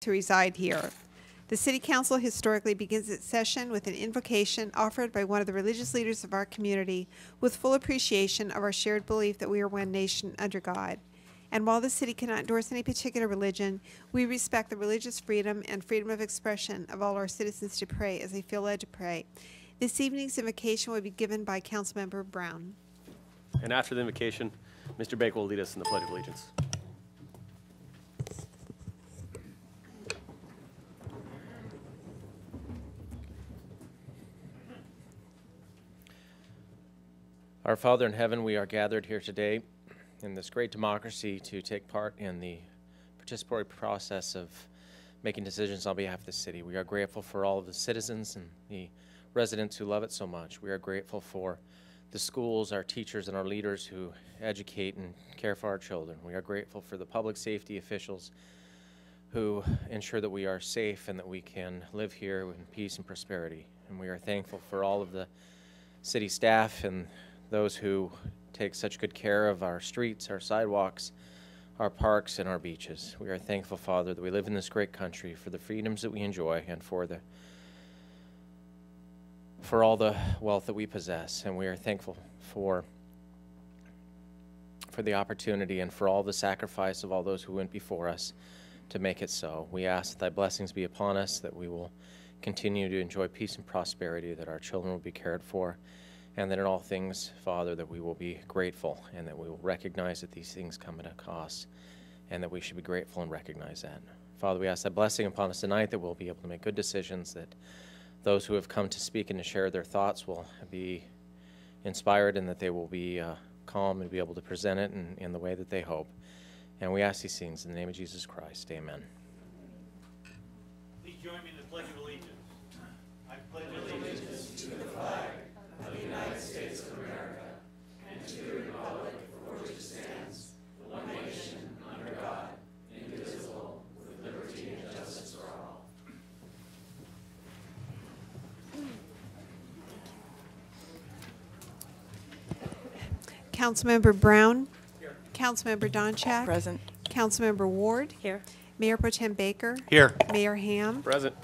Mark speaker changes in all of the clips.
Speaker 1: to reside here. The City Council historically begins its session with an invocation offered by one of the religious leaders of our community with full appreciation of our shared belief that we are one nation under God. And while the city cannot endorse any particular religion, we respect the religious freedom and freedom of expression of all our citizens to pray as they feel led to pray. This evening's invocation will be given by Councilmember Brown.
Speaker 2: And after the invocation, Mr. Baker will lead us in the Pledge of Allegiance. Our Father in heaven, we are gathered here today in this great democracy to take part in the participatory process of making decisions on behalf of the city. We are grateful for all of the citizens and the residents who love it so much. We are grateful for the schools, our teachers, and our leaders who educate and care for our children. We are grateful for the public safety officials who ensure that we are safe and that we can live here in peace and prosperity. And we are thankful for all of the city staff and those who take such good care of our streets, our sidewalks, our parks, and our beaches. We are thankful, Father, that we live in this great country for the freedoms that we enjoy and for all the wealth that we possess. And we are thankful for the opportunity and for all the sacrifice of all those who went before us to make it so. We ask that thy blessings be upon us, that we will continue to enjoy peace and prosperity, that our children will be cared for, and that in all things, Father, that we will be grateful and that we will recognize that these things come at a cost and that we should be grateful and recognize that. Father, we ask that blessing upon us tonight, that we'll be able to make good decisions, that those who have come to speak and to share their thoughts will be inspired and that they will be calm and be able to present it in the way that they hope. And we ask these things in the name of Jesus Christ. Amen.
Speaker 3: Please join me in the Pledge of Allegiance. I pledge allegiance to the flag of the United States of America and to the republic for which it stands, one nation, under God, indivisible, with liberty and justice for all.
Speaker 1: Councilmember Brown.
Speaker 3: Here.
Speaker 1: Councilmember Donchak.
Speaker 4: Present.
Speaker 1: Councilmember Ward.
Speaker 4: Here.
Speaker 1: Mayor Pro Tem Baker.
Speaker 3: Here.
Speaker 1: Mayor Ham.
Speaker 2: Present.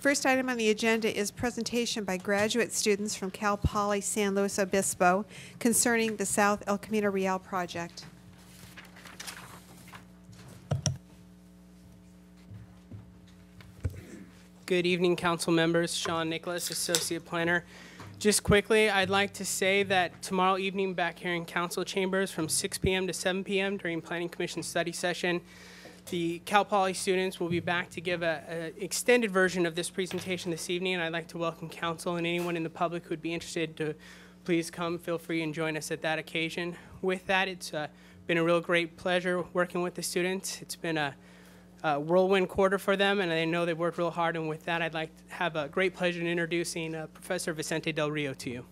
Speaker 1: First item on the agenda is presentation by graduate students from Cal Poly San Luis Obispo concerning the South El Camino Real project.
Speaker 5: Good evening, council members. Sean Nicholas, Associate Planner. Just quickly, I'd like to say that tomorrow evening back here in council chambers from 6 p.m. to 7 p.m. during Planning Commission study session, the Cal Poly students will be back to give an extended version of this presentation this evening, and I'd like to welcome council and anyone in the public who would be interested to please come, feel free, and join us at that occasion. With that, it's been a real great pleasure working with the students. It's been a whirlwind quarter for them, and I know they've worked real hard, and with that, I'd like to have a great pleasure in introducing Professor Vicente Del Rio to you.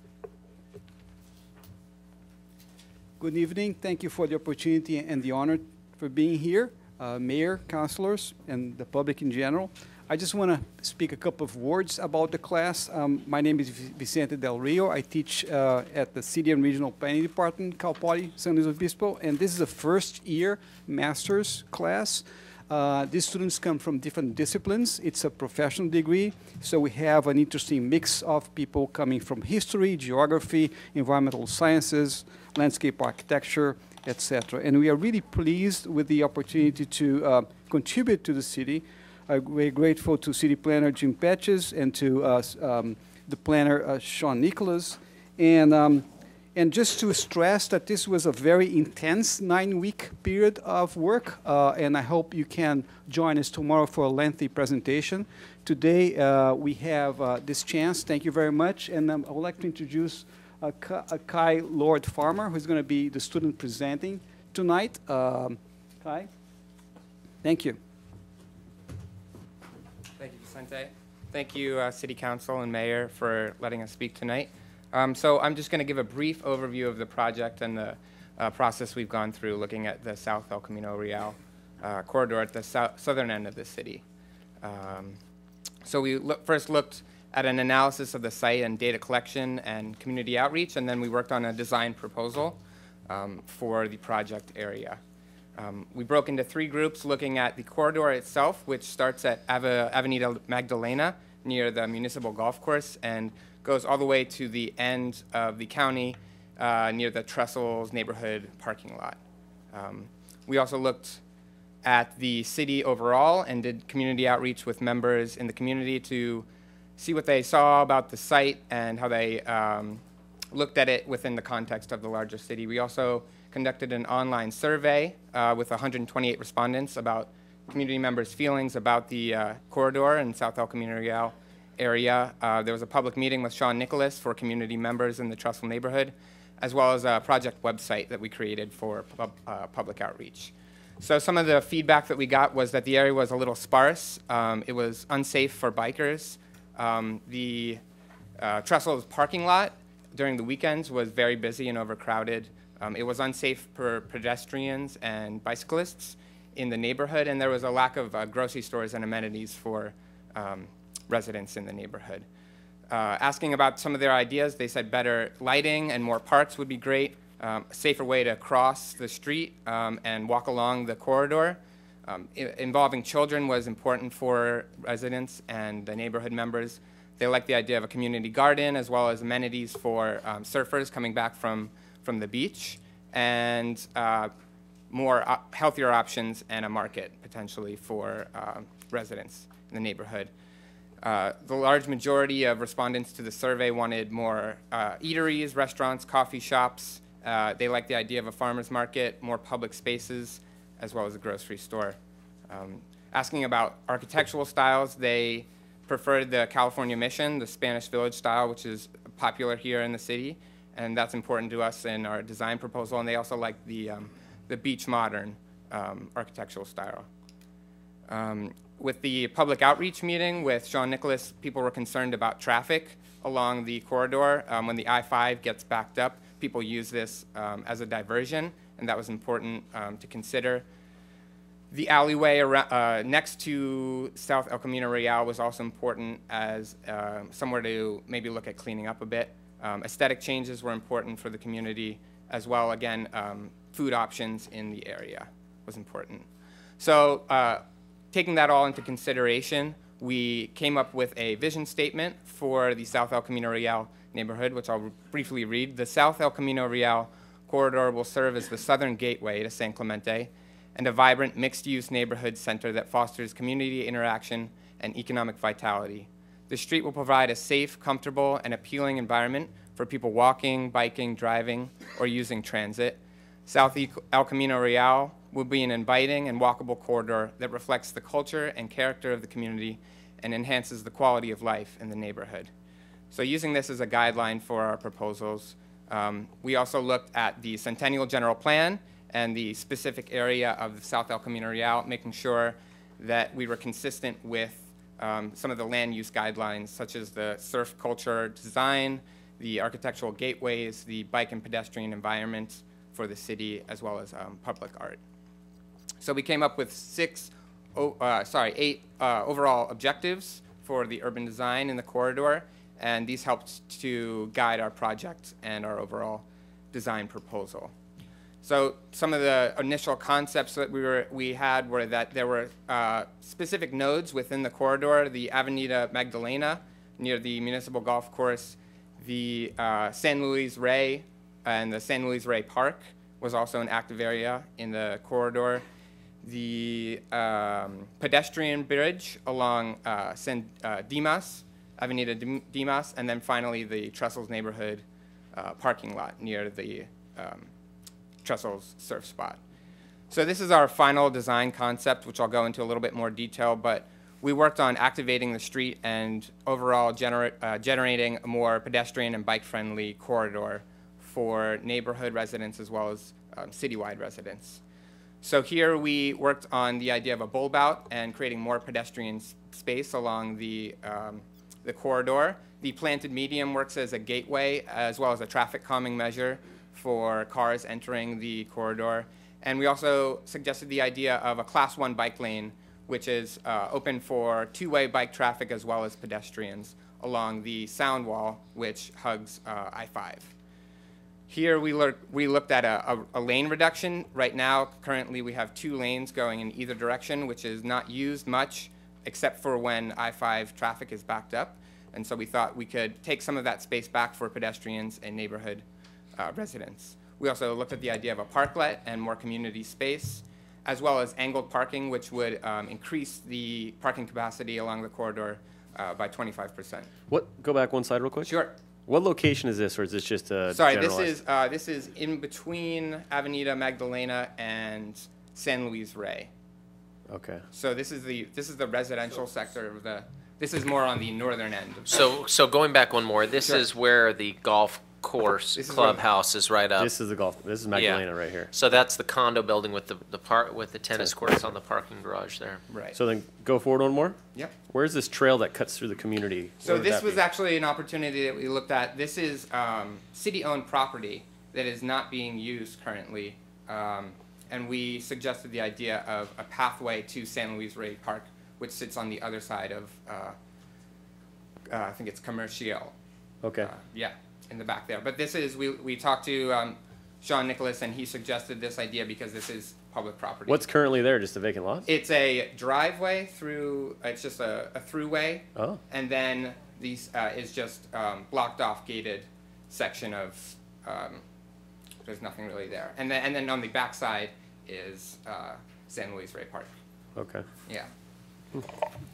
Speaker 6: Good evening. Thank you for the opportunity and the honor for being here. Mayor, councilors, and the public in general. I just want to speak a couple of words about the class. My name is Vicente Del Rio. I teach at the City and Regional Planning Department, Cal Poly San Luis Obispo, and this is a first-year master's class. These students come from different disciplines. It's a professional degree, so we have an interesting mix of people coming from history, geography, environmental sciences, landscape architecture, etc. And we are really pleased with the opportunity to contribute to the city. We're grateful to City Planner Jim Patches and to the planner Sean Nicholas. And just to stress that this was a very intense 9-week period of work, and I hope you can join us tomorrow for a lengthy presentation. Today we have this chance. Thank you very much. And I would like to introduce Kai Lord Farmer, who's going to be the student presenting tonight. Kai, thank you.
Speaker 7: Thank you, Vicente. Thank you, City Council and Mayor, for letting us speak tonight. So I'm just going to give a brief overview of the project and the process we've gone through looking at the South El Camino Real corridor at the southern end of the city. So we first looked at an analysis of the site and data collection and community outreach, and then we worked on a design proposal for the project area. We broke into 3 groups looking at the corridor itself, which starts at Avenida Magdalena near the municipal golf course and goes all the way to the end of the county near the Trestles neighborhood parking lot. We also looked at the city overall and did community outreach with members in the community to see what they saw about the site and how they looked at it within the context of the larger city. We also conducted an online survey with 128 respondents about community members' feelings about the corridor in South El Camino Real area. There was a public meeting with Sean Nicholas for community members in the Trestle neighborhood, as well as a project website that we created for public outreach. So some of the feedback that we got was that the area was a little sparse. It was unsafe for bikers. The Trestle's parking lot during the weekends was very busy and overcrowded. It was unsafe for pedestrians and bicyclists in the neighborhood, and there was a lack of grocery stores and amenities for residents in the neighborhood. Asking about some of their ideas, they said better lighting and more parks would be great, a safer way to cross the street and walk along the corridor. Involving children was important for residents and the neighborhood members. They liked the idea of a community garden as well as amenities for surfers coming back from the beach, and more healthier options and a market potentially for residents in the neighborhood. The large majority of respondents to the survey wanted more eateries, restaurants, coffee shops. They liked the idea of a farmer's market, more public spaces, as well as a grocery store. Asking about architectural styles, they preferred the California Mission, the Spanish Village style, which is popular here in the city, and that's important to us in our design proposal. And they also liked the beach modern architectural style. With the public outreach meeting with Sean Nicholas, people were concerned about traffic along the corridor. When the I-5 gets backed up, people use this as a diversion, and that was important to consider. The alleyway next to South El Camino Real was also important as somewhere to maybe look at cleaning up a bit. Aesthetic changes were important for the community as well. Again, food options in the area was important. So taking that all into consideration, we came up with a vision statement for the South El Camino Real neighborhood, which I'll briefly read. The South El Camino Real corridor will serve as the southern gateway to San Clemente and a vibrant mixed-use neighborhood center that fosters community interaction and economic vitality. The street will provide a safe, comfortable, and appealing environment for people walking, biking, driving, or using transit. South El Camino Real will be an inviting and walkable corridor that reflects the culture and character of the community and enhances the quality of life in the neighborhood. So using this as a guideline for our proposals, we also looked at the Centennial General Plan and the specific area of the South El Camino Real, making sure that we were consistent with some of the land use guidelines, such as the surf culture design, the architectural gateways, the bike and pedestrian environment for the city, as well as public art. So we came up with 8 overall objectives for the urban design in the corridor, and these helped to guide our project and our overall design proposal. So some of the initial concepts that we had were that there were specific nodes within the corridor: the Avenida Magdalena near the municipal golf course, the San Luis Rey and the San Luis Rey Park was also an active area in the corridor. The pedestrian bridge along Dimas, Avenida Dimas, and then finally the Trestles neighborhood parking lot near the Trestles surf spot. So this is our final design concept, which I'll go into a little bit more detail, but we worked on activating the street and overall generating a more pedestrian and bike-friendly corridor for neighborhood residents as well as citywide residents. So here we worked on the idea of a bulb out and creating more pedestrian space along the corridor. The planted medium works as a gateway as well as a traffic calming measure for cars entering the corridor. And we also suggested the idea of a Class 1 bike lane, which is open for two-way bike traffic as well as pedestrians along the sound wall, which hugs I-5. Here we looked at a lane reduction. Right now, currently we have 2 lanes going in either direction, which is not used much except for when I-5 traffic is backed up. And so we thought we could take some of that space back for pedestrians and neighborhood residents. We also looked at the idea of a parklet and more community space, as well as angled parking, which would increase the parking capacity along the corridor by 25%.
Speaker 4: Go back one slide real quick.
Speaker 7: Sure.
Speaker 4: What location is this, or is this just a
Speaker 7: Sorry,
Speaker 4: generalized?
Speaker 7: this is in between Avenida Magdalena and San Luis Rey.
Speaker 4: Okay.
Speaker 7: So this is the residential sector of this is more on the northern end.
Speaker 2: So going back one more, this
Speaker 7: Sure.
Speaker 2: is where the golf course
Speaker 7: This is
Speaker 2: clubhouse is right up.
Speaker 4: This is this is Magdalena right here.
Speaker 2: So that's the condo building with the tennis courts on the parking garage there.
Speaker 7: Right.
Speaker 4: So then go forward one more.
Speaker 7: Yep.
Speaker 4: Where's this trail that cuts through the community?
Speaker 7: So
Speaker 4: Where would
Speaker 7: this
Speaker 4: that
Speaker 7: was
Speaker 4: be?
Speaker 7: actually an opportunity that we looked at. This is city-owned property that is not being used currently. And we suggested the idea of a pathway to San Luis Rey Park, which sits on the other side of, I think it's Commercial.
Speaker 4: Okay.
Speaker 7: Yeah, in the back there. But this is, we talked to Sean Nicholas, and he suggested this idea because this is public property.
Speaker 4: What's currently there? Just a vacant lot?
Speaker 7: It's a driveway through, it's just a throughway.
Speaker 4: Oh.
Speaker 7: And then these is just blocked off gated section of, there's nothing really there. And then on the back side is San Luis Rey Park.
Speaker 4: Okay.
Speaker 7: Yeah.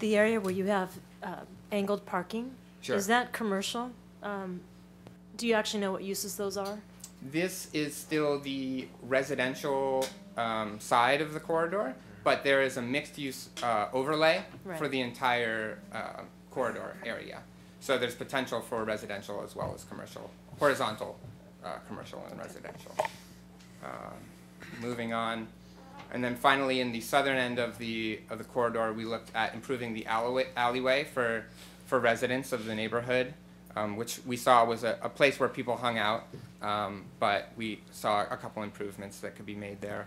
Speaker 8: The area where you have angled parking,
Speaker 7: Sure.
Speaker 8: is that commercial? Do you actually know what uses those are?
Speaker 7: This is still the residential side of the corridor, but there is a mixed-use overlay
Speaker 8: Right.
Speaker 7: for the entire corridor area. So there's potential for residential as well as commercial, horizontal commercial and residential. Moving on. And then finally, in the southern end of the corridor, we looked at improving the alleyway for residents of the neighborhood, which we saw was a place where people hung out, but we saw a couple improvements that could be made there.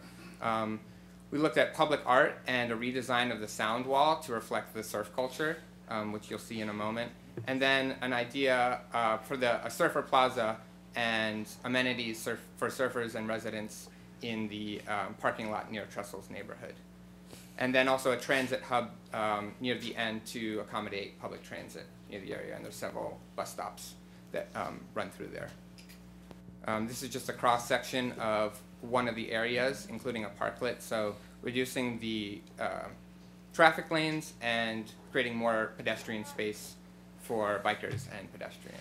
Speaker 7: We looked at public art and a redesign of the sound wall to reflect the surf culture, which you'll see in a moment. And then an idea for a surfer plaza and amenities for surfers and residents in the parking lot near Trestle's neighborhood. And then also a transit hub near the end to accommodate public transit near the area, and there's several bus stops that run through there. This is just a cross-section of one of the areas, including a parklet, so reducing the traffic lanes and creating more pedestrian space for bikers and pedestrians.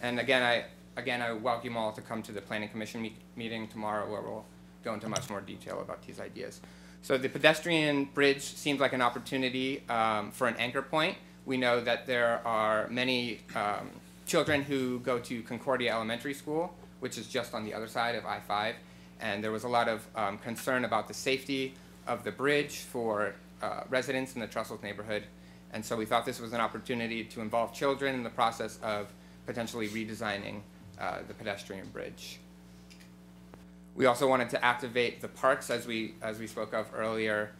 Speaker 7: And again, I welcome you all to come to the Planning Commission meeting tomorrow, where we'll go into much more detail about these ideas. So the pedestrian bridge seems like an opportunity for an anchor point. We know that there are many children who go to Concordia Elementary School, which is just on the other side of I-5, and there was a lot of concern about the safety of the bridge for residents in the Trestles neighborhood. And so we thought this was an opportunity to involve children in the process of potentially redesigning the pedestrian bridge. We also wanted to activate the parks, as we spoke of earlier,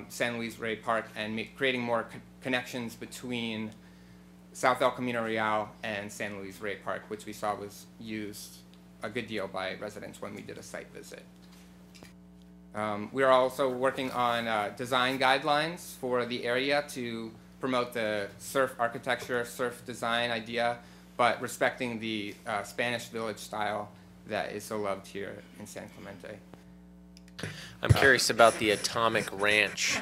Speaker 7: San Luis Rey Park, and creating more connections between South El Camino Real and San Luis Rey Park, which we saw was used a good deal by residents when we did a site visit. We are also working on design guidelines for the area to promote the surf architecture, surf design idea, but respecting the Spanish village style that is so loved here in San Clemente.
Speaker 2: I'm curious about the Atomic Ranch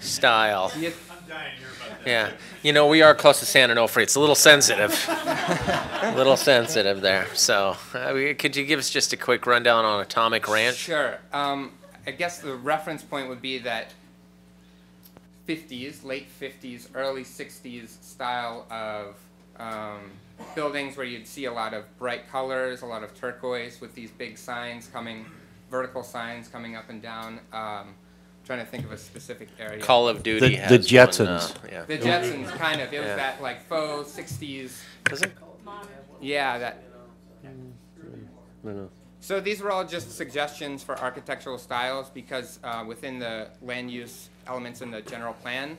Speaker 2: style.
Speaker 7: Yeah,
Speaker 3: I'm dying to hear about that.
Speaker 2: Yeah, you know, we are close to San Onofre. It's a little sensitive. A little sensitive there. So could you give us just a quick rundown on Atomic Ranch?
Speaker 7: Sure. I guess the reference point would be that 50s, late 50s, early 60s style of buildings where you'd see a lot of bright colors, a lot of turquoise with these big signs vertical signs coming up and down. Trying to think of a specific area.
Speaker 2: Call of Duty has
Speaker 9: The Jetsons.
Speaker 2: one, yeah.
Speaker 7: The Jetsons, kind of. It was
Speaker 2: Yeah.
Speaker 7: that like faux 60s.
Speaker 2: Does it?
Speaker 7: Yeah, that.
Speaker 4: No.
Speaker 7: So these were all just suggestions for architectural styles because within the land use elements in the general plan,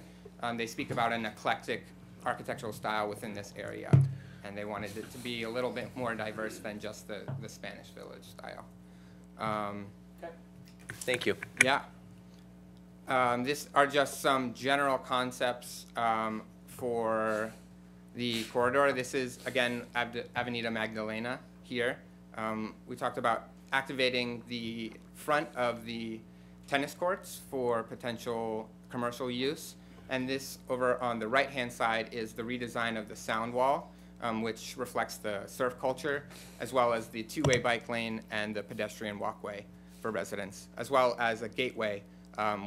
Speaker 7: they speak about an eclectic architectural style within this area. and they wanted it to be a little bit more diverse than just the Spanish Village style.
Speaker 2: Thank you.
Speaker 7: Yeah. These are just some general concepts for the corridor. This is, again, Avenida Magdalena here. We talked about activating the front of the tennis courts for potential commercial use. And this over on the right-hand side is the redesign of the sound wall, which reflects the surf culture, as well as the two-way bike lane and the pedestrian walkway for residents, as well as a gateway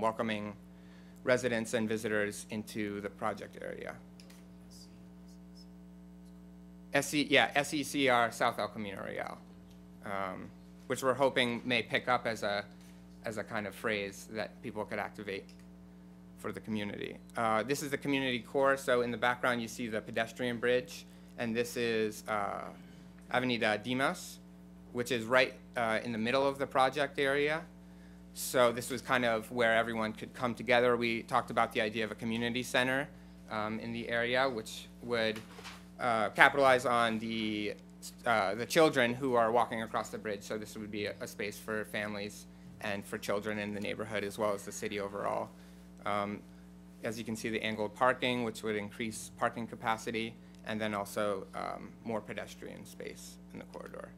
Speaker 7: welcoming residents and visitors into the project area. SECR, South El Camino Real, which we're hoping may pick up as a kind of phrase that people could activate for the community. This is the community core, so in the background you see the pedestrian bridge, and this is Avenida Dimas, which is right in the middle of the project area. So this was kind of where everyone could come together. We talked about the idea of a community center in the area, which would capitalize on the children who are walking across the bridge. So this would be a space for families and for children in the neighborhood, as well as the city overall. As you can see, the angled parking, which would increase parking capacity, and then also more pedestrian space in the corridor.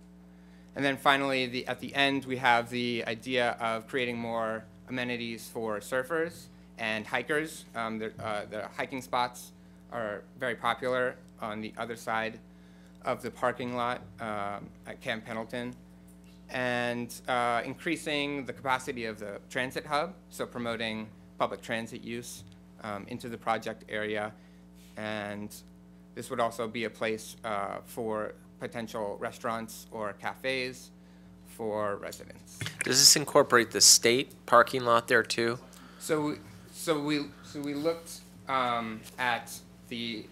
Speaker 7: And then finally, at the end, we have the idea of creating more amenities for surfers and hikers. The hiking spots are very popular on the other side of the parking lot at Camp Pendleton, and increasing the capacity of the transit hub, so promoting public transit use into the project area. And this would also be a place for potential restaurants or cafes for residents.
Speaker 2: Does this incorporate the state parking lot there too?
Speaker 7: So we looked at the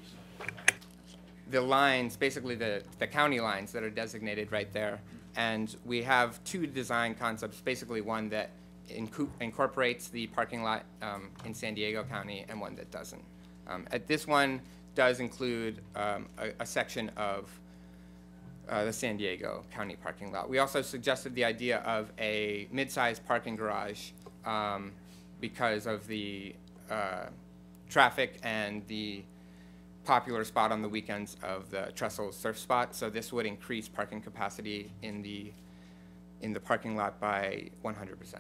Speaker 7: lines, basically the county lines that are designated right there, and we have two design concepts. Basically, one that incorporates the parking lot in San Diego County, and one that doesn't. This one does include a section of the San Diego County parking lot. We also suggested the idea of a mid-sized parking garage because of the traffic and the popular spot on the weekends of the Trestle surf spot. So this would increase parking capacity in the parking lot by 100%.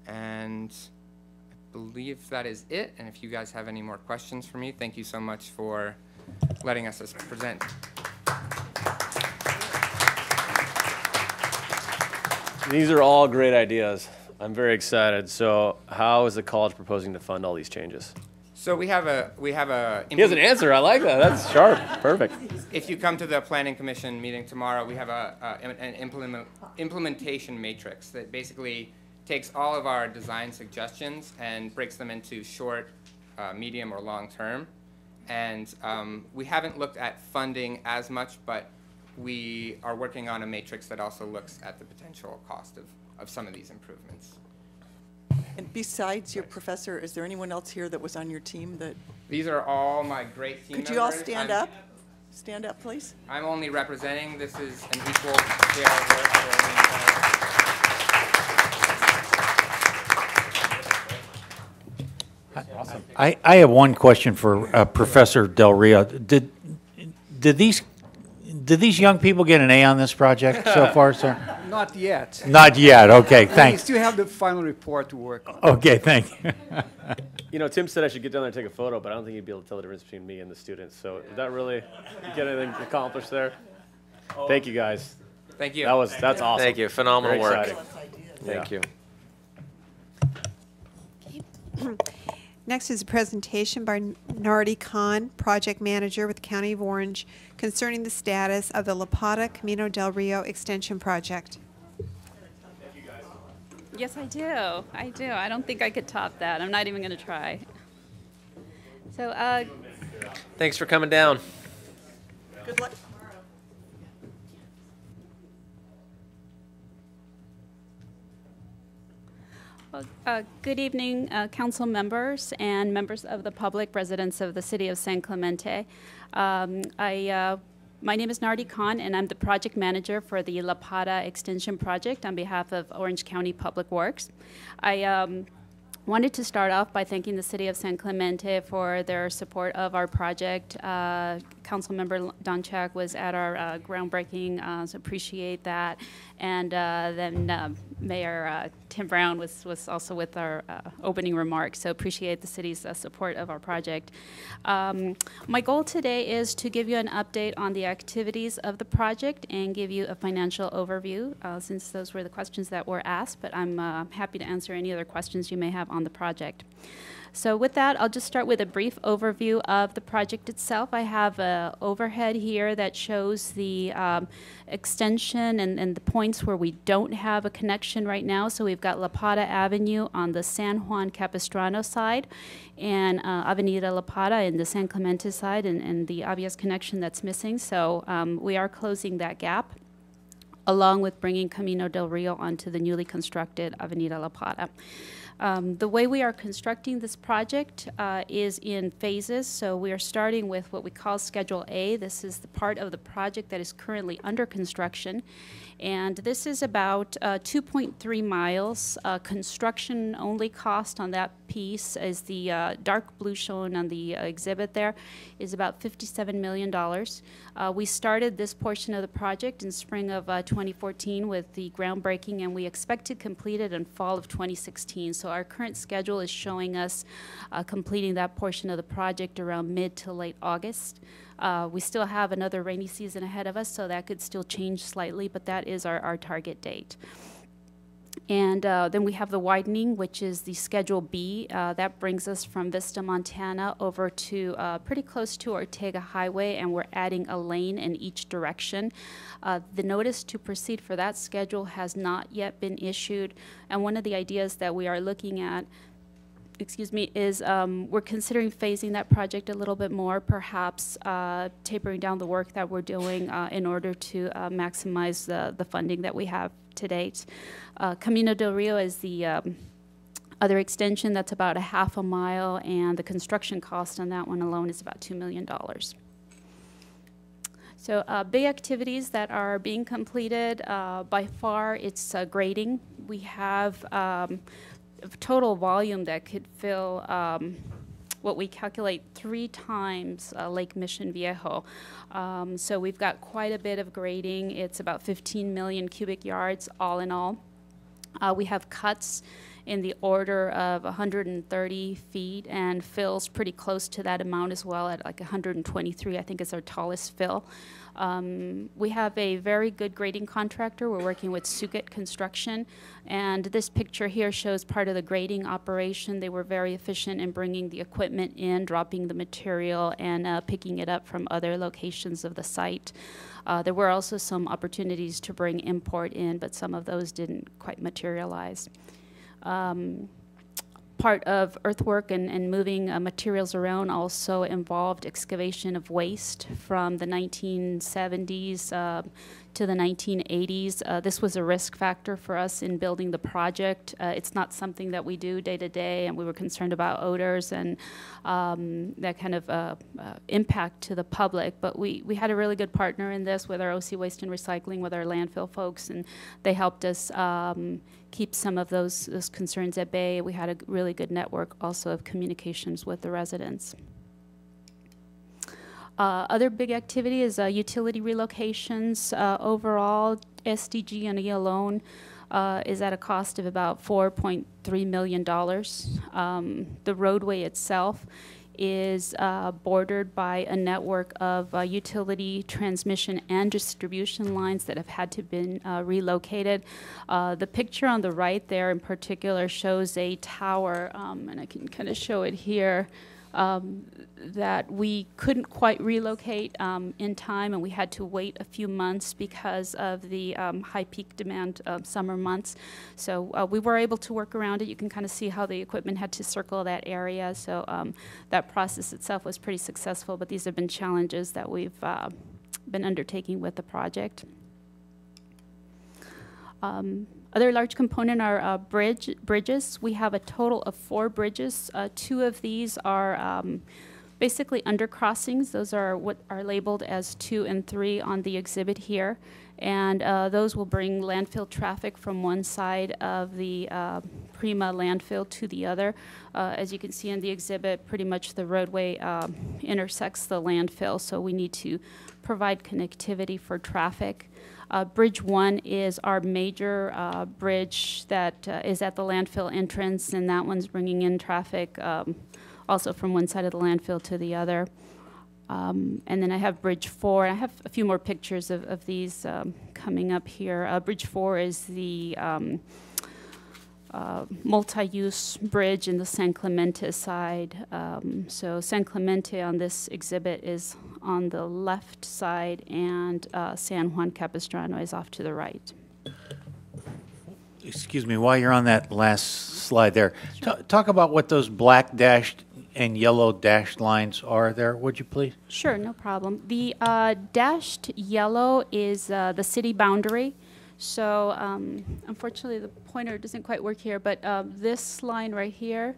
Speaker 7: And I believe that is it. And if you guys have any more questions for me, thank you so much for letting us present.
Speaker 4: These are all great ideas. I'm very excited. So how is the college proposing to fund all these changes?
Speaker 7: So we have a.
Speaker 4: He has an answer. I like that. That's sharp. Perfect.
Speaker 7: If you come to the Planning Commission meeting tomorrow, we have an implementation matrix that basically takes all of our design suggestions and breaks them into short, medium, or long term. And we haven't looked at funding as much, but we are working on a matrix that also looks at the potential cost of some of these improvements.
Speaker 9: And besides your professor, is there anyone else here that was on your team that?
Speaker 7: These are all my great team members.
Speaker 9: Could you all stand up? Stand up, please.
Speaker 7: I'm only representing. This is an equal share of work for the entire.
Speaker 10: Awesome. I have one question for Professor Del Rio. Did these young people get an A on this project so far, sir?
Speaker 6: Not yet.
Speaker 10: Not yet. Okay, thanks.
Speaker 6: We still have the final report to work on.
Speaker 10: Okay, thank you.
Speaker 4: You know, Tim said I should get down there and take a photo, but I don't think he'd be able to tell the difference between me and the students. So did that really get anything accomplished there? Thank you, guys.
Speaker 7: Thank you.
Speaker 4: That's awesome.
Speaker 2: Thank you. Phenomenal
Speaker 4: Very
Speaker 2: work.
Speaker 4: exciting.
Speaker 2: Thank you.
Speaker 1: Next is a presentation by Nardi Khan, Project Manager with the County of Orange, concerning the status of the La Plata Camino del Rio Extension Project.
Speaker 11: Yes, I do. I do. I don't think I could top that. I'm not even going to try. So,
Speaker 2: Thanks for coming down.
Speaker 9: Good luck.
Speaker 11: Good evening, council members and members of the public, residents of the city of San Clemente. My name is Nardi Khan, and I'm the project manager for the La Pata Extension project on behalf of Orange County Public Works. I wanted to start off by thanking the city of San Clemente for their support of our project. Councilmember Donchak was at our groundbreaking, so appreciate that. And then Mayor Tim Brown was also with our opening remarks, so appreciate the city's support of our project. My goal today is to give you an update on the activities of the project and give you a financial overview, since those were the questions that were asked, but I'm happy to answer any other questions you may have on the project. So with that, I'll just start with a brief overview of the project itself. I have an overhead here that shows the extension and the points where we don't have a connection right now. So we've got La Pata Avenue on the San Juan Capistrano side and Avenida La Pata in the San Clemente side, and the obvious connection that's missing. So we are closing that gap, along with bringing Camino del Rio onto the newly constructed Avenida La Pata. The way we are constructing this project is in phases. So we are starting with what we call Schedule A. This is the part of the project that is currently under construction. And this is about 2.3 miles. Construction only cost on that piece is the dark blue shown on the exhibit there is about $57 million. We started this portion of the project in spring of 2014 with the groundbreaking, and we expect to complete it in fall of 2016. So our current schedule is showing us completing that portion of the project around mid to late August. We still have another rainy season ahead of us, so that could still change slightly, but that is our target date. And then we have the widening, which is the Schedule B. That brings us from Vista, Montana over to pretty close to Ortega Highway, and we're adding a lane in each direction. The notice to proceed for that schedule has not yet been issued, and one of the ideas that we are looking at is we're considering phasing that project a little bit more, perhaps tapering down the work that we're doing in order to maximize the funding that we have to date. Camino del Rio is the other extension that's about a half a mile, and the construction cost on that one alone is about $2 million. So big activities that are being completed, by far it's grading. We have total volume that could fill what we calculate 3 times Lake Mission Viejo. So we've got quite a bit of grading. It's about 15 million cubic yards all in all. We have cuts in the order of 130 feet and fills pretty close to that amount as well at like 123, I think is our tallest fill. We have a very good grading contractor. We're working with Suget Construction, and this picture here shows part of the grading operation. They were very efficient in bringing the equipment in, dropping the material, and picking it up from other locations of the site. There were also some opportunities to bring import in, but some of those didn't quite materialize. Part of earthwork and moving materials around also involved excavation of waste from the 1970s to the 1980s. This was a risk factor for us in building the project. It's not something that we do day to day, and we were concerned about odors and that kind of impact to the public. But we had a really good partner in this with our OC Waste and Recycling, with our landfill folks, and they helped us keep some of those concerns at bay. We had a really good network also of communications with the residents. Other big activity is utility relocations. Overall, SDG&E alone is at a cost of about $4.3 million. The roadway itself is bordered by a network of utility transmission and distribution lines that have had to been relocated. The picture on the right there in particular shows a tower, and I can kind of show it here, that we couldn't quite relocate in time, and we had to wait a few months because of the high peak demand summer months. So we were able to work around it. You can kind of see how the equipment had to circle that area. So that process itself was pretty successful, but these have been challenges that we've been undertaking with the project. Other large component are bridges. We have a total of 4 bridges. 2 of these are basically undercrossings. Those are what are labeled as 2 and 3 on the exhibit here. And those will bring landfill traffic from one side of the Prima landfill to the other. As you can see in the exhibit, pretty much the roadway intersects the landfill, so we need to provide connectivity for traffic. Bridge 1 is our major bridge that is at the landfill entrance, and that one's bringing in traffic also from one side of the landfill to the other. And then I have Bridge 4. I have a few more pictures of these coming up here. Bridge 4 is the multi-use bridge in the San Clemente side. So San Clemente on this exhibit is on the left side, and San Juan Capistrano is off to the right.
Speaker 10: Excuse me, while you're on that last slide there, talk about what those black dashed and yellow dashed lines are there, would you please?
Speaker 11: Sure, no problem. The dashed yellow is the city boundary. So unfortunately, the pointer doesn't quite work here, but this line right here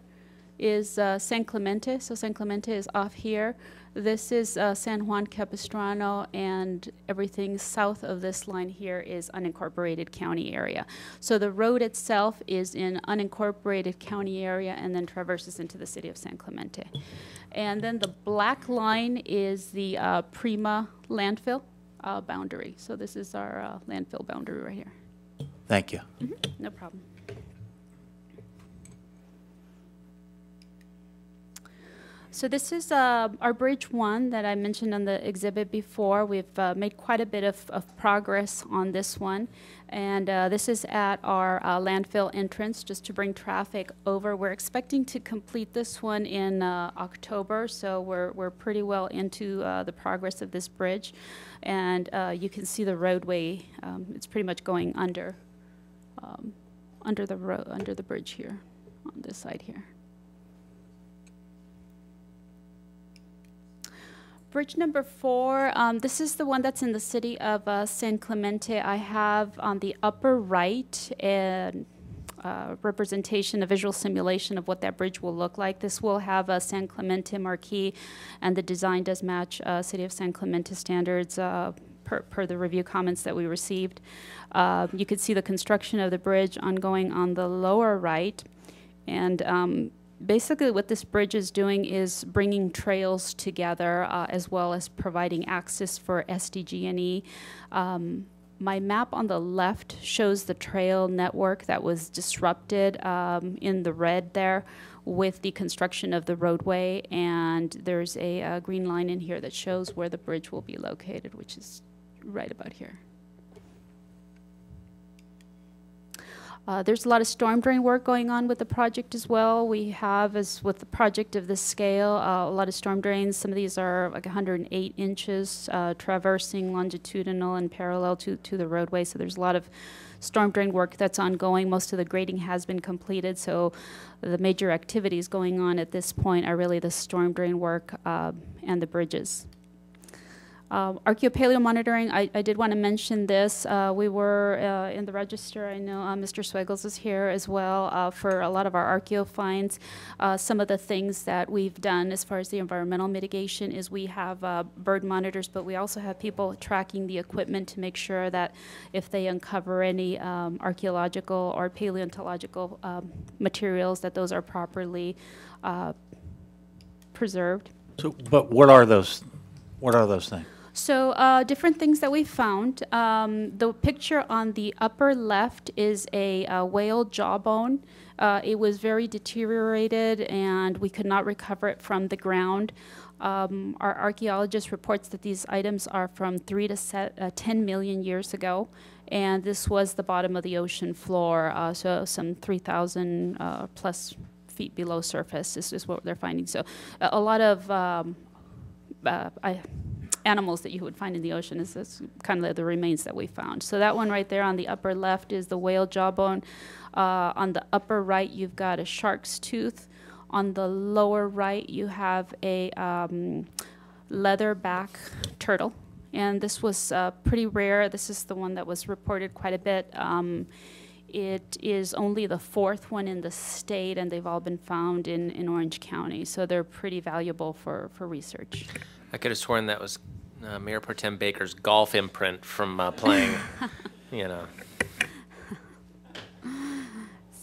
Speaker 11: is San Clemente. So San Clemente is off here. This is San Juan Capistrano, and everything south of this line here is unincorporated county area. So the road itself is in unincorporated county area and then traverses into the city of San Clemente. And then the black line is the Prima landfill boundary. So this is our landfill boundary right here.
Speaker 10: Thank you.
Speaker 11: Mm-hmm. No problem. So this is our Bridge 1 that I mentioned on the exhibit before. We've made quite a bit of progress on this one. And this is at our landfill entrance, just to bring traffic over. We're expecting to complete this one in October, so we're pretty well into the progress of this bridge. And you can see the roadway. It's pretty much going under the bridge here, on this side here. Bridge number 4, this is the one that's in the city of San Clemente. I have on the upper right a representation, a visual simulation of what that bridge will look like. This will have a San Clemente marquee, and the design does match City of San Clemente standards per the review comments that we received. You can see the construction of the bridge ongoing on the lower right, and basically what this bridge is doing is bringing trails together as well as providing access for SDG&E. My map on the left shows the trail network that was disrupted in the red there with the construction of the roadway, and there's a green line in here that shows where the bridge will be located, which is right about here. There's a lot of storm drain work going on with the project as well. We have, as with the project of this scale, a lot of storm drains. Some of these are like 108 inches, traversing longitudinal and parallel to the roadway. So there's a lot of storm drain work that's ongoing. Most of the grading has been completed, so the major activities going on at this point are really the storm drain work and the bridges. Archaeopaleo monitoring, I did want to mention this. We were in the register. I know Mr. Swegels is here as well for a lot of our archaeo finds. Some of the things that we've done as far as the environmental mitigation is we have bird monitors, but we also have people tracking the equipment to make sure that if they uncover any archaeological or paleontological materials, that those are properly preserved.
Speaker 10: So, but what are those? What are those things?
Speaker 11: So different things that we found. The picture on the upper left is a whale jawbone. It was very deteriorated and we could not recover it from the ground. Our archaeologist reports that these items are from 3 to 10 million years ago, and this was the bottom of the ocean floor, so some 3,000 plus feet below surface. This is what they're finding. So a lot of animals that you would find in the ocean is kind of the remains that we found. So that one right there on the upper left is the whale jawbone. On the upper right, you've got a shark's tooth. On the lower right, you have a leatherback turtle. And this was pretty rare. This is the one that was reported quite a bit It is only the 4th one in the state, and they've all been found in Orange County. So they're pretty valuable for research.
Speaker 2: I could have sworn that was Mayor Pro Tem Baker's golf imprint from playing, you know.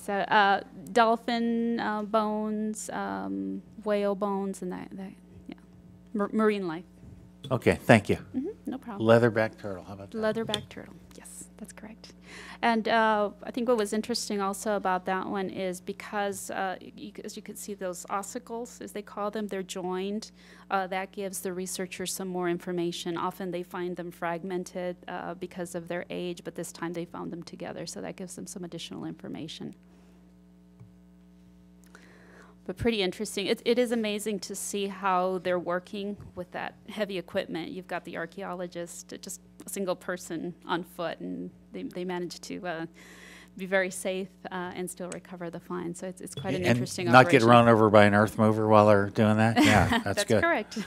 Speaker 11: So dolphin bones, whale bones, and that yeah, marine life.
Speaker 10: Okay, thank you.
Speaker 11: No problem.
Speaker 10: Leatherback turtle, how about that?
Speaker 11: Leatherback turtle, yes, that's correct. And I think what was interesting also about that one is because, as you could see, those ossicles, as they call them, they're joined. That gives the researchers some more information. Often they find them fragmented because of their age, but this time they found them together, so that gives them some additional information. But pretty interesting. It is amazing to see how they're working with that heavy equipment. You've got the archaeologist, just a single person on foot, and they manage to be very safe and still recover the find. So it's quite an interesting
Speaker 10: operation. Not get run over by an earth mover while they're doing that? Yeah, that's good.
Speaker 11: That's correct.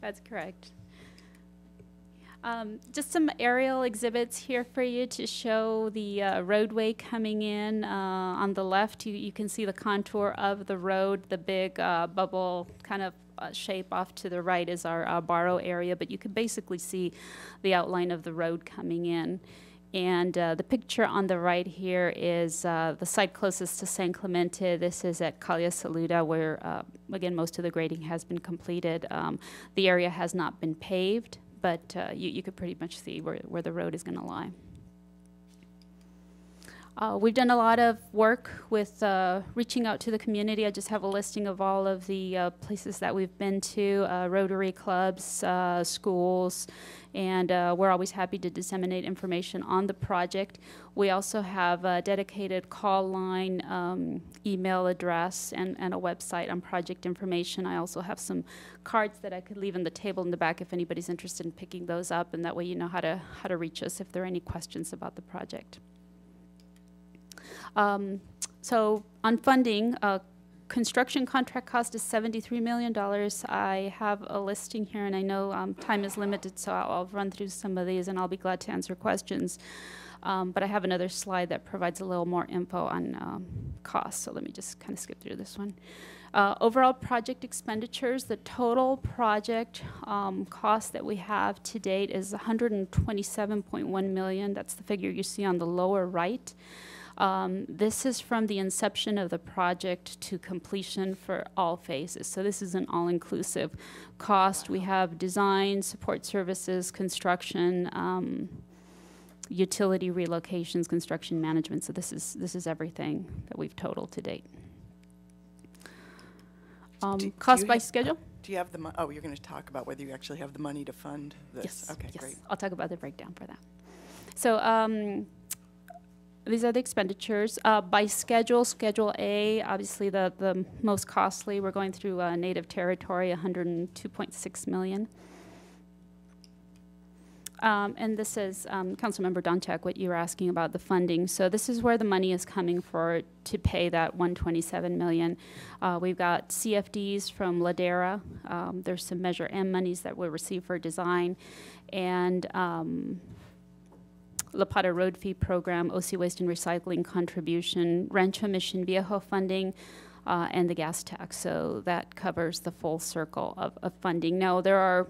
Speaker 11: That's correct. Just some aerial exhibits here for you to show the roadway coming in. On the left, you can see the contour of the road. The big bubble kind of shape off to the right is our borrow area, but you can basically see the outline of the road coming in. And the picture on the right here is the site closest to San Clemente. This is at Calle Saluda, where, again, most of the grading has been completed. The area has not been paved, but you could pretty much see where the road is going to lie. We've done a lot of work with reaching out to the community. I just have a listing of all of the places that we've been to, Rotary clubs, schools, and we're always happy to disseminate information on the project. We also have a dedicated call line, email address, and a website on project information. I also have some cards that I could leave on the table in the back if anybody's interested in picking those up, and that way you know how to reach us if there are any questions about the project. So on funding, construction contract cost is $73 million. I have a listing here, and I know time is limited, so I'll run through some of these, and I'll be glad to answer questions. But I have another slide that provides a little more info on costs, so let me just kind of skip through this one. Overall project expenditures, the total project cost that we have to date is $127.1 million. That's the figure you see on the lower right. This is from the inception of the project to completion for all phases. So this is an all-inclusive cost. We have design, support services, construction, utility relocations, construction management. So this is everything that we've totaled to date. Cost by schedule?
Speaker 9: Do you have the money? Oh, you're going to talk about whether you actually have the money to fund this.
Speaker 11: Yes.
Speaker 9: Okay,
Speaker 11: yes.
Speaker 9: great.
Speaker 11: I'll talk about the breakdown for that. So these are the expenditures. By schedule, Schedule A, obviously the most costly. We're going through native territory, $102.6 million. And this is, Councilmember Donchak, what you were asking about the funding. So this is where the money is coming for to pay that $127 million. We've got CFDs from Ladera. There's some Measure M monies that we'll receive for design. And La Pata Road Fee Program, OC Waste and Recycling Contribution, Rancho Mission Viejo funding, and the gas tax. So that covers the full circle of funding. Now, there are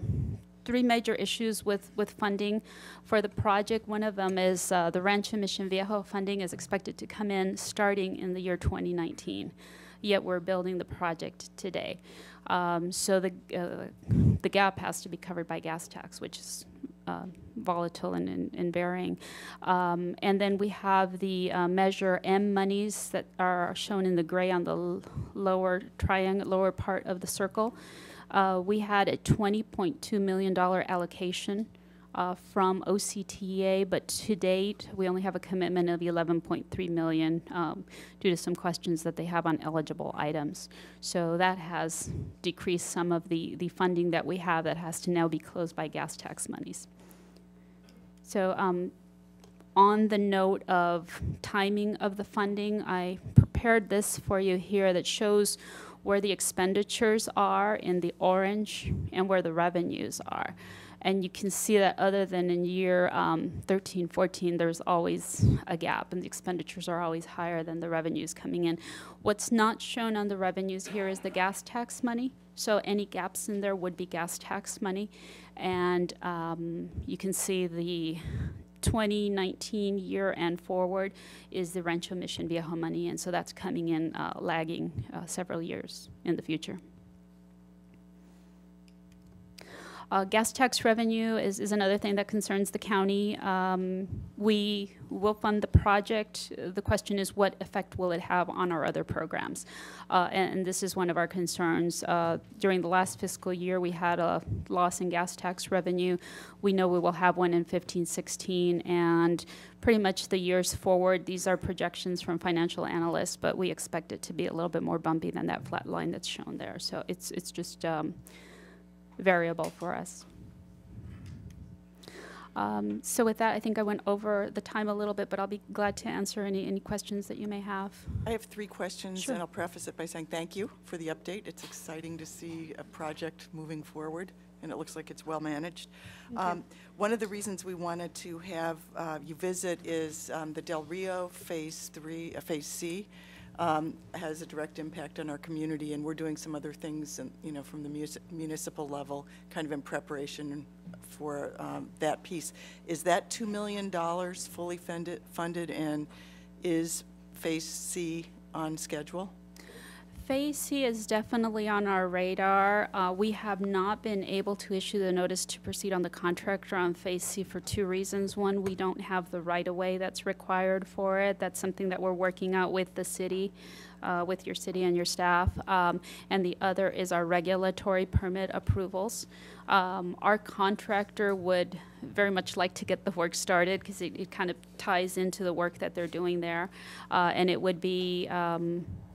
Speaker 11: three major issues with funding for the project. One of them is the Rancho Mission Viejo funding is expected to come in starting in the year 2019, yet we're building the project today. So the gap has to be covered by gas tax, which is volatile and varying. And then we have the Measure M monies that are shown in the gray on the lower triangle, lower part of the circle. We had a $20.2 million allocation from OCTA, but to date, we only have a commitment of $11.3 million due to some questions that they have on eligible items. So that has decreased some of the funding that we have that has to now be closed by gas tax monies. So on the note of timing of the funding, I prepared this for you here that shows where the expenditures are in the orange and where the revenues are. And you can see that other than in year 13, 14, there's always a gap, and the expenditures are always higher than the revenues coming in. What's not shown on the revenues here is the gas tax money. So any gaps in there would be gas tax money. And you can see the 2019 year and forward is the Rancho Mission Viejo money, and so that's coming in lagging several years in the future. Gas tax revenue is another thing that concerns the county. We will fund the project. The question is, what effect will it have on our other programs? And this is one of our concerns. During the last fiscal year, we had a loss in gas tax revenue. We know we will have one in 15-16, and pretty much the years forward, these are projections from financial analysts, but we expect it to be a little bit more bumpy than that flat line that's shown there. So it's just variable for us. So with that, I think I went over the time a little bit, but I'll be glad to answer any questions that you may have.
Speaker 9: I have 3 questions,
Speaker 11: Sure.
Speaker 9: and I'll preface it by saying thank you for the update. It's exciting to see a project moving forward, and it looks like it's well managed. One of the reasons we wanted to have you visit is the Del Rio Phase C. Has a direct impact on our community, and we're doing some other things, and, from the municipal level, kind of in preparation for that piece. Is that $2 million fully funded, and is Phase C on schedule?
Speaker 11: Phase C is definitely on our radar. We have not been able to issue the notice to proceed on the contractor on Phase C for 2 reasons. One, we don't have the right-of-way that's required for it. That's something that we're working out with the city, with your city and your staff. And the other is our regulatory permit approvals. Our contractor would very much like to get the work started because it kind of ties into the work that they're doing there. And it would be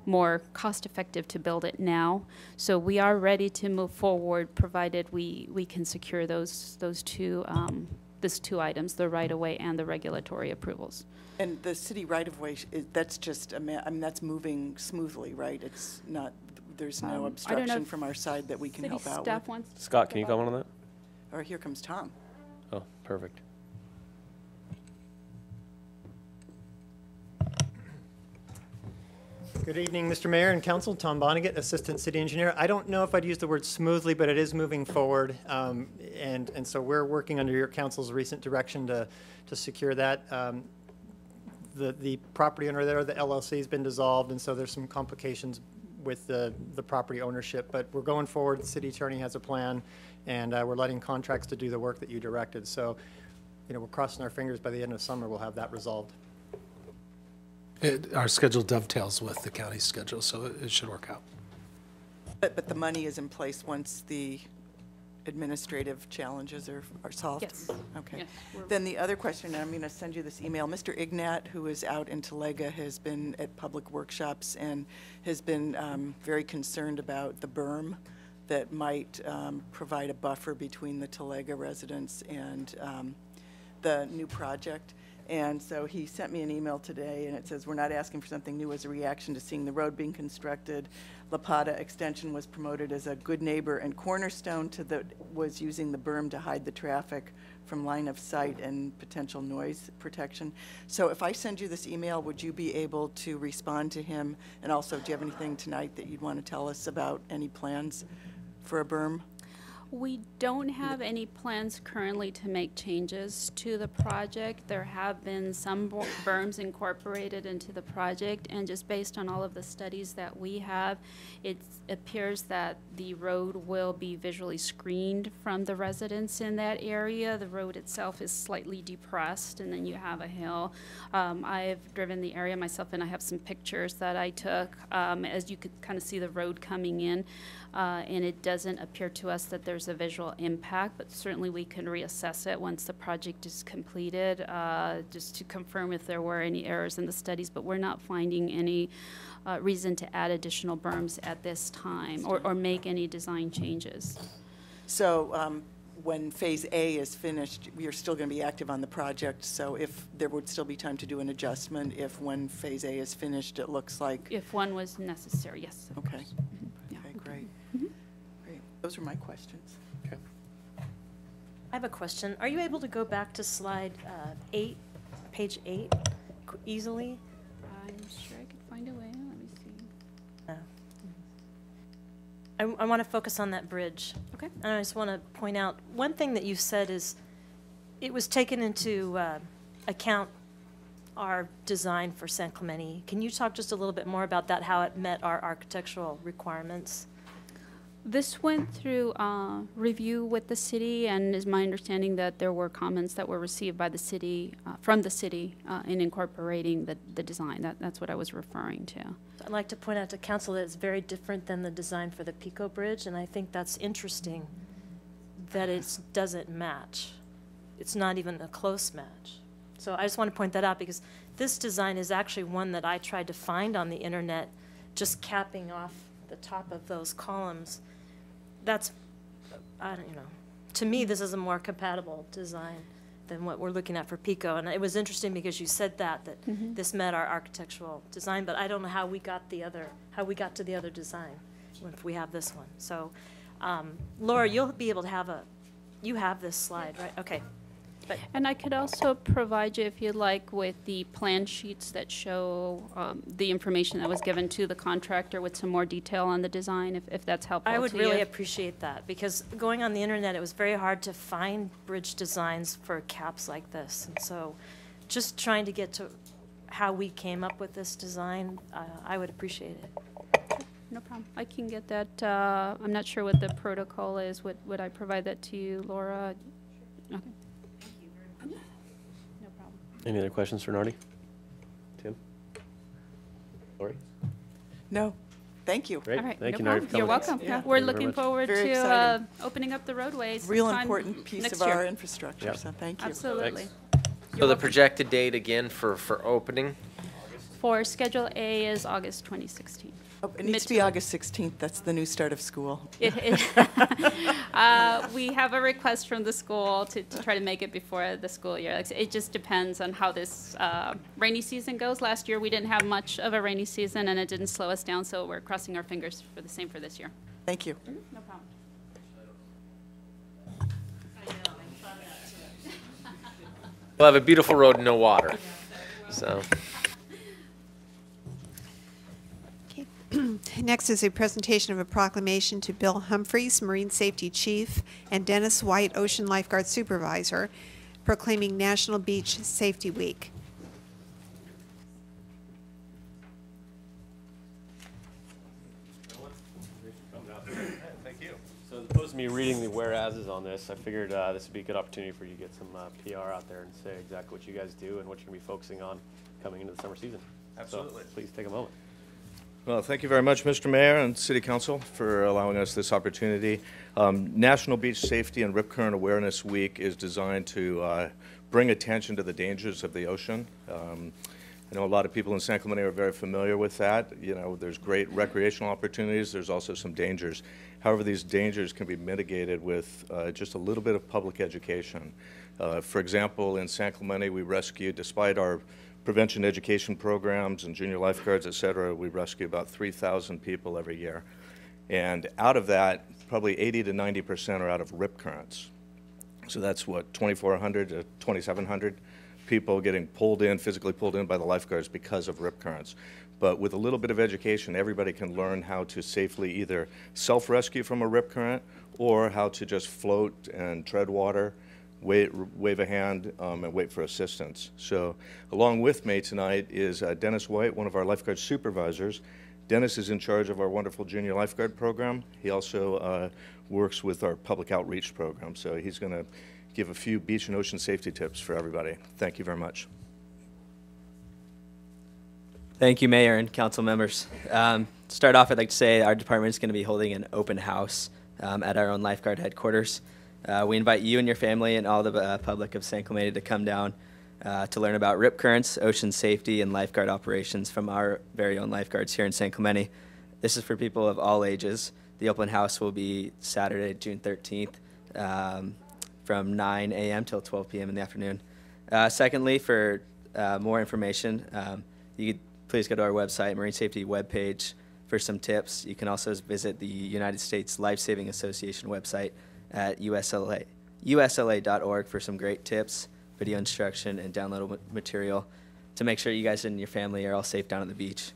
Speaker 11: more cost-effective to build it now. So we are ready to move forward, provided we can secure those 2 items, the right-of-way and the regulatory approvals.
Speaker 9: And the city right-of-way, that's just, that's moving smoothly, right? It's not, there's no obstruction from our side that we can help out with.
Speaker 4: Scott, can you comment on that?
Speaker 9: Or here comes Tom.
Speaker 4: Oh, perfect.
Speaker 12: Good evening, Mr. Mayor and Council. Tom Vonnegut, Assistant City Engineer. I don't know if I'd use the word smoothly, but it is moving forward. And so we're working under your council's recent direction to secure that. The property owner there, the LLC, has been dissolved, and so there's some complications with the property ownership. But we're going forward. The city attorney has a plan, and we're letting contracts to do the work that you directed. So, we're crossing our fingers by the end of summer we'll have that resolved.
Speaker 13: Our schedule dovetails with the county's schedule, so it should work out.
Speaker 9: But the money is in place once the administrative challenges are solved?
Speaker 11: Yes.
Speaker 9: Okay.
Speaker 11: Yes,
Speaker 9: Then the other question, and I'm going to send you this email. Mr. Ignat, who is out in Talega, has been at public workshops and has been very concerned about the berm that might provide a buffer between the Talega residents and the new project. And so he sent me an email today, and it says, we're not asking for something new as a reaction to seeing the road being constructed. La Plata Extension was promoted as a good neighbor, and Cornerstone was using the berm to hide the traffic from line of sight and potential noise protection. So if I send you this email, would you be able to respond to him? And also, do you have anything tonight that you'd want to tell us about any plans for a berm?
Speaker 11: We don't have any plans currently to make changes to the project. There have been some berms incorporated into the project, and just based on all of the studies that we have, it appears that the road will be visually screened from the residents in that area. The road itself is slightly depressed, and then you have a hill. I've driven the area myself, and I have some pictures that I took. As you could kind of see the road coming in, and it doesn't appear to us that there's a visual impact, but certainly we can reassess it once the project is completed, just to confirm if there were any errors in the studies, but we're not finding any reason to add additional berms at this time or make any design changes.
Speaker 9: So when Phase A is finished, you're still going to be active on the project, so if there would still be time to do an adjustment if when Phase A is finished, it looks like...
Speaker 11: If one was necessary, yes.
Speaker 9: Okay.
Speaker 11: Yeah.
Speaker 9: Okay, great.
Speaker 11: Mm-hmm.
Speaker 9: Great. Those are my questions.
Speaker 4: Okay.
Speaker 8: I have a question. Are you able to go back to slide 8, page 8, easily?
Speaker 11: I'm sure I could find a way. Let me see.
Speaker 8: I want to focus on that bridge.
Speaker 11: Okay.
Speaker 8: And I just want to point out, one thing that you said is it was taken into account our design for San Clemente. Can you talk just a little bit more about that, how it met our architectural requirements?
Speaker 11: This went through review with the city, and is my understanding that there were comments that were received by the city, from the city, in incorporating the design. That's what I was referring to.
Speaker 8: I'd like to point out to council that it's very different than the design for the Pico Bridge, and I think that's interesting that it doesn't match. It's not even a close match. So I just want to point that out because this design is actually one that I tried to find on the internet, just capping off the top of those columns. That's, I don't know, to me this is a more compatible design than what we're looking at for Pico. And it was interesting because you said that this met our architectural design, but I don't know how we got to the other design if we have this one. So Laura, you'll be able to you have this slide, right? Okay.
Speaker 11: And I could also provide you, if you'd like, with the plan sheets that show the information that was given to the contractor with some more detail on the design, if that's helpful to you.
Speaker 8: I would really appreciate that, because going on the internet, it was very hard to find bridge designs for caps like this. And so just trying to get to how we came up with this design, I would appreciate it.
Speaker 11: No problem. I can get that. I'm not sure what the protocol is. Would I provide that to you, Laura? Okay.
Speaker 4: Any other questions for Nardi? Tim? Lori?
Speaker 9: No, thank you.
Speaker 4: Great.
Speaker 11: All right,
Speaker 4: Thank
Speaker 11: no
Speaker 4: you, Nardi,
Speaker 11: problem.
Speaker 4: for
Speaker 11: You're
Speaker 4: coming.
Speaker 11: welcome.
Speaker 9: Yeah.
Speaker 11: We're
Speaker 4: Thank you very
Speaker 11: looking
Speaker 4: much.
Speaker 11: forward
Speaker 9: Very
Speaker 11: to
Speaker 9: exciting.
Speaker 11: opening up the roadways.
Speaker 9: Real
Speaker 11: sometime
Speaker 9: important piece
Speaker 11: next
Speaker 9: of
Speaker 11: year.
Speaker 9: our infrastructure,
Speaker 4: Yep.
Speaker 9: so thank you.
Speaker 11: Absolutely.
Speaker 2: So the projected date again for opening?
Speaker 11: For Schedule A is August 2016.
Speaker 9: Oh, it needs to be August 16th. That's the new start of school.
Speaker 11: We have a request from the school to try to make it before the school year. It just depends on how this rainy season goes. Last year we didn't have much of a rainy season and it didn't slow us down, so we're crossing our fingers for the same for this year.
Speaker 9: Thank you.
Speaker 11: No problem.
Speaker 2: We'll have a beautiful road and no water. So.
Speaker 1: Next is a presentation of a proclamation to Bill Humphreys, Marine Safety Chief, and Dennis White, Ocean Lifeguard Supervisor, proclaiming National Beach Safety Week.
Speaker 4: Thank you. So as opposed to me reading the whereases on this, I figured this would be a good opportunity for you to get some PR out there and say exactly what you guys do and what you're going to be focusing on coming into the summer season.
Speaker 3: Absolutely.
Speaker 4: So please take a moment.
Speaker 3: Well, thank you very much, Mr. Mayor and City Council, for allowing us this opportunity. National Beach Safety and Rip Current Awareness Week is designed to bring attention to the dangers of the ocean. I know a lot of people in San Clemente are very familiar with that. You know, there's great recreational opportunities. There's also some dangers. However, these dangers can be mitigated with just a little bit of public education. For example, in San Clemente, we rescue, despite our prevention education programs and junior lifeguards, et cetera, we rescue about 3,000 people every year. And out of that, probably 80 to 90% are out of rip currents. So that's what, 2,400 to 2,700 people getting pulled in, physically pulled in by the lifeguards because of rip currents. But with a little bit of education, everybody can learn how to safely either self-rescue from a rip current or how to just float and tread water, wave a hand, and wait for assistance. So along with me tonight is Dennis White, one of our lifeguard supervisors. Dennis is in charge of our wonderful junior lifeguard program. He also works with our public outreach program. So he's going to give a few beach and ocean safety tips for everybody. Thank you very much.
Speaker 14: Thank you, Mayor and council members. To start off, I'd like to say our department is going to be holding an open house at our own lifeguard headquarters. We invite you and your family and all the public of San Clemente to come down to learn about rip currents, ocean safety, and lifeguard operations from our very own lifeguards here in San Clemente. This is for people of all ages. The open house will be Saturday, June 13th from 9 a.m. till 12 p.m. in the afternoon. Secondly, for more information, you could please go to our website, Marine Safety webpage, for some tips. You can also visit the United States Life Saving Association website at usla.org for some great tips, video instruction, and downloadable material to make sure you guys and your family are all safe down at the beach.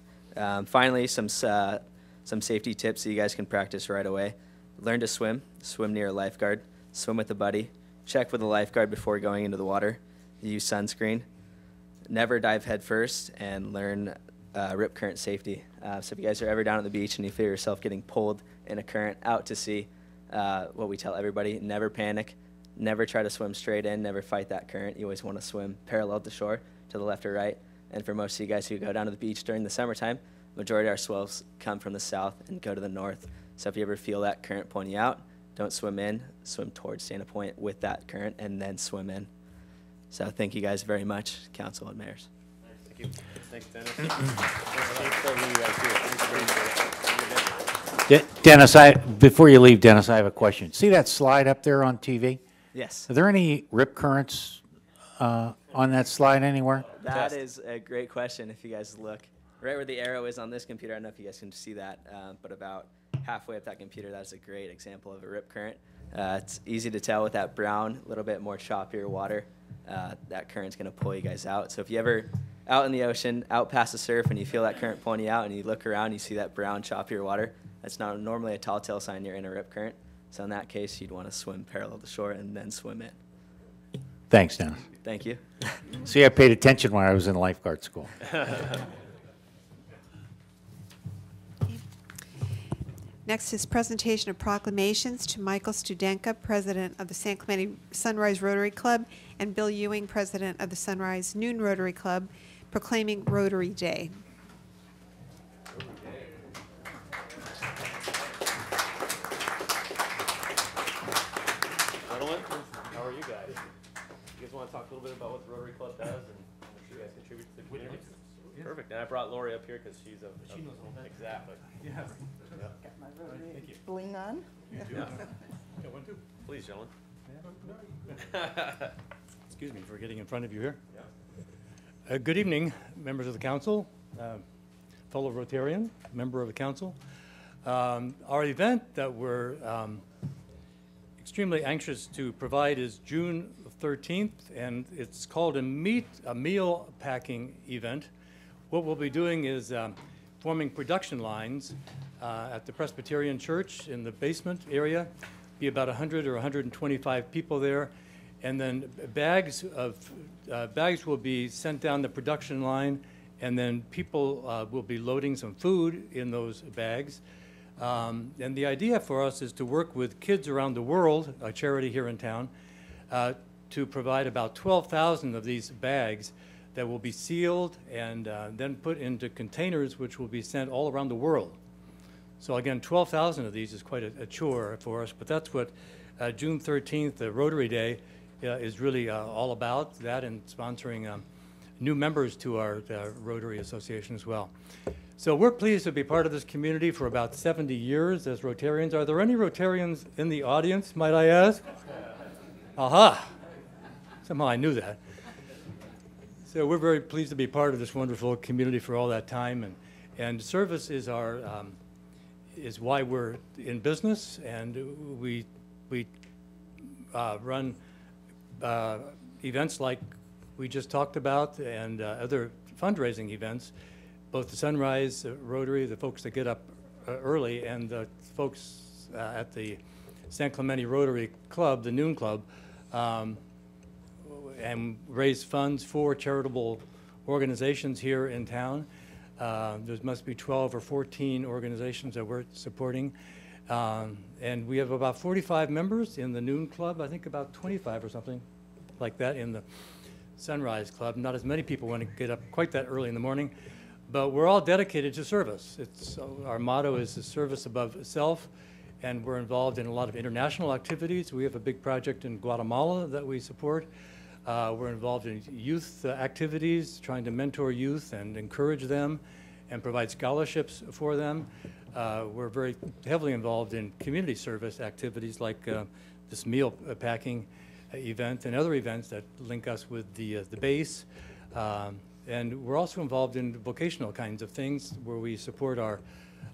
Speaker 14: Finally, some safety tips so you guys can practice right away. Learn to swim. Swim near a lifeguard. Swim with a buddy. Check with a lifeguard before going into the water. Use sunscreen. Never dive head first, and learn rip current safety. So if you guys are ever down at the beach and you feel yourself getting pulled in a current out to sea, what we tell everybody, never panic. Never try to swim straight in. Never fight that current. You always want to swim parallel to shore, to the left or right. And for most of you guys who go down to the beach during the summertime, majority of our swells come from the south and go to the north. So if you ever feel that current pointing out, don't swim in, swim towards Dana Point with that current, and then swim in. So thank you guys very much, council and mayors.
Speaker 4: Thank you. Thanks, Dennis. Thanks for everything you guys do.
Speaker 10: Dennis, before you leave, Dennis, I have a question. See that slide up there on TV?
Speaker 14: Yes.
Speaker 10: Are there any rip currents on that slide anywhere?
Speaker 14: That is a great question. If you guys look right where the arrow is on this computer, I don't know if you guys can see that, but about halfway up that computer, that's a great example of a rip current. It's easy to tell with that brown, a little bit more choppier water. That current's going to pull you guys out. So if you ever out in the ocean, out past the surf, and you feel that current pulling you out, and you look around, you see that brown, choppier water, that's not normally a tall tale sign you're in a rip current. So in that case, you'd want to swim parallel to shore and then swim in.
Speaker 10: Thanks, Dennis.
Speaker 14: Thank you.
Speaker 10: See, I paid attention when I was in lifeguard school.
Speaker 1: Next is presentation of proclamations to Michael Studenka, President of the San Clemente Sunrise Rotary Club, and Bill Ewing, President of the Sunrise Noon Rotary Club, proclaiming Rotary Day.
Speaker 4: Gentlemen, how are you guys? You guys want to talk a little bit about what the Rotary Club does and how much you guys contribute to the community? Perfect. And I brought Lori up here because she's she knows all that. Exactly. Yeah.
Speaker 9: Got my Rotary bling on.
Speaker 4: Yeah. Got one too. Please, gentlemen.
Speaker 15: Excuse me for getting in front of you here. Yeah. Good evening, members of the council, fellow Rotarian, member of the council. Our event that we're extremely anxious to provide is June 13th, and it's called a meal packing event. What we'll be doing is forming production lines at the Presbyterian Church in the basement area. Be about 100 or 125 people there, and then bags will be sent down the production line, and then people will be loading some food in those bags. And the idea for us is to work with Kids Around the World, a charity here in town, to provide about 12,000 of these bags that will be sealed and then put into containers which will be sent all around the world. So again, 12,000 of these is quite a chore for us, but that's what June 13th, the Rotary Day, is really all about, that and sponsoring new members to our Rotary Association as well. So we're pleased to be part of this community for about 70 years as Rotarians. Are there any Rotarians in the audience, might I ask? Aha! Somehow I knew that. So we're very pleased to be part of this wonderful community for all that time, and service is our is why we're in business, and we run events like we just talked about and other fundraising events. Both the Sunrise Rotary, the folks that get up early, and the folks at the San Clemente Rotary Club, the Noon Club, and raise funds for charitable organizations here in town. There must be 12 or 14 organizations that we're supporting. And we have about 45 members in the Noon Club, I think about 25 or something like that in the Sunrise Club. Not as many people want to get up quite that early in the morning, but we're all dedicated to service. Our motto is service above self, and we're involved in a lot of international activities. We have a big project in Guatemala that we support. We're involved in youth activities, trying to mentor youth and encourage them and provide scholarships for them. We're very heavily involved in community service activities like this meal packing event and other events that link us with the base. And we're also involved in vocational kinds of things where we support our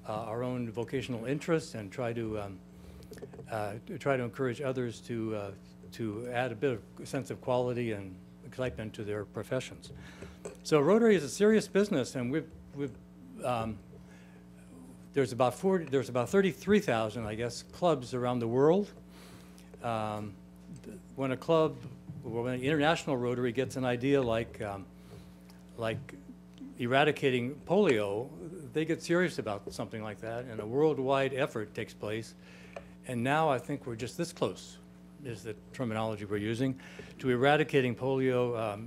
Speaker 15: own vocational interests and try to encourage others to to add a bit of sense of quality and excitement to their professions. So Rotary is a serious business, and there's about 33,000, I guess, clubs around the world. When an international Rotary gets an idea like eradicating polio, they get serious about something like that, and a worldwide effort takes place. And now I think we're just this close, is the terminology we're using, to eradicating polio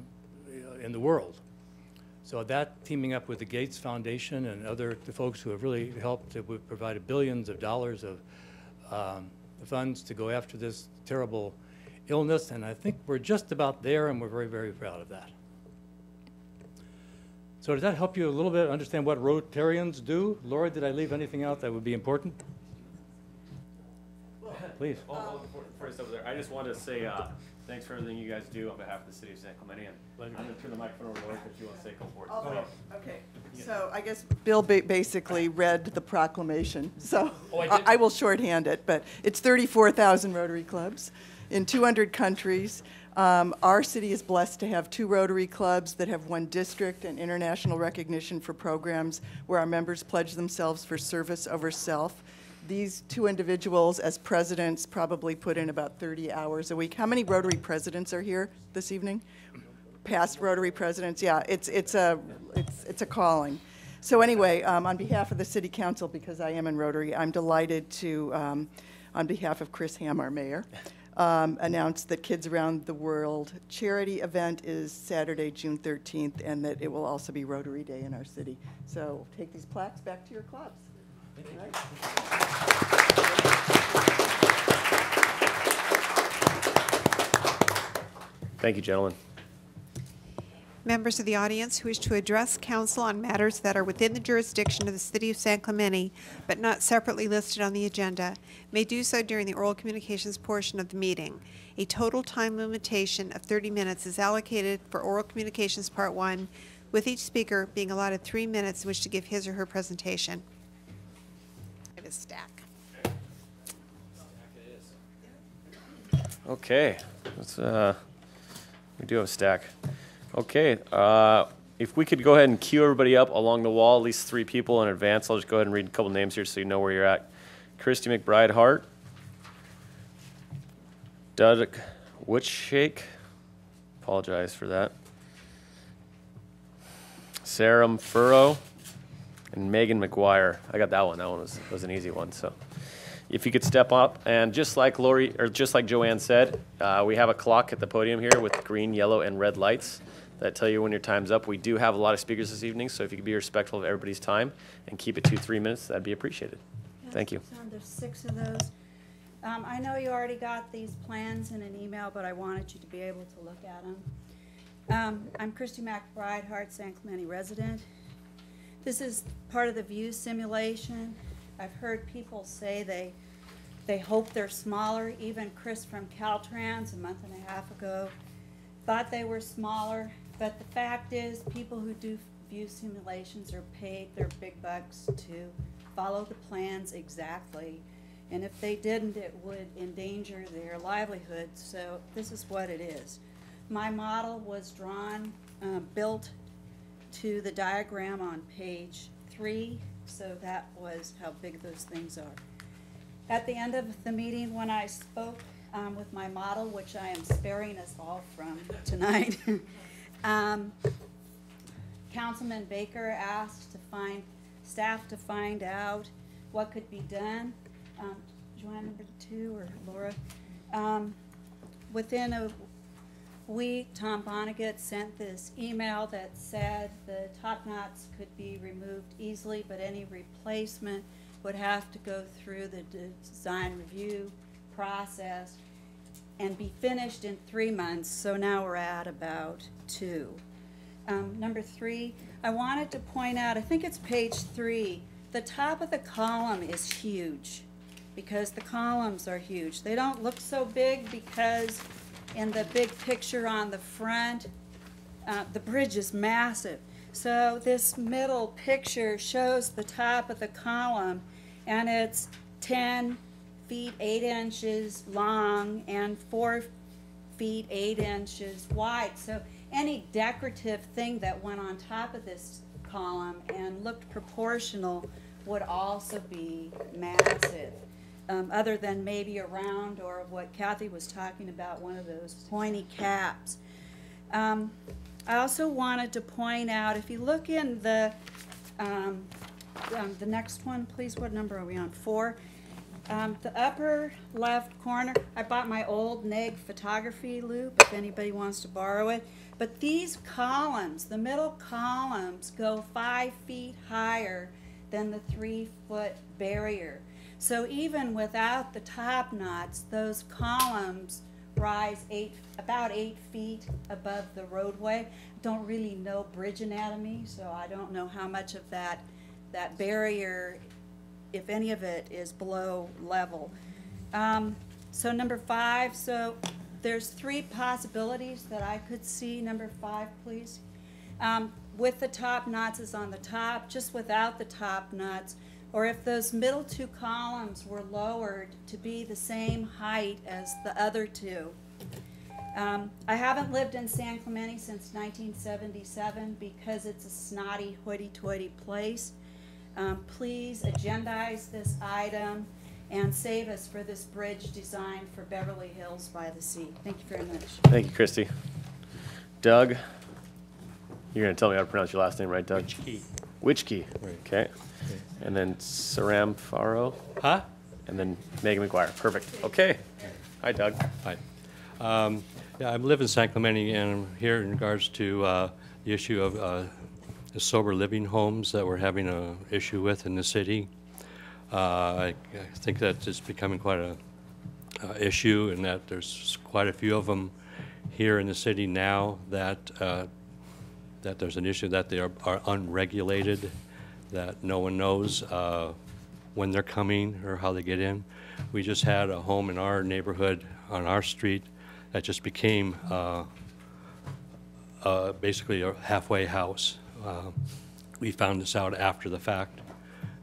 Speaker 15: in the world. So that, teaming up with the Gates Foundation and the folks who have really helped to provide billions of dollars of funds to go after this terrible illness, and I think we're just about there, and we're very, very proud of that. So does that help you a little bit understand what Rotarians do? Laura, did I leave anything out that would be important? Please.
Speaker 4: Before I step over there, I just wanted to say thanks for everything you guys do on behalf of the city of San Clemente. And I'm going to turn the microphone over to Laura if you want to say a couple words.
Speaker 9: Okay. So I guess Bill basically read the proclamation. So I will shorthand it, but it's 34,000 Rotary clubs in 200 countries. Our city is blessed to have 2 Rotary clubs that have won district and international recognition for programs where our members pledge themselves for service over self. These 2 individuals as presidents probably put in about 30 hours a week. How many Rotary presidents are here this evening? Past Rotary presidents, yeah, it's a calling. So anyway, on behalf of the City Council, because I am in Rotary, I'm delighted to, on behalf of Chris Ham, our mayor, announce that Kids Around the World charity event is Saturday, June 13th, and that it will also be Rotary Day in our city. So take these plaques back to your clubs. Right.
Speaker 4: Thank you, gentlemen.
Speaker 1: Members of the audience who wish to address council on matters that are within the jurisdiction of the City of San Clemente but not separately listed on the agenda may do so during the oral communications portion of the meeting. A total time limitation of 30 minutes is allocated for oral communications part 1, with each speaker being allotted 3 minutes in which to give his or her presentation. I have a stack.
Speaker 4: Okay, let's, we do have a stack. Okay, if we could go ahead and queue everybody up along the wall, at least 3 people in advance. I'll just go ahead and read a couple names here so you know where you're at. Christy McBride Hart, Doug Witchshake, apologize for that, Sarah Furrow, and Megan McGuire. I got that one. That one was an easy one. So, if you could step up, and just like Lori, or just like Joanne said, we have a clock at the podium here with green, yellow, and red lights that tell you when your time's up. We do have a lot of speakers this evening, so if you could be respectful of everybody's time and keep it to 3 minutes, that'd be appreciated.
Speaker 16: Yes,
Speaker 4: Thank you.
Speaker 16: There's 6 of those. I know you already got these plans in an email, but I wanted you to be able to look at them. I'm Christy McBride Hart, San Clemente resident. This is part of the view simulation. I've heard people say they hope they're smaller. Even Chris from Caltrans a month and a half ago thought they were smaller. But the fact is, people who do view simulations are paid their big bucks to follow the plans exactly. And if they didn't, it would endanger their livelihood. So this is what it is. My model was drawn, built to the diagram on page 3. So that was how big those things are. At the end of the meeting, when I spoke with my model, which I am sparing us all from tonight, Councilman Baker asked staff to find out what could be done. Joanne, number 2, or Laura? Within a week, Tom Vonnegut sent this email that said the top knots could be removed easily, but any replacement would have to go through the design review process and be finished in 3 months. So now we're at about 2. Number 3, I wanted to point out, I think it's page 3, the top of the column is huge because the columns are huge. They don't look so big because in the big picture on the front, the bridge is massive. So this middle picture shows the top of the column, and it's 10 feet 8 inches long and 4 feet 8 inches wide. So any decorative thing that went on top of this column and looked proportional would also be massive. Other than maybe a round, or what Kathy was talking about, one of those pointy caps. I also wanted to point out, if you look in the next one, please, what number are we on? 4. The upper left corner, I bought my old NEG photography loop if anybody wants to borrow it. But these columns, the middle columns, go 5 feet higher than the 3-foot barrier. So even without the top knots, those columns rise about 8 feet above the roadway. Don't really know bridge anatomy, so I don't know how much of that barrier, if any of it, is below level. So number 5, so there's 3 possibilities that I could see. Number 5, please. With the top knots is on the top, just without the top knots, or if those middle 2 columns were lowered to be the same height as the other 2. I haven't lived in San Clemente since 1977 because it's a snotty, hoity-toity place. Please agendize this item and save us for this bridge designed for Beverly Hills by the sea. Thank you very much.
Speaker 4: Thank you, Christy. Doug, you're going to tell me how to pronounce your last name, right, Doug? Wichke.
Speaker 17: Right.
Speaker 4: Okay. And then Saram Faro.
Speaker 17: Huh?
Speaker 4: And then Megan McGuire. Perfect. Okay. Hi, Doug.
Speaker 17: Hi. Yeah, I live in San Clemente, and I'm here in regards to the issue of the sober living homes that we're having an issue with in the city. I think that it's becoming quite a issue, and that there's quite a few of them here in the city now that that there's an issue that they are unregulated, that no one knows when they're coming or how they get in. We just had a home in our neighborhood on our street that just became basically a halfway house. We found this out after the fact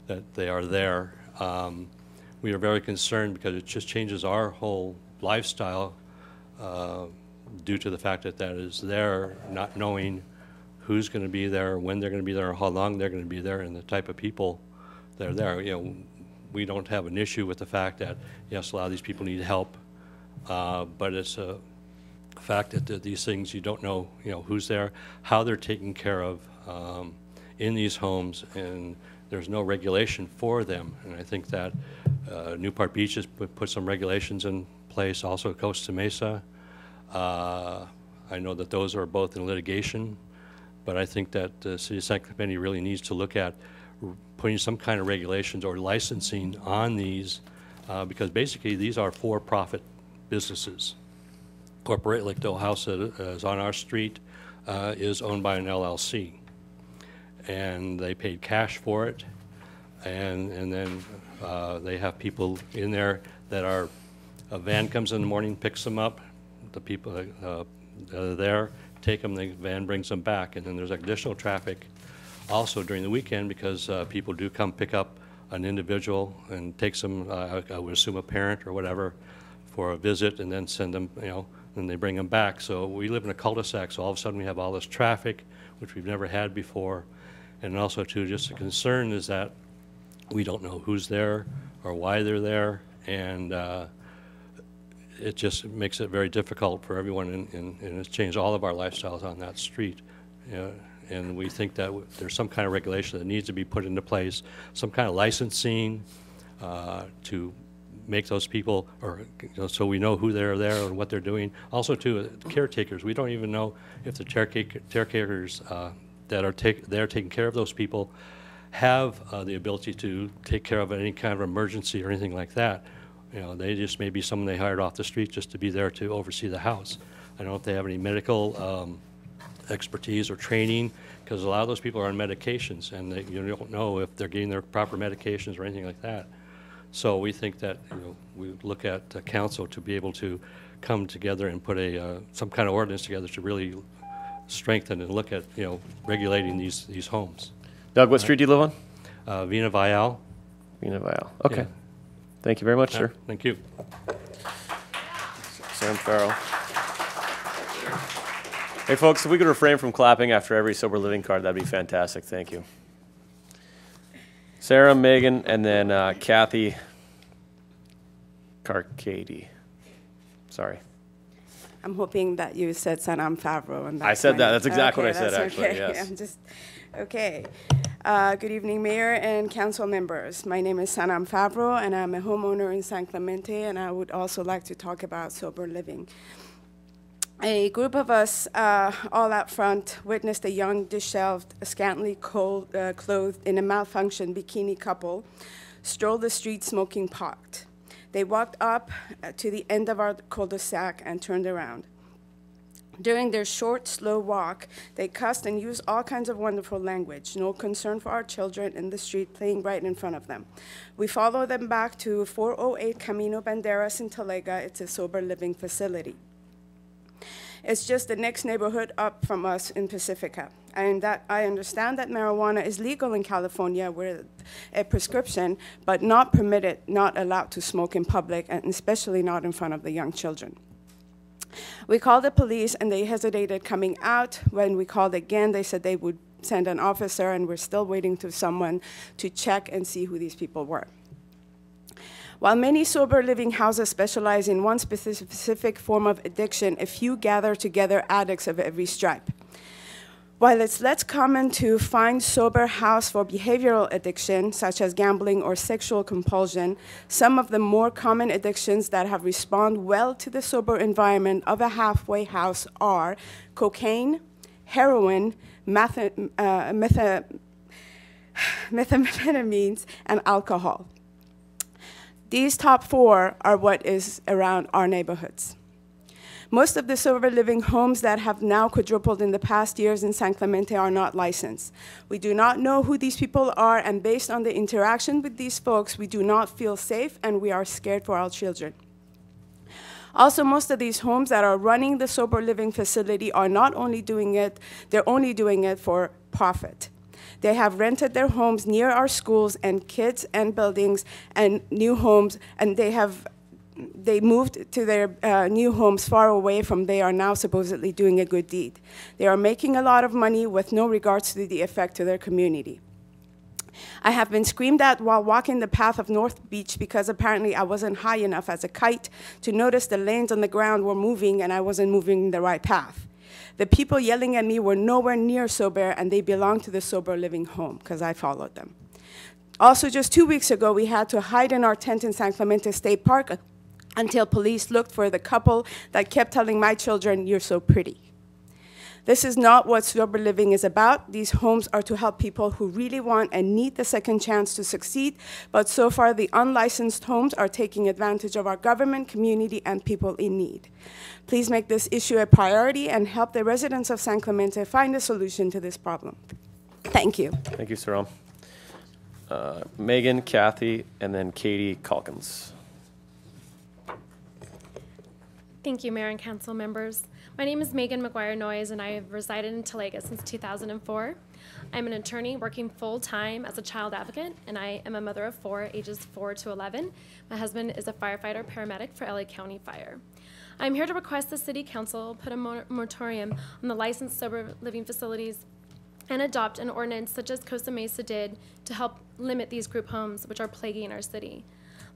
Speaker 17: that they are there. We are very concerned because it just changes our whole lifestyle due to the fact that that is there, not knowing who's going to be there, when they're going to be there, how long they're going to be there, and the type of people that are there. You know, we don't have an issue with the fact that, yes, a lot of these people need help, but it's a fact that these things, you don't know, who's there, how they're taken care of in these homes, and there's no regulation for them. And I think that Newport Beach has put some regulations in place, also Costa Mesa. I know that those are both in litigation, but I think that the City of San Clemente really needs to look at putting some kind of regulations or licensing on these, because basically these are for-profit businesses. Corporate, like the house that is on our street, is owned by an LLC, and they paid cash for it, and then they have people in there that are, a van comes in the morning, picks them up, the people that are there take them, the van brings them back, and then there's additional traffic also during the weekend because people do come pick up an individual and takes them, I would assume a parent or whatever, for a visit, and then send them, and they bring them back. So we live in a cul-de-sac, so all of a sudden we have all this traffic, which we've never had before. And also, too, just a concern is that we don't know who's there or why they're there, and it just makes it very difficult for everyone, and it's changed all of our lifestyles on that street. And we think that there's some kind of regulation that needs to be put into place, some kind of licensing to make those people, or so we know who they're there and what they're doing. Also, too, caretakers. We don't even know if the caretakers that are there taking care of those people have the ability to take care of any kind of emergency or anything like that. They just may be someone they hired off the street just to be there to oversee the house. I don't know if they have any medical expertise or training, because a lot of those people are on medications, and you don't know if they're getting their proper medications or anything like that. So we think that we look at council to be able to come together and put some kind of ordinance together to really strengthen and look at regulating these homes.
Speaker 4: Doug, what street do you live
Speaker 17: on? Vina Vial.
Speaker 4: Vina Vial. Okay.
Speaker 17: Yeah.
Speaker 4: Thank you very much, sir.
Speaker 17: Thank you.
Speaker 4: Sam Farrell. Hey, folks, if we could refrain from clapping after every sober living card, that'd be fantastic. Thank you. Sarah, Megan, and then Kathy Carcady. Sorry.
Speaker 18: I'm hoping that you said Sanam Favreau. And
Speaker 4: I said that. That's exactly
Speaker 18: okay,
Speaker 4: what I said,
Speaker 18: that's
Speaker 4: actually,
Speaker 18: okay.
Speaker 4: yes.
Speaker 18: I'm just, okay. Good evening, Mayor and Council members. My name is Sanam Favreau, and I'm a homeowner in San Clemente, and I would also like to talk about sober living. A group of us, all out front, witnessed a young, disheveled, scantily clothed in a malfunctioned bikini couple stroll the street smoking pot. They walked up to the end of our cul-de-sac and turned around. During their short, slow walk, they cussed and used all kinds of wonderful language, no concern for our children in the street playing right in front of them. We followed them back to 408 Camino Banderas in Talega. It's a sober living facility. It's just the next neighborhood up from us in Pacifica. And that I understand that marijuana is legal in California with a prescription, but not permitted, not allowed to smoke in public, and especially not in front of the young children. We called the police, and they hesitated coming out. When we called again, they said they would send an officer, and we're still waiting for someone to check and see who these people were. While many sober living houses specialize in one specific form of addiction, a few gather together addicts of every stripe. While it's less common to find sober house for behavioral addiction, such as gambling or sexual compulsion, some of the more common addictions that have responded well to the sober environment of a halfway house are cocaine, heroin, methamphetamines, and alcohol. These top four are what is around our neighborhoods. Most of the sober living homes that have now quadrupled in the past years in San Clemente are not licensed. We do not know who these people are, and based on the interaction with these folks, we do not feel safe, and we are scared for our children. Also, most of these homes that are running the sober living facility are not only doing it, they're only doing it for profit. They have rented their homes near our schools and kids and buildings and new homes, and they moved to their new homes far away from they are now supposedly doing a good deed. They are making a lot of money with no regards to the effect to their community. I have been screamed at while walking the path of North Beach because apparently I wasn't high enough as a kite to notice the lanes on the ground were moving and I wasn't moving in the right path. The people yelling at me were nowhere near sober, and they belonged to the sober living home because I followed them. Also, just 2 weeks ago, we had to hide in our tent in San Clemente State Park until police looked for the couple that kept telling my children, "You're so pretty." This is not what sober living is about. These homes are to help people who really want and need the second chance to succeed, but so far the unlicensed homes are taking advantage of our government, community, and people in need. Please make this issue a priority and help the residents of San Clemente find a solution to this problem. Thank you.
Speaker 4: Thank you, Saram. Megan, Kathy, and then Katie Calkins.
Speaker 19: Thank you, Mayor and Council members. My name is Megan McGuire-Noyes, and I have resided in Talega since 2004. I'm an attorney working full-time as a child advocate, and I am a mother of 4, ages 4 to 11. My husband is a firefighter paramedic for LA County Fire. I'm here to request the City Council put a moratorium on the licensed sober living facilities and adopt an ordinance such as Costa Mesa did to help limit these group homes, which are plaguing our city.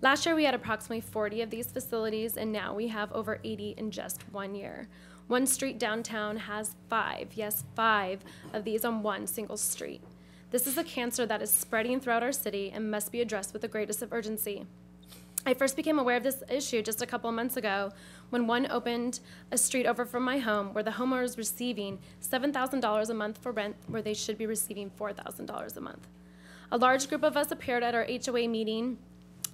Speaker 19: Last year, we had approximately 40 of these facilities, and now we have over 80 in just 1 year. One street downtown has 5, yes, 5 of these on one single street. This is a cancer that is spreading throughout our city and must be addressed with the greatest of urgency. I first became aware of this issue just a couple of months ago when one opened a street over from my home where the homeowner is receiving $7,000 a month for rent where they should be receiving $4,000 a month. A large group of us appeared at our HOA meeting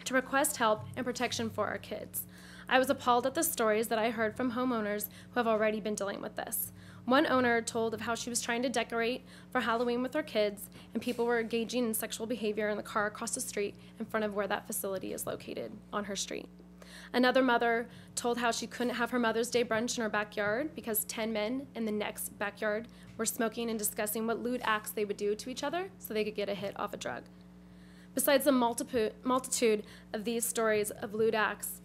Speaker 19: to request help and protection for our kids. I was appalled at the stories that I heard from homeowners who have already been dealing with this. One owner told of how she was trying to decorate for Halloween with her kids, and people were engaging in sexual behavior in the car across the street in front of where that facility is located on her street. Another mother told how she couldn't have her Mother's Day brunch in her backyard because 10 men in the next backyard were smoking and discussing what lewd acts they would do to each other so they could get a hit off a drug. Besides the multitude of these stories of lewd acts,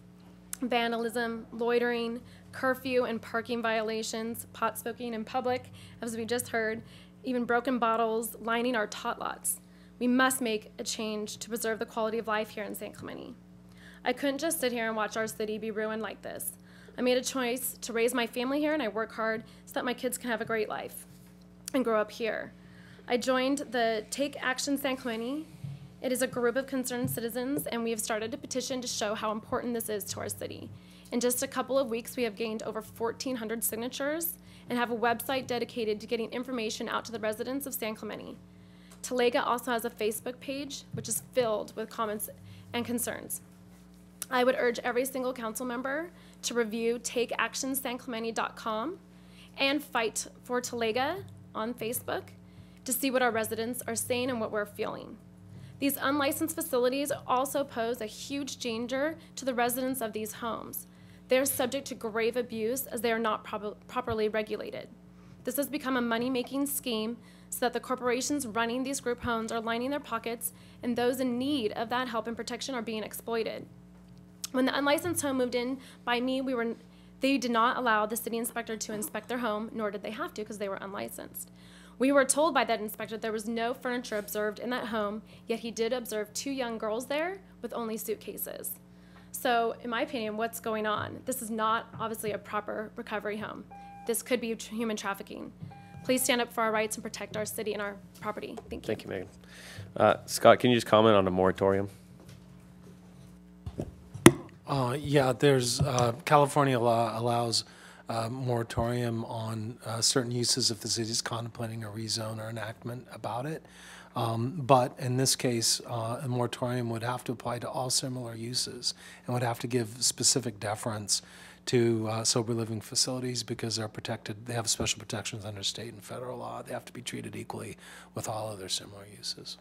Speaker 19: vandalism, loitering, curfew and parking violations, pot smoking in public, as we just heard, even broken bottles lining our tot lots. We must make a change to preserve the quality of life here in San Clemente. I couldn't just sit here and watch our city be ruined like this. I made a choice to raise my family here, and I work hard so that my kids can have a great life and grow up here. I joined the Take Action San Clemente. It is a group of concerned citizens, and we have started a petition to show how important this is to our city. In just a couple of weeks, we have gained over 1,400 signatures and have a website dedicated to getting information out to the residents of San Clemente. Talega also has a Facebook page, which is filled with comments and concerns. I would urge every single council member to review takeactionsanclemente.com and Fight for Talega on Facebook to see what our residents are saying and what we're feeling. These unlicensed facilities also pose a huge danger to the residents of these homes. They are subject to grave abuse as they are not properly regulated. This has become a money-making scheme so that the corporations running these group homes are lining their pockets, and those in need of that help and protection are being exploited. When the unlicensed home moved in by me, they did not allow the city inspector to inspect their home, nor did they have to because they were unlicensed. We were told by that inspector there was no furniture observed in that home, yet he did observe 2 young girls there with only suitcases. So, in my opinion, what's going on? This is not obviously a proper recovery home. This could be human trafficking. Please stand up for our rights and protect our city and our property. Thank you.
Speaker 4: Thank you, Megan. Scott, can you just comment on the moratorium?
Speaker 13: Yeah, there's California law allows moratorium on certain uses if the city is contemplating a rezone or enactment about it. But in this case, a moratorium would have to apply to all similar uses and would have to give specific deference to sober living facilities because they're protected. They have special protections under state and federal law. They have to be treated equally with all other similar uses.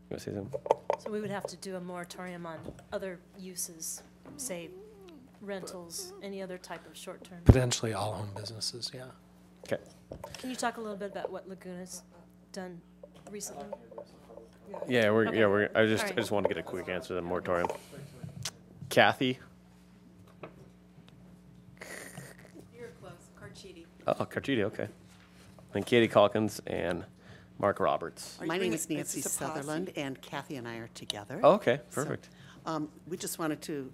Speaker 4: You want to say something?
Speaker 8: So we would have to do a moratorium on other uses, say rentals, any other type of short-term?
Speaker 13: Potentially all home businesses, yeah.
Speaker 4: Okay.
Speaker 8: Can you talk a little bit about what Laguna's done recently?
Speaker 4: Yeah,
Speaker 8: Okay.
Speaker 4: I just want to get a quick answer to the moratorium. Kathy?
Speaker 1: You're close. Carchidi.
Speaker 4: Oh, Carchidi, okay. And Katie Calkins and Mark Roberts.
Speaker 20: My name is Nancy Sutherland, and Kathy and I are together.
Speaker 4: Oh, okay, perfect.
Speaker 20: So, we just wanted to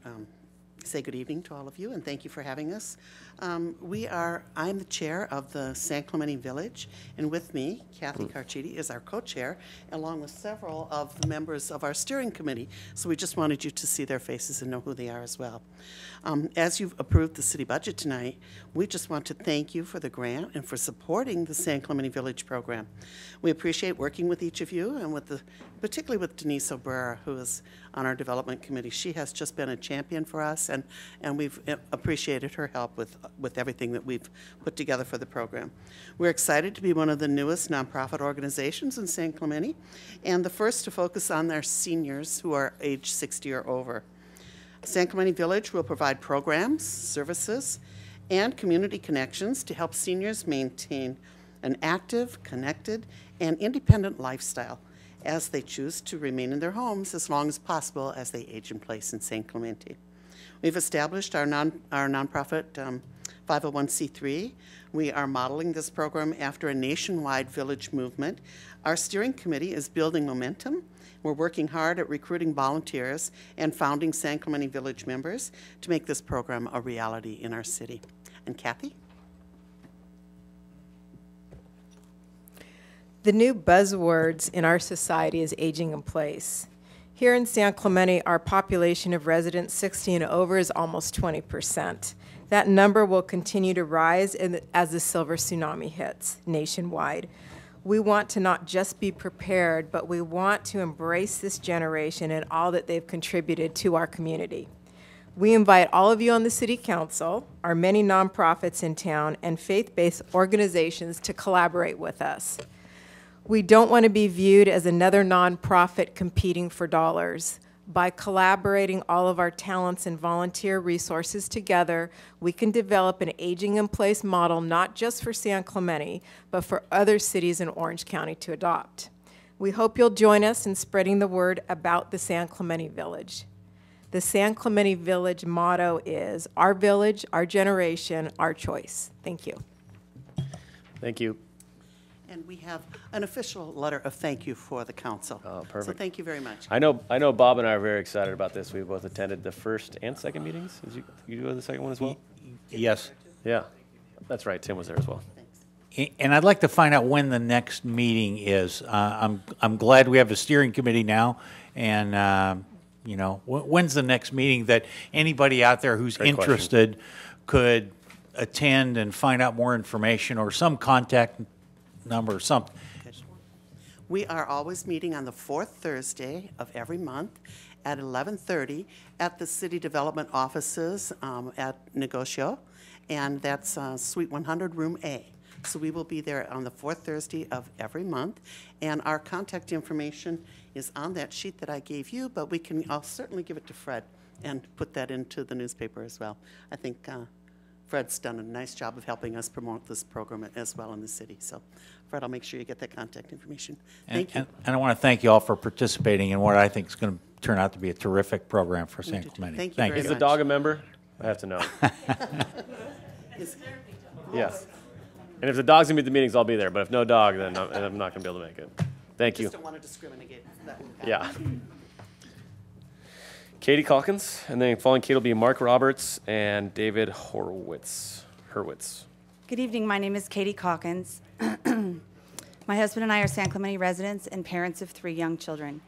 Speaker 20: say good evening to all of you, and thank you for having us. I'm the chair of the San Clemente Village, and with me, Kathy Carchidi is our co-chair, along with several of the members of our steering committee. So we just wanted you to see their faces and know who they are as well. As you've approved the city budget tonight, we just want to thank you for the grant and for supporting the San Clemente Village program. We appreciate working with each of you, and particularly with Denise O'Brien, who is on our development committee. She has just been a champion for us, and we've appreciated her help with everything that we've put together for the program. We're excited to be one of the newest nonprofit organizations in San Clemente, and the first to focus on their seniors who are age 60 or over. San Clemente Village will provide programs, services, and community connections to help seniors maintain an active, connected, and independent lifestyle as they choose to remain in their homes as long as possible as they age in place in San Clemente. We've established our nonprofit 501c3. We are modeling this program after a nationwide village movement. Our steering committee is building momentum. We're working hard at recruiting volunteers and founding San Clemente Village members to make this program a reality in our city. And Kathy?
Speaker 21: The new buzzwords in our society is aging in place. Here in San Clemente, our population of residents 60 and over is almost 20%. That number will continue to rise as the silver tsunami hits nationwide. We want to not just be prepared, but we want to embrace this generation and all that they've contributed to our community. We invite all of you on the City Council, our many nonprofits in town, and faith-based organizations to collaborate with us. We don't want to be viewed as another nonprofit competing for dollars. By collaborating all of our talents and volunteer resources together, we can develop an aging-in-place model not just for San Clemente, but for other cities in Orange County to adopt. We hope you'll join us in spreading the word about the San Clemente Village. The San Clemente Village motto is, "Our village, our generation, our choice." Thank you.
Speaker 4: Thank you.
Speaker 20: And we have an official letter of thank you for the council.
Speaker 4: Oh, perfect.
Speaker 20: So thank you very much.
Speaker 4: I know Bob and I are very excited about this. We both attended the first and second meetings. Did you go to the second one as well?
Speaker 10: Yes.
Speaker 4: Yeah, that's right. Tim was there as well.
Speaker 10: And I'd like to find out when the next meeting is. I'm glad we have a steering committee now, and you know, when's the next meeting that anybody out there who's
Speaker 4: Great question.
Speaker 10: interested could attend and find out more information, or some contact number or something?
Speaker 20: We are always meeting on the fourth Thursday of every month at 11:30 at the City Development Offices at Negocio, and that's Suite 100, Room A. So we will be there on the fourth Thursday of every month, and our contact information is on that sheet that I gave you, but I'll certainly give it to Fred and put that into the newspaper as well. I think Fred's done a nice job of helping us promote this program as well in the city. So Fred, I'll make sure you get that contact information. Thank you.
Speaker 10: And I want to thank you all for participating in what I think is going to turn out to be a terrific program for San Clemente.
Speaker 20: Thank you very
Speaker 4: Is
Speaker 20: much.
Speaker 4: the dog a member? I have to know. Yes. And if the dog's going to be at the meetings, I'll be there. But if no dog, then I'm not going to be able to make it. Thank you.
Speaker 20: Just don't want to discriminate.
Speaker 4: Yeah. Katie Calkins, and then following Kate will be Mark Roberts and David Hurwitz.
Speaker 5: Good evening. My name is Katie Calkins. My husband and I are San Clemente residents and parents of 3 young children.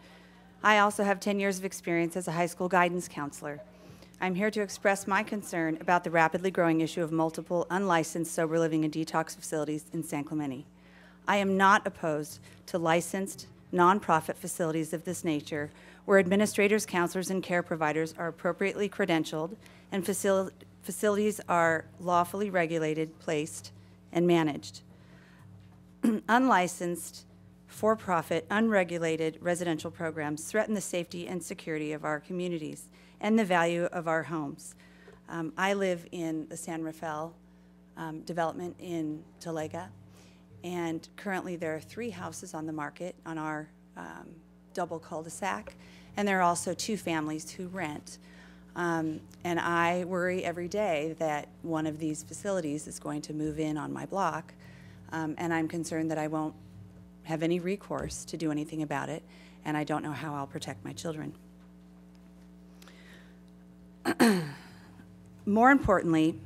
Speaker 5: I also have 10 years of experience as a high school guidance counselor. I'm here to express my concern about the rapidly growing issue of multiple unlicensed sober living and detox facilities in San Clemente. I am not opposed to licensed nonprofit facilities of this nature where administrators, counselors, and care providers are appropriately credentialed and facilities are lawfully regulated, placed, and managed. Unlicensed, for-profit, unregulated residential programs threaten the safety and security of our communities and the value of our homes. I live in the San Rafael development in Talega, and currently there are 3 houses on the market on our double cul-de-sac, and there are also 2 families who rent. And I worry every day that one of these facilities is going to move in on my block, and I'm concerned that I won't have any recourse to do anything about it, and I don't know how I'll protect my children. More importantly,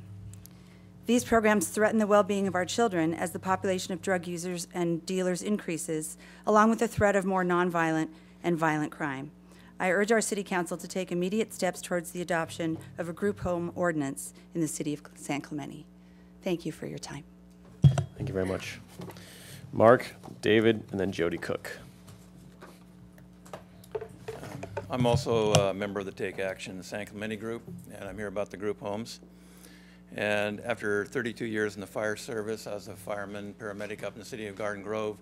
Speaker 5: these programs threaten the well-being of our children as the population of drug users and dealers increases, along with the threat of more nonviolent and violent crime. I urge our City Council to take immediate steps towards the adoption of a group home ordinance in the City of San Clemente. Thank you for your time.
Speaker 4: Thank you very much. Mark, David, and then Jody Cook.
Speaker 22: I'm also a member of the Take Action San Clemente group, and I'm here about the group homes. And after 32 years in the fire service, I was a fireman, paramedic up in the city of Garden Grove,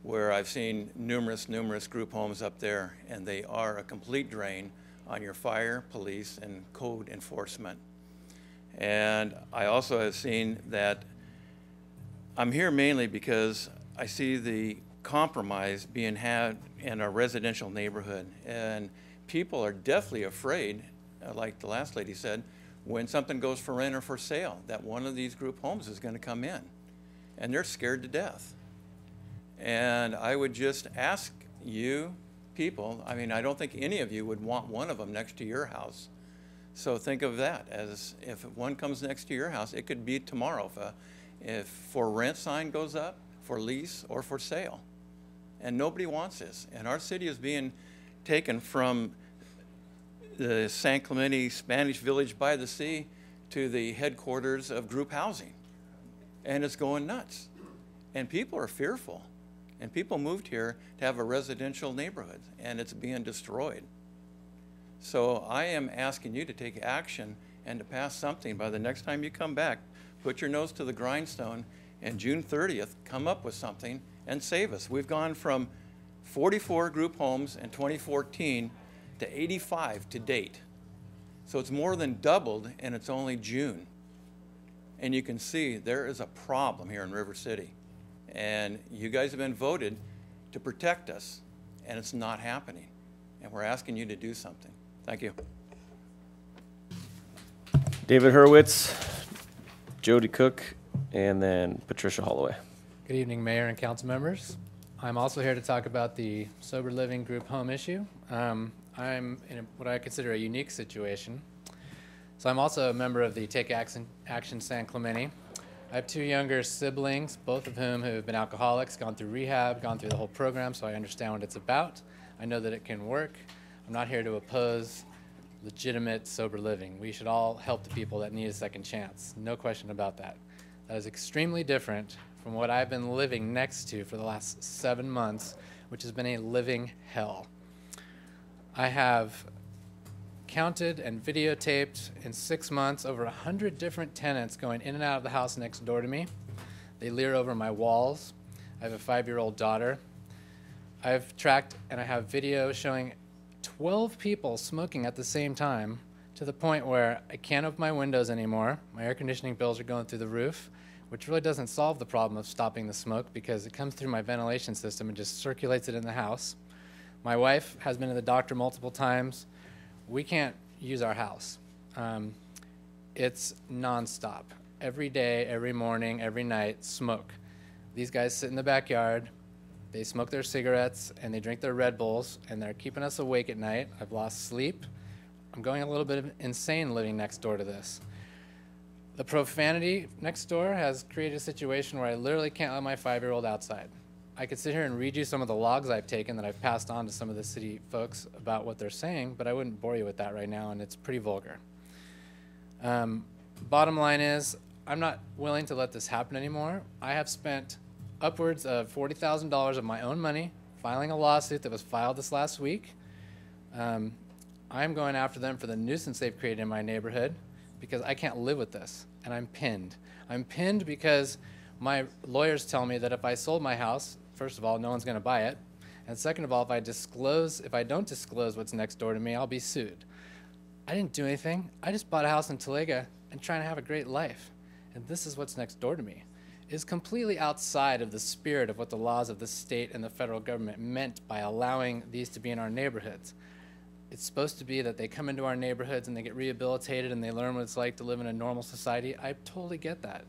Speaker 22: where I've seen numerous group homes up there, and they are a complete drain on your fire, police, and code enforcement. And I also have seen that I'm here mainly because I see the compromise being had in a residential neighborhood, and people are deathly afraid, like the last lady said, when something goes for rent or for sale, that one of these group homes is going to come in, and they're scared to death. And I would just ask you people, I mean, I don't think any of you would want one of them next to your house. So think of that as if one comes next to your house, it could be tomorrow if for rent sign goes up, for lease, or for sale. And nobody wants this. And our city is being taken from the San Clemente Spanish Village by the Sea to the headquarters of group housing. And it's going nuts. And people are fearful. And people moved here to have a residential neighborhood, and it's being destroyed. So I am asking you to take action and to pass something by the next time you come back. Put your nose to the grindstone, and June 30th, come up with something and save us. We've gone from 44 group homes in 2014 to 85 to date. So it's more than doubled, and it's only June. And you can see there is a problem here in River City. And you guys have been voted to protect us, and it's not happening. And we're asking you to do something. Thank you.
Speaker 4: David Hurwitz, Jody Cook, and then Patricia Holloway.
Speaker 6: Good evening, Mayor and council members. I'm also here to talk about the sober living group home issue. I'm in what I consider a unique situation. So I'm also a member of the Take Action San Clemente. I have two younger siblings, both of whom have been alcoholics, gone through rehab, gone through the whole program, so I understand what it's about. I know that it can work. I'm not here to oppose legitimate sober living. We should all help the people that need a second chance. No question about that. That is extremely different from what I've been living next to for the last 7 months, which has been a living hell. I have counted and videotaped in 6 months over 100 different tenants going in and out of the house next door to me. They leer over my walls. I have a 5-year-old daughter. I've tracked and I have video showing 12 people smoking at the same time, to the point where I can't open my windows anymore. My air conditioning bills are going through the roof, which really doesn't solve the problem of stopping the smoke because it comes through my ventilation system and just circulates it in the house. My wife has been to the doctor multiple times. We can't use our house. It's nonstop. Every day, every morning, every night, smoke. These guys sit in the backyard, they smoke their cigarettes, and they drink their Red Bulls, and they're keeping us awake at night. I've lost sleep. I'm going a little bit insane living next door to this. The profanity next door has created a situation where I literally can't let my 5-year-old outside. I could sit here and read you some of the logs I've taken that I've passed on to some of the city folks about what they're saying, but I wouldn't bore you with that right now, and it's pretty vulgar. Bottom line is, I'm not willing to let this happen anymore. I have spent upwards of $40,000 of my own money filing a lawsuit that was filed this last week. I'm going after them for the nuisance they've created in my neighborhood because I can't live with this, and I'm pinned. I'm pinned because my lawyers tell me that if I sold my house, first of all, no one's going to buy it, and second of all, if I don't disclose what's next door to me, I'll be sued. I didn't do anything. I just bought a house in Talega and trying to have a great life, and this is what's next door to me. Is completely outside of the spirit of what the laws of the state and the federal government meant by allowing these to be in our neighborhoods. It's supposed to be that they come into our neighborhoods and they get rehabilitated and they learn what it's like to live in a normal society. I totally get that.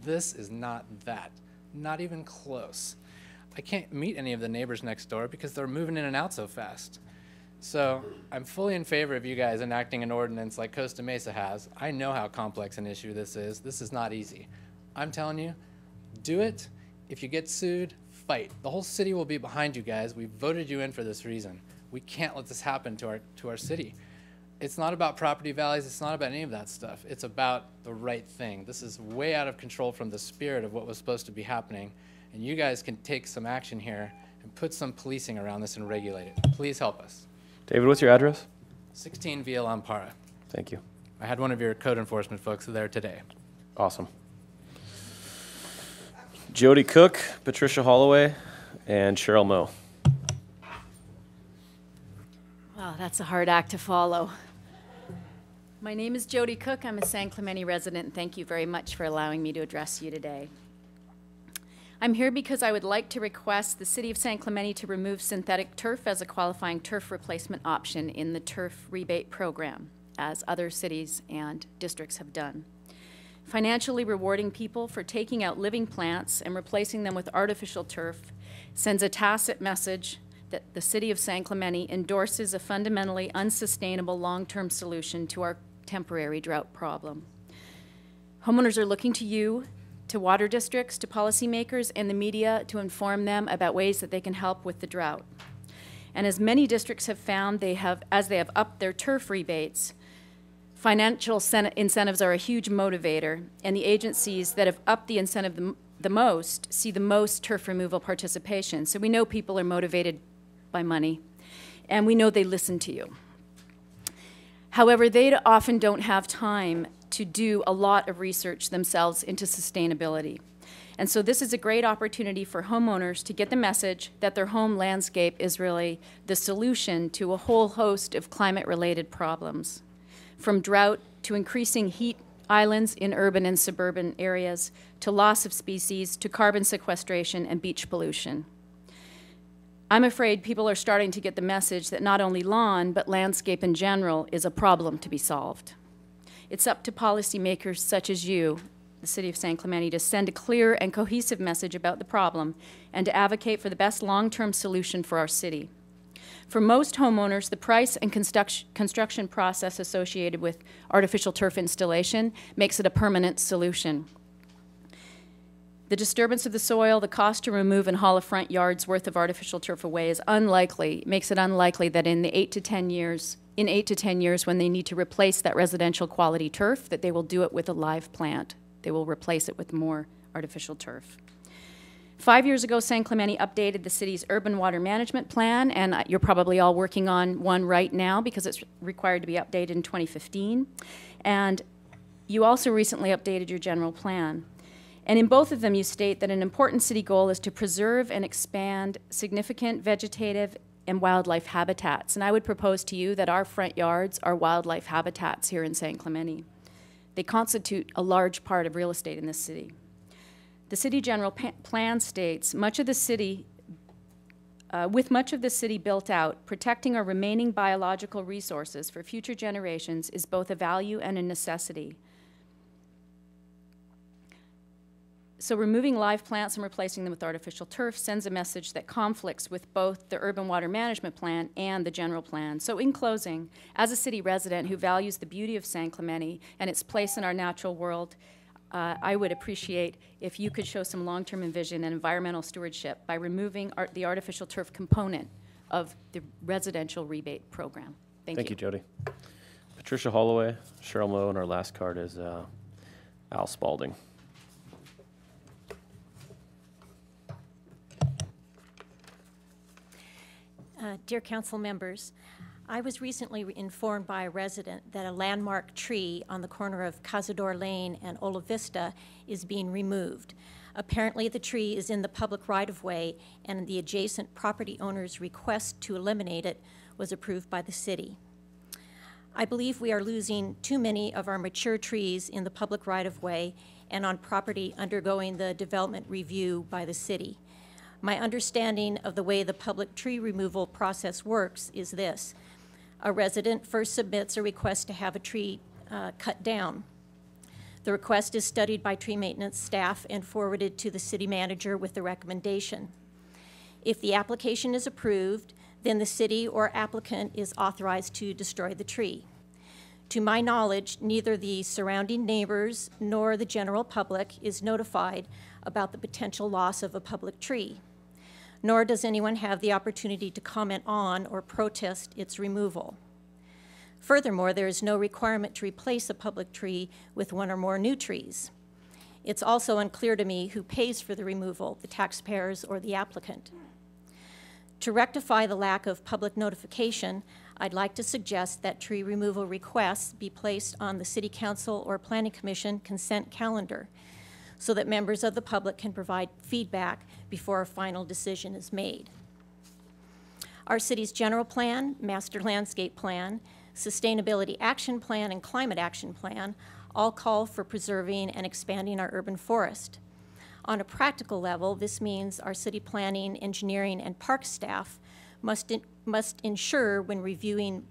Speaker 6: This is not that, not even close. I can't meet any of the neighbors next door because they're moving in and out so fast. So I'm fully in favor of you guys enacting an ordinance like Costa Mesa has. I know how complex an issue this is. This is not easy. I'm telling you, do it. If you get sued, fight. The whole city will be behind you guys. We voted you in for this reason. We can't let this happen to our city. It's not about property values. It's not about any of that stuff. It's about the right thing. This is way out of control from the spirit of what was supposed to be happening. And you guys can take some action here and put some policing around this and regulate it. Please help us.
Speaker 4: David, what's your address?
Speaker 6: 16 Via Lampara.
Speaker 4: Thank you.
Speaker 6: I had one of your code enforcement folks there today.
Speaker 4: Awesome. Jody Cook, Patricia Holloway, and Cheryl Moe.
Speaker 7: Wow, that's a hard act to follow. My name is Jody Cook. I'm a San Clemente resident, and thank you very much for allowing me to address you today. I'm here because I would like to request the City of San Clemente to remove synthetic turf as a qualifying turf replacement option in the turf rebate program, as other cities and districts have done. Financially rewarding people for taking out living plants and replacing them with artificial turf sends a tacit message that the City of San Clemente endorses a fundamentally unsustainable long-term solution to our temporary drought problem. Homeowners are looking to you, to water districts, to policymakers, and the media to inform them about ways that they can help with the drought. And as many districts have found, as they have upped their turf rebates, financial incentives are a huge motivator, and the agencies that have upped the incentive the most see the most turf removal participation. So we know people are motivated by money, and we know they listen to you. However, they often don't have time to do a lot of research themselves into sustainability. And so this is a great opportunity for homeowners to get the message that their home landscape is really the solution to a whole host of climate-related problems, from drought to increasing heat islands in urban and suburban areas, to loss of species, to carbon sequestration and beach pollution. I'm afraid people are starting to get the message that not only lawn, but landscape in general is a problem to be solved. It's up to policymakers such as you, the City of San Clemente, to send a clear and cohesive message about the problem and to advocate for the best long-term solution for our city. For most homeowners, the price and construction process associated with artificial turf installation makes it a permanent solution. The disturbance of the soil, the cost to remove and haul a front yard's worth of artificial turf away makes it unlikely that in 8 to 10 years when they need to replace that residential quality turf, that they will do it with a live plant. They will replace it with more artificial turf. 5 years ago, San Clemente updated the city's urban water management plan, and you're probably all working on one right now because it's required to be updated in 2015. And you also recently updated your general plan. And in both of them, you state that an important city goal is to preserve and expand significant vegetative and wildlife habitats. And I would propose to you that our front yards are wildlife habitats here in San Clemente. They constitute a large part of real estate in this city. The city general plan states, with much of the city built out, protecting our remaining biological resources for future generations is both a value and a necessity. So removing live plants and replacing them with artificial turf sends a message that conflicts with both the urban water management plan and the general plan. So in closing, as a city resident who values the beauty of San Clemente and its place in our natural world, I would appreciate if you could show some long-term vision and environmental stewardship by removing the artificial turf component of the residential rebate program. Thank
Speaker 4: you, Jody. Patricia Holloway, Cheryl Moe, and our last card is Al Spalding.
Speaker 11: Dear council members, I was recently informed by a resident that a landmark tree on the corner of Cazador Lane and Ola Vista is being removed. Apparently the tree is in the public right-of-way and the adjacent property owner's request to eliminate it was approved by the city. I believe we are losing too many of our mature trees in the public right-of-way and on property undergoing the development review by the city. My understanding of the way the public tree removal process works is this. A resident first submits a request to have a tree cut down. The request is studied by tree maintenance staff and forwarded to the city manager with the recommendation. If the application is approved, then the city or applicant is authorized to destroy the tree. To my knowledge, neither the surrounding neighbors nor the general public is notified about the potential loss of a public tree, nor does anyone have the opportunity to comment on or protest its removal. Furthermore, there is no requirement to replace a public tree with one or more new trees. It's also unclear to me who pays for the removal, the taxpayers or the applicant. To rectify the lack of public notification, I'd like to suggest that tree removal requests be placed on the City Council or Planning Commission consent calendar so that members of the public can provide feedback before a final decision is made. Our city's general plan, master landscape plan, sustainability action plan, and climate action plan all call for preserving and expanding our urban forest. On a practical level, this means our city planning, engineering, and park staff must ensure when reviewing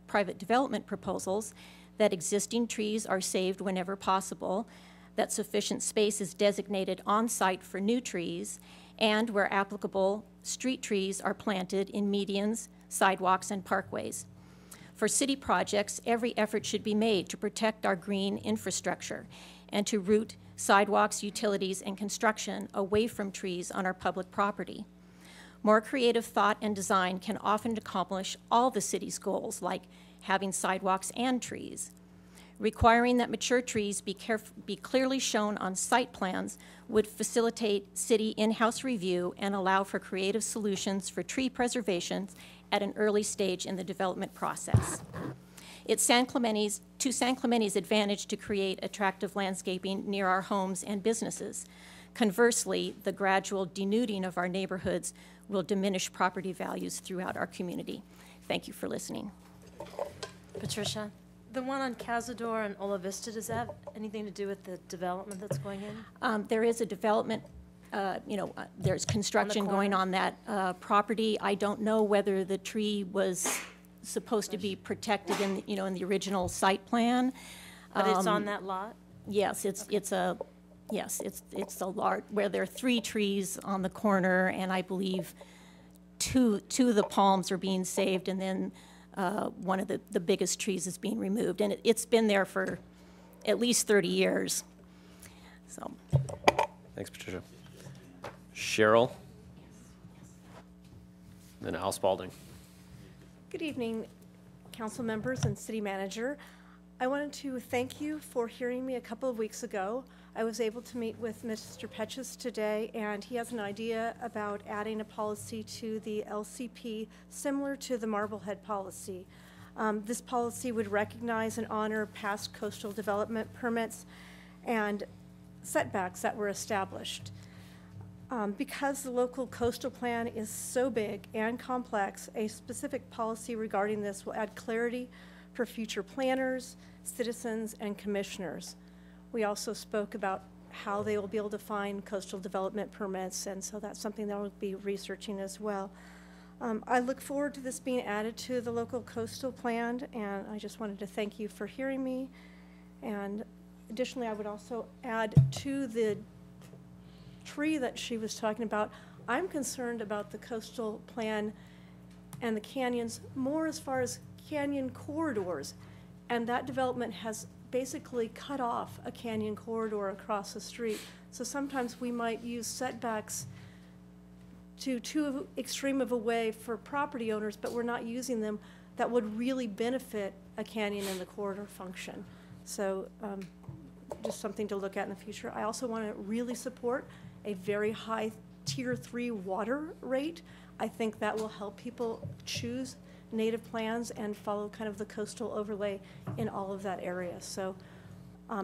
Speaker 11: private development proposals that existing trees are saved whenever possible, that sufficient space is designated on-site for new trees, and where applicable, street trees are planted in medians, sidewalks, and parkways. For city projects, every effort should be made to protect our green infrastructure and to route sidewalks, utilities, and construction away from trees on our public property. More creative thought and design can often accomplish all the city's goals, like having sidewalks and trees. Requiring that mature trees be clearly shown on site plans would facilitate city in-house review and allow for creative solutions for tree preservation at an early stage in the development process. It's to San Clemente's advantage to create attractive landscaping near our homes and businesses. Conversely, the gradual denuding of our neighborhoods will diminish property values throughout our community. Thank you for listening.
Speaker 8: Patricia? The one on Cazador and Ola Vista, does that have anything to do with the development that's going in?
Speaker 11: There is a development, there's construction going on that property. I don't know whether the tree was supposed to be protected in, in the original site plan.
Speaker 8: But it's on that lot?
Speaker 11: Yes, it's a large, where there are 3 trees on the corner, and I believe two of the palms are being saved, and then one of the biggest trees is being removed. And it's been there for at least 30 years. So.
Speaker 4: Thanks, Patricia. Cheryl. Then Al Spalding.
Speaker 2: Good evening, council members and city manager. I wanted to thank you for hearing me a couple of weeks ago. I was able to meet with Mr. Petches today, and he has an idea about adding a policy to the LCP similar to the Marblehead policy. This policy would recognize and honor past coastal development permits and setbacks that were established. Because the local coastal plan is so big and complex, a specific policy regarding this will add clarity for future planners, citizens, and commissioners. We also spoke about how they will be able to find coastal development permits, and so that's something that we'll be researching as well. I look forward to this being added to the local coastal plan, and I just wanted to thank you for hearing me. And additionally, I would also add to the tree that she was talking about, I'm concerned about the coastal plan and the canyons more as far as canyon corridors, and that development has basically cut off a canyon corridor across the street. So sometimes we might use setbacks to too extreme of a way for property owners, but we're not using them that would really benefit a canyon and the corridor function. So just something to look at in the future. I also want to really support a very high Tier 3 water rate. I think that will help people choose native plans and follow kind of the coastal overlay in all of that area. So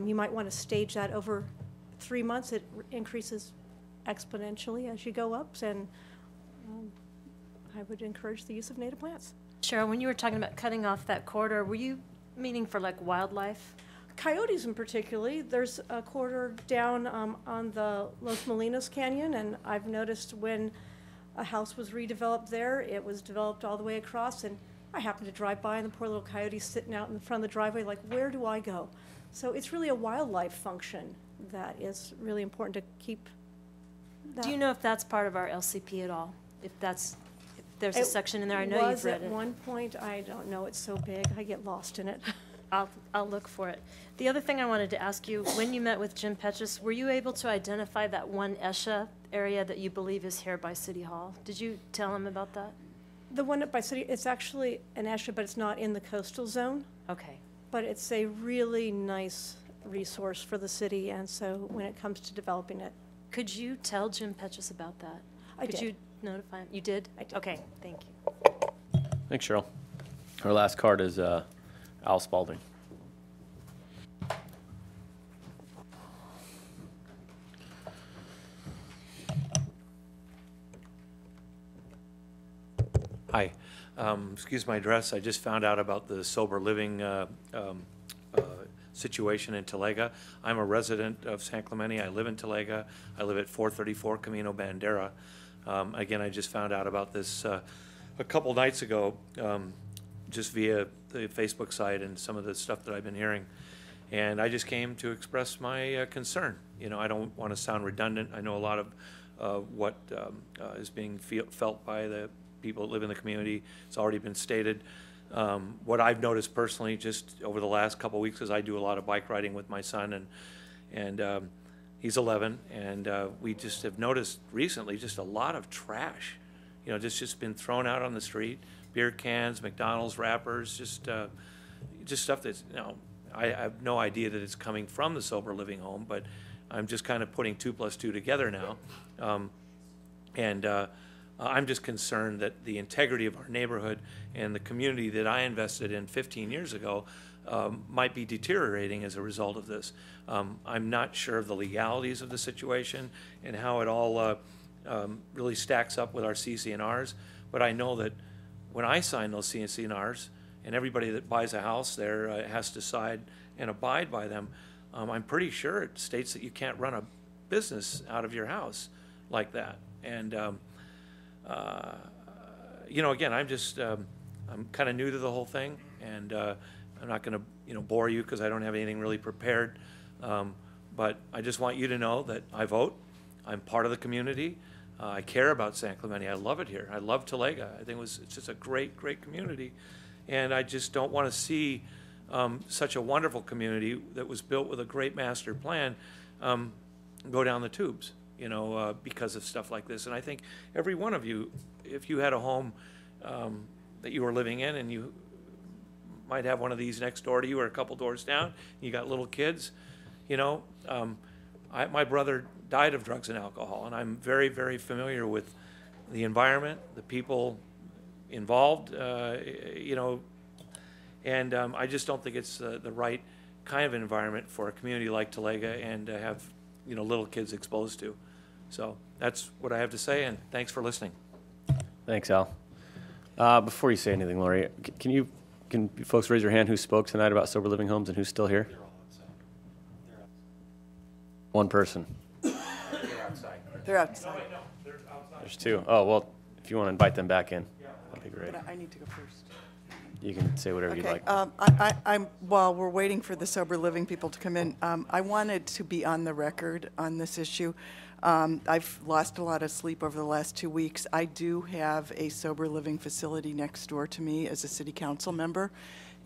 Speaker 2: you might want to stage that over 3 months. It increases exponentially as you go up, and I would encourage the use of native plants.
Speaker 8: Cheryl, when you were talking about cutting off that corridor, were you meaning for like wildlife?
Speaker 2: Coyotes in particularly. There's a corridor down on the Los Molinos Canyon, and I've noticed when a house was redeveloped there, it was developed all the way across, and I happened to drive by, and the poor little coyote's sitting out in the front of the driveway like, where do I go? So it's really a wildlife function that is really important to keep that.
Speaker 8: Do you know if that's part of our LCP at all? If there's a section in there, I know you've read it.
Speaker 2: At one point, I don't know, it's so big, I get lost in it.
Speaker 8: I'll look for it. The other thing I wanted to ask you, when you met with Jim Petches, were you able to identify that one ESHA area that you believe is here by City Hall? Did you tell him about that?
Speaker 2: The one up by City, it's actually an ESHA, but it's not in the coastal zone.
Speaker 8: Okay.
Speaker 2: But it's a really nice resource for the city, and so when it comes to developing it.
Speaker 8: Could you tell Jim Petches about that?
Speaker 2: I did.
Speaker 8: Could you notify him? You did?
Speaker 2: I did.
Speaker 8: Okay, thank you.
Speaker 4: Thanks, Cheryl. Our last card is Al Spalding.
Speaker 10: Hi. Excuse my address. I just found out about the sober living situation in Talega. I'm a resident of San Clemente. I live in Talega. I live at 434 Camino Bandera. Again, I just found out about this a couple nights ago, just via the Facebook site and some of the stuff that I've been hearing. And I just came to express my concern. You know, I don't want to sound redundant. I know a lot of what is being felt by the people that live in the community. It's already been stated. What I've noticed personally just over the last couple of weeks is I do a lot of bike riding with my son, and he's 11, and we just have noticed recently just a lot of trash. You know, just been thrown out on the street, beer cans, McDonald's wrappers, just stuff that's, you know, I have no idea that it's coming from the sober living home, but I'm just kind of putting 2 + 2 together now. I'm just concerned that the integrity of our neighborhood and the community that I invested in 15 years ago might be deteriorating as a result of this. I'm not sure of the legalities of the situation and how it all really stacks up with our CC&Rs, but I know that when I sign those CC&Rs, and everybody that buys a house there has to sign and abide by them, I'm pretty sure it states that you can't run a business out of your house like that. And you know, again, I'm kind of new to the whole thing, and
Speaker 3: I'm not going to, bore you because I don't have anything really prepared. But I just want you to know that I vote. I'm part of the community. I care about San Clemente. I love it here. I love Talega. I think it's just a great, great community. And I just don't want to see such a wonderful community that was built with a great master plan go down the tubes, because of stuff like this. And I think every one of you, if you had a home that you were living in and you might have one of these next door to you or a couple doors down, you got little kids, my brother died of drugs and alcohol, and I'm very, very familiar with the environment, the people involved, and I just don't think it's the right kind of environment for a community like Talega and to have, little kids exposed to. So that's what I have to say, and thanks for listening.
Speaker 4: Thanks, Al. Before you say anything, Lori, can folks raise your hand who spoke tonight about sober living homes and who's still here? One person.
Speaker 9: They're outside.
Speaker 4: There's two. Oh, well, if you want to invite them back in, that'd be great.
Speaker 9: But I need to go first.
Speaker 4: You can say whatever you'd like.
Speaker 9: While we're waiting for the sober living people to come in, I wanted to be on the record on this issue. I've lost a lot of sleep over the last 2 weeks. I do have a sober living facility next door to me as a city council member,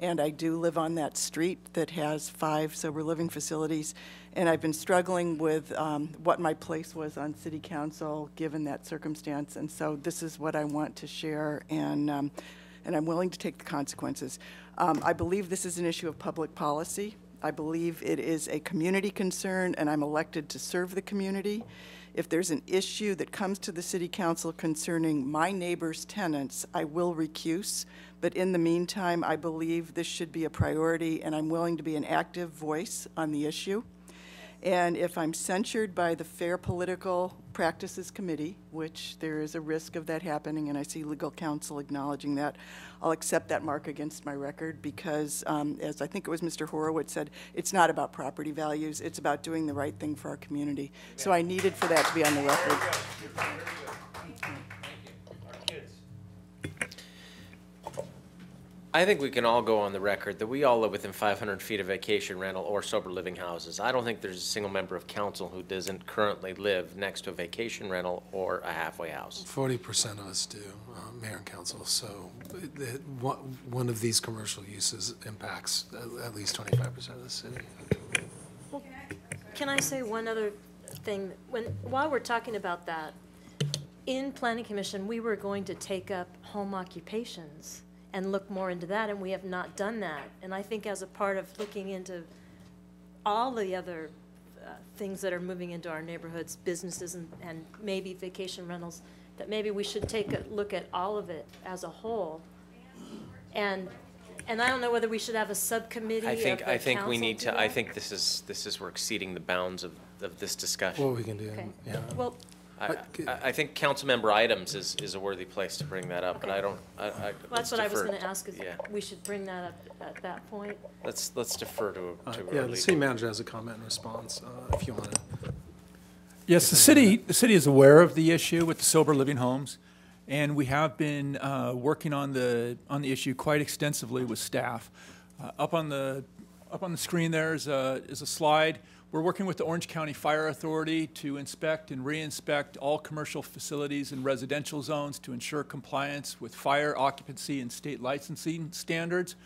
Speaker 9: and I do live on that street that has 5 sober living facilities, and I've been struggling with what my place was on city council given that circumstance, and so this is what I want to share, and I'm willing to take the consequences. I believe this is an issue of public policy. I believe it is a community concern, and I'm elected to serve the community. If there's an issue that comes to the city council concerning my neighbor's tenants, I will recuse. But in the meantime, I believe this should be a priority, and I'm willing to be an active voice on the issue. And if I'm censured by the Fair Political Practices Committee, which there is a risk of that happening, and I see legal counsel acknowledging that, I'll accept that mark against my record because, as I think it was Mr. Horowitz said, it's not about property values, it's about doing the right thing for our community. So I needed for that to be on the record.
Speaker 12: I think we can all go on the record that we all live within 500 feet of vacation rental or sober living houses. I don't think there's a single member of council who doesn't currently live next to a vacation rental or a halfway house.
Speaker 13: 40% of us do, mayor and council. So one of these commercial uses impacts at least 25% of the city.
Speaker 8: Well, can I say one other thing? While we're talking about that, in Planning Commission, we were going to take up home occupations and look more into that, and we have not done that. And I think as a part of looking into all the other things that are moving into our neighborhoods, businesses and maybe vacation rentals, that maybe we should take a look at all of it as a whole. And I don't know whether we should have a subcommittee
Speaker 12: I think we need to.
Speaker 8: I
Speaker 12: think this is we're exceeding the bounds of this discussion.
Speaker 13: What we can do,
Speaker 8: okay.
Speaker 13: Yeah.
Speaker 8: Well,
Speaker 12: I think council member items is a worthy place to bring that up,
Speaker 8: okay.
Speaker 12: but I don't.
Speaker 8: Well, that's what I was going to ask. Is we should bring that up at that point.
Speaker 12: Let's defer to
Speaker 13: yeah, the city manager has a comment and response if you want to.
Speaker 23: Yes, the city is aware of the issue with the sober living homes, and we have been working on the issue quite extensively with staff. Up on the screen there is a slide. We're working with the Orange County Fire Authority to inspect and re-inspect all commercial facilities and residential zones to ensure compliance with fire occupancy and state licensing standards.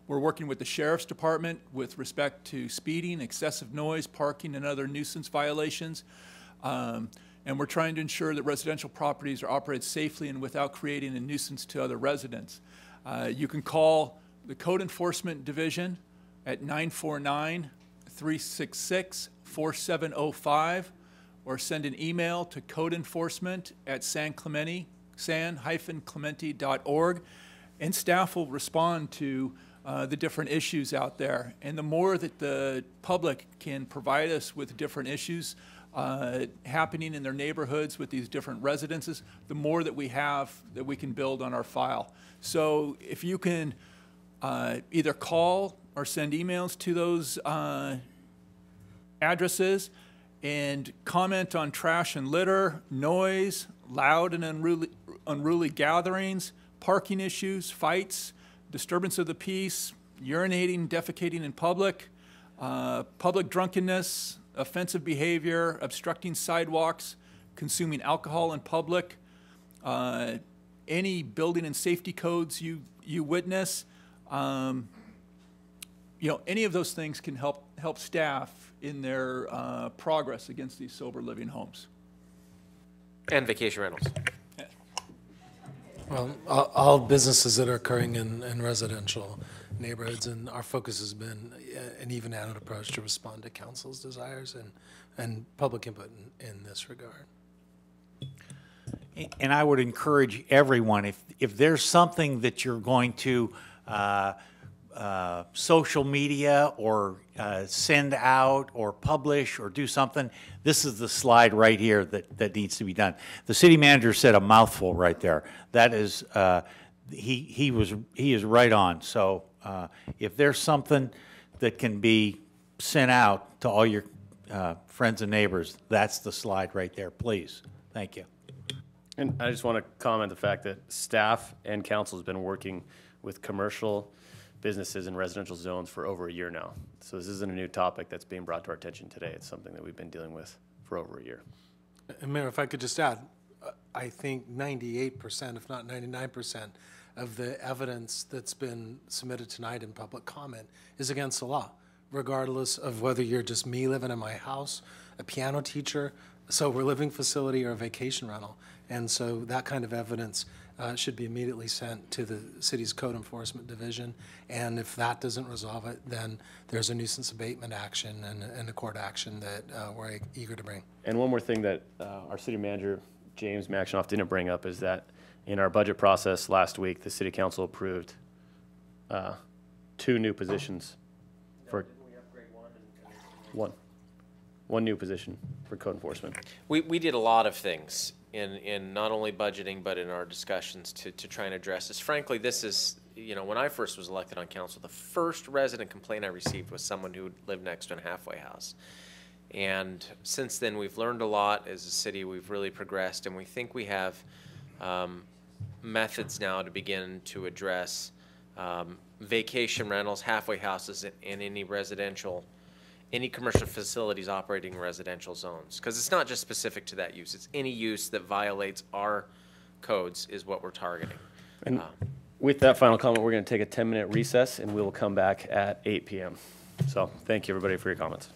Speaker 23: We're working with the Sheriff's Department with respect to speeding, excessive noise, parking, and other nuisance violations. And we're trying to ensure that residential properties are operated safely and without creating a nuisance to other residents. You can call the Code Enforcement Division at 949-366-4705 or send an email to codeenforcement@san-clemente.org, and staff will respond to the different issues out there. And the more that the public can provide us with different issues happening in their neighborhoods with these different residences, the more that we have that we can build on our file. So if you can either call or send emails to those addresses and comment on trash and litter, noise, loud and unruly gatherings, parking issues, fights, disturbance of the peace, urinating, defecating in public, public drunkenness, offensive behavior, obstructing sidewalks, consuming alcohol in public, any building and safety codes you witness. Any of those things can help staff in their progress against these sober living homes.
Speaker 12: And vacation rentals.
Speaker 13: Well, all businesses that are occurring in residential neighborhoods, and our focus has been an even-handed approach to respond to council's desires and public input in this regard.
Speaker 10: And I would encourage everyone, if there's something that you're going to social media or send out or publish or do something, this is the slide right here that needs to be done. The city manager said a mouthful right there. That is, he is right on. So if there's something that can be sent out to all your friends and neighbors, that's the slide right there, please. Thank you.
Speaker 4: And I just want to comment the fact that staff and council has been working with commercial businesses in residential zones for over a year now. So this isn't a new topic that's being brought to our attention today. It's something that we've been dealing with for over a year.
Speaker 13: And Mayor, if I could just add, I think 98%, if not 99%, of the evidence that's been submitted tonight in public comment is against the law, regardless of whether you're just me living in my house, a piano teacher, a sober living facility, or a vacation rental. And so that kind of evidence should be immediately sent to the city's code enforcement division. And if that doesn't resolve it, then there's a nuisance abatement action and a court action that we're eager to bring.
Speaker 4: And one more thing that our city manager, James Maxinoff, didn't bring up is that in our budget process last week, the city council approved 2 new positions for one new position for code enforcement.
Speaker 12: We did a lot of things in not only budgeting, but in our discussions to try and address this. Frankly, this is, when I first was elected on council, the first resident complaint I received was someone who lived next to a halfway house. And since then, we've learned a lot as a city. We've really progressed, and we think we have methods now to begin to address vacation rentals, halfway houses, and any commercial facilities operating in residential zones. Because it's not just specific to that use. It's any use that violates our codes is what we're targeting.
Speaker 4: And with that final comment, we're going to take a 10-minute recess, and we will come back at 8 p.m. So thank you, everybody, for your comments.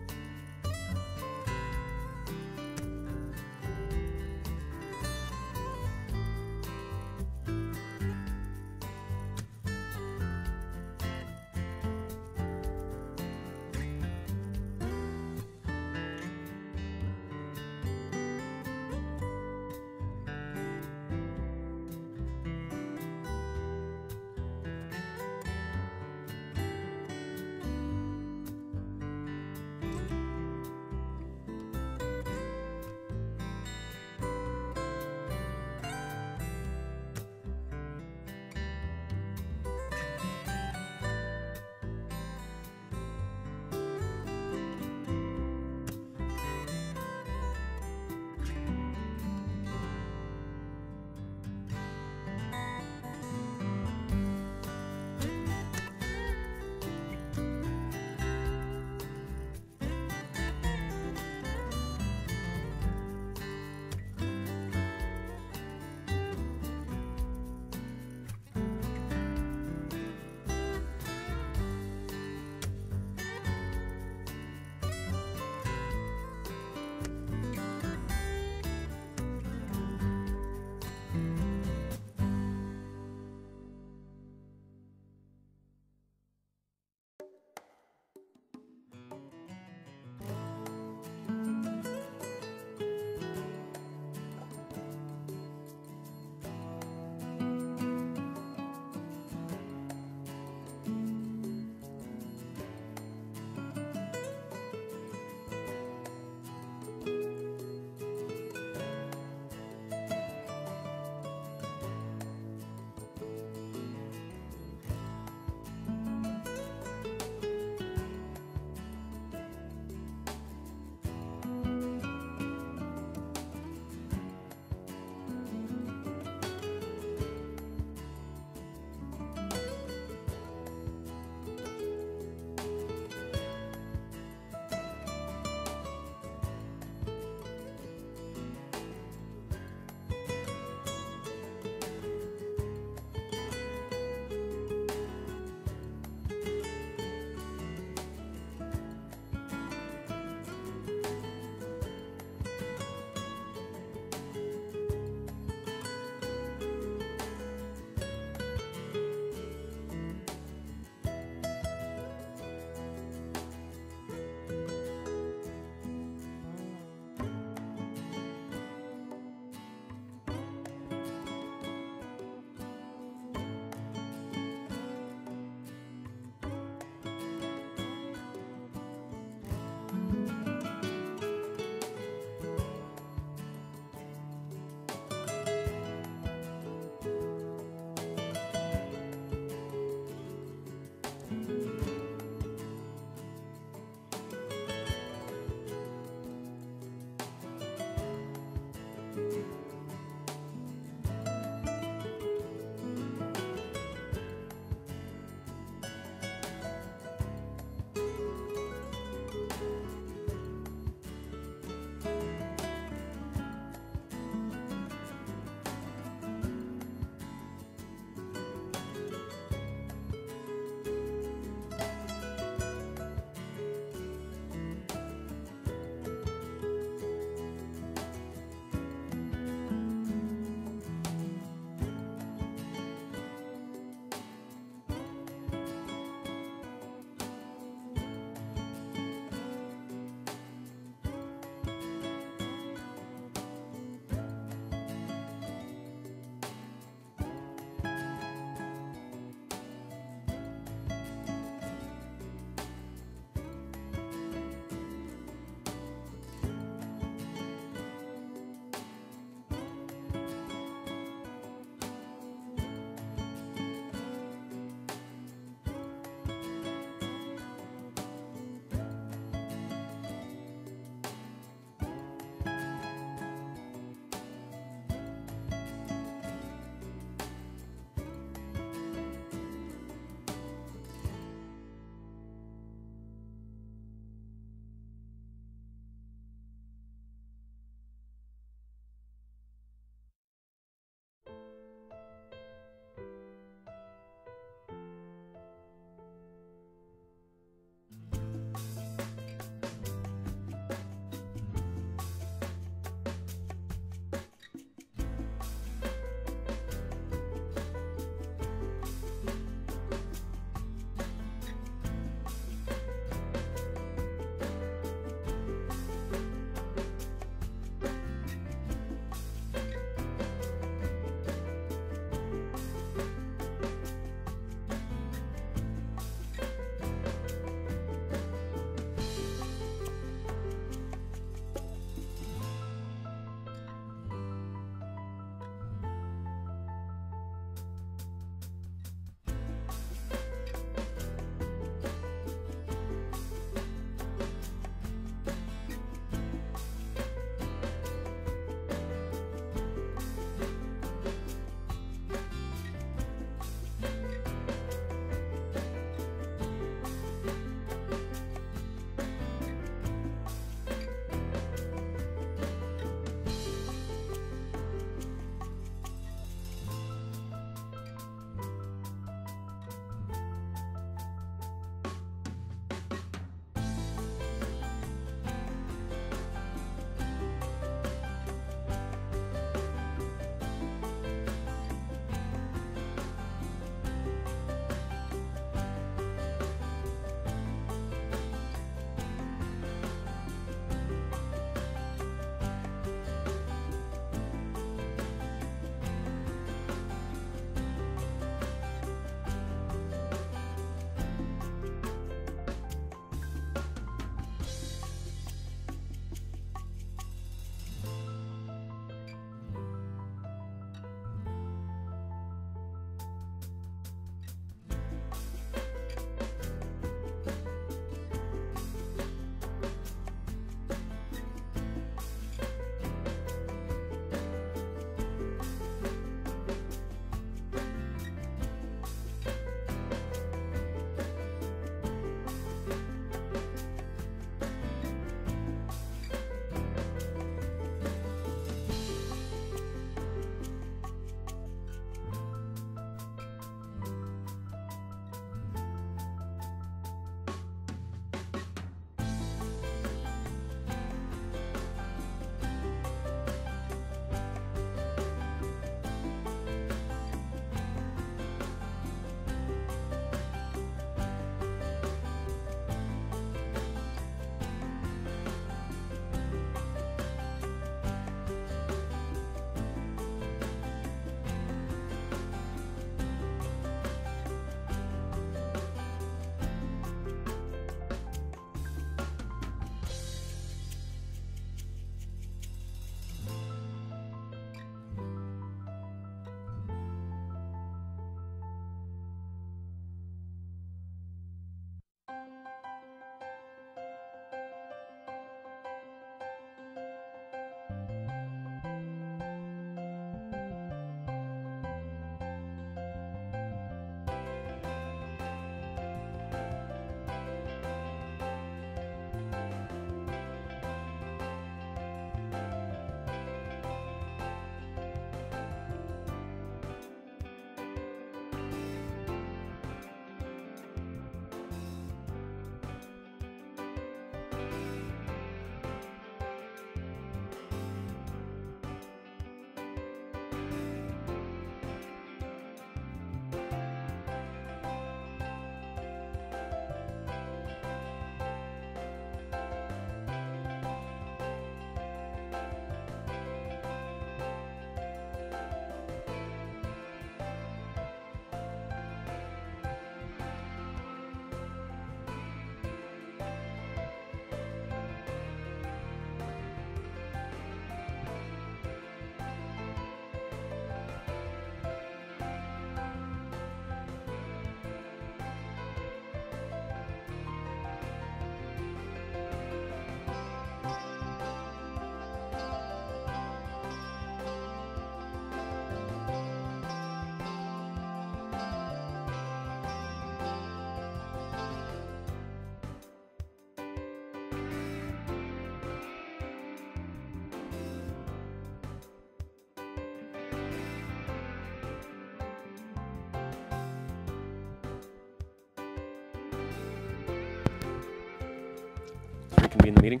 Speaker 4: reconvene the meeting.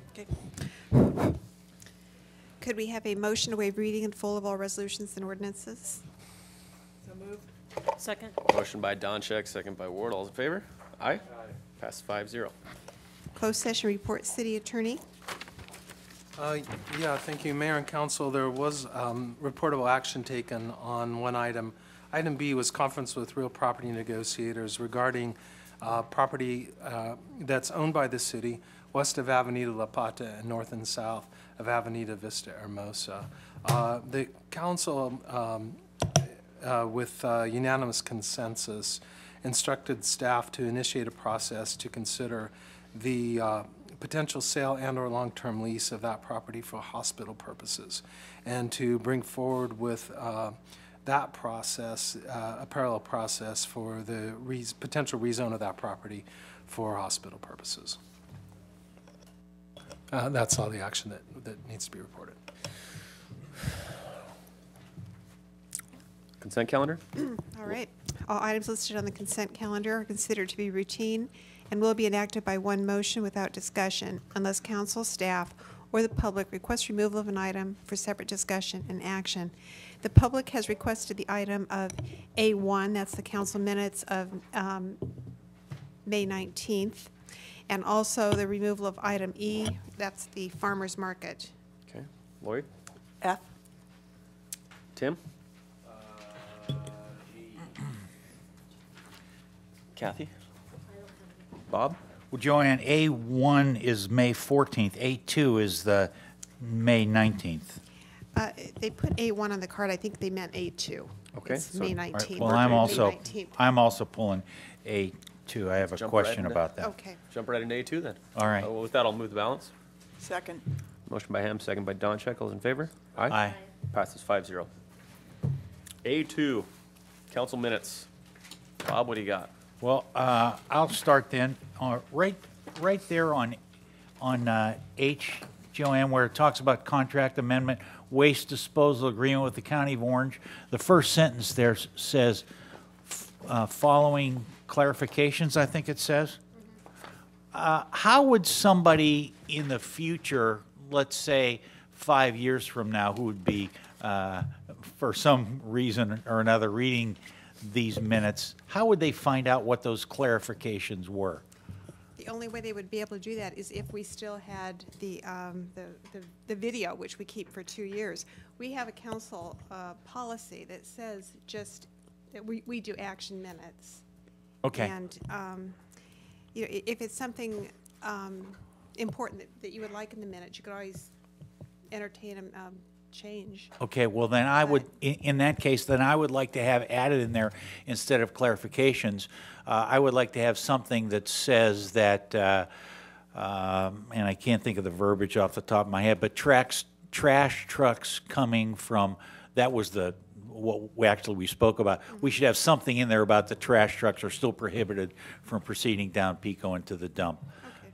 Speaker 1: Could we have a motion to waive reading in full of all resolutions and ordinances?
Speaker 9: So moved.
Speaker 8: Second.
Speaker 4: Motion by Doncheck, second by Ward. All in favor? Aye. Pass 5-0.
Speaker 1: Closed session report, city attorney.
Speaker 13: Yeah, thank you, Mayor and Council. There was reportable action taken on one item. Item B was conference with real property negotiators regarding property that's owned by the city west of Avenida La Plata and north and south of Avenida Vista Hermosa. The council, with unanimous consensus, instructed staff to initiate a process to consider the potential sale and/or long-term lease of that property for hospital purposes, and to bring forward with that process, a parallel process for the potential rezone of that property for hospital purposes. That's all the action that needs to be reported.
Speaker 4: Consent calendar?
Speaker 1: All right. All items listed on the consent calendar are considered to be routine and will be enacted by one motion without discussion unless council, staff, or the public requests removal of an item for separate discussion and action. The public has requested the item of A1, that's the council minutes of May 19th, and also the removal of item E, that's the farmer's market.
Speaker 4: Okay. Lloyd?
Speaker 9: F.
Speaker 4: Tim? Kathy? Bob?
Speaker 10: Well, Joanne, A1 is May 14th. A2 is the May 19th.
Speaker 1: They put A1 on the card. I think they meant A2.
Speaker 4: Okay.
Speaker 1: It's May
Speaker 10: All right,
Speaker 1: 19th.
Speaker 10: well,
Speaker 1: May 19th.
Speaker 10: I'm also pulling A2. I have a
Speaker 4: Jump
Speaker 10: question
Speaker 4: right into-
Speaker 10: about that.
Speaker 1: Okay.
Speaker 4: Jump right into A2 then.
Speaker 10: All right.
Speaker 4: Well, with that, I'll move the balance.
Speaker 9: Second.
Speaker 4: Motion by Ham, second by Doncheck. All those in favor?
Speaker 10: Aye.
Speaker 4: Passes 5-0. A2, council minutes. Bob, what do you got?
Speaker 10: Well, I'll start then. Right there on H, Joanne, where it talks about contract amendment, waste disposal agreement with the County of Orange. The first sentence there says, following clarifications, I think it says. How would somebody in the future, let's say 5 years from now, who would be, for some reason or another, reading these minutes, how would they find out what those clarifications were?
Speaker 1: The only way they would be able to do that is if we still had the video, which we keep for 2 years. We have a council policy that says just that we do action minutes.
Speaker 10: Okay.
Speaker 1: And you know, if it's something important that you would like in the minutes, you could always entertain a change.
Speaker 10: Okay, well then I would, in that case, then I would like to have added in there, instead of clarifications, I would like to have something that says that, and I can't think of the verbiage off the top of my head, but trash trucks coming from, that was what we spoke about. We should have something in there about the trash trucks are still prohibited from proceeding down Pico into the dump.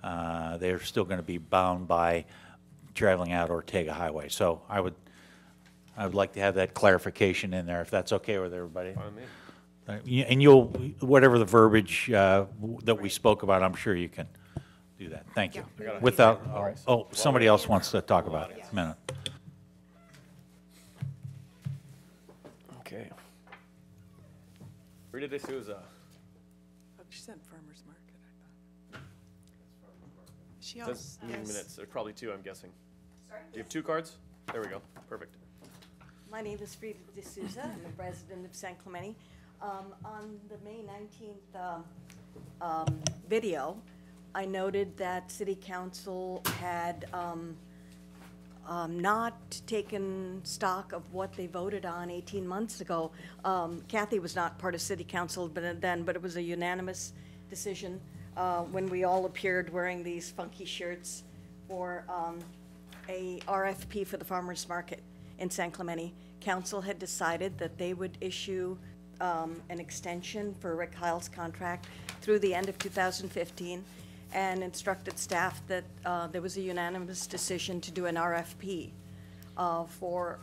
Speaker 10: Okay. They're still going to be bound by traveling out Ortega Highway. So I would like to have that clarification in there, if that's okay with everybody.
Speaker 4: Fine with me.
Speaker 10: And you'll, whatever the verbiage that we spoke about, I'm sure you can do that. Thank you.
Speaker 1: Yeah.
Speaker 10: Without, somebody else wants to talk about it. A minute.
Speaker 4: Okay. Rita De Souza.
Speaker 9: Oh, she sent farmer's market, I thought.
Speaker 1: She
Speaker 4: Says
Speaker 1: also,
Speaker 4: meeting minutes. There's probably two, I'm guessing. Sorry? Do you have 2 cards? There we go. Perfect.
Speaker 14: My name is Rita De Souza. I'm a resident of San Clemente. On the May 19th video, I noted that City Council had not taken stock of what they voted on 18 months ago. Kathy was not part of City Council but it was a unanimous decision when we all appeared wearing these funky shirts for a RFP for the farmers market in San Clemente. Council had decided that they would issue an extension for Rick Heil's contract through the end of 2015 and instructed staff that there was a unanimous decision to do an RFP for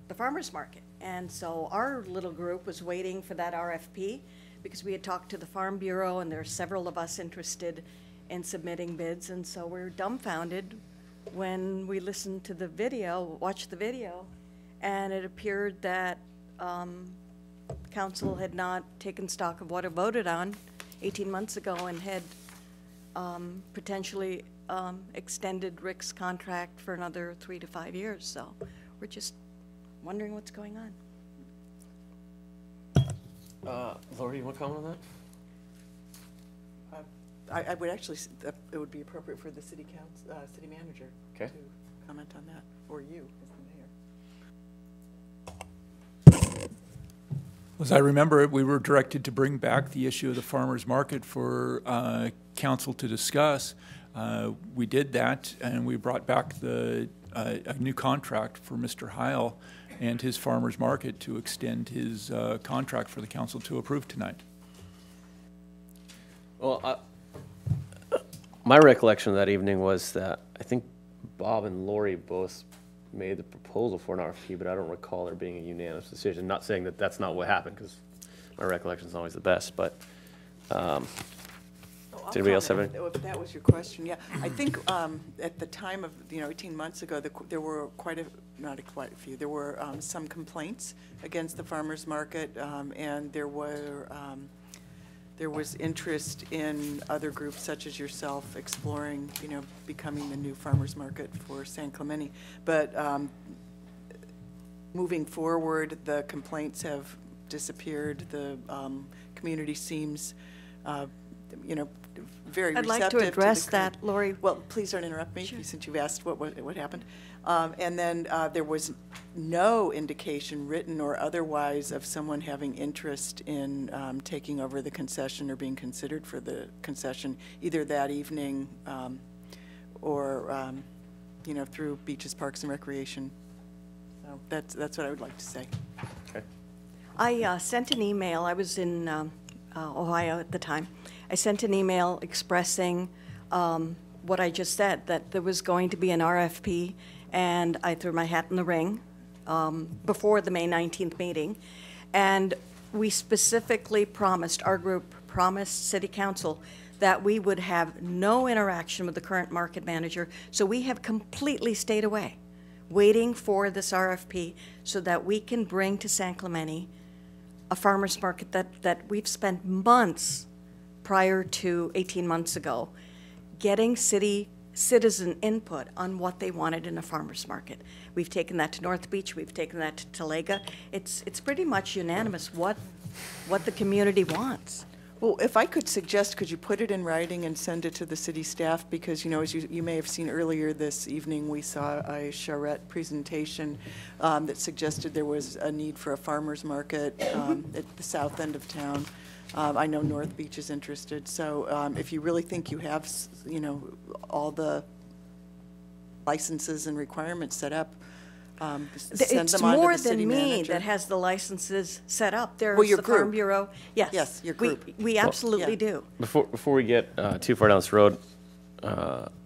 Speaker 14: the farmers market. And so our little group was waiting for that RFP because we had talked to the Farm Bureau and there are several of us interested and submitting bids, and so we're dumbfounded when we listened to the video, watched the video, and it appeared that council had not taken stock of what it voted on 18 months ago and had potentially extended Rick's contract for another 3 to 5 years. So we're just wondering what's going on.
Speaker 4: Lori, you want to comment on that?
Speaker 9: I would actually, it would be appropriate for the city manager
Speaker 4: Okay.
Speaker 9: to comment on that, or you as the mayor.
Speaker 23: As I remember it, we were directed to bring back the issue of the farmer's market for council to discuss. We did that, and we brought back a new contract for Mr. Heil and his farmer's market to extend his contract for the council to approve tonight.
Speaker 4: Well, my recollection of that evening was that I think Bob and Lori both made the proposal for an RFP, but I don't recall there being a unanimous decision. Not saying that that's not what happened, because my recollection is always the best, but does anybody else have any?
Speaker 9: If that was your question, yeah. I think at the time of, 18 months ago, there were not quite a few, there were some complaints against the farmer's market, and there was interest in other groups such as yourself exploring, becoming the new farmer's market for San Clemente. But moving forward, the complaints have disappeared. The community seems, very receptive.
Speaker 14: I'd like to address that, Lori.
Speaker 9: Well, please don't interrupt me, since you've asked what happened. And then there was no indication, written or otherwise, of someone having interest in taking over the concession or being considered for the concession, either that evening or through Beaches, Parks, and Recreation. So that's what I would like to say.
Speaker 4: Okay.
Speaker 14: I sent an email. I was in Ohio at the time. I sent an email expressing what I just said, that there was going to be an RFP, and I threw my hat in the ring before the May 19th meeting. And we specifically promised, our group promised City Council, that we would have no interaction with the current market manager. So we have completely stayed away, waiting for this RFP so that we can bring to San Clemente a farmer's market that we've spent months prior to 18 months ago getting citizen input on what they wanted in a farmer's market. We've taken that to North Beach, we've taken that to Talega. It's pretty much unanimous what the community wants.
Speaker 9: Well, if I could suggest, could you put it in writing and send it to the city staff? Because, as you may have seen earlier this evening, we saw a charrette presentation that suggested there was a need for a farmer's market at the south end of town. I know North Beach is interested. So if you really think you have, all the licenses and requirements set up, send them on to the city manager.
Speaker 14: It's more than me that has the licenses set up. There's
Speaker 9: your
Speaker 14: the Farm
Speaker 9: group.
Speaker 14: Bureau. Yes.
Speaker 9: Yes, your group.
Speaker 14: We absolutely do.
Speaker 4: Before we get too far down this road,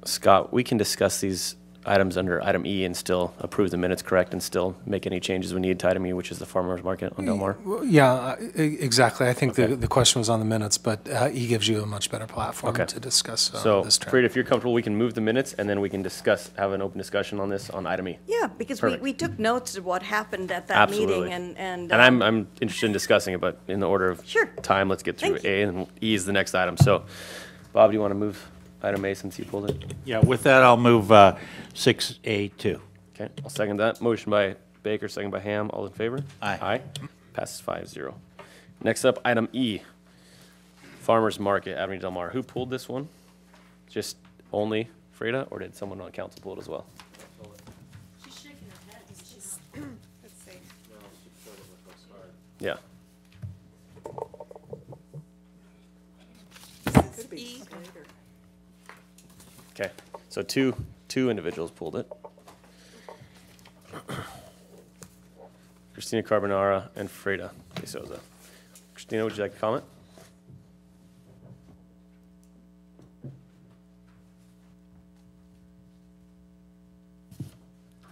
Speaker 4: Scott, we can discuss these items under item E and still approve the minutes, correct, and still make any changes we need to item E, which is the farmer's market on Del Mar?
Speaker 13: Yeah, exactly. I think the question was on the minutes, but E gives you a much better platform to discuss
Speaker 4: so,
Speaker 13: this trend.
Speaker 4: Frida, if you're comfortable, we can move the minutes, and then we can have an open discussion on this on item E.
Speaker 14: Yeah, because we took notes of what happened at that
Speaker 4: Absolutely.
Speaker 14: meeting. And
Speaker 4: I'm interested in discussing it, but in the order of time, let's get through A, and E is the next item. So, Bob, do you want to move item A since you pulled it?
Speaker 10: Yeah, with that, I'll move 6A2.
Speaker 4: Okay, I'll second that. Motion by Baker, second by Ham. All in favor?
Speaker 10: Aye.
Speaker 4: Aye. Passes 5-0. Next up, item E, Farmers Market, Avenue Del Mar. Who pulled this one? Just only Frida, or did someone on council pull it as well?
Speaker 1: She's shaking her head. Let's see.
Speaker 4: Yeah.
Speaker 9: Could be
Speaker 1: E.
Speaker 9: later.
Speaker 4: Okay, so two individuals pulled it. Christina Carbonara and Frida de Souza. Christina, would you like to comment?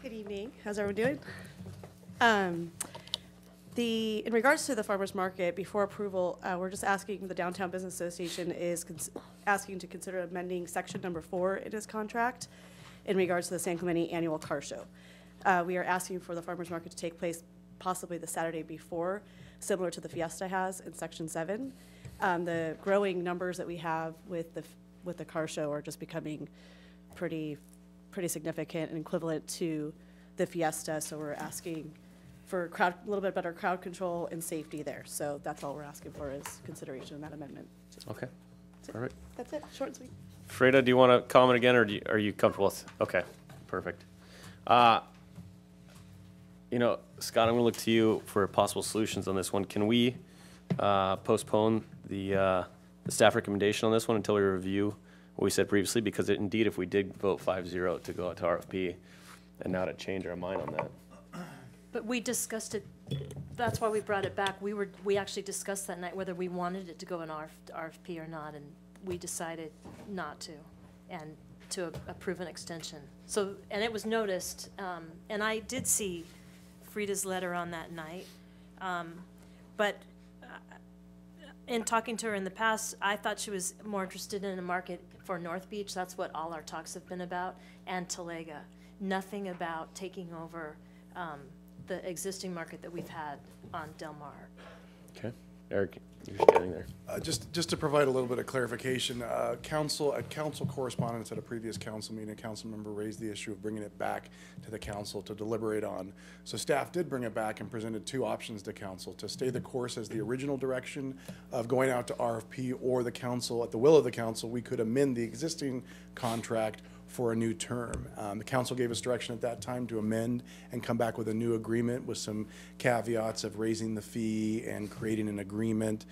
Speaker 15: Good evening. How's everyone doing? In regards to the farmers market, before approval, we're just asking, the Downtown Business Association is asking to consider amending section number 4 in its contract in regards to the San Clemente annual car show. We are asking for the farmers market to take place possibly the Saturday before, similar to the Fiesta has in section 7. The growing numbers that we have with the car show are just becoming pretty significant and equivalent to the Fiesta, so we're asking for a little bit better crowd control and safety there. So that's all we're asking for is consideration of that amendment.
Speaker 4: Okay, all right.
Speaker 15: That's it, short and sweet.
Speaker 4: Freda, do you want to comment again, or are you comfortable with? Okay, perfect. Scott, I'm going to look to you for possible solutions on this one. Can we postpone the staff recommendation on this one until we review what we said previously? Because indeed, if we did vote 5-0 to go out to RFP, and now to change our mind on that.
Speaker 8: But we discussed it, that's why we brought it back. We actually discussed that night whether we wanted it to go in RFP or not, and we decided not to, and to approve an extension. So, and it was noticed, and I did see Frida's letter on that night, but in talking to her in the past, I thought she was more interested in a market for North Beach. That's what all our talks have been about, and Talega. Nothing about taking over the existing market that we've had on Del Mar.
Speaker 4: Okay, Eric, you're standing there.
Speaker 16: Just to provide a little bit of clarification, council correspondence at a previous council meeting, a council member raised the issue of bringing it back to the council to deliberate on. So staff did bring it back and presented 2 options to council: to stay the course as the original direction of going out to RFP, or the council, at the will of the council, we could amend the existing contract for a new term. The council gave us direction at that time to amend and come back with a new agreement with some caveats of raising the fee and creating an agreement,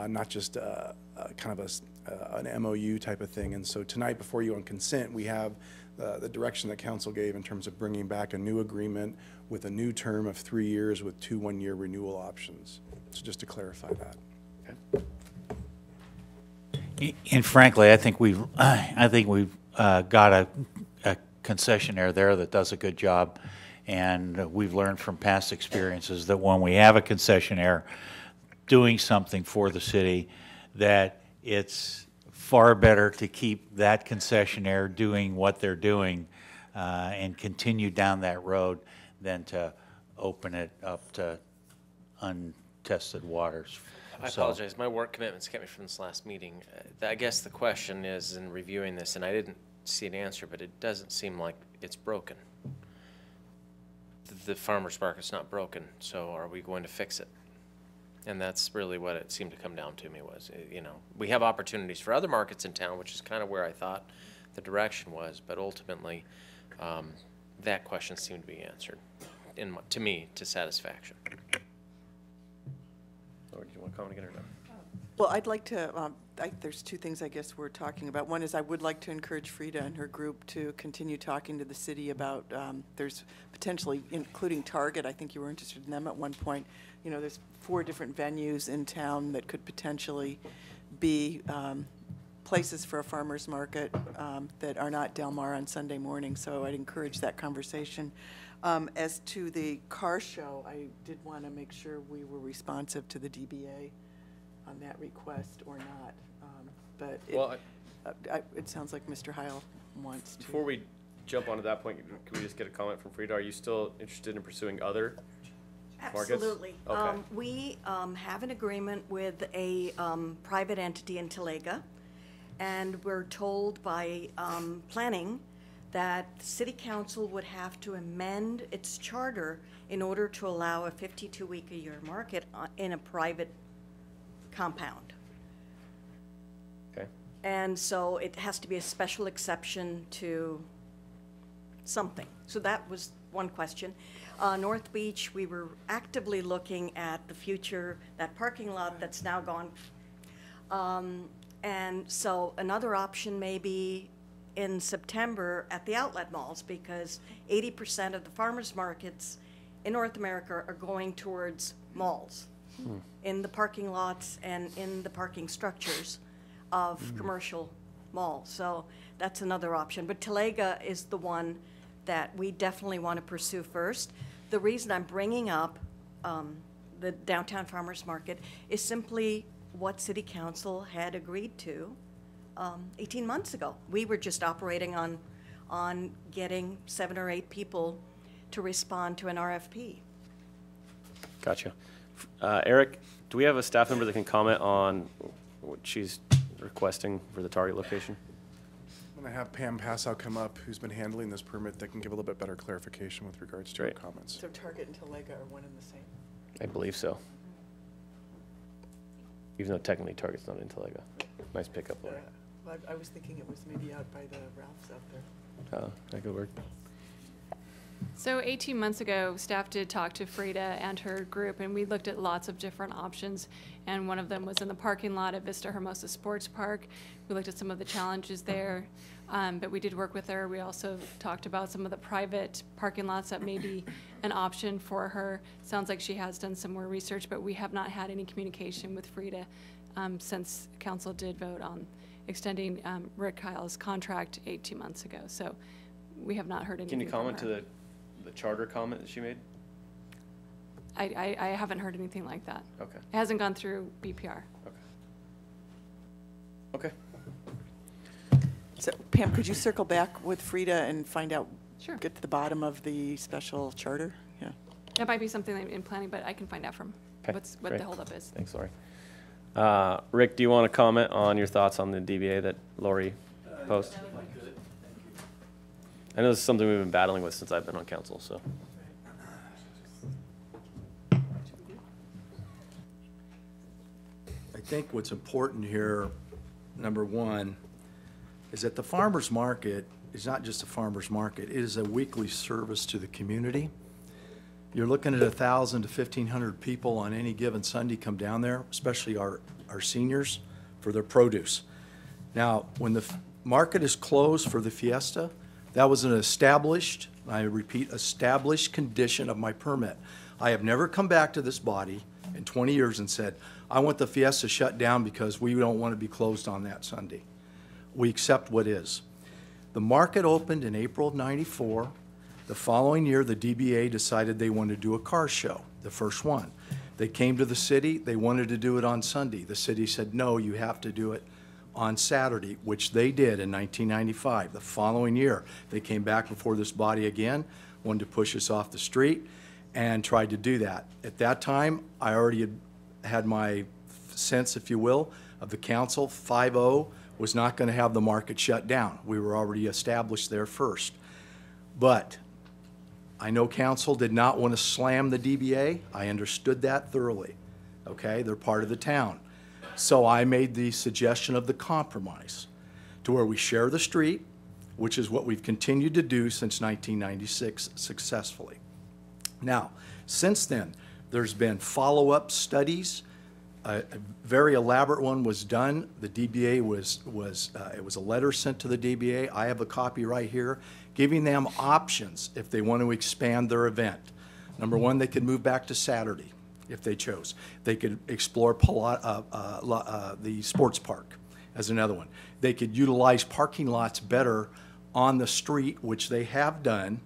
Speaker 16: not just kind of an MOU type of thing. And so tonight, before you on consent, we have the direction that council gave in terms of bringing back a new agreement with a new term of 3 years with 2 one-year renewal options. So just to clarify that.
Speaker 10: Okay. And frankly, I think we've got a concessionaire there that does a good job, and we've learned from past experiences that when we have a concessionaire doing something for the city, that it's far better to keep that concessionaire doing what they're doing and continue down that road than to open it up to untested waters.
Speaker 12: I apologize. My work commitments kept me from this last meeting. I guess the question is, in reviewing this, and I didn't see an answer, but it doesn't seem like it's broken. The farmer's market's not broken, so are we going to fix it? And that's really what it seemed to come down to me was, we have opportunities for other markets in town, which is kind of where I thought the direction was, but ultimately that question seemed to be answered, to me, to satisfaction.
Speaker 4: Or do you want to comment again or not?
Speaker 9: Well, I'd like to, there's 2 things I guess we're talking about. One is I would like to encourage Frida and her group to continue talking to the city about, there's potentially, including Target, I think you were interested in them at one point. There's 4 different venues in town that could potentially be places for a farmer's market that are not Del Mar on Sunday morning, so I'd encourage that conversation. As to the car show, I did want to make sure we were responsive to the DBA on that request or not. But it sounds like Mr. Heil wants to.
Speaker 4: Before we jump onto that point, can we just get a comment from Frida? Are you still interested in pursuing other markets?
Speaker 14: Absolutely.
Speaker 4: Okay.
Speaker 14: We have an agreement with a private entity in Talega, and we're told by planning that the city council would have to amend its charter in order to allow a 52-week-a-year market in a private compound.
Speaker 4: Okay.
Speaker 14: And so it has to be a special exception to something. So that was one question. North Beach, we were actively looking at the future, that parking lot that's now gone. And so another option may be in September at the outlet malls, because 80% of the farmers markets in North America are going towards malls, in the parking lots and in the parking structures of commercial malls. So that's another option. But Talega is the one that we definitely want to pursue first. The reason I'm bringing up the downtown farmers market is simply what city council had agreed to 18 months ago. We were just operating on getting 7 or 8 people to respond to an RFP.
Speaker 4: Gotcha. Eric, do we have a staff member that can comment on what she's requesting for the target location?
Speaker 16: I'm going to have Pam Passow come up, who's been handling this permit, that can give a little bit better clarification with regards to your comments.
Speaker 9: So Target and Talega are one and the same?
Speaker 4: I believe so. Even though technically Target's not in Talega. Nice pickup, Lori.
Speaker 9: I was thinking it was maybe out by the Ralphs out there.
Speaker 4: Oh, that could work.
Speaker 17: So 18 months ago, staff did talk to Frida and her group, and we looked at lots of different options. And one of them was in the parking lot at Vista Hermosa Sports Park. We looked at some of the challenges there, but we did work with her. We also talked about some of the private parking lots that may be an option for her. Sounds like she has done some more research, but we have not had any communication with Frida since council did vote on extending Rick Kyle's contract 18 months ago. So we have not heard anything.
Speaker 4: Can you comment to the charter comment that she made?
Speaker 17: I haven't heard anything like that.
Speaker 4: Okay.
Speaker 17: It hasn't gone through BPR.
Speaker 4: Okay.
Speaker 9: So Pam, could you circle back with Frida and find out,
Speaker 17: Sure.
Speaker 9: get to the bottom of the special charter? Yeah.
Speaker 17: That might be something in planning, but I can find out from
Speaker 4: Okay,
Speaker 17: what
Speaker 4: great.
Speaker 17: the holdup is.
Speaker 4: Thanks, Lori. Rick, do you want to comment on your thoughts on the DBA that Lori posed? I know this is something we've been battling with since I've been on council, so.
Speaker 18: I think what's important here, number one, is that the farmer's market is not just a farmer's market. It is a weekly service to the community. You're looking at 1,000 to 1,500 people on any given Sunday come down there, especially our seniors, for their produce. Now, when the market is closed for the fiesta, that was an established, I repeat, established condition of my permit. I have never come back to this body in 20 years and said, I want the fiesta shut down because we don't want to be closed on that Sunday. We accept what is. The market opened in April of '94. The following year, the DBA decided they wanted to do a car show, the first one. They came to the city, they wanted to do it on Sunday. The city said, no, you have to do it on Saturday, which they did in 1995. The following year, they came back before this body again, wanted to push us off the street, and tried to do that. At that time, I already had my sense, if you will, of the council. 5-0 was not going to have the market shut down. We were already established there first. But I know council did not want to slam the DBA. I understood that thoroughly. Okay, they're part of the town. So I made the suggestion of the compromise to where we share the street, which is what we've continued to do since 1996 successfully. Now, since then, there's been follow-up studies. A very elaborate one was done. The DBA it was a letter sent to the DBA. I have a copy right here, giving them options if they want to expand their event. Number one, they could move back to Saturday if they chose. They could explore the sports park as another one. They could utilize parking lots better on the street, which they have done,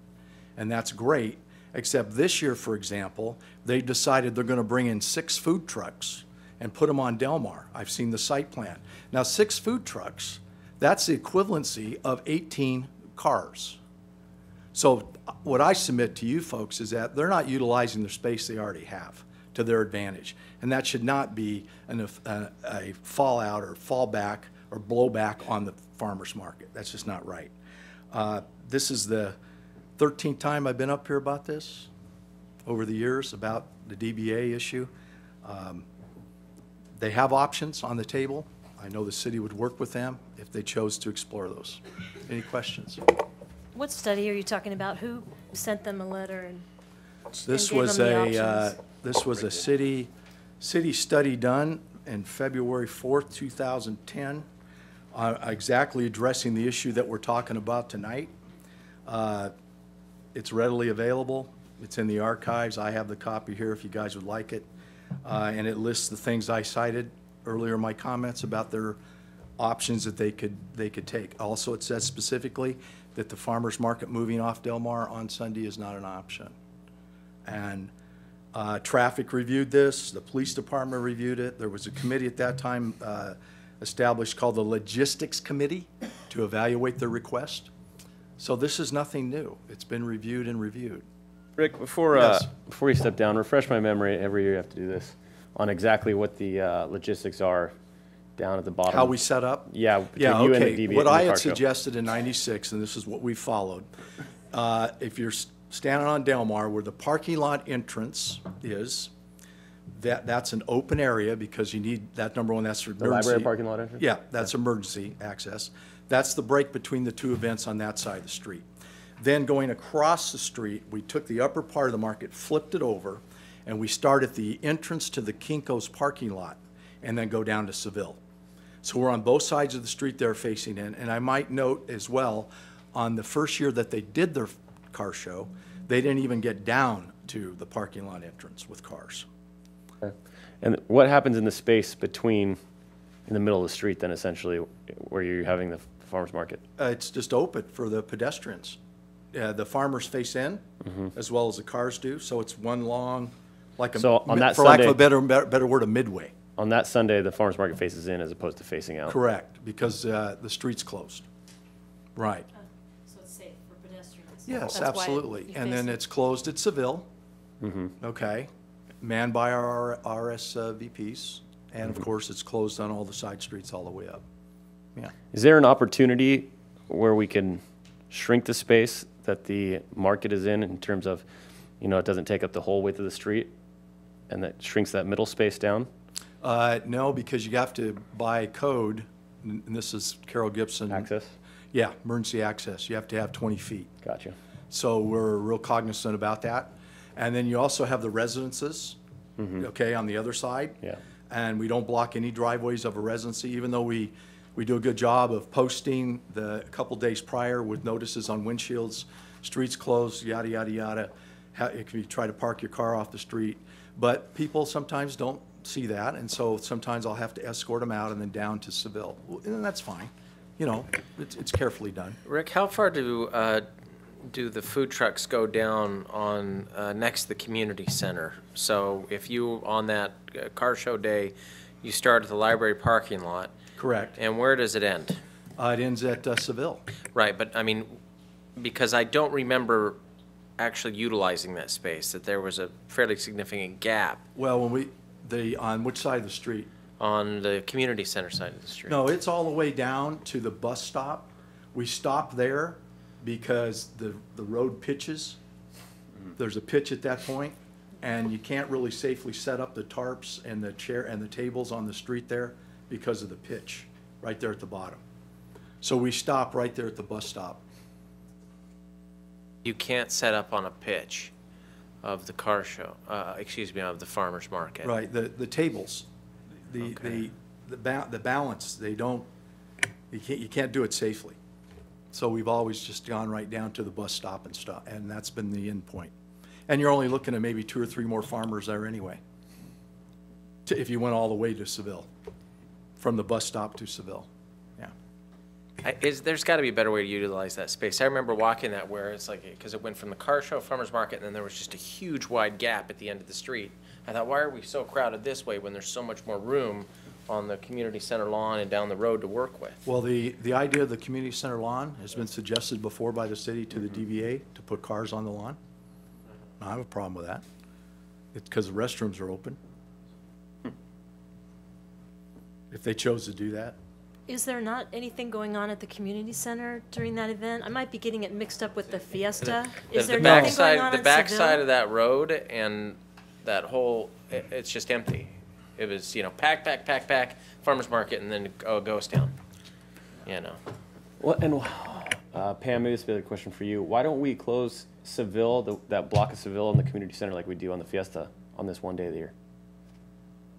Speaker 18: and that's great, except this year, for example, they decided they're going to bring in 6 food trucks and put them on Del Mar. I've seen the site plan. Now, 6 food trucks, that's the equivalency of 18 cars. So what I submit to you folks is that they're not utilizing the space they already have to their advantage. And that should not be a fallout or fallback or blowback on the farmer's market. That's just not right. This is the 13th time I've been up here about this over the years, about the DBA issue. They have options on the table. I know the city would work with them if they chose to explore those. Any questions?
Speaker 8: What study are you talking about? Who sent them a letter and
Speaker 18: This
Speaker 8: gave
Speaker 18: was
Speaker 8: them the
Speaker 18: a city study done in February 4th, 2010, exactly addressing the issue that we're talking about tonight. It's readily available. It's in the archives. I have the copy here if you guys would like it. And it lists the things I cited earlier in my comments about their options that they could take. Also, it says specifically that the farmer's market moving off Del Mar on Sunday is not an option. And Traffic reviewed this, the police department reviewed it. There was a committee at that time established called the Logistics Committee to evaluate the request. So this is nothing new. It's been reviewed and reviewed.
Speaker 4: Rick, before you step down, refresh my memory, every year you have to do this, on exactly what the logistics are down at the bottom.
Speaker 18: How we set up?
Speaker 4: Yeah, between
Speaker 18: Yeah,
Speaker 4: you
Speaker 18: okay.
Speaker 4: and the DB.
Speaker 18: What I had
Speaker 4: car show.
Speaker 18: suggested in '96, and this is what we followed, if you're standing on Delmar where the parking lot entrance is, that's an open area because you need that, number one, that's for emergency.
Speaker 4: The library parking lot entrance?
Speaker 18: Yeah, that's emergency access. That's the break between the two events on that side of the street. Then going across the street, we took the upper part of the market, flipped it over, and we start at the entrance to the Kinko's parking lot and then go down to Seville. So we're on both sides of the street there facing in. And I might note as well, on the first year that they did their car show, they didn't even get down to the parking lot entrance with cars.
Speaker 4: Okay. And what happens in the space between, in the middle of the street then essentially, where you're having the farmer's market?
Speaker 18: It's just open for the pedestrians. The farmers face in, as well as the cars do, so it's one long, like a,
Speaker 4: So on that
Speaker 18: for lack of
Speaker 4: Sunday-
Speaker 18: a better word, a midway.
Speaker 4: On that Sunday, the farmer's market faces in as opposed to facing out.
Speaker 18: Correct, because the street's closed. Right.
Speaker 8: So it's safe for pedestrians.
Speaker 18: Yes,
Speaker 8: That's why
Speaker 18: absolutely.
Speaker 8: you
Speaker 18: And
Speaker 8: face
Speaker 18: then
Speaker 8: it.
Speaker 18: it's closed at Seville, okay, manned by our RSVPs, and of course, it's closed on all the side streets all the way up. Yeah.
Speaker 4: Is there an opportunity where we can shrink the space that the market is in terms of, it doesn't take up the whole width of the street and that shrinks that middle space down?
Speaker 18: No, because you have to, by code, and this is Carol Gibson.
Speaker 4: Access?
Speaker 18: Yeah, emergency access. You have to have 20 feet.
Speaker 4: Gotcha.
Speaker 18: So we're real cognizant about that. And then you also have the residences, okay, on the other side.
Speaker 4: Yeah.
Speaker 18: And we don't block any driveways of a residency, even though we do a good job of posting a couple days prior with notices on windshields, streets closed, yada, yada, yada. If you try to park your car off the street. But people sometimes don't see that, and so sometimes I'll have to escort them out and then down to Seville. And that's fine. It's carefully done.
Speaker 12: Rick, how far do the food trucks go down on next to the community center? So if you, on that car show day, you start at the library parking lot.
Speaker 18: Correct.
Speaker 12: And where does it end?
Speaker 18: It ends at Seville.
Speaker 12: Right, but I mean, because I don't remember actually utilizing that space, that there was a fairly significant gap.
Speaker 18: Well, on which side of the street?
Speaker 12: On the community center side of the street.
Speaker 18: No, it's all the way down to the bus stop. We stop there because the road pitches. There's a pitch at that point, and you can't really safely set up the tarps and the chair and the tables on the street there because of the pitch right there at the bottom. So we stop right there at the bus stop.
Speaker 12: You can't set up on a pitch of the car show, of the farmer's market.
Speaker 18: Right, the tables, the balance, you can't do it safely. So we've always just gone right down to the bus stop and stop, and that's been the end point. And you're only looking at maybe 2 or 3 more farmers there anyway, if you went all the way to Seville, from the bus stop to Seville.
Speaker 12: There's got to be a better way to utilize that space. I remember walking that where it's like, because it went from the car show, farmer's market, and then there was just a huge wide gap at the end of the street. I thought, why are we so crowded this way when there's so much more room on the community center lawn and down the road to work with?
Speaker 18: Well, the idea of the community center lawn has been suggested before by the city to the DVA to put cars on the lawn. I don't have a problem with that. It's because the restrooms are open. If they chose to do that.
Speaker 8: Is there not anything going on at the community center during that event? I might be getting it mixed up with the fiesta. Is there nothing going on
Speaker 12: The
Speaker 8: at
Speaker 12: back
Speaker 8: Seville?
Speaker 12: side of that road and that whole, it's just empty. It was, pack, farmer's market, and then a ghost town.
Speaker 4: Well, and Pam, maybe this will be a question for you. Why don't we close Seville, that block of Seville in the community center like we do on the Fiesta on this one day of the year?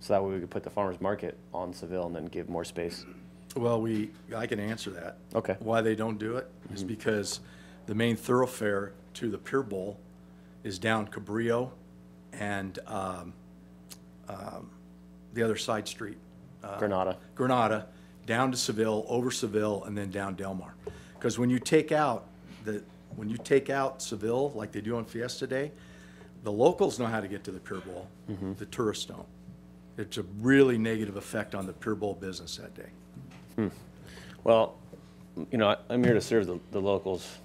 Speaker 4: So that way we could put the farmer's market on Seville and then give more space.
Speaker 18: Well, I can answer that.
Speaker 4: Okay.
Speaker 18: Why they don't do it is because the main thoroughfare to the Pier Bowl is down Cabrillo and the other side street. Granada, down to Seville, over Seville, and then down Delmar. Because when you take out Seville, like they do on Fiesta Day, The locals know how to get to the Pier Bowl.
Speaker 4: Mm-hmm.
Speaker 18: The tourists don't. It's a really negative effect on the Pier Bowl business that day.
Speaker 4: Well, you know, I'm here to serve the locals.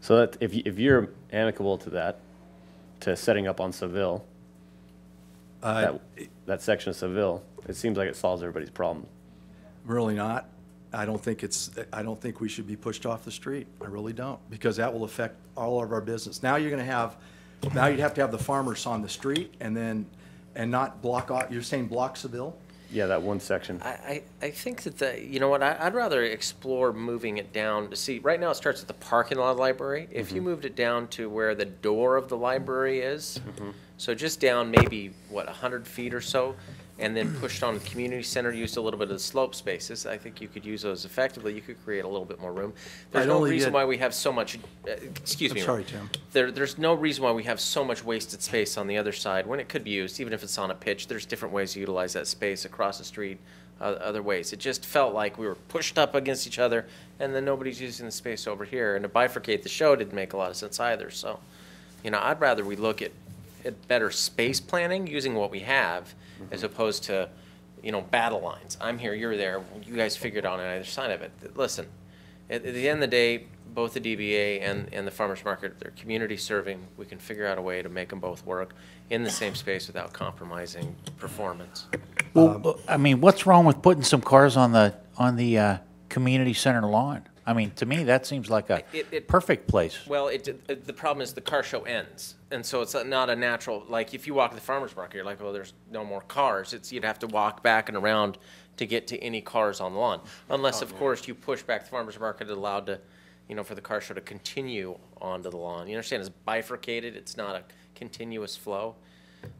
Speaker 4: So that if you're amicable to that, to setting up on Seville, that section of Seville, it seems like it solves everybody's problem.
Speaker 18: Really not. I don't think we should be pushed off the street. I really don't, because that will affect all of our business. Now you'd have to have the farmers on the street and not block off. You're saying block Seville?
Speaker 4: Yeah, that one section.
Speaker 12: I think that you know what, I'd rather explore moving it down to see, right now it starts at the parking lot of the library. If you moved it down to where the door of the library is, so just down maybe, 100 feet or so, and then pushed on the community center, used a little bit of the slope spaces, I think you could use those effectively. You could create a little bit more room. There's no reason why we have so much, excuse me.
Speaker 18: I'm sorry, Tim.
Speaker 12: There's no reason why we have so much wasted space on the other side when it could be used, even if it's on a pitch. There's different ways to utilize that space across the street, other ways. It just felt like we were pushed up against each other, and then nobody's using the space over here. And to bifurcate the show didn't make a lot of sense either. So, you know, I'd rather we look at better space planning using what we have, as opposed to, you know, battle lines. I'm here, you're there. You guys figure it out on either side of it. Listen, at the end of the day, both the DBA and the farmers market, they're community serving. We can figure out a way to make them both work in the same space without compromising performance.
Speaker 10: Well, I mean, what's wrong with putting some cars on the community center lawn? I mean, to me, that seems like a perfect place.
Speaker 12: Well, the problem is the car show ends. And so it's not a natural, like if you walk to the farmer's market, you're like, oh, there's no more cars. You'd have to walk back and around to get to any cars on the lawn. Unless, of course, you push back the farmer's market allowed to, you know, for the car show to continue onto the lawn. You understand it's bifurcated. It's not a continuous flow.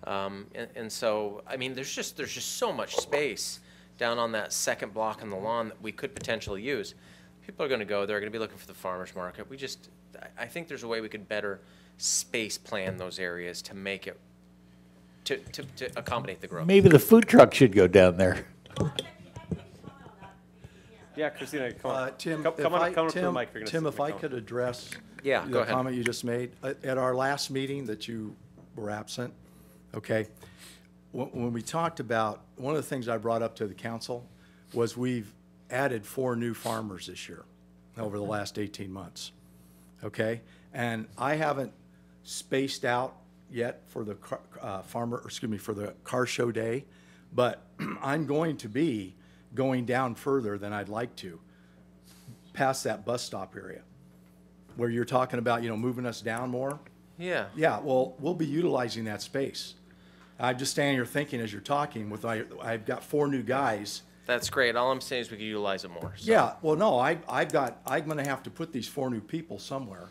Speaker 12: And so, I mean, there's just so much space down on that second block on the lawn that we could potentially use. People are going to go. They're going to be looking for the farmer's market. I think there's a way we could better space plan those areas to make it, to accommodate the growth.
Speaker 10: Maybe the food truck should go down there.
Speaker 4: Yeah, Christina, come on.
Speaker 18: Tim,
Speaker 4: come on up to the mic.
Speaker 18: If I could address
Speaker 12: go
Speaker 18: the
Speaker 12: ahead.
Speaker 18: comment you just made. At our last meeting that you were absent, okay, when we talked about, one of the things I brought up to the council was we've added 4 new farmers this year over the last 18 months, okay? And I haven't spaced out yet for the for the car show day, but I'm going to be going down further than I'd like to, past that bus stop area, where you're talking about, you know, moving us down more.
Speaker 12: Yeah.
Speaker 18: Yeah, well, we'll be utilizing that space. I'm just standing here thinking as you're talking, I've got 4 new guys.
Speaker 12: That's great. All I'm saying is we could utilize it more. So.
Speaker 18: Yeah, well, no, I'm going to have to put these 4 new people somewhere.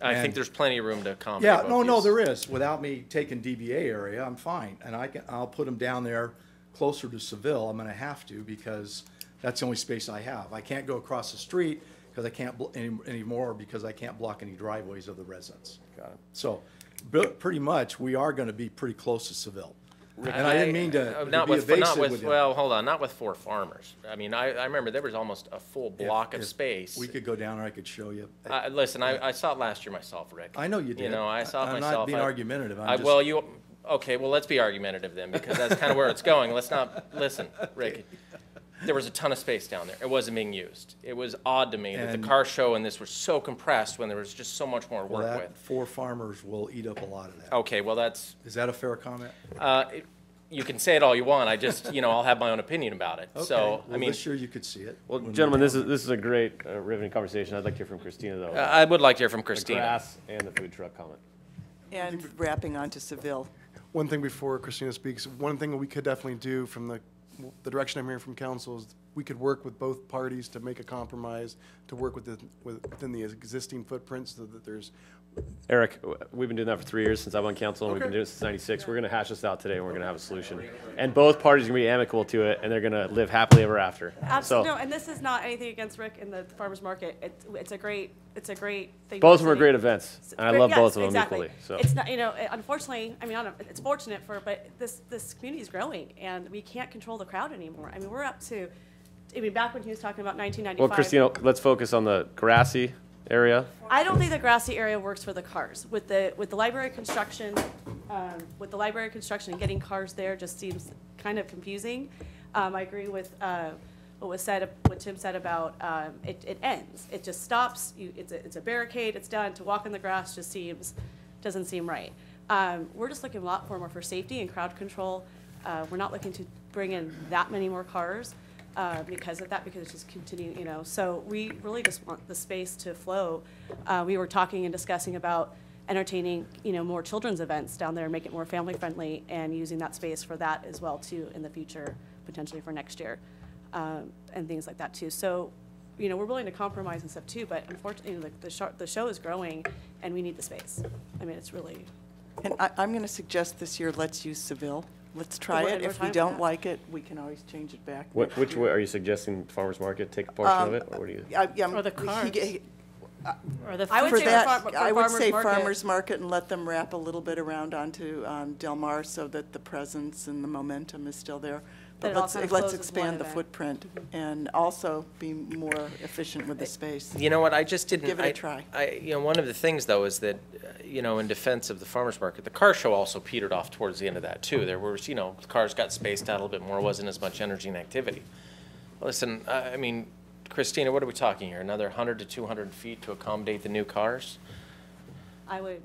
Speaker 12: I think there's plenty of room to accommodate.
Speaker 18: Yeah, no, there is. Without me taking DBA area, I'm fine, and I'll put them down there closer to Seville. I'm going to have to, because that's the only space I have. I can't go across the street because I can't anymore because I can't block any driveways of the residents.
Speaker 4: Got it.
Speaker 18: So, pretty much, we are going to be pretty close to Seville. And I didn't mean to be evasive with you.
Speaker 12: Well, hold on, not with 4 farmers. I mean, I remember there was almost a full block of space.
Speaker 18: We could go down there, I could show you.
Speaker 12: Listen, I saw it last year myself, Rick.
Speaker 18: I know you did.
Speaker 12: You know, I saw it myself.
Speaker 18: I'm not being argumentative.
Speaker 12: Okay, well, let's be argumentative then, because that's kind of where it's going. Let's not, listen, Rick. There was a ton of space down there. It wasn't being used. It was odd to me that the car show and this were so compressed when there was just so much more to work with.
Speaker 18: 4 farmers will eat up a lot of that.
Speaker 12: Okay, well, that's...
Speaker 18: Is that a fair comment?
Speaker 12: You can say it all you want. I just, you know, I'll have my own opinion about it.
Speaker 18: Okay.
Speaker 12: So,
Speaker 18: well,
Speaker 12: I mean,
Speaker 18: this year you could see it.
Speaker 4: Well, gentlemen, this is a great riveting conversation. I'd like to hear from Christina, though.
Speaker 12: I would like to hear from Christina.
Speaker 4: The grass and the food truck comment.
Speaker 9: And wrapping on to Seville.
Speaker 16: One thing before Christina speaks, one thing that we could definitely do from the direction I'm hearing from council is we could work with both parties to make a compromise, to work within the existing footprint so that there's...
Speaker 4: Eric, we've been doing that for 3 years since I'm on council, and we've been doing it since '96. We're going to hash this out today, and we're going to have a solution. And both parties are going to be amicable to it, and they're going to live happily ever after.
Speaker 15: Absolutely. No, and this is not anything against Rick and the farmers market. It's a great thing.
Speaker 4: Both of them are great events, and I love both of them equally. So
Speaker 15: it's not, you know, unfortunately, I mean, it's fortunate but this community is growing, and we can't control the crowd anymore. I mean, we're up to, back when he was talking about 1995.
Speaker 4: Well, Christina, let's focus on the grassy area?
Speaker 15: I don't think the grassy area works for the cars. With the library construction, and getting cars there just seems kind of confusing. I agree with what Tim said about it ends. It just stops. It's a barricade. It's done. To walk in the grass just doesn't seem right. We're just looking a lot more for safety and crowd control. We're not looking to bring in that many more cars because of that, because it's just continuing, So we really just want the space to flow. We were talking and discussing about entertaining, more children's events down there and make it more family friendly, and using that space for that as well too in the future, potentially for next year, and things like that too. So, we're willing to compromise and stuff too, but unfortunately, the show is growing and we need the space. I mean, it's really.
Speaker 9: And I'm going to suggest this year, let's use Seville. Let's try it. If we don't like it, we can always change it back.
Speaker 4: Which way are you suggesting farmers market take a portion of it, or what do you?
Speaker 8: Or the cars. Or the
Speaker 9: I would
Speaker 8: food
Speaker 9: say
Speaker 8: trucks.
Speaker 9: I would say farmers market and let them wrap a little bit around onto Del Mar so that the presence and the momentum is still there. But let's expand the footprint and also be more efficient with the space.
Speaker 12: You know what, I just didn't.
Speaker 9: Give it a try.
Speaker 12: One of the things though is that, in defense of the farmers market, the car show also petered off towards the end of that too. There was, the cars got spaced out a little bit more, wasn't as much energy and activity. Listen, I mean, Christina, what are we talking here? Another 100 to 200 feet to accommodate the new cars?
Speaker 15: I would.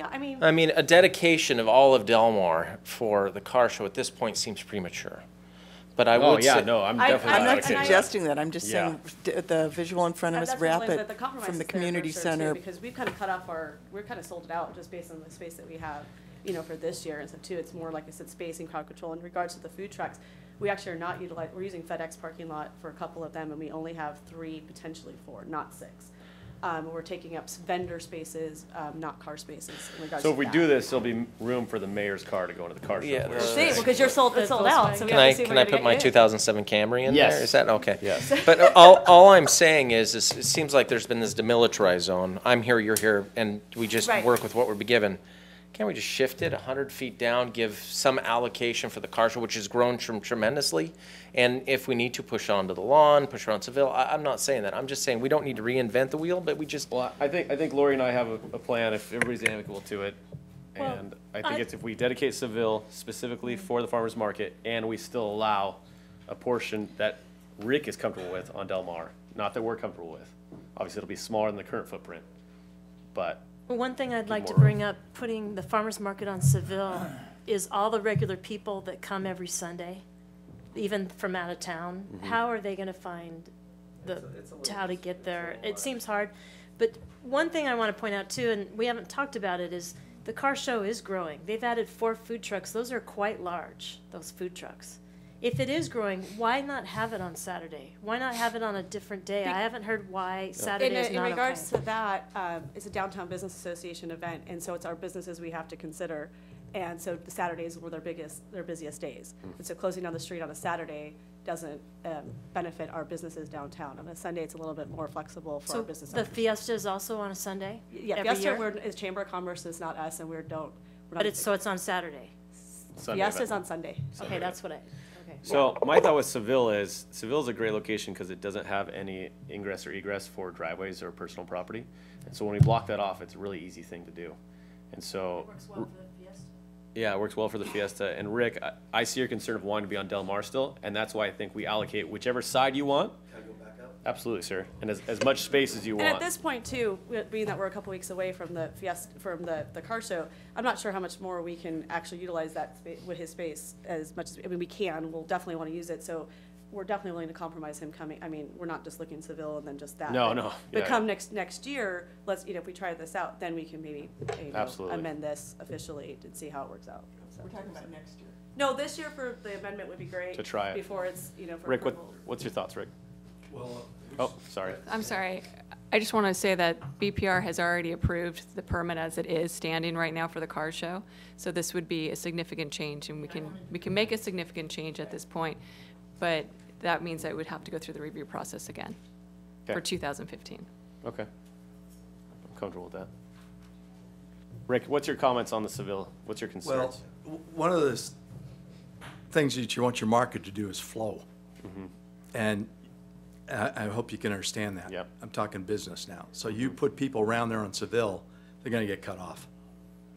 Speaker 15: I
Speaker 12: mean, a dedication of all of Del Mar for the car show at this point seems premature. But I would say,
Speaker 4: I'm definitely
Speaker 9: I'm not suggesting that. I'm just saying the visual in front of us, wrap it from the community center.
Speaker 15: Because we've kind of cut off we're kind of sold it out just based on the space that we have, for this year. And so too, it's more, like I said, space and crowd control. In regards to the food trucks, we actually are not we're using FedEx parking lot for a couple of them, and we only have 3, potentially 4, not 6. We're taking up vendor spaces, not car spaces in regards to
Speaker 4: So if we do this, there'll be room for the mayor's car to go into the car show.
Speaker 12: Yeah,
Speaker 15: because it's sold out. So
Speaker 12: can I put my 2007 Camry in there? Is that okay?
Speaker 4: Yes.
Speaker 12: But all I'm saying is it seems like there's been this demilitarized zone. I'm here, you're here, and we just work with what we're given. Can't we just shift it 100 feet down, give some allocation for the car show, which has grown tremendously? And if we need to, push onto the lawn, push around Seville. I'm not saying that. I'm just saying we don't need to reinvent the wheel, but we just.
Speaker 4: Well, I think Lori and I have a plan if everybody's amicable to it. And I think it's if we dedicate Seville specifically for the farmers market, and we still allow a portion that Rick is comfortable with on Del Mar, not that we're comfortable with. Obviously, it'll be smaller than the current footprint, but.
Speaker 8: Well, one thing I'd like to bring up, putting the farmers market on Seville, is all the regular people that come every Sunday, even from out of town. How are they going to find how to get there? It seems hard. But one thing I want to point out too, and we haven't talked about it, is the car show is growing. They've added 4 food trucks. Those are quite large, those food trucks. If it is growing, why not have it on Saturday? Why not have it on a different day? I haven't heard why Saturday is not okay.
Speaker 15: In regards to that, it's a Downtown Business Association event, and so it's our businesses we have to consider. And so the Saturdays were their busiest days. And so closing down the street on a Saturday doesn't benefit our businesses downtown. On a Sunday, it's a little bit more flexible for our business owners.
Speaker 8: The Fiesta is also on a Sunday?
Speaker 15: Yeah, Fiesta is Chamber of Commerce, is not us, and
Speaker 8: so it's on Saturday?
Speaker 15: Fiesta is on Sunday.
Speaker 8: Okay, that's what
Speaker 4: So my thought with Seville is a great location because it doesn't have any ingress or egress for driveways or personal property. And so when we block that off, it's a really easy thing to do. And so. It works well for the Fiesta. Yeah, it works well for the Fiesta. And Rick, I see your concern of wanting to be on Del Mar still, and that's why I think we allocate whichever side you want. Can I go back up? Absolutely, sir. And as much space as you want.
Speaker 15: And at this point too, being that we're a couple weeks away from the Fiesta, from the car show, I'm not sure how much more we can actually utilize that with his space as much as, we can. We'll definitely want to use it. So we're definitely willing to compromise him coming. I mean, we're not just looking Seville and then just that.
Speaker 4: No.
Speaker 15: But come next year, let's, if we try this out, then we can maybe amend this officially to see how it works out. So.
Speaker 9: We're talking about next year.
Speaker 15: No, this year for the amendment would be great.
Speaker 4: To try it.
Speaker 15: Before it's, for
Speaker 4: Rick,
Speaker 15: approval.
Speaker 4: what's your thoughts, Rick?
Speaker 17: Well.
Speaker 4: Oh, sorry.
Speaker 17: I'm sorry. I just want to say that BPR has already approved the permit as it is standing right now for the car show. So this would be a significant change, and we can make a significant change at this point, but that means that it would have to go through the review process again for 2015.
Speaker 4: Okay. I'm comfortable with that. Rick, what's your comments on the Seville? What's your concerns?
Speaker 18: Well, one of the things that you want your market to do is flow. And I hope you can understand that.
Speaker 4: Yep.
Speaker 18: I'm talking business now. So you put people around there on Seville, they're gonna get cut off.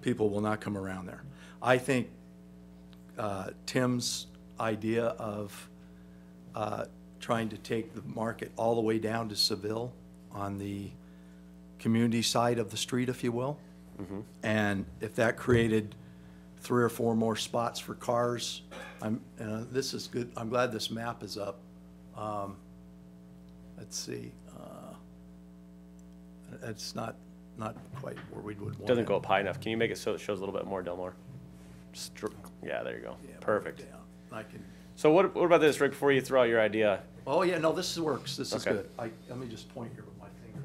Speaker 18: People will not come around there. I think Tim's idea of trying to take the market all the way down to Seville on the community side of the street, if you will.
Speaker 4: Mm-hmm.
Speaker 18: And if that created 3 or 4 more spots for cars, this is good. I'm glad this map is up. Let's see. It's not quite where we would want
Speaker 4: Doesn't
Speaker 18: it.
Speaker 4: go up high enough. Can you make it so it shows a little bit more, Delmar? Yeah, there you go.
Speaker 18: Yeah,
Speaker 4: Perfect.
Speaker 18: I can.
Speaker 4: So what about this, Rick, before you throw out your idea?
Speaker 18: Oh, yeah, no, this works. This is
Speaker 4: Okay.
Speaker 18: good. Let me just point here with my finger.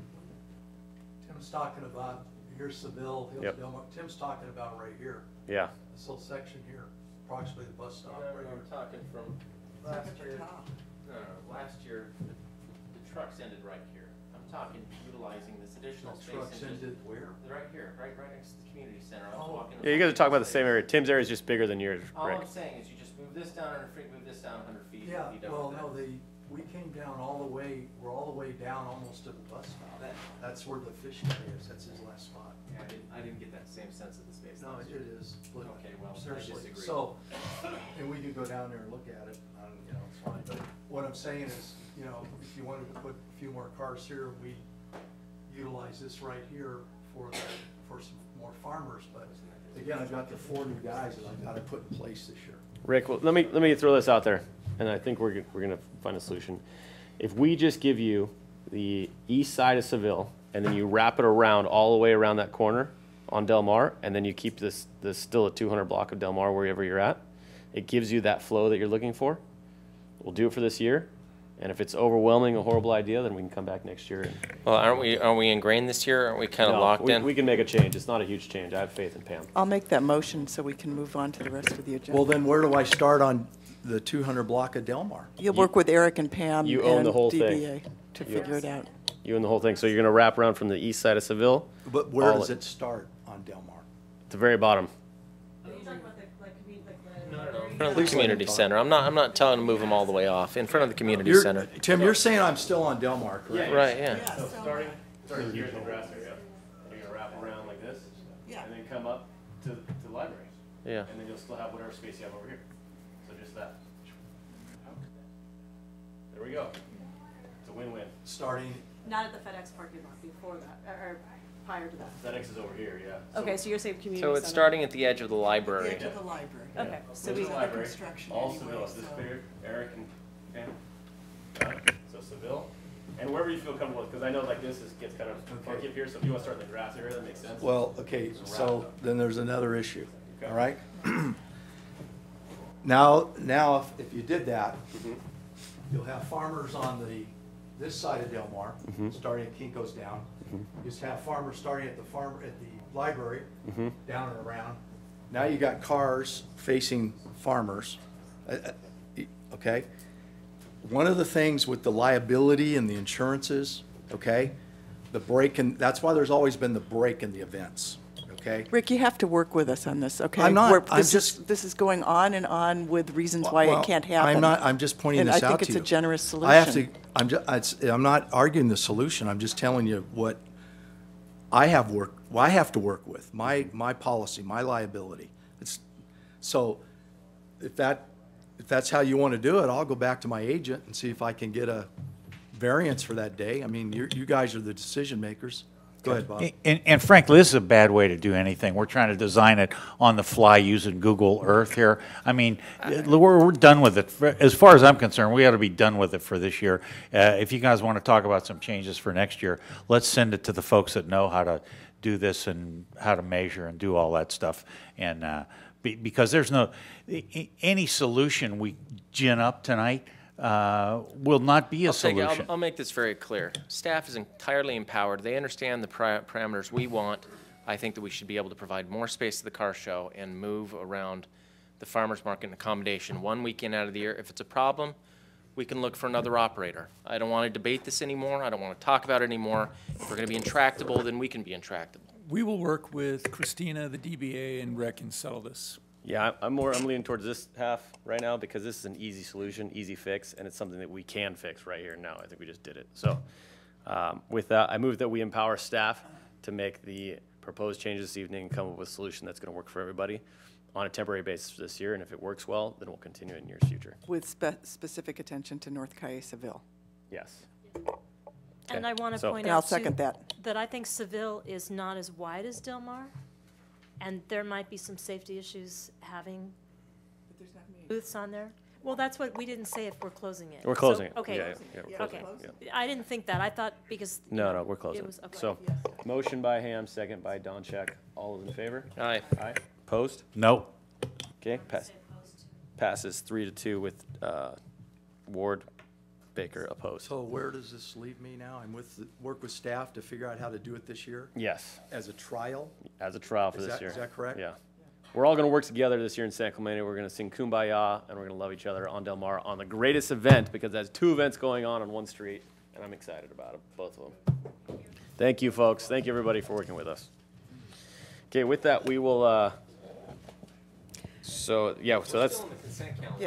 Speaker 18: Tim's talking about, here's Seville, here's
Speaker 4: Yep.
Speaker 18: Delmar. Tim's talking about right here.
Speaker 4: Yeah.
Speaker 18: This little section here, approximately the bus stop right here.
Speaker 12: we're talking from last year. Last year, the trucks ended right here. I'm talking utilizing this additional space.
Speaker 18: Trucks ended where?
Speaker 12: Right here, right next to the community center. I was walking.
Speaker 4: Yeah, you guys are talking about the same area. Tim's area is just bigger than yours,
Speaker 12: All
Speaker 4: Rick.
Speaker 12: I'm saying is you just move this down 100 feet, move this down 100 feet.
Speaker 18: Yeah,
Speaker 12: and be done
Speaker 18: well,
Speaker 12: with
Speaker 18: no,
Speaker 12: that.
Speaker 18: we came down all the way, we're all the way down almost to the bus stop. That's where the fishing area is. That's his last spot.
Speaker 12: Yeah, I didn't get that same sense of the space.
Speaker 18: No,
Speaker 12: last
Speaker 18: it
Speaker 12: year.
Speaker 18: is. Look,
Speaker 12: Okay, well, I
Speaker 18: seriously.
Speaker 12: disagree.
Speaker 18: So, and we could go down there and look at it, it's fine. But what I'm saying is, if you wanted to put a few more cars here, we utilize this right here for some more farmers. But again, I've got the 4 new guys that I've got to put in place this year.
Speaker 4: Rick, well, let me throw this out there, and I think we're gonna find a solution. If we just give you the east side of Seville, and then you wrap it around all the way around that corner on Del Mar, and then you keep this still a 200 block of Del Mar wherever you're at, it gives you that flow that you're looking for. We'll do it for this year, and if it's overwhelming, a horrible idea, then we can come back next year. And
Speaker 12: Well, aren't we ingrained this year? Aren't we kind of locked in?
Speaker 4: We can make a change. It's not a huge change. I have faith in Pam.
Speaker 9: I'll make that motion so we can move on to the rest of the agenda.
Speaker 18: Well, then where do I start on the 200 block of Del Mar?
Speaker 9: You'll work with Eric and Pam
Speaker 4: You own
Speaker 9: and
Speaker 4: the whole
Speaker 9: DBA
Speaker 4: thing.
Speaker 9: to
Speaker 4: You-
Speaker 9: figure it out.
Speaker 4: You and the whole thing. So you're gonna wrap around from the east side of Seville.
Speaker 18: But where
Speaker 4: all
Speaker 18: does
Speaker 4: it-
Speaker 18: it start on Del Mar?
Speaker 4: At the very bottom.
Speaker 12: In front of the community center. I'm not telling them to move them all the way off. In front of the community center.
Speaker 18: Tim, you're saying I'm still on Del Mar, correct?
Speaker 12: Right, yeah.
Speaker 4: So starting here in the grass area, you're gonna wrap around like this, and then come up to the library.
Speaker 12: Yeah.
Speaker 4: And then you'll still have whatever space you have over here. So just that. There we go. It's a win-win.
Speaker 18: Starting,
Speaker 15: Not at the FedEx parking lot, before that, or prior to that.
Speaker 4: FedEx is over here, yeah.
Speaker 15: Okay, so you're saying community
Speaker 12: So it's
Speaker 15: center.
Speaker 12: starting at the edge of the library.
Speaker 9: The edge of the library.
Speaker 15: Okay, so
Speaker 4: There's
Speaker 15: we,
Speaker 4: the library,
Speaker 9: construction
Speaker 4: all
Speaker 9: anyway,
Speaker 4: Seville, is this
Speaker 9: so-
Speaker 4: clear? Eric and Pam? Got it. So Seville, and wherever you feel comfortable with, because I know like this gets kind of funky up here, so if you want to start in the grass area, that makes sense.
Speaker 18: well, okay,
Speaker 4: Just wrap
Speaker 18: so
Speaker 4: it up.
Speaker 18: then there's another issue,
Speaker 4: Okay.
Speaker 18: all right? Now, if you did that, you'll have farmers on this side of Del Mar, starting at Kinko's down. You just have farmers starting at the library, down and around. Now you got cars facing farmers, okay? One of the things with the liability and the insurances, okay, that's why there's always been the break in the events, okay?
Speaker 9: Rick, you have to work with us on this, okay?
Speaker 18: I'm not.
Speaker 9: This is going on and on with reasons why
Speaker 18: Well,
Speaker 9: it can't happen.
Speaker 18: I'm just pointing this out to you.
Speaker 9: And I think it's a generous solution.
Speaker 18: I have to, I'm not arguing the solution, I'm just telling you what I have to work with, my policy, my liability. So if that's how you want to do it, I'll go back to my agent and see if I can get a variance for that day. I mean, you guys are the decision makers. Go ahead, Bob.
Speaker 10: And frankly, this is a bad way to do anything. We're trying to design it on the fly using Google Earth here. I mean, we're done with it. As far as I'm concerned, we ought to be done with it for this year. If you guys want to talk about some changes for next year, let's send it to the folks that know how to do this and how to measure and do all that stuff. And because there's any solution we gin up tonight will not be a solution.
Speaker 12: I'll make this very clear. Staff is entirely empowered. They understand the parameters we want. I think that we should be able to provide more space to the car show and move around the farmer's market and accommodation 1 weekend out of the year. If it's a problem, we can look for another operator. I don't want to debate this anymore. I don't want to talk about it anymore. If we're going to be intractable, then we can be intractable.
Speaker 23: We will work with Christina, the DBA, and Rick and settle this.
Speaker 4: Yeah, I'm leaning towards this half right now because this is an easy solution, easy fix, and it's something that we can fix right here and now. I think we just did it. So with that, I move that we empower staff to make the proposed changes this evening and come up with a solution that's going to work for everybody on a temporary basis this year. And if it works well, then we'll continue in years future.
Speaker 9: With specific attention to North Calle Seville.
Speaker 4: Yes.
Speaker 8: And I want to point
Speaker 9: And
Speaker 8: out,
Speaker 9: I'll second
Speaker 8: too,
Speaker 9: that.
Speaker 8: I think Seville is not as wide as Del Mar, and there might be some safety issues having booths on there. Well, that's what, we didn't say if we're closing it.
Speaker 4: We're closing it.
Speaker 8: Okay.
Speaker 4: Yeah, we're closing
Speaker 8: Okay.
Speaker 4: it.
Speaker 8: I didn't think that. I thought because.
Speaker 4: No, we're closing.
Speaker 8: It was, okay.
Speaker 4: So, motion by Ham, second by Donchak. All those in favor?
Speaker 12: Aye.
Speaker 4: Aye. Opposed?
Speaker 10: No.
Speaker 4: Okay, passes 3-2 with Ward, Baker opposed.
Speaker 18: So where does this leave me now? I'm work with staff to figure out how to do it this year?
Speaker 4: Yes.
Speaker 18: As a trial?
Speaker 4: As a trial for this year.
Speaker 18: Is that correct?
Speaker 4: Yeah. We're all going to work together this year in San Clemente. We're going to sing Kumbaya, and we're going to love each other on Del Mar on the greatest event, because there's 2 events going on one street, and I'm excited about it, both of them. Thank you, folks. Thank you, everybody, for working with us. Okay, with that, we will, so that's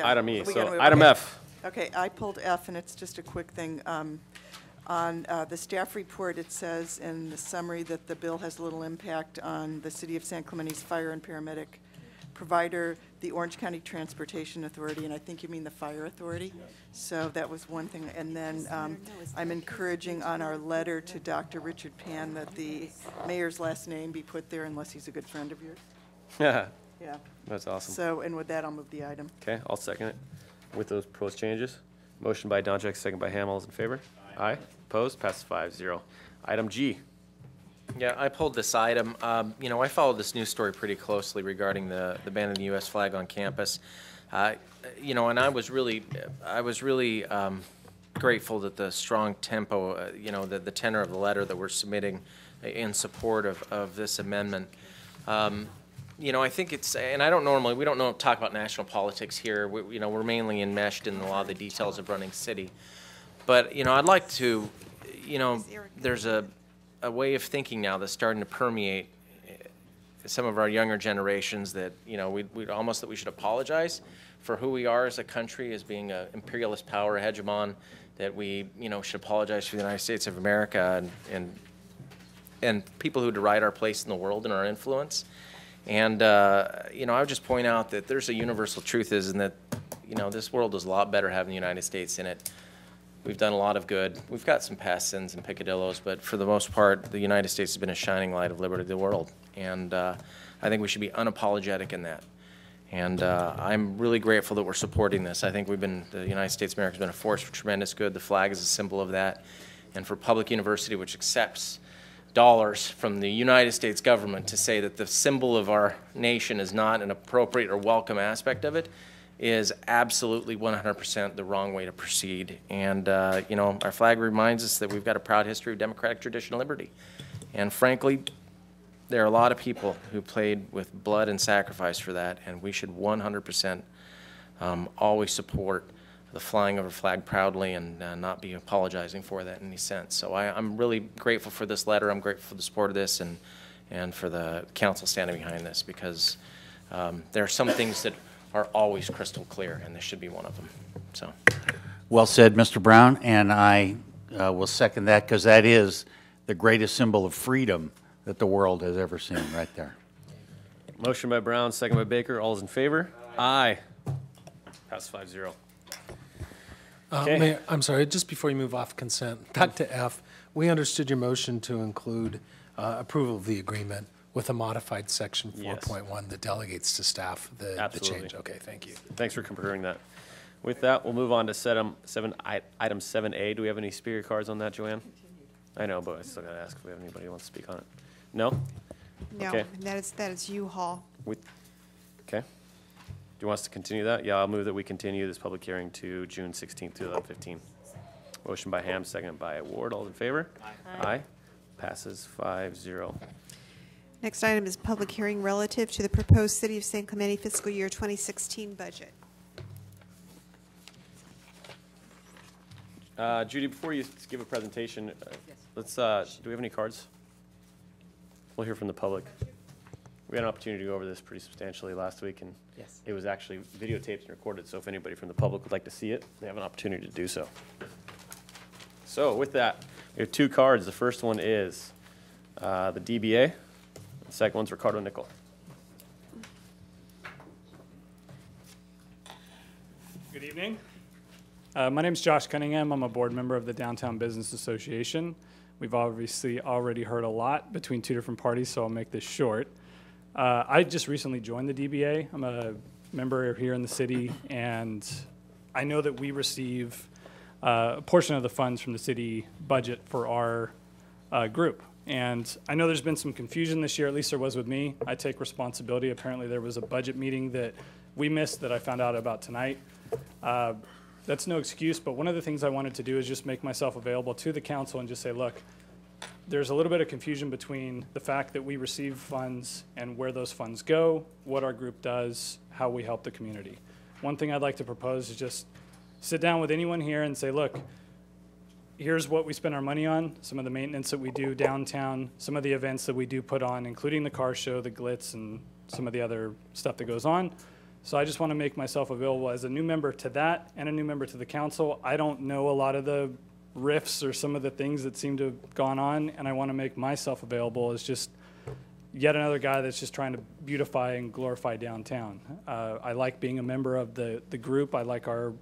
Speaker 4: item E. So item F.
Speaker 9: Okay, I pulled F, and it's just a quick thing. On the staff report, it says in the summary that the bill has little impact on the City of San Clemente's fire and paramedic provider, the Orange County Transportation Authority, and I think you mean the Fire Authority. So that was one thing. And then I'm encouraging on our letter to Dr. Richard Pan that the mayor's last name be put there unless he's a good friend of yours. Yeah.
Speaker 4: That's awesome.
Speaker 9: So, and with that, I'll move the item.
Speaker 4: Okay, I'll second it with those proposed changes. Motion by Donchak, second by Ham. All those in favor? Aye. Opposed? Passes 5-0. Item G.
Speaker 12: Yeah, I pulled this item. You know, I followed this news story pretty closely regarding the ban of the U.S. flag on campus. You know, and I was really grateful that the strong tempo, you know, the tenor of the letter that we're submitting in support of this amendment. You know, I think it's, and we don't talk about national politics here. You know, we're mainly enmeshed in a lot of the details of running city. But, you know, I'd like to, you know, there's a way of thinking now that's starting to permeate some of our younger generations that, you know, we should apologize for who we are as a country, as being an imperialist power, a hegemon, that we, you know, should apologize for the United States of America and people who deride our place in the world and our influence. And, you know, I would just point out that there's a universal truth is in that, you know, this world is a lot better having the United States in it. We've done a lot of good. We've got some past sins and picadillos, but for the most part, the United States has been a shining light of liberty to the world. And I think we should be unapologetic in that. And I'm really grateful that we're supporting this. I think the United States of America has been a force for tremendous good. The flag is a symbol of that. And for public university, which accepts dollars from the United States government to say that the symbol of our nation is not an appropriate or welcome aspect of it, is absolutely 100% the wrong way to proceed. And, you know, our flag reminds us that we've got a proud history of democratic tradition and liberty. And frankly, there are a lot of people who played with blood and sacrifice for that, and we should 100% always support the flying of our flag proudly and not be apologizing for that in any sense. So I'm really grateful for this letter. I'm grateful for the support of this and for the council standing behind this, because there are some things that are always crystal clear, and this should be one of them. So,
Speaker 10: well said, Mr. Brown, and I will second that, because that is the greatest symbol of freedom that the world has ever seen right there.
Speaker 4: Motion by Brown, second by Baker. All those in favor? Aye. Pass 5-0. Okay.
Speaker 13: Mayor, I'm sorry, just before you move off consent, back to F, we understood your motion to include approval of the agreement with a modified section 4.1 that delegates to staff the change. Okay, thank you.
Speaker 4: Thanks for confirming that. With that, we'll move on to item 7A. Do we have any speaker cards on that, Joanne? I know, but I still got to ask if we have anybody who wants to speak on it. No?
Speaker 1: No,
Speaker 4: Okay.
Speaker 1: that is U-Haul.
Speaker 4: Okay. Do you want us to continue that? Yeah, I'll move that we continue this public hearing to June 16th, 2015. Motion by Ham, second by Ward. All in favor? Aye. Aye. Passes 5-0.
Speaker 1: Next item is public hearing relative to the proposed City of San Clemente fiscal year 2016 budget.
Speaker 4: Judy, before you give a presentation, let's, do we have any cards? We'll hear from the public. We had an opportunity to go over this pretty substantially last week, and
Speaker 6: Yes.
Speaker 4: it was actually videotaped and recorded, so if anybody from the public would like to see it, they have an opportunity to do so. So with that, we have 2 cards. The first one is the DBA. The second one's Ricardo Nickel.
Speaker 19: Good evening. My name's Josh Cunningham. I'm a board member of the Downtown Business Association. We've obviously already heard a lot between 2 different parties, so I'll make this short. I just recently joined the DBA. I'm a member here in the city, and I know that we receive a portion of the funds from the city budget for our group. And I know there's been some confusion this year, at least there was with me. I take responsibility. Apparently there was a budget meeting that we missed that I found out about tonight. That's no excuse, but one of the things I wanted to do is just make myself available to the council and just say, look, there's a little bit of confusion between the fact that we receive funds and where those funds go, what our group does, how we help the community. One thing I'd like to propose is just sit down with anyone here and say, look, here's what we spend our money on, some of the maintenance that we do downtown, some of the events that we do put on, including the car show, the glitz, and some of the other stuff that goes on. So I just want to make myself available as a new member to that and a new member to the council. I don't know a lot of the riffs or some of the things that seem to have gone on, and I want to make myself available as just yet another guy that's just trying to beautify and glorify downtown. I like being a member of the group. I like our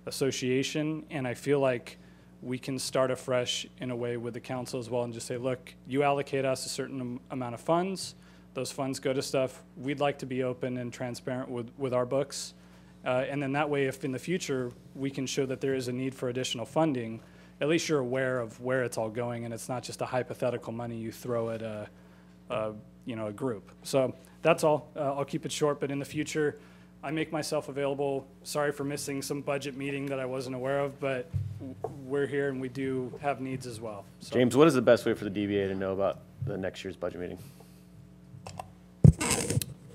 Speaker 19: association, and I feel like we can start afresh in a way with the council as well and just say, look, you allocate us a certain amount of funds. Those funds go to stuff. We'd like to be open and transparent with our books. And then that way, if in the future we can show that there is a need for additional funding, at least you're aware of where it's all going, and it's not just a hypothetical money you throw at a group. So that's all. I'll keep it short, but in the future, I make myself available. Sorry for missing some budget meeting that I wasn't aware of, but we're here and we do have needs as well. So.
Speaker 4: James, what is the best way for the DBA to know about the next year's budget meeting?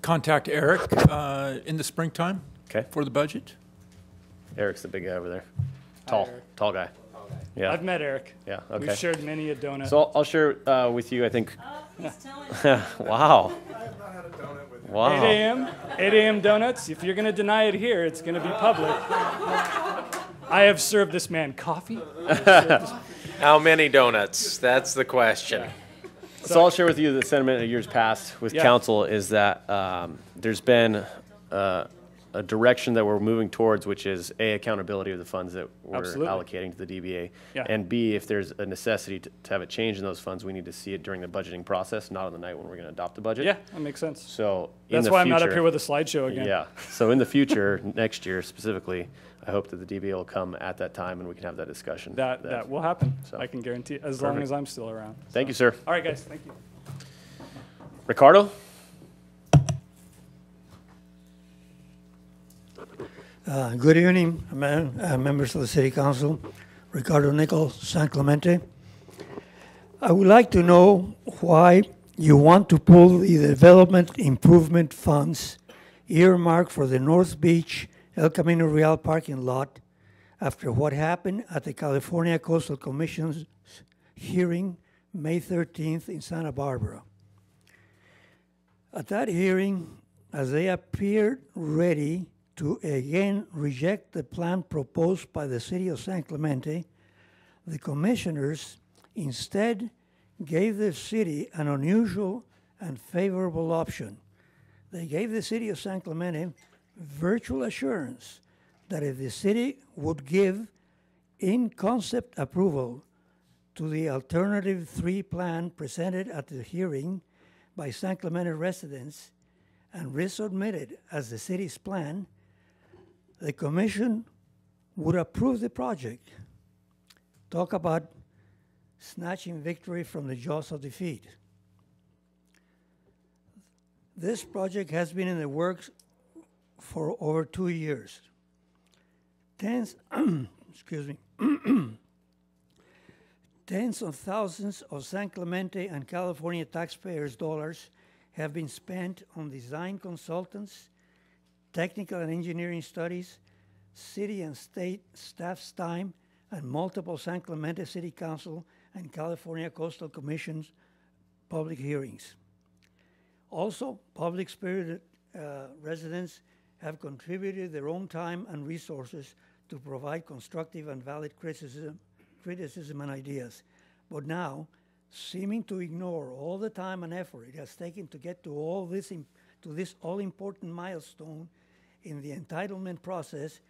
Speaker 23: Contact Eric in the springtime for the budget.
Speaker 4: Eric's the big guy over there. Tall guy. Yeah.
Speaker 19: I've met Eric.
Speaker 4: Yeah, okay.
Speaker 19: We've shared many a donut.
Speaker 4: So I'll share with you, I think. Wow. Wow.
Speaker 19: 8 a.m. donuts. If you're going to deny it here, it's going to be public. I have served this man coffee.
Speaker 12: How many donuts? That's the question.
Speaker 4: So I'll share with you the sentiment of years past with council is that there's been a direction that we're moving towards, which is A, accountability of the funds that we're allocating to the DBA, and B, if there's a necessity to have a change in those funds, we need to see it during the budgeting process, not on the night when we're going to adopt the budget.
Speaker 19: Yeah, that makes sense.
Speaker 4: So
Speaker 19: that's why I'm not up here with a slideshow again.
Speaker 4: Yeah. So in the future, next year specifically, I hope that the DBA will come at that time and we can have that discussion.
Speaker 19: That will happen. So I can guarantee, as long as I'm still around.
Speaker 4: Thank you, sir.
Speaker 19: All right, guys. Thank you.
Speaker 4: Ricardo?
Speaker 20: Good evening, members of the City Council. Ricardo Nickel, San Clemente. I would like to know why you want to pull the development improvement funds earmarked for the North Beach El Camino Real parking lot after what happened at the California Coastal Commission's hearing May 13th in Santa Barbara. At that hearing, as they appeared ready to again reject the plan proposed by the city of San Clemente, the commissioners instead gave the city an unusual and favorable option. They gave the city of San Clemente virtual assurance that if the city would give in-concept approval to the alternative 3 plan presented at the hearing by San Clemente residents and resubmitted as the city's plan, the commission would approve the project. Talk about snatching victory from the jaws of defeat. This project has been in the works for over 2 years. Tens of thousands of San Clemente and California taxpayers' dollars have been spent on design consultants, technical and engineering studies, city and state staff's time, and multiple San Clemente City Council and California Coastal Commission's public hearings. Also, public-spirited residents have contributed their own time and resources to provide constructive and valid criticism and ideas. But now, seeming to ignore all the time and effort it has taken to get to this all-important milestone in the entitlement process,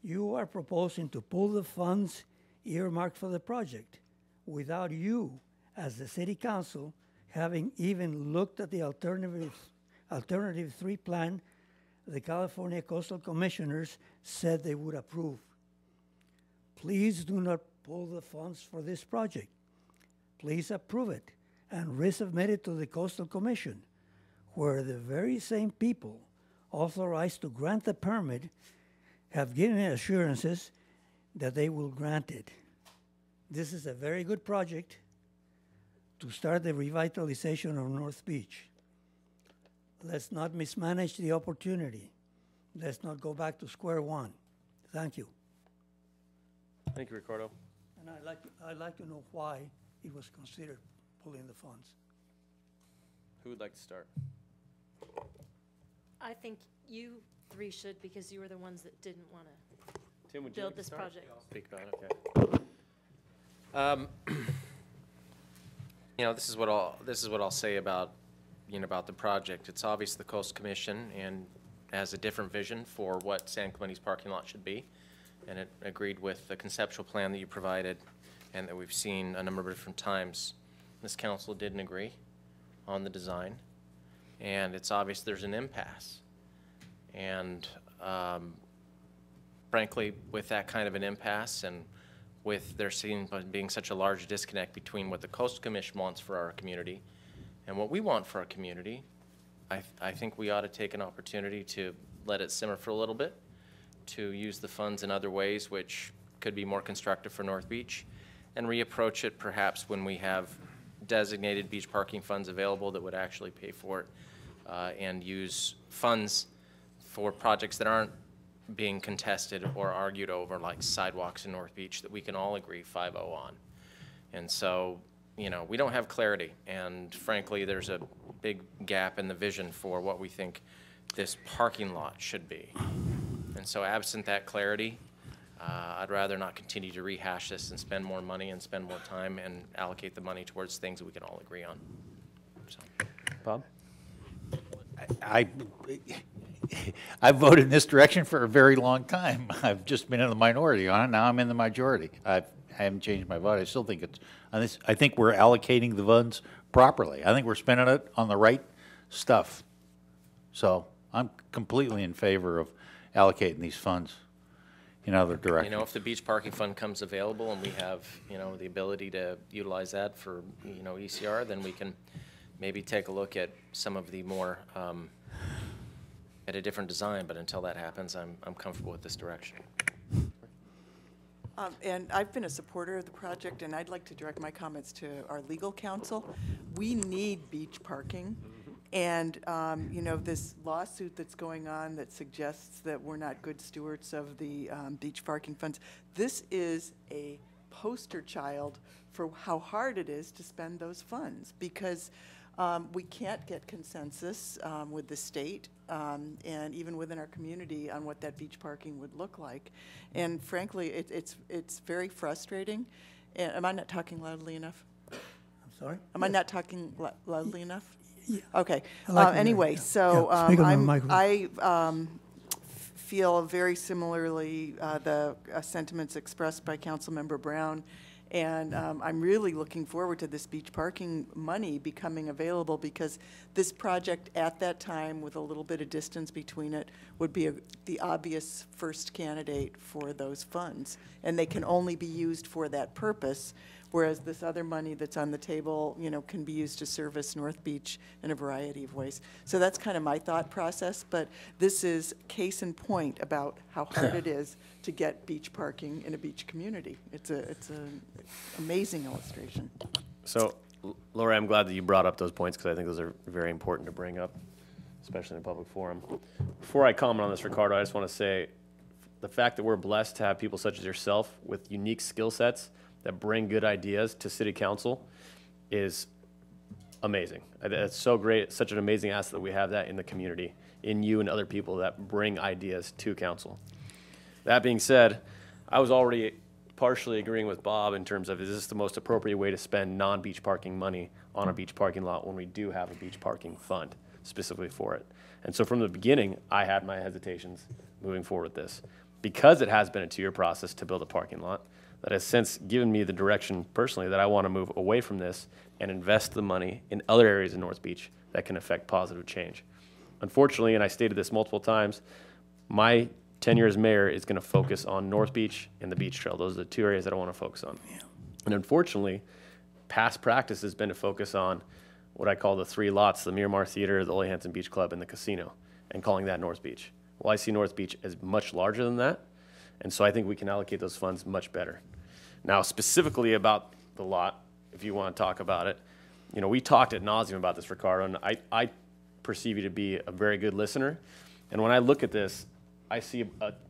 Speaker 20: you are proposing to pull the funds earmarked for the project without you, as the City Council, having even looked at the alternative 3 plan the California Coastal Commissioners said they would approve. Please do not pull the funds for this project. Please approve it and resubmit it to the Coastal Commission, where the very same people authorized to grant the permit have given assurances that they will grant it. This is a very good project to start the revitalization of North Beach. Let's not mismanage the opportunity. Let's not go back to square one. Thank you.
Speaker 4: Thank you, Ricardo.
Speaker 20: And I'd like to know why it was considered pulling the funds.
Speaker 4: Who would like to start?
Speaker 8: I think you 3 should, because you were the ones that didn't want to
Speaker 4: Tim, would you
Speaker 8: build
Speaker 4: like to
Speaker 8: this
Speaker 4: start?
Speaker 8: project.
Speaker 4: I'll speak about it, okay.
Speaker 12: You know, this is what I'll say about the project. It's obvious the Coastal Commission and has a different vision for what San Clemente's parking lot should be, and it agreed with the conceptual plan that you provided and that we've seen a number of different times. This council didn't agree on the design, and it's obvious there's an impasse. And frankly, with that kind of an impasse and with there being such a large disconnect between what the Coastal Commission wants for our community and what we want for our community, I think we ought to take an opportunity to let it simmer for a little bit, to use the funds in other ways which could be more constructive for North Beach, and reapproach it perhaps when we have designated beach parking funds available that would actually pay for it, and use funds for projects that aren't being contested or argued over, like sidewalks in North Beach that we can all agree 5-0 on. And so, you know, we don't have clarity, and frankly, there's a big gap in the vision for what we think this parking lot should be. And so absent that clarity, I'd rather not continue to rehash this and spend more money and spend more time and allocate the money towards things that we can all agree on. So.
Speaker 4: Bob?
Speaker 10: I've voted in this direction for a very long time. I've just been in the minority on it. Now I'm in the majority. I haven't changed my vote. I still think I think we're allocating the funds properly. I think we're spending it on the right stuff. So I'm completely in favor of allocating these funds in other directions.
Speaker 12: You know, if the beach parking fund comes available and we have, you know, the ability to utilize that for, you know, ECR, then we can maybe take a look at some of the more, at a different design. But until that happens, I'm comfortable with this direction.
Speaker 9: And I've been a supporter of the project, and I'd like to direct my comments to our legal counsel. We need beach parking. And, you know, this lawsuit that's going on that suggests that we're not good stewards of the beach parking funds, this is a poster child for how hard it is to spend those funds, because we can't get consensus with the state and even within our community on what that beach parking would look like. And frankly, it's very frustrating. And am I not talking loudly enough?
Speaker 20: I'm sorry?
Speaker 9: Am I not talking loudly enough?
Speaker 20: Yeah.
Speaker 9: Okay.
Speaker 20: Like
Speaker 9: anyway, so
Speaker 20: speak on the microphone.
Speaker 9: I feel very similarly the sentiments expressed by Councilmember Brown. And I'm really looking forward to this beach parking money becoming available, because this project at that time, with a little bit of distance between it, would be the obvious first candidate for those funds. And they can only be used for that purpose, whereas this other money that's on the table, you know, can be used to service North Beach in a variety of ways. So that's kind of my thought process, but this is case in point about how hard it is to get beach parking in a beach community. It's an amazing illustration.
Speaker 4: So, Laura, I'm glad that you brought up those points, because I think those are very important to bring up, especially in a public forum. Before I comment on this, Ricardo, I just want to say the fact that we're blessed to have people such as yourself with unique skill sets that bring good ideas to City Council is amazing. It's so great. It's such an amazing asset that we have that in the community, in you and other people that bring ideas to council. That being said, I was already partially agreeing with Bob in terms of, is this the most appropriate way to spend non-beach parking money on a beach parking lot when we do have a beach parking fund specifically for it? And so from the beginning, I had my hesitations moving forward with this. Because it has been a 2-year process to build a parking lot, that has since given me the direction personally that I want to move away from this and invest the money in other areas in North Beach that can affect positive change. Unfortunately, and I stated this multiple times, my tenure as mayor is going to focus on North Beach and the beach trail. Those are the 2 areas that I want to focus on. Yeah. And unfortunately, past practice has been to focus on what I call the 3 lots, the Miramar Theater, the Ole Hanson Beach Club, and the casino, and calling that North Beach. Well, I see North Beach as much larger than that, and so I think we can allocate those funds much better. Now, specifically about the lot, if you want to talk about it, you know, we talked ad nauseum about this, Ricardo, and I perceive you to be a very good listener. And when I look at this, I see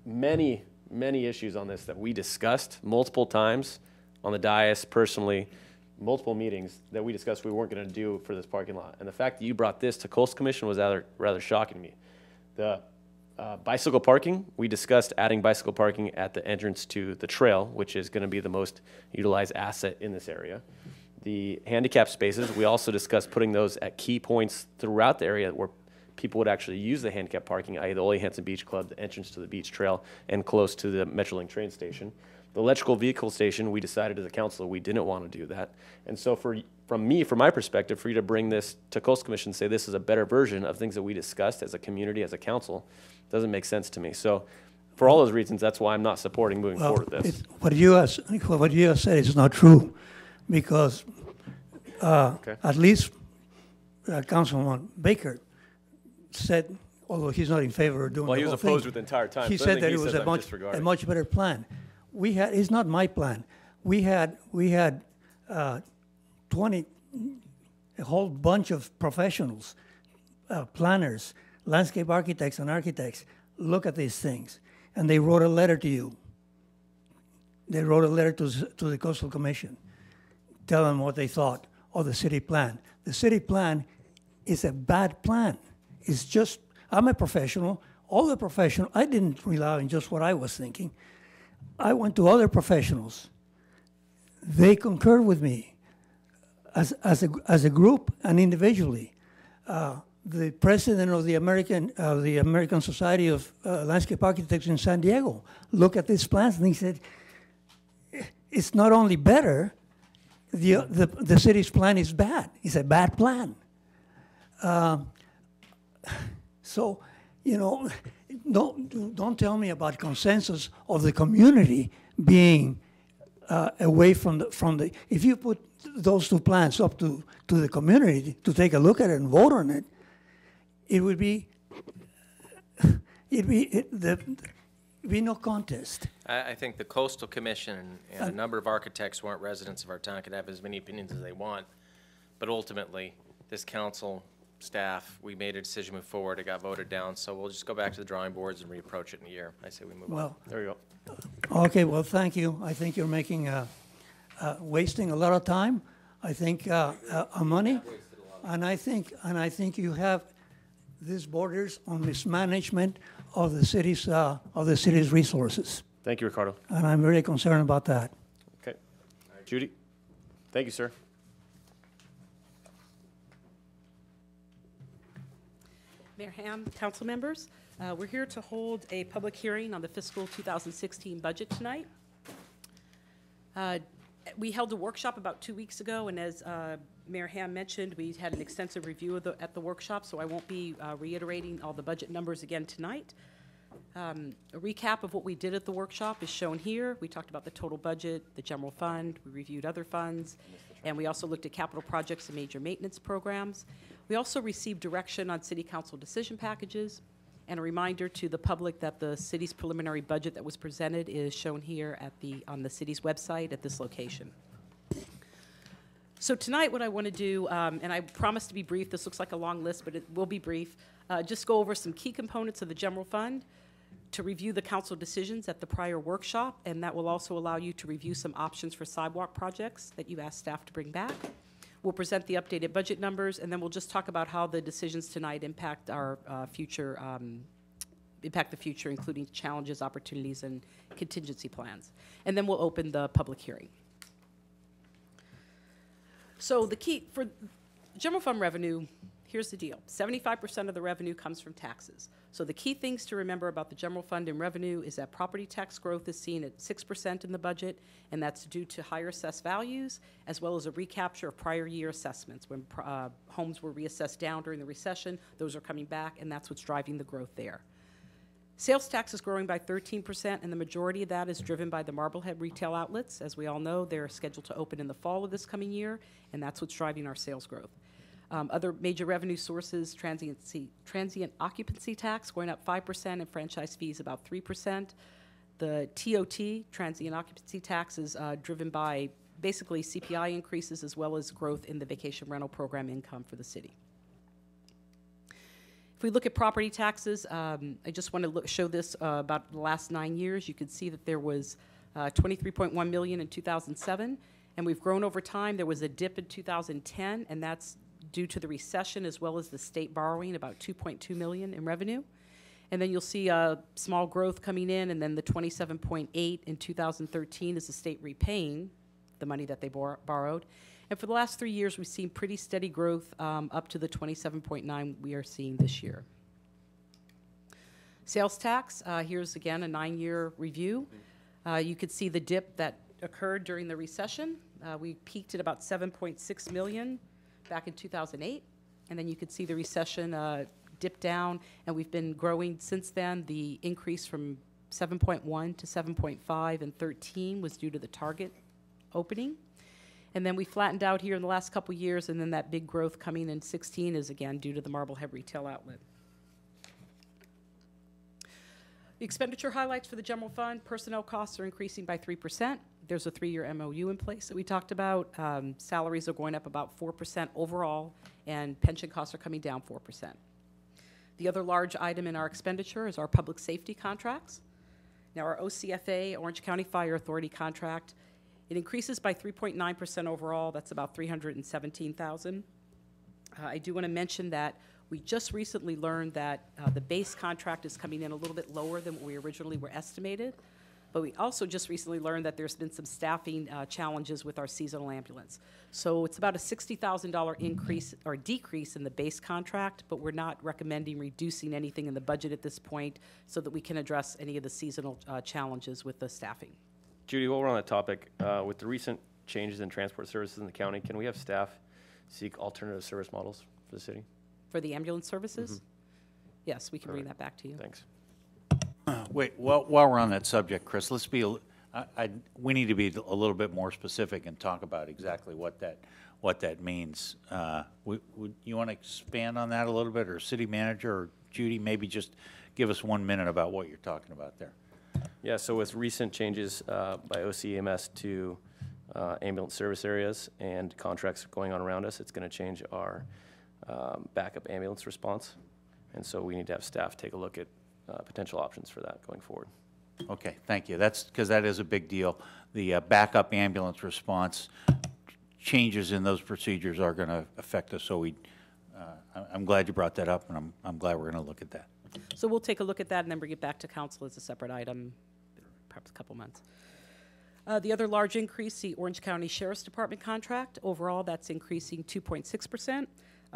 Speaker 4: many issues on this that we discussed multiple times on the dais, personally, multiple meetings that we discussed we weren't going to do for this parking lot. And the fact that you brought this to Coastal Commission was rather shocking to me. The bicycle parking, we discussed adding bicycle parking at the entrance to the trail, which is going to be the most utilized asset in this area. The handicap spaces, we also discussed putting those at key points throughout the area where people would actually use the handicap parking, i.e. the Ole Hanson Beach Club, the entrance to the beach trail, and close to the Metrolink train station. The electrical vehicle station, we decided as a council we didn't want to do that. And so from my perspective, for you to bring this to Coastal Commission and say this is a better version of things that we discussed as a community, as a council, doesn't make sense to me. So for all those reasons, that's why I'm not supporting moving forward with this.
Speaker 20: What you have said is not true, because at least Councilman Baker said, although he's not in favor of doing
Speaker 4: well,
Speaker 20: the
Speaker 4: he was
Speaker 20: whole
Speaker 4: opposed
Speaker 20: thing,
Speaker 4: with the entire time.
Speaker 20: he
Speaker 4: So
Speaker 20: said that
Speaker 4: anything
Speaker 20: it was
Speaker 4: says
Speaker 20: a much better plan. It's not my plan. We had 20, a whole bunch of professionals, planners, landscape architects and architects look at these things, and they wrote a letter to you. They wrote a letter to the Coastal Commission, tell them what they thought of the city plan. The city plan is a bad plan. It's just, I'm a professional, all the professionals, I didn't rely on just what I was thinking. I went to other professionals. They concurred with me as a group and individually. The president of the American Society of Landscape Architects in San Diego looked at these plans and he said, it's not only better, the city's plan is bad. It's a bad plan. So, you know, don't tell me about consensus of the community being away from the. If you put those 2 plans up to the community to take a look at it and vote on it, it would be no contest.
Speaker 12: I think the Coastal Commission and a number of architects who aren't residents of our town can have as many opinions as they want, but ultimately, this council, staff, we made a decision to move forward, it got voted down, so we'll just go back to the drawing boards and reapproach it in a year. I say we move on.
Speaker 4: There you
Speaker 20: go. Okay, well, thank you. I think you're making, wasting a lot of time, I think, money, and I think you have these borders on mismanagement of the city's resources.
Speaker 4: Thank you, Ricardo.
Speaker 20: And I'm very concerned about that.
Speaker 4: Okay. Judy? Thank you, sir.
Speaker 5: Mayor Ham, council members, we're here to hold a public hearing on the fiscal 2016 budget tonight. We held a workshop about 2 weeks ago, and as Mayor Ham mentioned, we had an extensive review at the workshop, so I won't be reiterating all the budget numbers again tonight. A recap of what we did at the workshop is shown here. We talked about the total budget, the general fund, we reviewed other funds, and we also looked at capital projects and major maintenance programs. We also received direction on city council decision packages, and a reminder to the public that the city's preliminary budget that was presented is shown here on the city's website at this location. So tonight what I want to do, and I promise to be brief, this looks like a long list, but it will be brief, just go over some key components of the general fund, to review the council decisions at the prior workshop, and that will also allow you to review some options for sidewalk projects that you asked staff to bring back. We'll present the updated budget numbers, and then we'll just talk about how the decisions tonight impact our future, impact the future, including challenges, opportunities, and contingency plans. And then we'll open the public hearing. So the key for general fund revenue, here's the deal. 75% of the revenue comes from taxes. So the key things to remember about the general fund and revenue is that property tax growth is seen at 6% in the budget, and that's due to higher assessed values, as well as a recapture of prior year assessments. When homes were reassessed down during the recession, those are coming back, and that's what's driving the growth there. Sales tax is growing by 13%, and the majority of that is driven by the Marblehead retail outlets. As we all know, they're scheduled to open in the fall of this coming year, and that's what's driving our sales growth. Other major revenue sources, transient occupancy tax going up 5%, and franchise fees about 3%. The TOT, transient occupancy tax, is driven by basically CPI increases as well as growth in the vacation rental program income for the city. If we look at property taxes, I just want to show this about the last 9 years. You can see that there was $23.1 million in 2007, and we've grown over time. There was a dip in 2010, and that's due to the recession as well as the state borrowing, about $2.2 million in revenue. And then you'll see a small growth coming in, and then the 27.8 in 2013 is the state repaying the money that they borrowed. And for the last 3 years, we've seen pretty steady growth up to the 27.9 we are seeing this year. Sales tax, here's again a 9-year review. You could see the dip that occurred during the recession. We peaked at about 7.6 million back in 2008, and then you could see the recession dip down, and we've been growing since then. The increase from 7.1 to 7.5 and 13 was due to the Target opening. And then we flattened out here in the last couple years, and then that big growth coming in 16 is again due to the Marblehead retail outlet. The expenditure highlights for the general fund: personnel costs are increasing by 3%. There's a 3-year MOU in place that we talked about. Salaries are going up about 4% overall, and pension costs are coming down 4%. The other large item in our expenditure is our public safety contracts. Now, our OCFA, Orange County Fire Authority contract, it increases by 3.9% overall. That's about $317,000. I do want to mention that we just recently learned that the base contract is coming in a little bit lower than what we originally were estimated. But we also just recently learned that there's been some staffing challenges with our seasonal ambulance. So it's about a $60,000 increase or decrease in the base contract, but we're not recommending reducing anything in the budget at this point so that we can address any of the seasonal challenges with the staffing.
Speaker 4: Judy, while we're on that topic, with the recent changes in transport services in the county, can we have staff seek alternative service models for the city?
Speaker 5: For the ambulance services? Yes, we can bring that back to you.
Speaker 4: Thanks.
Speaker 10: Wait, while we're on that subject, Chris, let's be, we need to be a little bit more specific and talk about exactly what that means. You want to expand on that a little bit, or city manager, or Judy, maybe just give us 1 minute about what you're talking about there.
Speaker 4: Yeah, so with recent changes by OCEMS to ambulance service areas and contracts going on around us, it's going to change our backup ambulance response. And so we need to have staff take a look at potential options for that going forward.
Speaker 10: Okay, thank you. That's because that is a big deal. The backup ambulance response changes in those procedures are going to affect us. So I'm glad you brought that up, and I'm glad we're going to look at that.
Speaker 5: So we'll take a look at that and then bring it back to council as a separate item, perhaps a couple months. The other large increase, the Orange County Sheriff's Department contract. Overall, that's increasing 2.6%.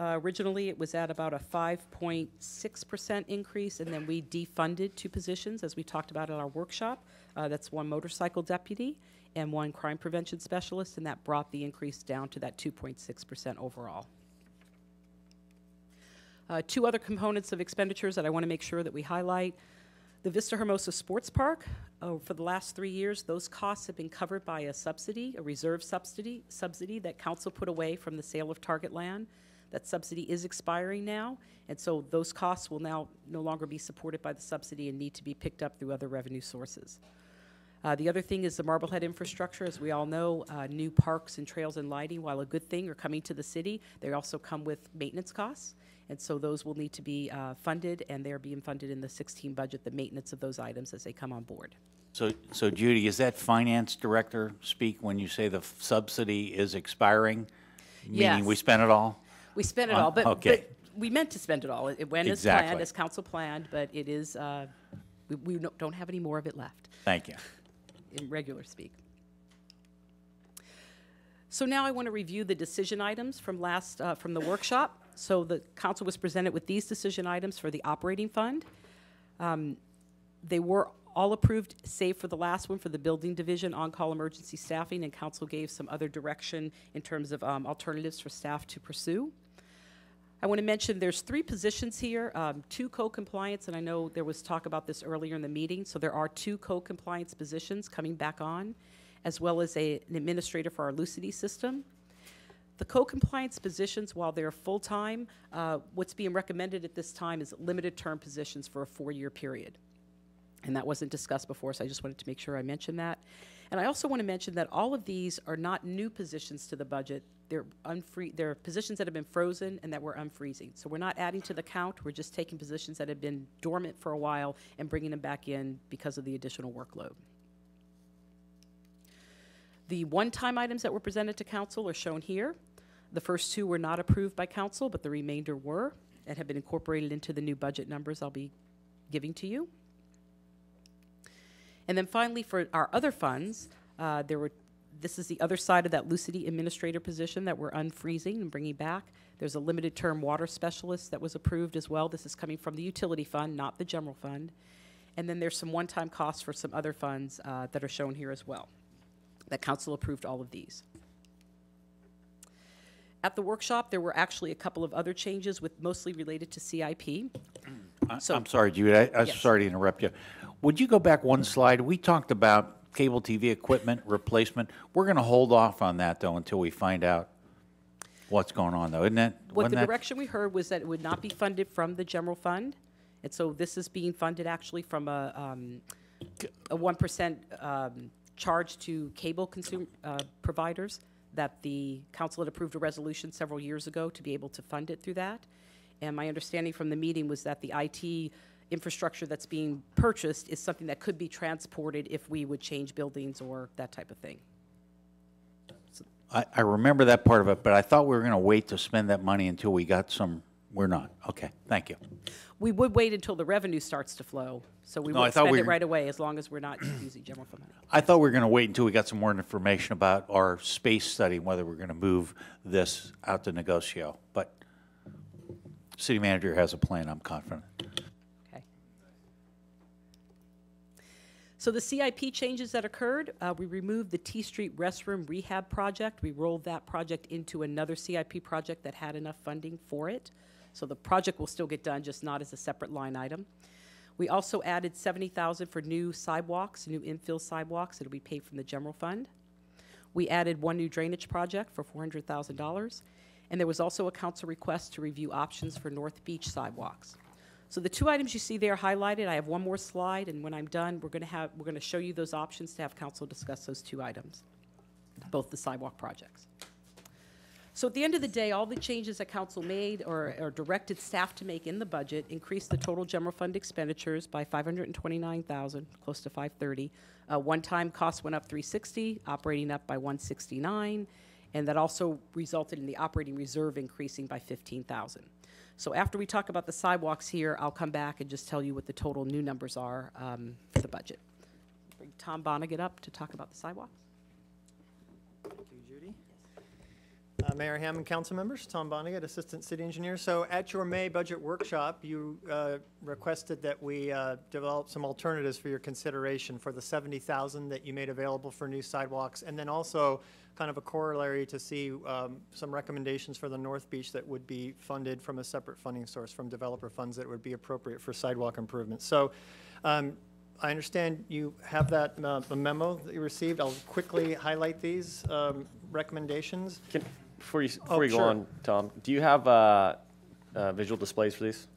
Speaker 5: Originally, it was at about a 5.6% increase, and then we defunded 2 positions, as we talked about at our workshop. That's 1 motorcycle deputy and 1 crime prevention specialist, and that brought the increase down to that 2.6% overall. 2 other components of expenditures that I want to make sure that we highlight. The Vista Hermosa Sports Park, for the last 3 years, those costs have been covered by a subsidy, a reserve subsidy that council put away from the sale of Target land. That subsidy is expiring now, and so those costs will now no longer be supported by the subsidy and need to be picked up through other revenue sources. The other thing is the Marblehead infrastructure. As we all know, new parks and trails and lighting, while a good thing, are coming to the city. They also come with maintenance costs, and so those will need to be funded, and they're being funded in the 16 budget, the maintenance of those items as they come on board.
Speaker 10: So Judy, is that finance director speak when you say the subsidy is expiring? Meaning we
Speaker 5: Yes.
Speaker 10: spent it all?
Speaker 5: We spent it all, but,
Speaker 10: okay.
Speaker 5: but we meant to spend it all. It went as
Speaker 10: Exactly.
Speaker 5: planned, as council planned, but it is, we don't have any more of it left
Speaker 10: Thank you.
Speaker 5: in regular speak. So now I want to review the decision items from from the workshop. So the council was presented with these decision items for the operating fund. They were all approved, save for the last one for the building division, on-call emergency staffing, and council gave some other direction in terms of alternatives for staff to pursue. I want to mention there's 3 positions here, 2 co-compliance, and I know there was talk about this earlier in the meeting, so there are 2 co-compliance positions coming back on, as well as an administrator for our Lucity system. The co-compliance positions, while they're full-time, what's being recommended at this time is limited term positions for a 4-year period. And that wasn't discussed before, so I just wanted to make sure I mentioned that. And I also want to mention that all of these are not new positions to the budget. They're positions that have been frozen and that we're unfreezing. So we're not adding to the count. We're just taking positions that have been dormant for a while and bringing them back in because of the additional workload. The one-time items that were presented to council are shown here. The first 2 were not approved by council, but the remainder were and have been incorporated into the new budget numbers I'll be giving to you. And then finally, for our other funds, this is the other side of that Lucity administrator position that we're unfreezing and bringing back. There's a limited term water specialist that was approved as well. This is coming from the utility fund, not the general fund. And then there's some one-time costs for some other funds that are shown here as well. That council approved all of these. At the workshop, there were actually a couple of other changes with mostly related to CIP.
Speaker 10: I'm sorry, Jude. I'm
Speaker 5: Yes.
Speaker 10: sorry to interrupt you. Would you go back one slide? We talked about cable TV equipment replacement. We're going to hold off on that, though, until we find out what's going on, though, isn't that?
Speaker 5: What the direction we heard was that it would not be funded from the general fund. And so this is being funded actually from a 1% charge to cable providers that the council had approved a resolution several years ago to be able to fund it through that. And my understanding from the meeting was that the IT infrastructure that's being purchased is something that could be transported if we would change buildings or that type of thing.
Speaker 10: I remember that part of it, but I thought we were going to wait to spend that money until we got some. We're not. Okay, thank you.
Speaker 5: We would wait until the revenue starts to flow, so we won't spend it right away as long as we're not using general fund money.
Speaker 10: I thought we were going to wait until we got some more information about our space study, whether we're going to move this out to Negocio. But city manager has a plan, I'm confident.
Speaker 5: Okay. So the CIP changes that occurred, we removed the T Street restroom rehab project. We rolled that project into another CIP project that had enough funding for it. So the project will still get done, just not as a separate line item. We also added $70,000 for new sidewalks, new infill sidewalks. It'll be paid from the general fund. We added 1 new drainage project for $400,000. And there was also a council request to review options for North Beach sidewalks. So the 2 items you see there highlighted, I have one more slide, and when I'm done, we're going to show you those options to have council discuss those 2 items, both the sidewalk projects. So at the end of the day, all the changes that council made or directed staff to make in the budget increased the total general fund expenditures by $529,000, close to $530. One-time costs went up $360, operating up by $169, and that also resulted in the operating reserve increasing by $15,000. So after we talk about the sidewalks here, I'll come back and just tell you what the total new numbers are for the budget. Bring Tom Bonnegat up to talk about the sidewalks.
Speaker 7: Thank you, Judy. Mayor Hammond, council members, Tom Bonnegat, Assistant City Engineer. So at your May budget workshop, you requested that we develop some alternatives for your consideration for the $70,000 that you made available for new sidewalks, and then also kind of a corollary to see some recommendations for the North Beach that would be funded from a separate funding source from developer funds that would be appropriate for sidewalk improvements. So I understand you have that the memo that you received. I'll quickly highlight these recommendations.
Speaker 4: Before you go on, Tom, do you have visual displays for these?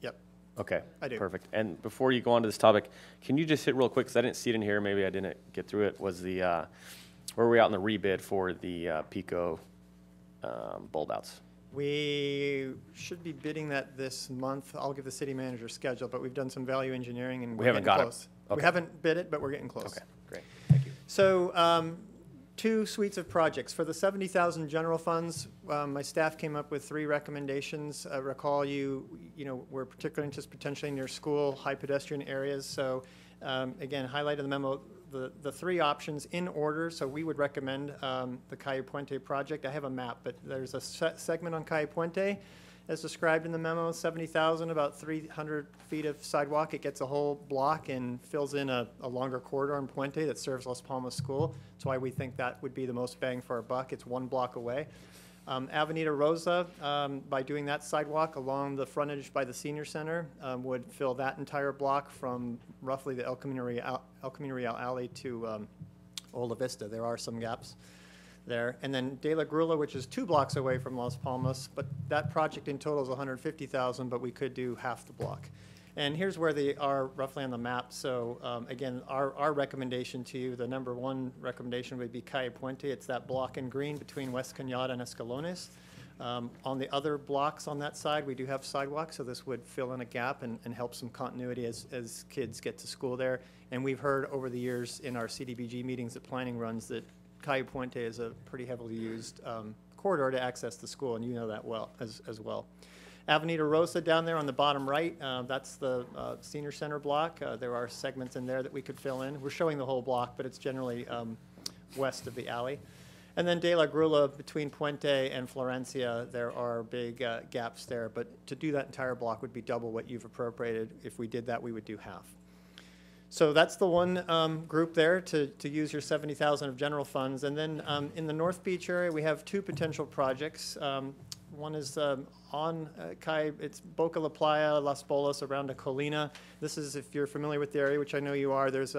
Speaker 7: Yep.
Speaker 4: Okay.
Speaker 7: I do.
Speaker 4: Perfect. And before you go on to this topic, can you just hit real quick, because I didn't see it in here, maybe I didn't get through it, was the, where are we out in the rebid for the Pico bulb outs?
Speaker 7: We should be bidding that this month. I'll give the city manager a schedule, but we've done some value engineering and
Speaker 4: we haven't got
Speaker 7: close.
Speaker 4: it. Okay.
Speaker 7: We haven't bid it, but we're getting close.
Speaker 4: Okay, great. Thank you.
Speaker 7: So two suites of projects. For the 70,000 general funds, my staff came up with 3 recommendations. Recall we're particularly interested potentially near school, high pedestrian areas. So again, highlighted in the memo, the 3 options in order. So we would recommend the Calle Puente project. I have a map, but there's a segment on Calle Puente as described in the memo, 70,000, about 300 feet of sidewalk. It gets a whole block and fills in a longer corridor in Puente that serves Las Palmas School. That's why we think that would be the most bang for our buck. It's 1 block away. Avenida Rosa, by doing that sidewalk along the frontage by the senior center, would fill that entire block from roughly the El Camino Real alley to Ola Vista. There are some gaps there. And then De La Grula, which is 2 blocks away from Las Palmas, but that project in total is 150,000, but we could do half the block. And here's where they are roughly on the map. So again, our recommendation to you, the number 1 recommendation would be Calle Puente. It's that block in green between West Cañada and Escalones. On the other blocks on that side, we do have sidewalks, so this would fill in a gap and help some continuity as kids get to school there. And we've heard over the years in our CDBG meetings that planning runs that Calle Puente is a pretty heavily used corridor to access the school, and you know that well as well. Avenida Rosa down there on the bottom right, that's the senior center block. There are segments in there that we could fill in. We're showing the whole block, but it's generally west of the alley. And then De La Grula between Puente and Florencia, there are big gaps there, but to do that entire block would be double what you've appropriated. If we did that, we would do half. So that's the one group there to use your 70,000 of general funds. And then in the North Beach area, we have 2 potential projects. One is on Calle, it's Boca La Playa, Las Bolas, around to Colina. This is, if you're familiar with the area, which I know you are, there's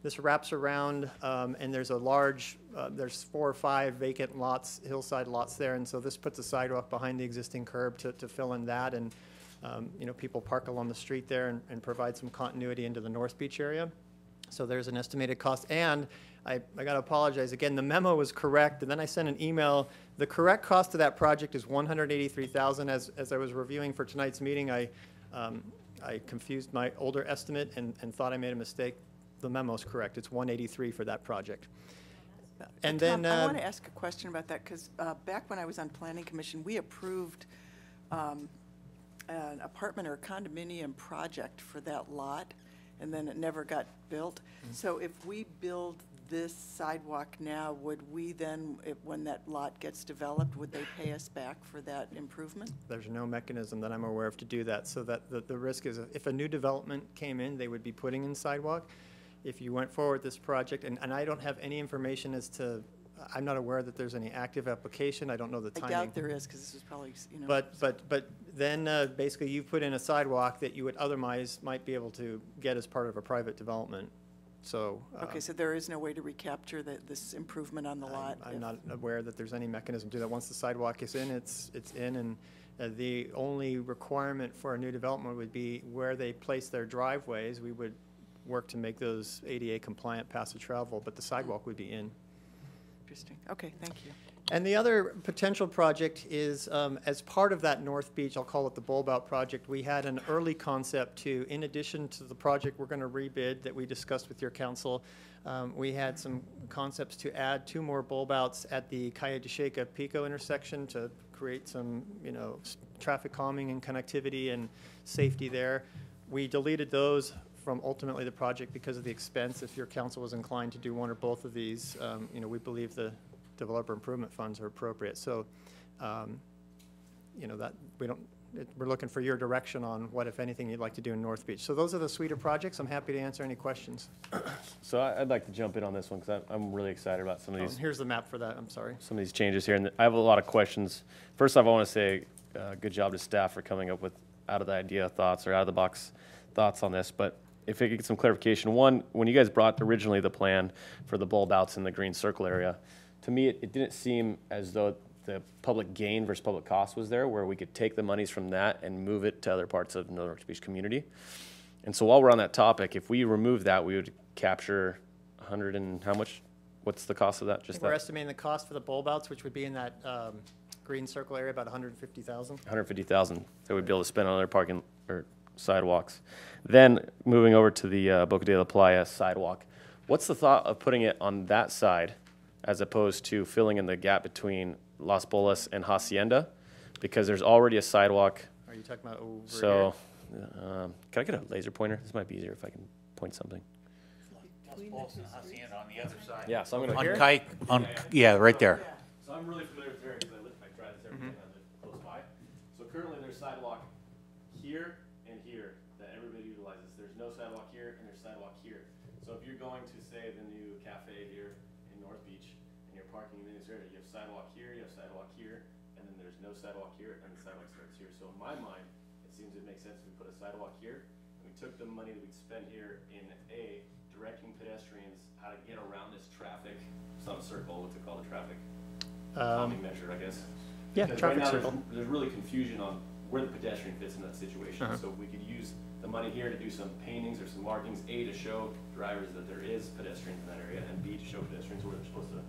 Speaker 7: this wraps around and there's a large, there's 4 or 5 vacant lots, hillside lots there. And so this puts a sidewalk behind the existing curb to fill in that. And people park along the street there and provide some continuity into the North Beach area. So there's an estimated cost. And I got to apologize. Again, the memo was correct, and then I sent an email. The correct cost of that project is $183,000. As I was reviewing for tonight's meeting, I confused my older estimate and thought I made a mistake. The memo is correct. It's $183 for that project. And
Speaker 9: Tom,
Speaker 7: then
Speaker 9: I want to ask a question about that, because back when I was on Planning Commission, we approved an apartment or a condominium project for that lot, and then it never got built. So if we build this sidewalk now, would we then, when that lot gets developed, would they pay us back for that improvement?
Speaker 7: There's no mechanism that I'm aware of to do that. So that the risk is if a new development came in, they would be putting in sidewalk. If you went forward with this project, and I don't have any information as to, I'm not aware that there's any active application. I don't know the timing.
Speaker 9: I doubt there is, because this is probably,
Speaker 7: But then basically you put in a sidewalk that you would otherwise might be able to get as part of a private development. So.
Speaker 9: Okay, so there is no way to recapture this improvement on the lot?
Speaker 7: I'm not aware that there's any mechanism to do that. Once the sidewalk is in, it's in, and the only requirement for a new development would be where they place their driveways. We would work to make those ADA compliant passive travel, but the sidewalk would be in.
Speaker 9: Interesting. Okay, thank you.
Speaker 7: And the other potential project is, as part of that North Beach, I'll call it the bulb out project, we had an early concept to, in addition to the project we're going to rebid that we discussed with your council, we had some concepts to add 2 more bulb outs at the Calle de Checa Pico intersection to create some, traffic calming and connectivity and safety there. We deleted those from ultimately the project because of the expense. If your council was inclined to do one or both of these, we believe the developer improvement funds are appropriate. So, that we're looking for your direction on what, if anything, you'd like to do in North Beach. So those are the suite of projects. I'm happy to answer any questions.
Speaker 4: So I'd like to jump in on this one because I'm really excited about some of these.
Speaker 7: Here's the map for that. I'm sorry.
Speaker 4: Some of these changes here, and I have a lot of questions. First off, I want to say good job to staff for coming up with out of the idea thoughts or out of the box thoughts on this. But if I could get some clarification, one, when you guys brought originally the plan for the bulb outs in the green circle area, to me, it didn't seem as though the public gain versus public cost was there, where we could take the monies from that and move it to other parts of the North Beach community. And so while we're on that topic, if we remove that, we would capture 100 and how much? What's the cost of that? Just
Speaker 7: we're estimating the cost for the bulb outs, which would be in that green circle area, about 150,000.
Speaker 4: 150,000 that we'd be able to spend on other parking or sidewalks. Then moving over to the Boca de la Playa sidewalk, what's the thought of putting it on that side as opposed to filling in the gap between Las Bolas and Hacienda, because there's already a sidewalk.
Speaker 7: Are you talking about over
Speaker 4: So, can I get a laser pointer? This might be easier if I can point something.
Speaker 10: On the other side.
Speaker 4: Yeah, so I'm going to
Speaker 10: On
Speaker 4: here.
Speaker 10: Kike, yeah, right there.
Speaker 4: So I'm really familiar with the area because I drive this every day and I live close by. So currently there's sidewalk here and here that everybody utilizes. There's no sidewalk here and there's sidewalk here. So if you're going to, say, the new cafe here in North Beach and you're parking in this area, you have sidewalk here, you have sidewalk here, and then there's no sidewalk here, and the sidewalk starts here. So in my mind, it seems it makes sense if we put a sidewalk here, and we took the money that we'd spend here in directing pedestrians how to get around this traffic. It's not a circle, what's it called, a traffic calming measure, I guess.
Speaker 7: Yeah,
Speaker 4: Because
Speaker 7: traffic
Speaker 4: right now
Speaker 7: circle.
Speaker 4: There's really confusion on where the pedestrian fits in that situation. So if we could use the money here to do some paintings or some markings, A, to show drivers that there is pedestrians in that area, and B, to show pedestrians where they're supposed to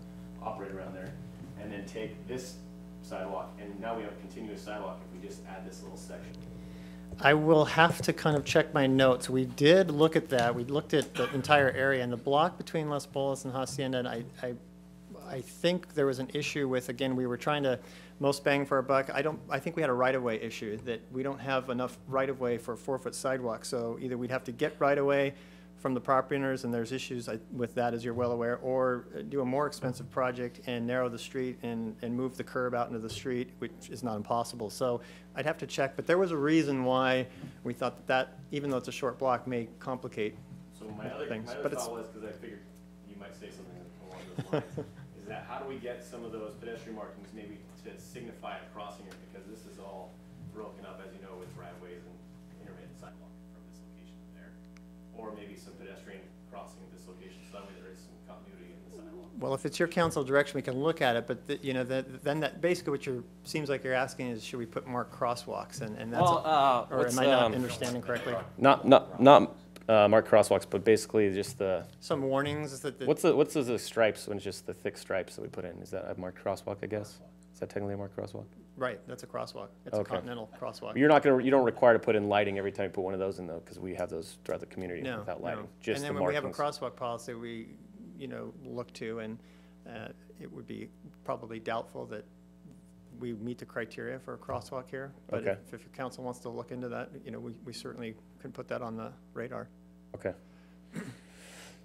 Speaker 4: operate around there. And then take this sidewalk, and now we have a continuous sidewalk if we just add this little section.
Speaker 7: I will have to kind of check my notes. We did look at that. We looked at the entire area, and the block between Las Bolas and Hacienda, and I think there was an issue with, again, we were trying to most bang for our buck. I think we had a right-of-way issue, that we don't have enough right-of-way for a 4-foot sidewalk. So either we'd have to get right-of-way from the property owners, and there's issues with that, as you're well aware, or do a more expensive project and narrow the street and move the curb out into the street, which is not impossible. So I'd have to check, but there was a reason why we thought that even though it's a short block, may complicate
Speaker 4: So my other
Speaker 7: things.
Speaker 4: thought was, because I figured you might say something along those lines, is that how do we get some of those pedestrian markings maybe to signify a crossing here? Because this is all broken up, as you know, with driveways and intermittent sidewalk from this location to there. Or maybe some pedestrian crossing at this location, so that way there is some continuity in the sidewalk.
Speaker 7: Well, if it's your council direction, we can look at it, but then that basically what seems like you're asking is, should we put more crosswalks? And that's, or am I not understanding correctly?
Speaker 4: Not marked crosswalks, but basically just the.
Speaker 7: Some warnings that.
Speaker 4: What's the stripes when it's just the thick stripes that we put in? Is that a marked crosswalk, I guess? Is that technically a marked crosswalk?
Speaker 7: Right, that's a crosswalk. It's a continental crosswalk.
Speaker 4: You don't require to put in lighting every time you put one of those in though, because we have those throughout the community without lighting.
Speaker 7: No.
Speaker 4: Just
Speaker 7: and then
Speaker 4: the
Speaker 7: when we have a
Speaker 4: markings.
Speaker 7: crosswalk policy, we, look to, and it would be probably doubtful that we meet the criteria for a crosswalk here. But
Speaker 4: Okay.
Speaker 7: if your council wants to look into that, we certainly can put that on the radar.
Speaker 4: Okay.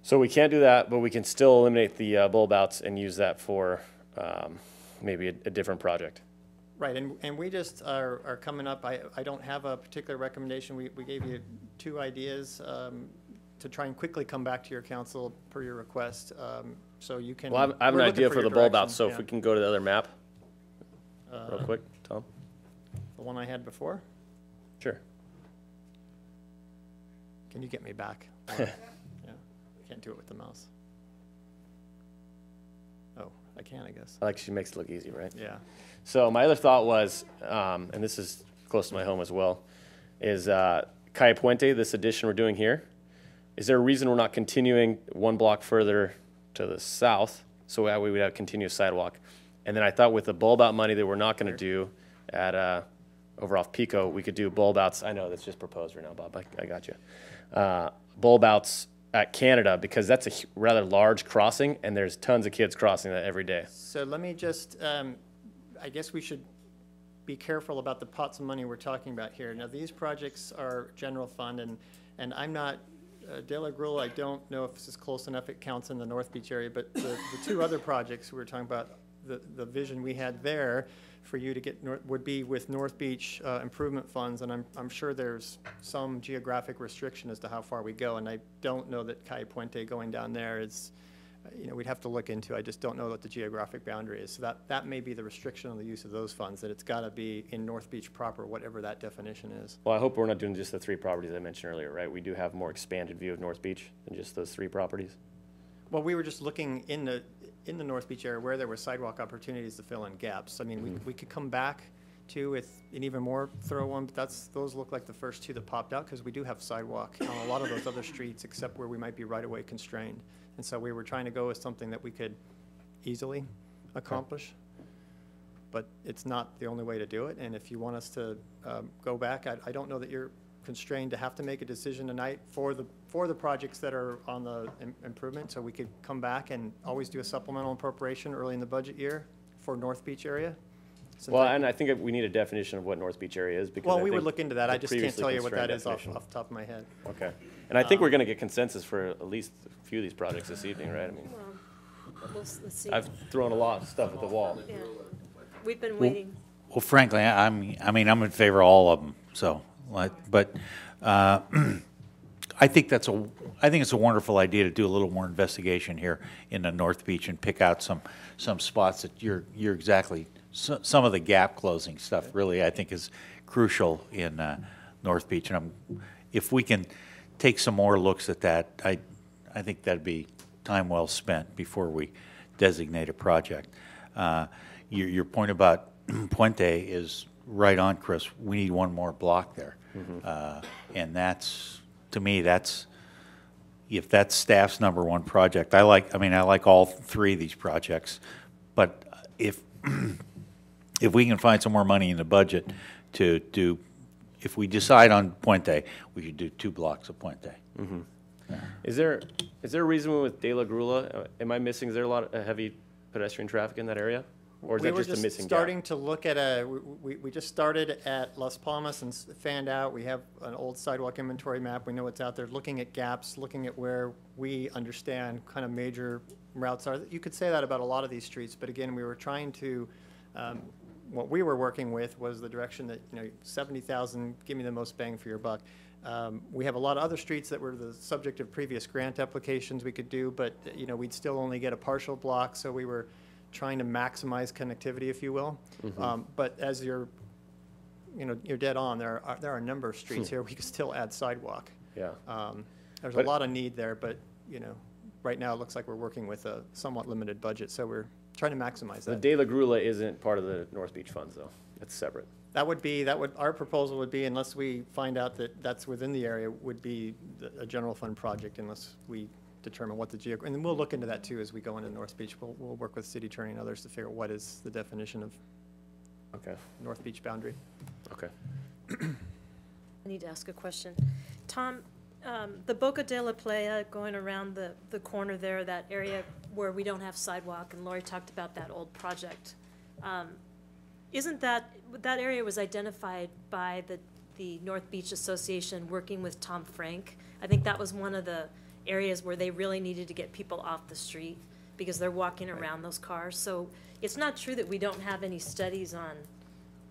Speaker 4: So we can't do that, but we can still eliminate the bulb outs and use that for maybe a different project.
Speaker 7: Right, and we just are coming up, I don't have a particular recommendation. We gave you 2 ideas to try and quickly come back to your council per your request, so you can.
Speaker 4: Well, I have an idea for the bulb outs, so if we can go to the other map real quick, Tom.
Speaker 7: The one I had before?
Speaker 4: Sure.
Speaker 7: Can you get me back? Yeah, can't do it with the mouse. Oh, I can, I guess.
Speaker 4: I like she makes it look easy, right?
Speaker 7: Yeah.
Speaker 4: So my other thought was, and this is close to my home as well, is Calle Puente, this addition we're doing here. Is there a reason we're not continuing 1 block further to the south, so that way we'd have continuous sidewalk? And then I thought with the bulb out money that we're not going to do at over off Pico, we could do bulb outs. I know that's just proposed right now, Bob. I got you. Bulb outs at Canada, because that's a rather large crossing, and there's tons of kids crossing that every day.
Speaker 7: So let me just, I guess we should be careful about the pots of money we're talking about here. Now, these projects are general fund, and I'm not, De La Grula, I don't know if this is close enough, it counts in the North Beach area, but the 2 other projects we were talking about, the vision we had there for you to get would be with North Beach improvement funds, and I'm sure there's some geographic restriction as to how far we go, and I don't know that Calle Puente going down there is, we'd have to look into. I just don't know what the geographic boundary is. So that may be the restriction on the use of those funds, that it's got to be in North Beach proper, whatever that definition is.
Speaker 4: Well, I hope we're not doing just the 3 properties I mentioned earlier, right? We do have more expanded view of North Beach than just those 3 properties.
Speaker 7: Well, we were just looking in the North Beach area where there were sidewalk opportunities to fill in gaps. I mean, we could come back to with an even more thorough one, but those look like the first 2 that popped out, because we do have sidewalk on a lot of those other streets, except where we might be right-of-way constrained. And so we were trying to go with something that we could easily accomplish. But it's not the only way to do it, and if you want us to go back, I don't know that your constrained to have to make a decision tonight for the projects that are on the improvement, so we could come back and always do a supplemental appropriation early in the budget year for North Beach area.
Speaker 4: Well, and I think we need a definition of what North Beach area is, because
Speaker 7: Well,
Speaker 4: I
Speaker 7: we would
Speaker 4: think
Speaker 7: look into that.
Speaker 4: the
Speaker 7: I just can't
Speaker 4: previously
Speaker 7: tell you what that
Speaker 4: constrained
Speaker 7: is off
Speaker 4: definition.
Speaker 7: the top of my head.
Speaker 4: Okay. And I think we're going to get consensus for at least a few of these projects this evening, right? I mean,
Speaker 8: Let's see.
Speaker 4: I've thrown a lot of stuff at the wall.
Speaker 8: Yeah. We've been waiting.
Speaker 10: Well, frankly, I mean, I'm in favor of all of them. So, but I think it's a wonderful idea to do a little more investigation here in the North Beach and pick out some spots that you're exactly. Some of the gap closing stuff really I think is crucial in North Beach, and if we can take some more looks at that, I think that'd be time well spent before we designate a project. Your point about Puente is right on, Chris. We need one more block there, and that's, to me, if that's staff's number one project. I like all three of these projects, but if we can find some more money in the budget to do, if we decide on Puente, we should do 2 blocks of Puente.
Speaker 4: Is there a reason with De La Grula? Am I missing? Is there a lot of heavy pedestrian traffic in that area, or is that just a missing
Speaker 7: starting
Speaker 4: gap?
Speaker 7: to look at we just started at Las Palmas and fanned out. We have an old sidewalk inventory map. We know what's out there. Looking at gaps, looking at where we understand kind of major routes are. You could say that about a lot of these streets, but again, we were trying to. What we were working with was the direction that, 70,000, give me the most bang for your buck. We have a lot of other streets that were the subject of previous grant applications we could do, but, we'd still only get a partial block, so we were trying to maximize connectivity, if you will. But as you're dead on, there are a number of streets here we could still add sidewalk.
Speaker 4: Yeah.
Speaker 7: There's a lot of need there, but, right now it looks like we're working with a somewhat limited budget, so we're trying to maximize
Speaker 4: The
Speaker 7: that.
Speaker 4: De La Grula isn't part of the North Beach funds, though. It's separate.
Speaker 7: Our proposal would be, unless we find out that that's within the area, would be a general fund project unless we determine what the and then we'll look into that too as we go into North Beach. We'll work with city attorney and others to figure out what is the definition of North Beach boundary.
Speaker 4: Okay.
Speaker 8: I need to ask a question. Tom, the Boca de la Playa going around the corner there, that area where we don't have sidewalk, and Lori talked about that old project. Isn't that area was identified by the North Beach Association working with Tom Frank? I think that was one of the areas where they really needed to get people off the street because they're walking around those cars. So it's not true that we don't have any studies on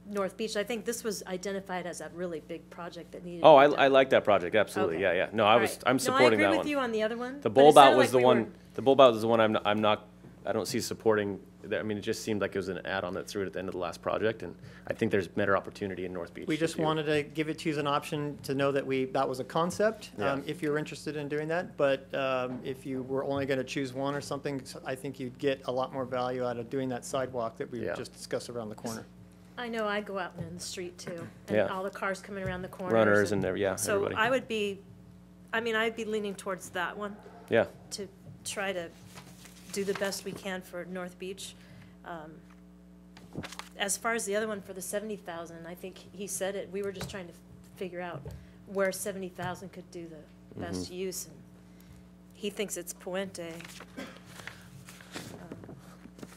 Speaker 8: North Beach. I think this was identified as a really big project that needed.
Speaker 4: Oh,
Speaker 8: to be done.
Speaker 4: I like that project. Absolutely.
Speaker 8: Okay.
Speaker 4: Yeah, yeah. No,
Speaker 8: All right.
Speaker 4: I'm supporting that
Speaker 8: No, I agree
Speaker 4: one.
Speaker 8: with you on the other one.
Speaker 4: The
Speaker 8: but it
Speaker 4: bulb out
Speaker 8: sounded
Speaker 4: was
Speaker 8: like
Speaker 4: the
Speaker 8: we
Speaker 4: one.
Speaker 8: were-
Speaker 4: The bulb out was the one I don't see supporting. I mean, it just seemed like it was an add-on that threw it at the end of the last project, and I think there's better opportunity in North Beach.
Speaker 7: We just wanted to give it to you as an option to know that that was a concept,
Speaker 4: Yeah.
Speaker 7: if you're interested in doing that. But if you were only going to choose one or something, I think you'd get a lot more value out of doing that sidewalk that we just discussed around the corner.
Speaker 8: I know, I go out in the street too, and
Speaker 4: Yeah.
Speaker 8: all the cars coming around the corners.
Speaker 4: Runners and
Speaker 8: So
Speaker 4: everybody.
Speaker 8: I'd be leaning towards that one.
Speaker 4: Yeah.
Speaker 8: To try to do the best we can for North Beach. As far as the other one for the 70,000, I think he said it, we were just trying to figure out where 70,000 could do the best use. And he thinks it's Puente.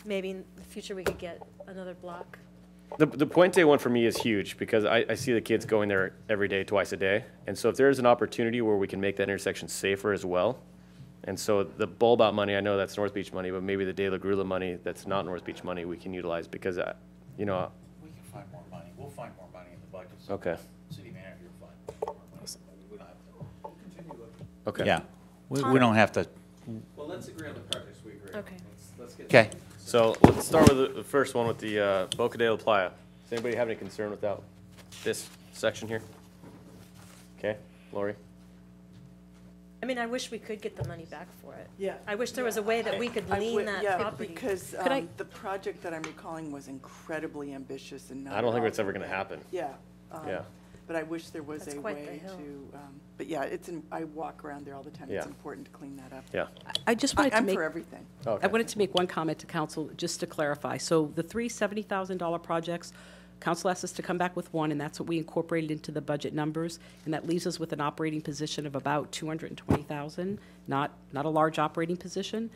Speaker 8: Maybe in the future we could get another block.
Speaker 4: The Puente one for me is huge because I see the kids going there every day, twice a day. And so if there's an opportunity where we can make that intersection safer as well, and so the bulb out money, I know that's North Beach money, but maybe the De La Grula money that's not North Beach money we can utilize because,
Speaker 10: We can find more money. We'll find more money in the budget. So
Speaker 4: Okay.
Speaker 10: City manager will find more money. We don't have to.
Speaker 4: Okay.
Speaker 10: Yeah, we don't have to.
Speaker 12: Well, let's agree on the projects we agree on.
Speaker 8: Okay.
Speaker 12: Let's get.
Speaker 10: Okay.
Speaker 4: So let's start with the first one with the Boca de la Playa. Does anybody have any concern with this section here? Okay, Lori?
Speaker 8: I mean, I wish we could get the money back for it.
Speaker 9: Yeah.
Speaker 8: I wish there was a way that we could lean that property.
Speaker 9: Because
Speaker 8: Could I-
Speaker 9: the project that I'm recalling was incredibly ambitious and not.
Speaker 4: I don't think
Speaker 9: at
Speaker 4: it's
Speaker 9: all-
Speaker 4: ever going to happen.
Speaker 9: Yeah.
Speaker 4: Yeah.
Speaker 9: But I wish there was
Speaker 8: That's
Speaker 9: a
Speaker 8: quite the
Speaker 9: way
Speaker 8: hill.
Speaker 9: to, but yeah, I walk around there all the time. It's
Speaker 4: Yeah.
Speaker 9: important to clean that up.
Speaker 4: Yeah.
Speaker 5: I just wanted to
Speaker 9: I'm
Speaker 5: make.
Speaker 9: for everything.
Speaker 5: I wanted to make one comment to council, just to clarify. So the three $70,000 projects, Council asked us to come back with one, and that's what we incorporated into the budget numbers, and that leaves us with an operating position of about 220,000, not a large operating position.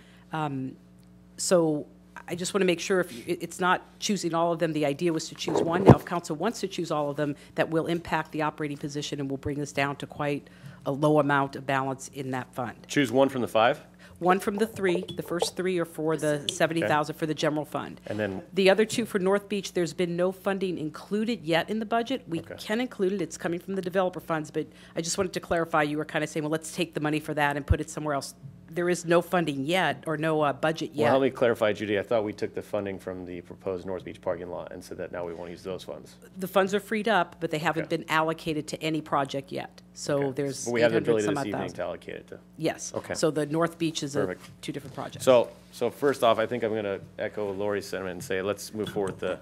Speaker 5: So I just want to make sure it's not choosing all of them. The idea was to choose one. Now, if council wants to choose all of them, that will impact the operating position and will bring us down to quite a low amount of balance in that fund.
Speaker 4: Choose one from the 5?
Speaker 5: One from the 3. The first 3 are for the 70,000 for the general fund.
Speaker 4: And then
Speaker 5: The other 2 for North Beach, there's been no funding included yet in the budget. We can include it. It's coming from the developer funds, but I just wanted to clarify, you were kind of saying, well, let's take the money for that and put it somewhere else. There is no funding yet, or no budget yet.
Speaker 4: Well, help me clarify, Judy. I thought we took the funding from the proposed North Beach parking lot and said that now we won't use those funds.
Speaker 5: The funds are freed up, but they haven't been allocated to any project yet. So there's
Speaker 4: But we have the
Speaker 5: 800
Speaker 4: ability
Speaker 5: some
Speaker 4: this
Speaker 5: odd
Speaker 4: evening
Speaker 5: thousand.
Speaker 4: to allocate it to.
Speaker 5: Yes.
Speaker 4: Okay.
Speaker 5: So the North Beach is
Speaker 4: Perfect.
Speaker 5: 2 different projects.
Speaker 4: So first off, I think I'm going to echo Lori's sentiment and say let's move forward with the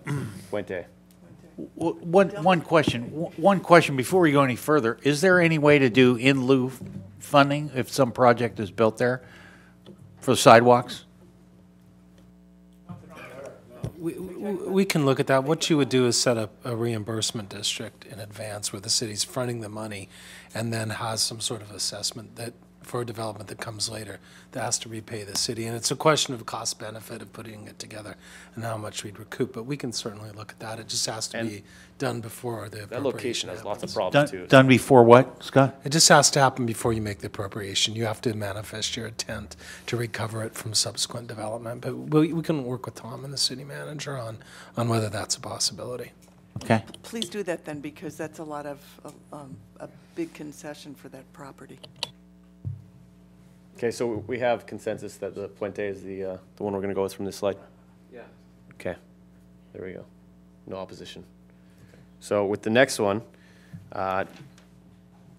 Speaker 4: Puente.
Speaker 10: One question before we go any further. Is there any way to do in lieu funding if some project is built there for sidewalks?
Speaker 13: We can look at that. What you would do is set up a reimbursement district in advance where the city's fronting the money and then has some sort of assessment that for a development that comes later that has to repay the city. And it's a question of cost benefit of putting it together and how much we'd recoup. But we can certainly look at that. It just has to be done before the appropriation.
Speaker 4: That location has lots of problems too.
Speaker 10: Done before what, Scott?
Speaker 13: It just has to happen before you make the appropriation. You have to manifest your intent to recover it from subsequent development. But we can work with Tom and the city manager on whether that's a possibility.
Speaker 10: Okay.
Speaker 9: Please do that then, because that's a lot of, a big concession for that property.
Speaker 4: Okay, so we have consensus that the Puente is the one we're going to go with from this slide?
Speaker 12: Yeah.
Speaker 4: Okay, there we go. No opposition. So with the next one, do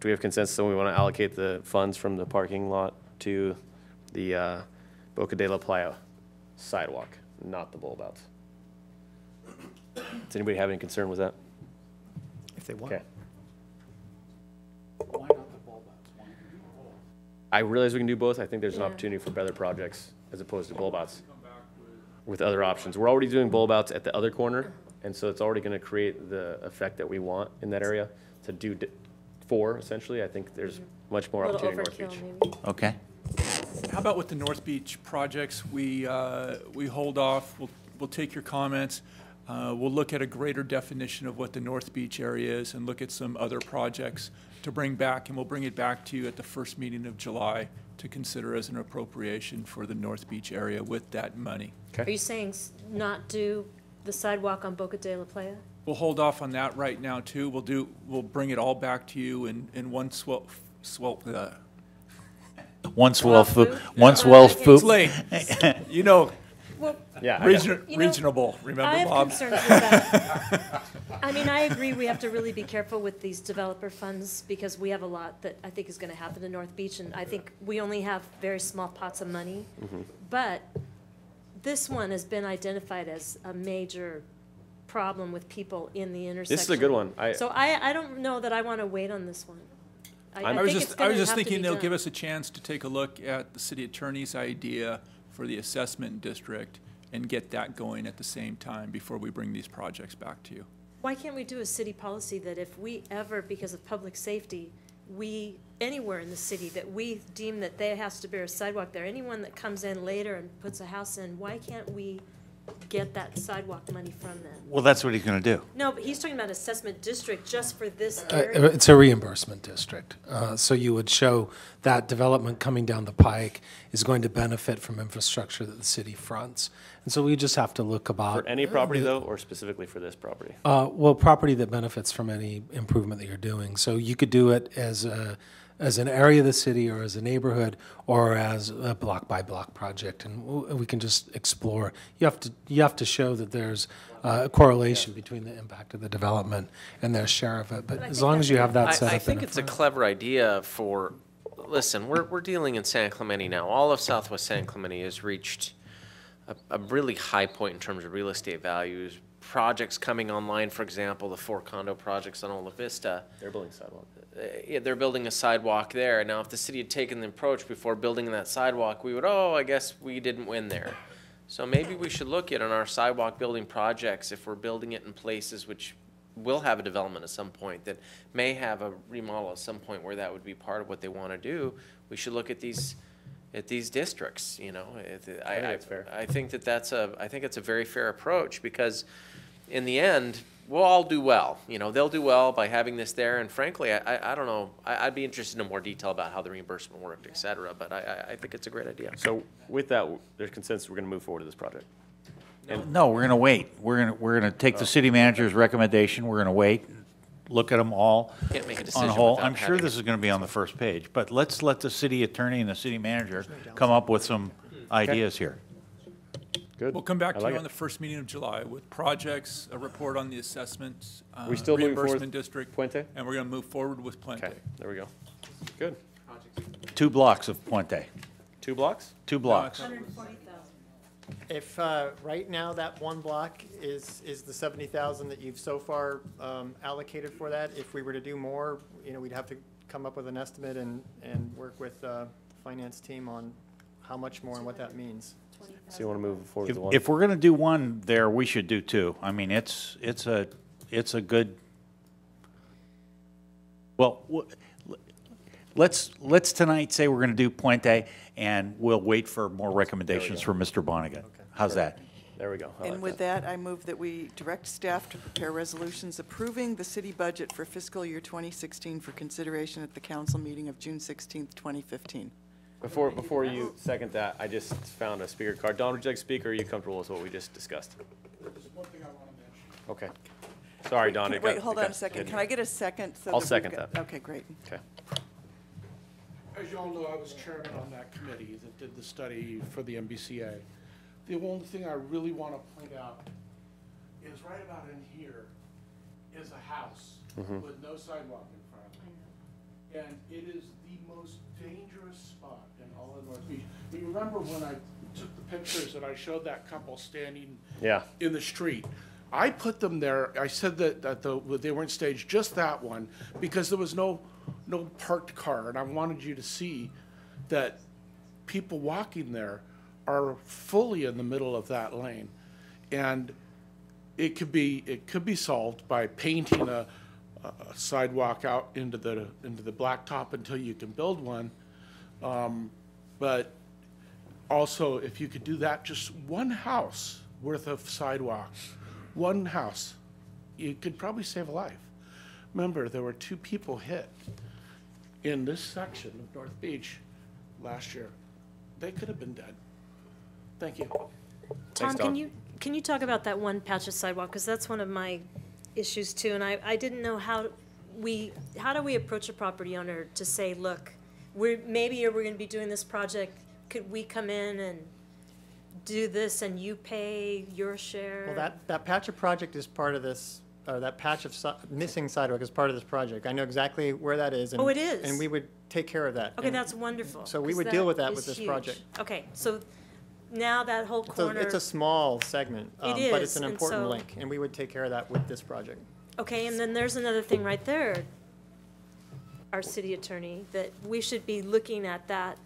Speaker 4: we have consensus that we want to allocate the funds from the parking lot to the Boca de la Playa sidewalk, not the bulb outs? Does anybody have any concern with that?
Speaker 7: If they want.
Speaker 4: Okay. I realize we can do both. I think there's an opportunity for better projects as opposed to bulb outs with other options. We're already doing bulb outs at the other corner, and so it's already going to create the effect that we want in that area to do 4, essentially. I think there's much more opportunity in North Beach.
Speaker 10: Okay.
Speaker 23: How about with the North Beach projects? We hold off. We'll take your comments. We'll look at a greater definition of what the North Beach area is and look at some other projects to bring back, and we'll bring it back to you at the first meeting of July to consider as an appropriation for the North Beach area with that money.
Speaker 8: Are you saying not do the sidewalk on Boca de la Playa?
Speaker 23: We'll hold off on that right now too. We'll bring it all back to you in one swell
Speaker 10: food.
Speaker 23: It's late. You know.
Speaker 8: Well,
Speaker 23: Yeah, reasonable. Remember,
Speaker 8: I have
Speaker 23: Bob?
Speaker 8: concerns with that. I mean, I agree we have to really be careful with these developer funds because we have a lot that I think is going to happen in North Beach, and I think we only have very small pots of money. But this one has been identified as a major problem with people in the intersection.
Speaker 4: This is a good one.
Speaker 8: So I don't know that I want to wait on this one. I
Speaker 23: was
Speaker 8: think
Speaker 23: just
Speaker 8: it's gonna have to
Speaker 23: thinking
Speaker 8: be
Speaker 23: they'll
Speaker 8: done.
Speaker 23: give us a chance to take a look at the city attorney's idea for the assessment district and get that going at the same time before we bring these projects back to you.
Speaker 8: Why can't we do a city policy that if we ever, because of public safety, anywhere in the city, that we deem that there has to be a sidewalk there, anyone that comes in later and puts a house in, why can't we get that sidewalk money from them?
Speaker 10: Well, that's what he's going to do.
Speaker 8: No, but he's talking about assessment district just for this area.
Speaker 13: It's a reimbursement district. So you would show that development coming down the pike is going to benefit from infrastructure that the city fronts. And so we just have to look about.
Speaker 4: For any property though, or specifically for this property?
Speaker 13: Well, property that benefits from any improvement that you're doing. So you could do it as an area of the city or as a neighborhood or as a block by block project, and we can just explore. You have to show that there's a correlation between the impact of the development and their share of it. But as long as you have that set up.
Speaker 12: I think it's a clever idea for, listen, we're dealing in San Clemente now. All of Southwest San Clemente has reached a really high point in terms of real estate values. Projects coming online, for example, the 4 condo projects on Ola Vista.
Speaker 4: They're building sidewalk.
Speaker 12: Yeah, they're building a sidewalk there. Now, if the city had taken the approach before building that sidewalk, we would, I guess we didn't win there. So maybe we should look at on our sidewalk building projects, if we're building it in places which will have a development at some point, that may have a remodel at some point where that would be part of what they want to do, we should look at these districts, you know. I think that's a very fair approach, because in the end, we'll all do well. You know, they'll do well by having this there, and frankly, I don't know, I'd be interested in more detail about how the reimbursement worked, et cetera, but I think it's a great idea.
Speaker 4: So with that, there's consensus, we're going to move forward to this project.
Speaker 10: No, we're going to wait. We're going to take the city manager's recommendation. We're going to wait, look at them all
Speaker 12: Can't make a
Speaker 10: on
Speaker 12: decision
Speaker 10: a whole.
Speaker 12: without
Speaker 10: I'm sure
Speaker 12: having
Speaker 10: this is going to be on the first page, but let's let the city attorney and the city manager come up with some ideas here.
Speaker 4: Good.
Speaker 23: We'll come back
Speaker 4: I
Speaker 23: to
Speaker 4: like
Speaker 23: you
Speaker 4: it.
Speaker 23: on the first meeting of July with projects, a report on the assessments,
Speaker 4: We still moving forward
Speaker 23: reimbursement
Speaker 4: with
Speaker 23: district.
Speaker 4: Puente?
Speaker 23: And we're going to move forward with Puente.
Speaker 4: Okay, there we go. Good.
Speaker 10: 2 blocks of Puente.
Speaker 4: 2 blocks?
Speaker 10: 2 blocks.
Speaker 7: If, right now, that one block is the 70,000 that you've so far allocated for that, if we were to do more, you know, we'd have to come up with an estimate and work with the finance team on how much more and what that means.
Speaker 4: So you want to move forward with the one?
Speaker 10: If we're going to do one there, we should do 2. I mean, it's a good, well, let's tonight say we're going to do Puente, and we'll wait for more recommendations from Mr. Bonigan. How's that?
Speaker 4: There we go. I
Speaker 9: And
Speaker 4: like
Speaker 9: with that, I move that we direct staff to prepare resolutions approving the city budget for fiscal year 2016 for consideration at the council meeting of June 16th, 2015.
Speaker 4: Before you second that, I just found a speaker card. Don, would you like to speak, or are you comfortable with what we just discussed?
Speaker 16: There's one thing I want to mention.
Speaker 4: Okay. Sorry, Don.
Speaker 9: Wait, hold on a second. Can I get a second?
Speaker 4: I'll second that.
Speaker 9: Okay, great.
Speaker 4: Okay.
Speaker 16: As you all know, I was chairman on that committee that did the study for the MBCA. The only thing I really want to point out is right about in here is a house with no sidewalk in front of it. And it is the most dangerous spot in all of North Beach. You remember when I took the pictures and I showed that couple standing in the street? I put them there. I said that they weren't staged, just that one, because there was no parked car, and I wanted you to see that people walking there are fully in the middle of that lane, and it could be solved by painting a sidewalk out into the blacktop until you can build one, but also if you could do that, just one house worth of sidewalks. One house, you could probably save a life. Remember, there were 2 people hit in this section of North Beach last year. They could have been dead. Thank you.
Speaker 8: Tom, can you talk about that one patch of sidewalk? Because that's one of my issues too, and I didn't know how do we approach a property owner to say, look, we're going to be doing this project. Could we come in and do this and you pay your share?
Speaker 7: Well, that patch of project is part of this, or that patch of missing sidewalk is part of this project. I know exactly where that is. And,
Speaker 8: oh, it is?
Speaker 7: And we would take care of that.
Speaker 8: Okay,
Speaker 7: and
Speaker 8: that's wonderful.
Speaker 7: So we would deal with that
Speaker 8: is
Speaker 7: with this
Speaker 8: huge.
Speaker 7: project.
Speaker 8: Okay, so now that whole corner.
Speaker 7: It's a small segment,
Speaker 8: It is,
Speaker 7: but it's an
Speaker 8: and
Speaker 7: important
Speaker 8: so-
Speaker 7: link, and we would take care of that with this project.
Speaker 8: Okay, and then there's another thing right there, our city attorney, that we should be looking at that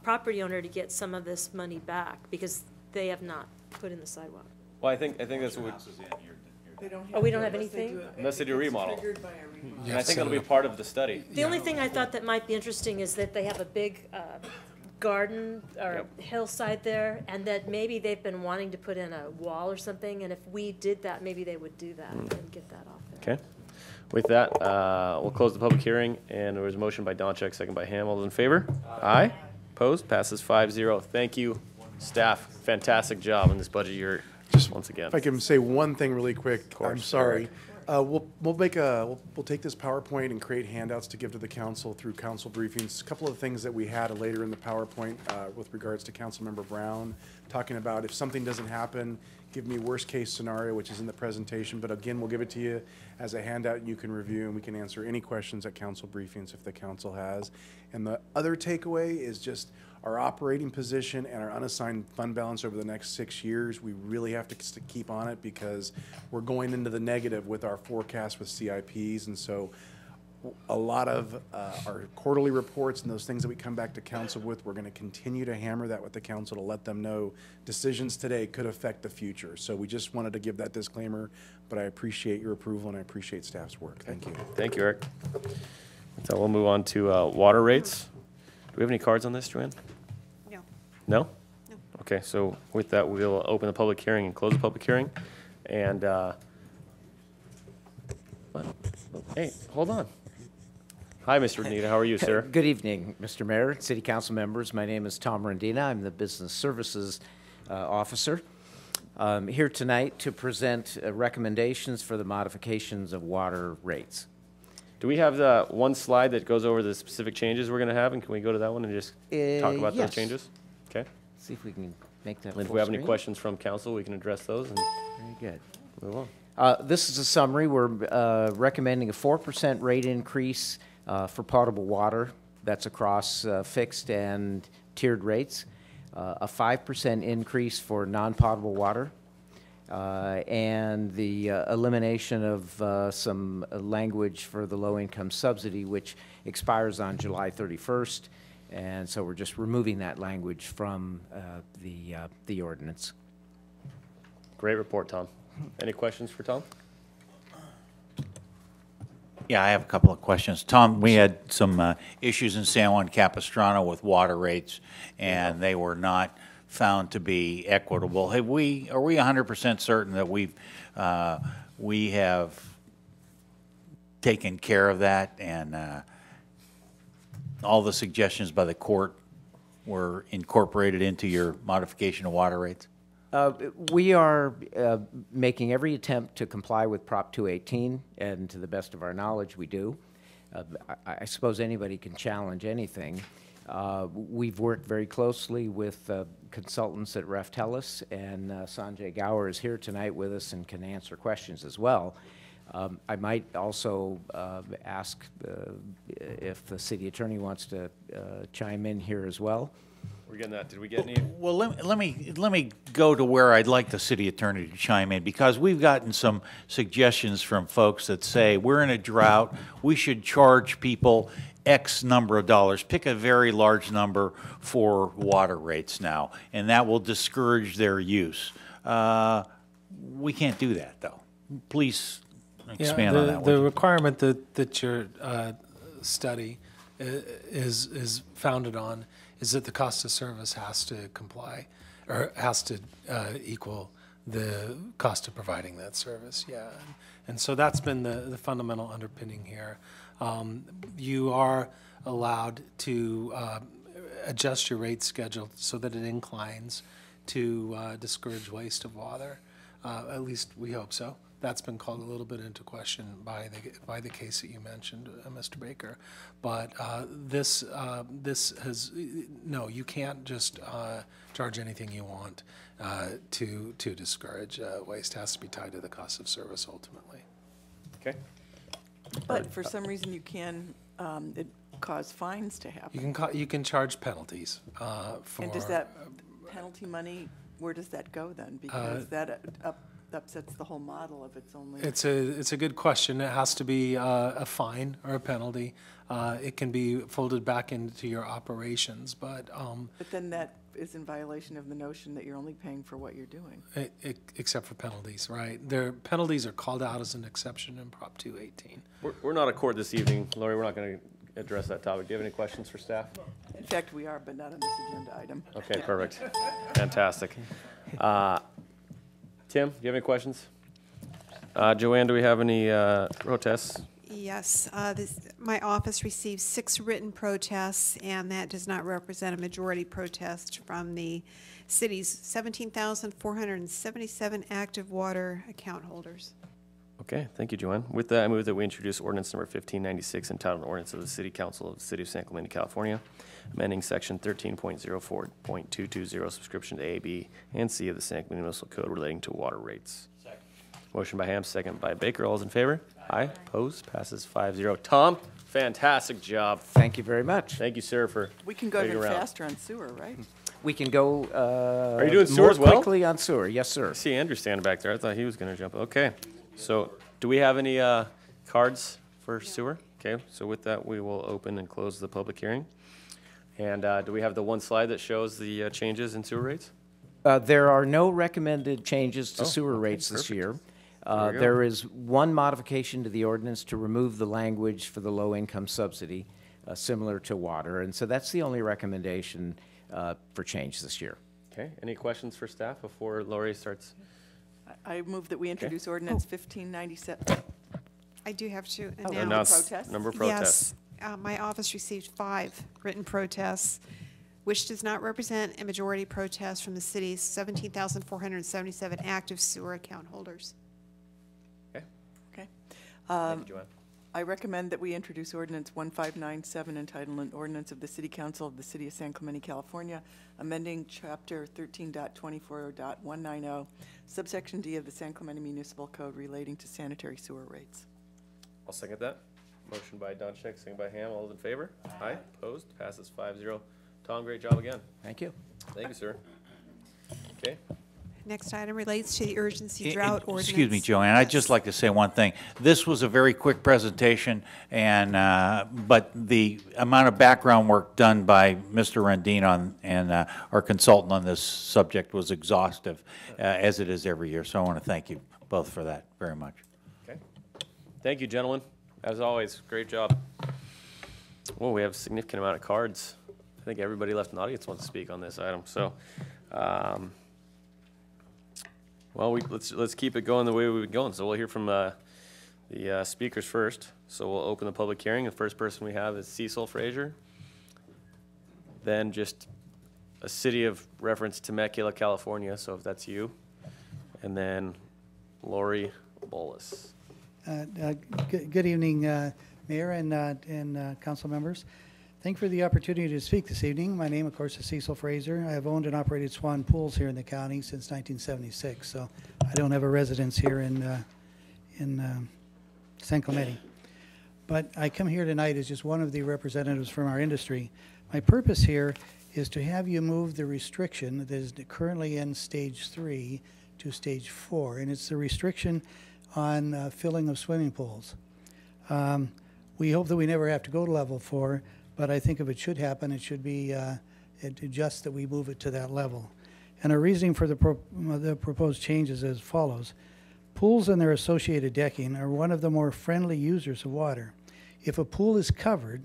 Speaker 8: property owner to get some of this money back, because they have not put in the sidewalk.
Speaker 4: Well, I think that's what
Speaker 8: We don't have anything?
Speaker 4: unless they do a remodel.
Speaker 9: Triggered by a remodel.
Speaker 4: And I think it'll be part of the study.
Speaker 8: The only thing I thought that might be interesting is that they have a big garden or hillside there, and that maybe they've been wanting to put in a wall or something, and if we did that, maybe they would do that and get that off there.
Speaker 4: Okay. With that, we'll close the public hearing, and there was a motion by Donchek, second by Ham. All those in favor? Aye. Opposed? Passes 5-0. Thank you, staff. Fantastic job in this budget year, just once again.
Speaker 16: If I can say one thing really quick,
Speaker 4: Of course,
Speaker 16: I'm sorry. We'll take this PowerPoint and create handouts to give to the council through council briefings. A couple of things that we had later in the PowerPoint with regards to Councilmember Brown, talking about if something doesn't happen, give me worst case scenario, which is in the presentation. But again, we'll give it to you as a handout and you can review, and we can answer any questions at council briefings if the council has. And the other takeaway is just our operating position and our unassigned fund balance over the next 6 years. We really have to keep on it because we're going into the negative with our forecast with CIPs. And so a lot of our quarterly reports and those things that we come back to council with, we're going to continue to hammer that with the council to let them know decisions today could affect the future. So we just wanted to give that disclaimer, but I appreciate your approval and I appreciate staff's work. Thank you.
Speaker 4: Thank you, Eric. So we'll move on to water rates. Do we have any cards on this, Joanne?
Speaker 1: No.
Speaker 4: No? No. Okay, so with that, we'll open the public hearing and close the public hearing. And, hey, hold on. Hi, Mr. Rendina. How are you, sir?
Speaker 11: Good evening, Mr. Mayor, City Council members. My name is Tom Rendina. I'm the Business Services Officer. Here tonight to present recommendations for the modifications of water rates.
Speaker 4: Do we have the one slide that goes over the specific changes we're going to have, and can we go to that one and just talk about those
Speaker 11: yes.
Speaker 4: changes? Okay.
Speaker 11: See if we can make that
Speaker 4: And if
Speaker 11: full
Speaker 4: we have any
Speaker 11: screen.
Speaker 4: questions from council, we can address those. And
Speaker 11: Very good.
Speaker 4: move on.
Speaker 11: This is a summary. We're recommending a 4% rate increase for potable water. That's across fixed and tiered rates. A 5% increase for non-potable water. And the elimination of some language for the low-income subsidy, which expires on July 31st. And so we're just removing that language from the ordinance.
Speaker 4: Great report, Tom. Any questions for Tom?
Speaker 10: Yeah, I have a couple of questions. Tom, we had some issues in San Juan Capistrano with water rates, and they were not found to be equitable. Are we 100% certain that we have taken care of that, and all the suggestions by the court were incorporated into your modification of water rates?
Speaker 11: We are making every attempt to comply with Prop 218, and to the best of our knowledge, we do. I suppose anybody can challenge anything. We've worked very closely with consultants at Reftelis, and Sanjay Gower is here tonight with us and can answer questions as well. I might also ask if the city attorney wants to chime in here as well.
Speaker 4: We're getting that. Did we get any?
Speaker 10: Well, let me go to where I'd like the city attorney to chime in, because we've gotten some suggestions from folks that say we're in a drought, we should charge people X number of dollars, pick a very large number for water rates now, and that will discourage their use. We can't do that, though. Please expand on that.
Speaker 13: The requirement that your study is founded on is that the cost of service has to comply, or has to equal the cost of providing that service, yeah. And so that's been the fundamental underpinning here. You are allowed to adjust your rate schedule so that it inclines to discourage waste of water. At least we hope so. That's been called a little bit into question by the case that you mentioned, Mr. Baker. But this has, no, you can't just charge anything you want to discourage waste. It has to be tied to the cost of service ultimately.
Speaker 4: Okay.
Speaker 9: But for some reason you can it cause fines to happen.
Speaker 13: You can charge penalties for.
Speaker 9: And does that penalty money, where does that go then? Because that upsets the whole model if it's only.
Speaker 13: It's a good question. It has to be a fine or a penalty. It can be folded back into your operations, but.
Speaker 9: But then that is in violation of the notion that you're only paying for what you're doing.
Speaker 13: Except for penalties, right? Penalties are called out as an exception in Prop 218.
Speaker 4: We're not a court this evening, Lori. We're not going to address that topic. Do you have any questions for staff?
Speaker 9: In fact, we are, but not on this agenda item.
Speaker 4: Okay, perfect. Fantastic. Tim, do you have any questions? Joanne, do we have any protests?
Speaker 1: Yes, my office received 6 written protests, and that does not represent a majority protest from the city's 17,477 active water account holders.
Speaker 4: Okay, thank you, Joanne. With that, I move that we introduce ordinance number 1596, entitled Ordinance of the City Council of the City of San Clemente, California, amending section 13.04.220, subscription to A, B, and C of the San Clemente Municipal Code relating to water rates. Second. Motion by Ham, second by Baker. All those in favor? Aye. Opposed? Passes 5-0. Tom, fantastic job.
Speaker 11: Thank you very much.
Speaker 4: Thank you, sir, for
Speaker 9: We can go even
Speaker 4: around.
Speaker 9: faster on sewer, right?
Speaker 11: We can go
Speaker 4: Are you doing sewer
Speaker 11: more
Speaker 4: as well?
Speaker 11: quickly on sewer. Yes, sir.
Speaker 4: I see Andrew standing back there. I thought he was going to jump. Okay. So do we have any cards for sewer? Okay, so with that, we will open and close the public hearing. And do we have the one slide that shows the changes in sewer rates?
Speaker 11: There are no recommended changes to
Speaker 4: Oh,
Speaker 11: sewer
Speaker 4: okay,
Speaker 11: rates this
Speaker 4: perfect.
Speaker 11: year.
Speaker 4: There we go.
Speaker 11: There is one modification to the ordinance to remove the language for the low-income subsidy, similar to water, and so that's the only recommendation for change this year.
Speaker 4: Okay, any questions for staff before Lori starts?
Speaker 9: I move that we introduce ordinance 1597.
Speaker 1: I do have to
Speaker 9: Oh,
Speaker 1: announce.
Speaker 9: protest?
Speaker 4: Number of protests.
Speaker 1: Yes, my office received 5 written protests, which does not represent a majority protest from the city's 17,477 active sewer account holders.
Speaker 4: Okay.
Speaker 9: Okay.
Speaker 4: Thank you, Joanne.
Speaker 9: I recommend that we introduce ordinance 1597 entitled an ordinance of the City Council of the City of San Clemente, California, amending Chapter 13.24.190, subsection D of the San Clemente Municipal Code relating to sanitary sewer rates.
Speaker 4: I'll second that. Motion by Donchek, second by Ham. All those in favor? Aye. Opposed? Passes 5-0. Tom, great job again.
Speaker 11: Thank you.
Speaker 4: Thank you, sir. Okay.
Speaker 1: Next item relates to the urgency drought ordinance.
Speaker 10: Excuse me, Joanne, I'd just like to say one thing. This was a very quick presentation, and, but the amount of background work done by Mr. Rendine and our consultant on this subject was exhaustive, as it is every year. So I want to thank you both for that very much.
Speaker 4: Okay. Thank you, gentlemen. As always, great job. Well, we have a significant amount of cards. I think everybody left in the audience wants to speak on this item. So, well, let's keep it going the way we've been going. So we'll hear from the speakers first. So we'll open the public hearing. The first person we have is Cecil Frazier. Then just a city of reference, Temecula, California. So if that's you, and then Lori Bolus.
Speaker 2: Good evening, Mayor and council members. Thank you for the opportunity to speak this evening. My name, of course, is Cecil Frazier. I have owned and operated Swan Pools here in the county since 1976, so I don't have a residence here in San Clemente. But I come here tonight as just one of the representatives from our industry. My purpose here is to have you move the restriction that is currently in stage 3 to stage 4, and it's the restriction on filling of swimming pools. We hope that we never have to go to level 4, but I think if it should happen, it should be just that we move it to that level. And our reasoning for the proposed change is as follows. Pools and their associated decking are one of the more friendly users of water. If a pool is covered,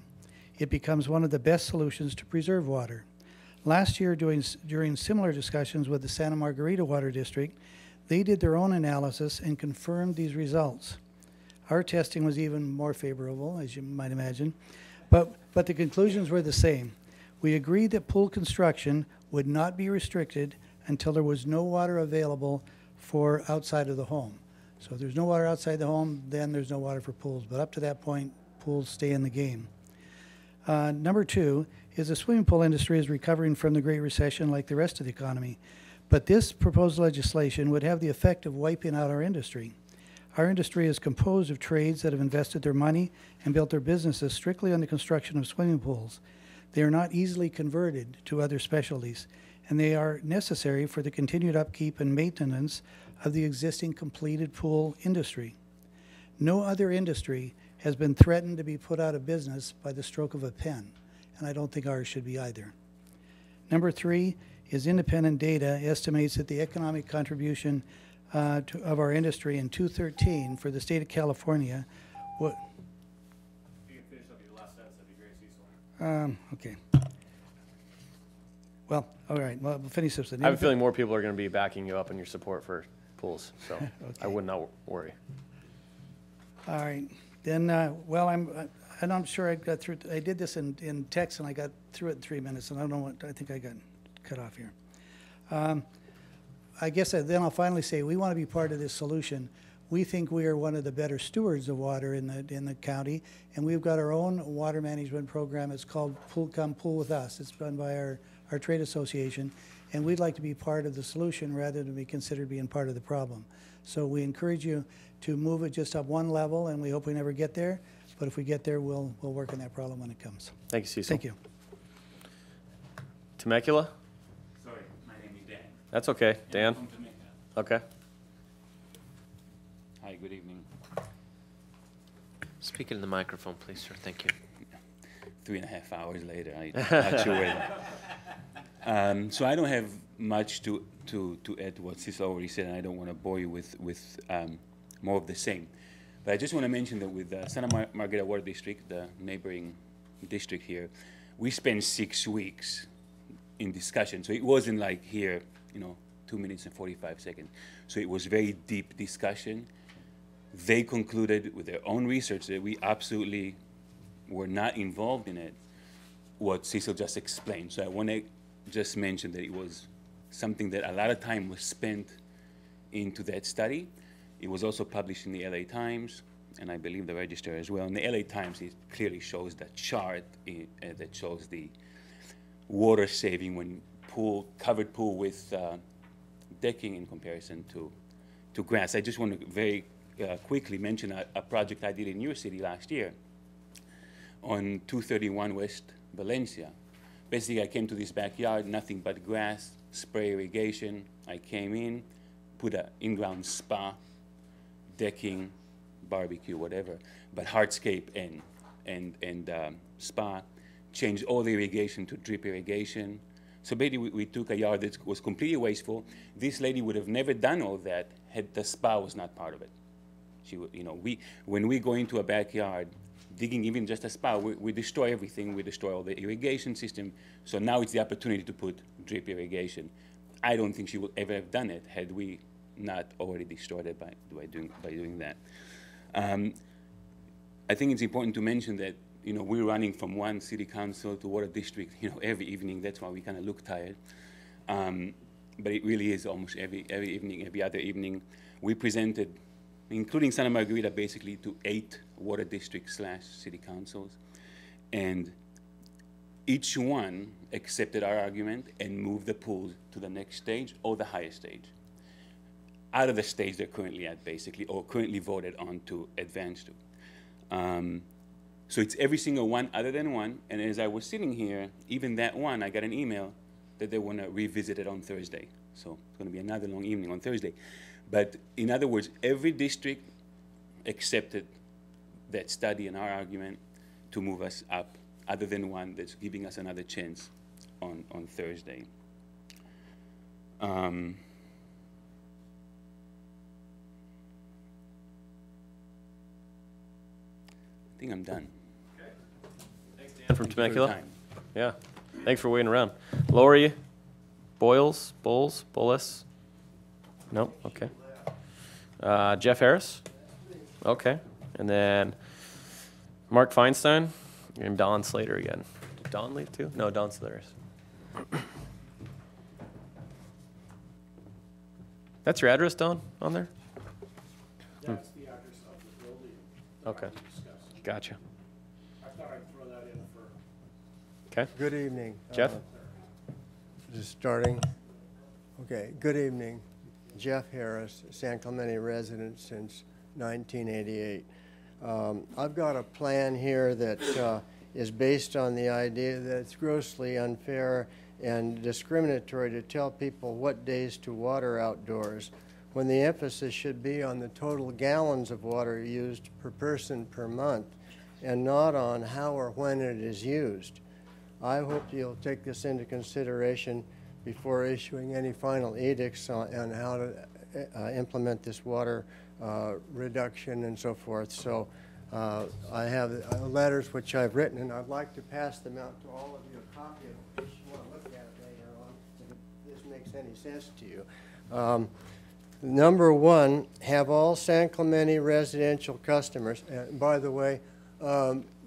Speaker 2: it becomes one of the best solutions to preserve water. Last year, during similar discussions with the Santa Margarita Water District, they did their own analysis and confirmed these results. Our testing was even more favorable, as you might imagine, but the conclusions were the same. We agreed that pool construction would not be restricted until there was no water available for outside of the home. So if there's no water outside the home, then there's no water for pools. But up to that point, pools stay in the game. Number 2 is the swimming pool industry is recovering from the Great Recession like the rest of the economy. But this proposed legislation would have the effect of wiping out our industry. Our industry is composed of trades that have invested their money and built their businesses strictly on the construction of swimming pools. They are not easily converted to other specialties, and they are necessary for the continued upkeep and maintenance of the existing completed pool industry. No other industry has been threatened to be put out of business by the stroke of a pen, and I don't think ours should be either. Number 3 is independent data estimates that the economic contribution of our industry in 2013 for the state of California. What?
Speaker 4: If you can finish up your last sentence, that'd be great, Cecil.
Speaker 2: Okay. Well, all right. Well, we'll finish this.
Speaker 4: I have a feeling more people are going to be backing you up in your support for pools, so
Speaker 2: Okay.
Speaker 4: I would not worry.
Speaker 2: All right. Then, well, I'm not sure I got through. I did this in text, and I got through it in 3 minutes, and I don't know what. I think I got cut off here. I guess then I'll finally say we want to be part of this solution. We think we are one of the better stewards of water in the county, and we've got our own water management program. It's called Come Pool With Us. It's run by our trade association, and we'd like to be part of the solution rather than be considered being part of the problem. So we encourage you to move it just up one level, and we hope we never get there. But if we get there, we'll work on that problem when it comes.
Speaker 4: Thank you, Cecil.
Speaker 2: Thank you.
Speaker 4: Temecula?
Speaker 21: Sorry, my name is Dan.
Speaker 4: That's okay, Dan.
Speaker 21: I'm from Temecula.
Speaker 4: Okay.
Speaker 21: Hi, good evening.
Speaker 12: Speak into the microphone, please, sir. Thank you.
Speaker 21: 3.5 hours later, I actually. So I don't have much to add to what Cecil already said, and I don't want to bore you with more of the same. But I just want to mention that with Santa Margarita Water District, the neighboring district here, we spent 6 weeks in discussion. So it wasn't like here, 2 minutes and 45 seconds. So it was very deep discussion. They concluded with their own research that we absolutely were not involved in it, what Cecil just explained. So I want to just mention that it was something that a lot of time was spent into that study. It was also published in the LA Times, and I believe the Register as well. In the LA Times, it clearly shows the chart that shows the water saving when covered pool with decking in comparison to grass. I just want to very quickly mention a project I did in your city last year on 231 West Valencia. Basically, I came to this backyard, nothing but grass, spray irrigation. I came in, put an in-ground spa, decking, barbecue, whatever, but hardscape and spa, changed all the irrigation to drip irrigation. So basically, we took a yard that was completely wasteful. This lady would have never done all that had the spa was not part of it. She would, when we go into a backyard, digging even just a spa, we destroy everything. We destroy all the irrigation system. So now it's the opportunity to put drip irrigation. I don't think she would ever have done it had we not already destroyed it by doing that. I think it's important to mention that we're running from one city council to water district every evening. That's why we kind of look tired. But it really is almost every evening, every other evening. We presented, including Santa Margarita, basically to 8 water districts / city councils. And each one accepted our argument and moved the pool to the next stage or the highest stage, out of the stage they're currently at, basically, or currently voted on to advance to. So it's every single one other than one. And as I was sitting here, even that one, I got an email that they want to revisit it on Thursday. So it's going to be another long evening on Thursday. But in other words, every district accepted that study and our argument to move us up, other than one that's giving us another chance on Thursday. I think I'm done.
Speaker 4: Okay. Thanks, Dan from Temecula. Yeah. Thanks for waiting around. Lori, Boyles? Nope. Okay. Jeff Harris? Okay. And then Mark Feinstein and Don Slater again. Did Don leave too? No, Don Slater's. That's your address, Don, on there?
Speaker 3: That's the address of the building.
Speaker 4: Okay. Gotcha.
Speaker 3: I thought I'd throw that in for.
Speaker 4: Okay.
Speaker 14: Good evening.
Speaker 4: Jeff?
Speaker 14: Just starting. Okay, good evening. Jeff Harris, San Clemente resident since 1988. I've got a plan here that is based on the idea that it's grossly unfair and discriminatory to tell people what days to water outdoors, when the emphasis should be on the total gallons of water used per person per month and not on how or when it is used. I hope you'll take this into consideration before issuing any final edicts on how to implement this water reduction and so forth. So I have letters which I've written, and I'd like to pass them out to all of you, a copy of it, if you want to look at it later on, if this makes any sense to you. Number 1, have all San Clemente residential customers, by the way,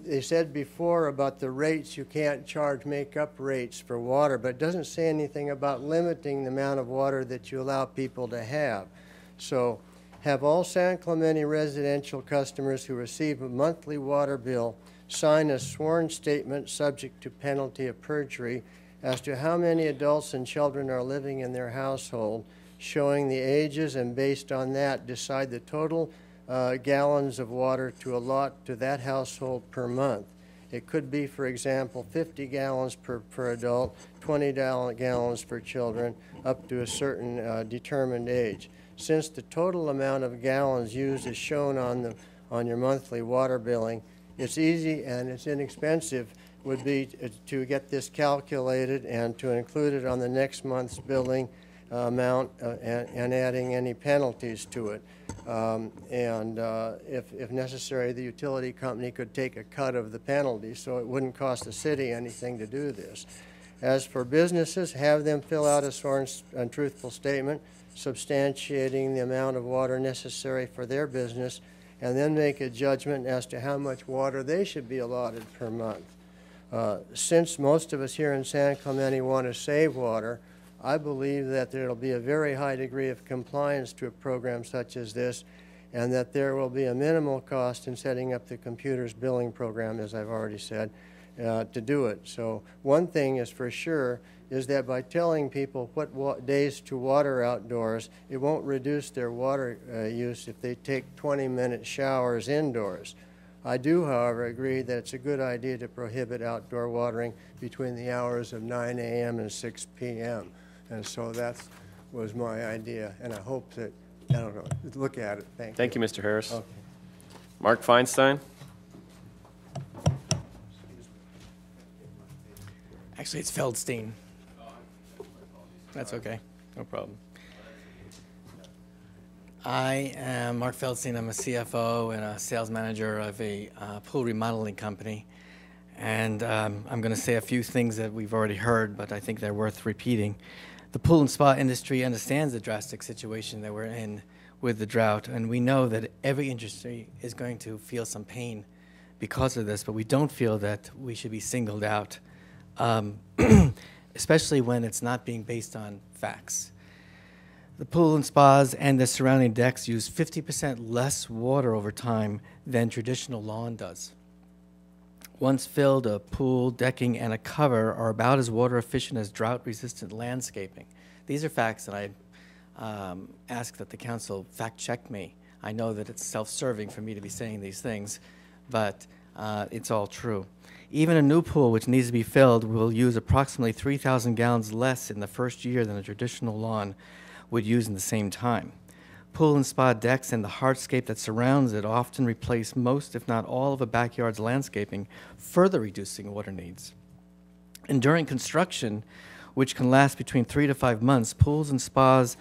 Speaker 14: they said before about the rates, you can't charge make-up rates for water, but it doesn't say anything about limiting the amount of water that you allow people to have. So have all San Clemente residential customers who receive a monthly water bill sign a sworn statement subject to penalty of perjury as to how many adults and children are living in their household, showing the ages, and based on that decide the total gallons of water to allot to that household per month. It could be, for example, 50 gallons per adult, 20 gallons for children, up to a certain determined age. Since the total amount of gallons used is shown on on your monthly water billing. It's easy and it's inexpensive would be to get this calculated and to include it on the next month's billing amount and adding any penalties to it. If necessary, the utility company could take a cut of the penalty, so it wouldn't cost the city anything to do this. As for businesses, have them fill out a sworn and truthful statement substantiating the amount of water necessary for their business, and then make a judgment as to how much water they should be allotted per month. Since most of us here in San Clemente want to save water, I believe that there will be a very high degree of compliance to a program such as this, and that there will be a minimal cost in setting up the computer's billing program, as I've already said, to do it. So one thing is for sure is that by telling people what days to water outdoors, it won't reduce their water use if they take 20-minute showers indoors. I do, however, agree that it's a good idea to prohibit outdoor watering between the hours of 9 a.m. and 6 p.m. And so that was my idea, and I hope that, I don't know, look at it.
Speaker 4: Thank you, Mr. Harris.
Speaker 14: Okay.
Speaker 4: Mark Feinstein.
Speaker 15: Actually, it's Feldstein. That's okay, no problem. I am Mark Feldstein. I'm a CFO and a sales manager of a pool remodeling company. And I'm going to say a few things that we've already heard, but I think they're worth repeating. The pool and spa industry understands the drastic situation that we're in with the drought, and we know that every industry is going to feel some pain because of this, but we don't feel that we should be singled out, especially when it's not being based on facts. The pool and spas and the surrounding decks use 50% less water over time than traditional lawn does. Once filled, a pool, decking, and a cover are about as water efficient as drought-resistant landscaping. These are facts that I ask that the council fact-check me. I know that it's self-serving for me to be saying these things, but it's all true. Even a new pool, which needs to be filled, will use approximately 3,000 gallons less in the first year than a traditional lawn would use in the same time. Pool and spa decks and the hardscape that surrounds it often replace most, if not all, of a backyard's landscaping, further reducing water needs. And during construction, which can last between 3 to 5 months, pools and spas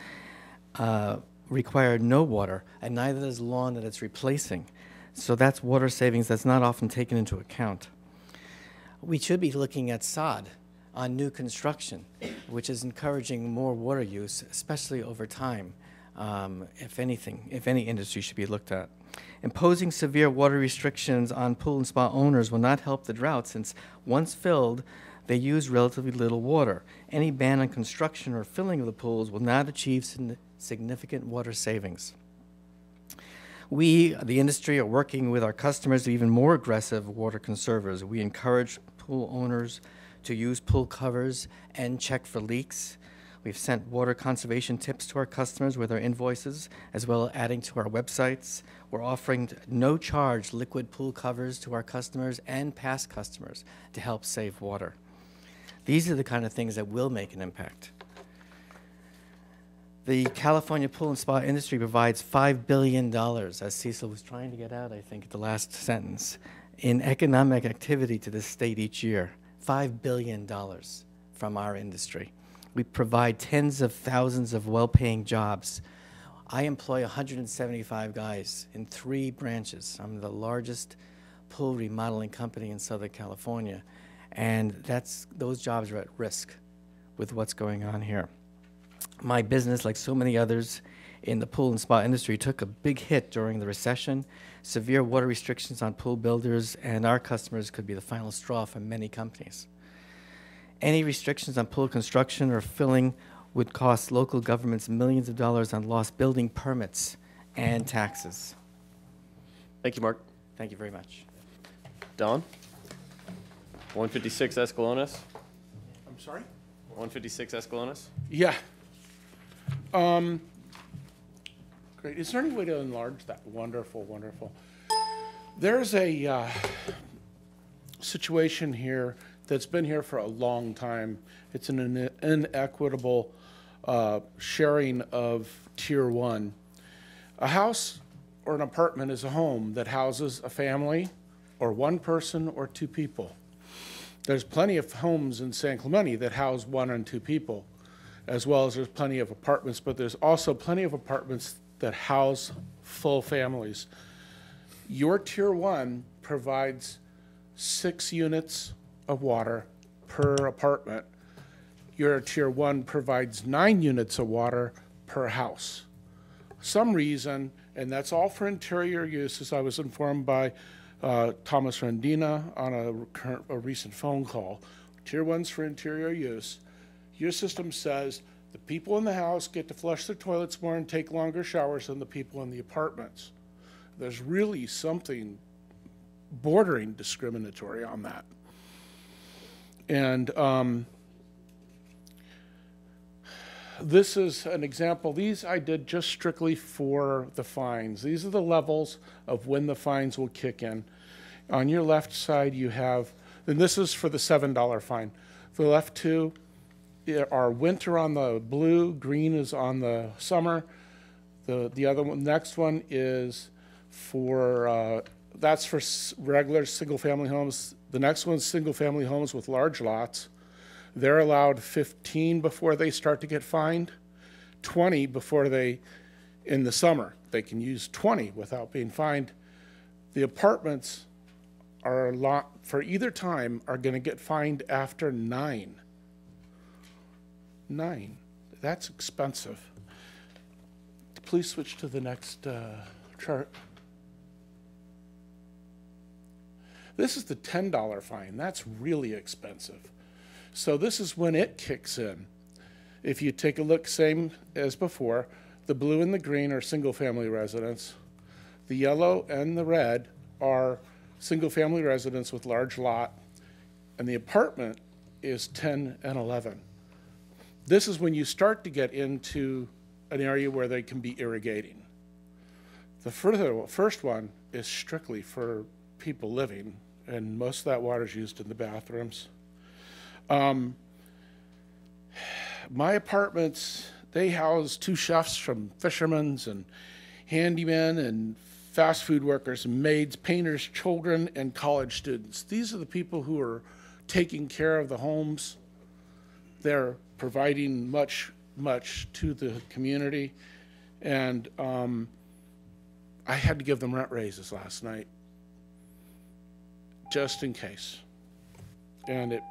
Speaker 15: require no water, and neither does lawn that it's replacing. So that's water savings that's not often taken into account. We should be looking at sod on new construction, which is encouraging more water use, especially over time. If any industry should be looked at. Imposing severe water restrictions on pool and spa owners will not help the drought, since once filled, they use relatively little water. Any ban on construction or filling of the pools will not achieve significant water savings. We, the industry, are working with our customers to be even more aggressive water conservers. We encourage pool owners to use pool covers and check for leaks. We've sent water conservation tips to our customers with our invoices, as well as adding to our websites. We're offering no-charge liquid pool covers to our customers and past customers to help save water. These are the kind of things that will make an impact. The California pool and spa industry provides $5 billion, as Cecil was trying to get out, I think, at the last sentence, in economic activity to this state each year. $5 billion from our industry. We provide tens of thousands of well-paying jobs. I employ 175 guys in 3 branches. I'm the largest pool remodeling company in Southern California, and those jobs are at risk with what's going on here. My business, like so many others in the pool and spa industry, took a big hit during the recession. Severe water restrictions on pool builders and our customers could be the final straw for many companies. Any restrictions on pool construction or filling would cost local governments millions of dollars on lost building permits and taxes.
Speaker 4: Thank you, Mark.
Speaker 15: Thank you very much.
Speaker 4: Don? 156 Escalones?
Speaker 17: I'm sorry?
Speaker 4: 156 Escalones?
Speaker 17: Yeah. Great. Is there any way to enlarge that? Wonderful, wonderful. There's a situation here that's been here for a long time. It's an inequitable sharing of Tier 1. A house or an apartment is a home that houses a family or one person or two people. There's plenty of homes in San Clemente that house one and two people, as well as there's plenty of apartments, but there's also plenty of apartments that house full families. Your Tier 1 provides 6 units of water per apartment. Your Tier 1 provides 9 units of water per house. Some reason, and that's all for interior use, as I was informed by Thomas Rendina on a recent phone call. Tier 1's for interior use. Your system says the people in the house get to flush their toilets more and take longer showers than the people in the apartments. There's really something bordering discriminatory on that. And this is an example. These I did just strictly for the fines. These are the levels of when the fines will kick in. On your left side you have, and this is for the $7 fine. The left two are winter on the blue, green is on the summer. The other one, next one is for, that's for regular single-family homes. The next one's single-family homes with large lots. They're allowed 15 before they start to get fined, 20 before they, in the summer. They can use 20 without being fined. The apartments are a lot, for either time, are going to get fined after 9. 9. That's expensive. Please switch to the next chart. This is the $10 fine. That's really expensive. So this is when it kicks in. If you take a look, same as before, the blue and the green are single-family residents. The yellow and the red are single-family residents with large lot, and the apartment is 10 and 11. This is when you start to get into an area where they can be irrigating. The first one is strictly for people living, and most of that water is used in the bathrooms. My apartments, they house 2 chefs from fishermen's and handymen and fast food workers and maids, painters, children, and college students. These are the people who are taking care of the homes. They're providing much to the community. And I had to give them rent raises last night, just in case. And it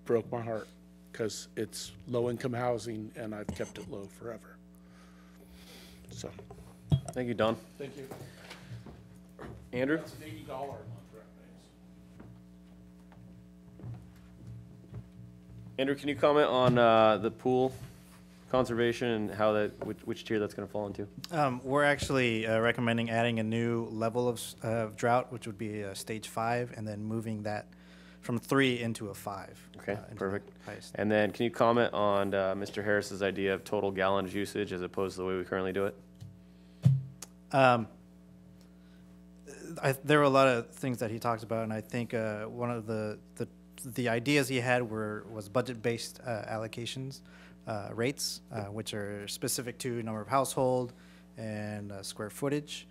Speaker 17: broke my heart because it's low-income housing and I've kept it low forever. So.
Speaker 4: Thank you, Don.
Speaker 17: Thank you.
Speaker 4: Andrew?
Speaker 17: That's an $80 a month rent raise.
Speaker 4: Andrew, can you comment on the pool conservation and how that, which tier that's going to fall into?
Speaker 6: We're actually recommending adding a new level of drought, which would be stage 5, and then moving that from 3 into a 5.
Speaker 4: Okay, perfect. And then can you comment on Mr. Harris's idea of total gallons usage as opposed to the way we currently do it?
Speaker 6: There were a lot of things that he talked about, and I think one of the ideas he had was budget-based allocations rates, which are specific to number of household and square footage.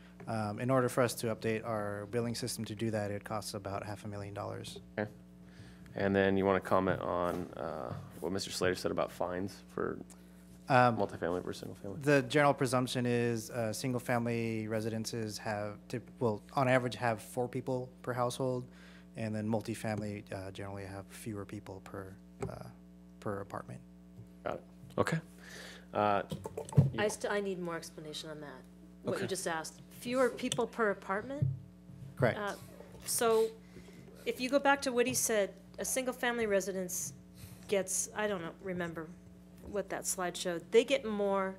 Speaker 6: In order for us to update our billing system to do that, it costs about $500,000.
Speaker 4: Okay. And then you want to comment on what Mr. Slater said about fines for multifamily versus single family?
Speaker 6: The general presumption is single-family residences will on average have 4 people per household, and then multifamily generally have fewer people per apartment.
Speaker 4: Got it. Okay.
Speaker 8: I need more explanation on that. What you just asked. Fewer people per apartment?
Speaker 6: Correct.
Speaker 8: So if you go back to what he said, a single-family residence gets, I don't remember what that slide showed. They get more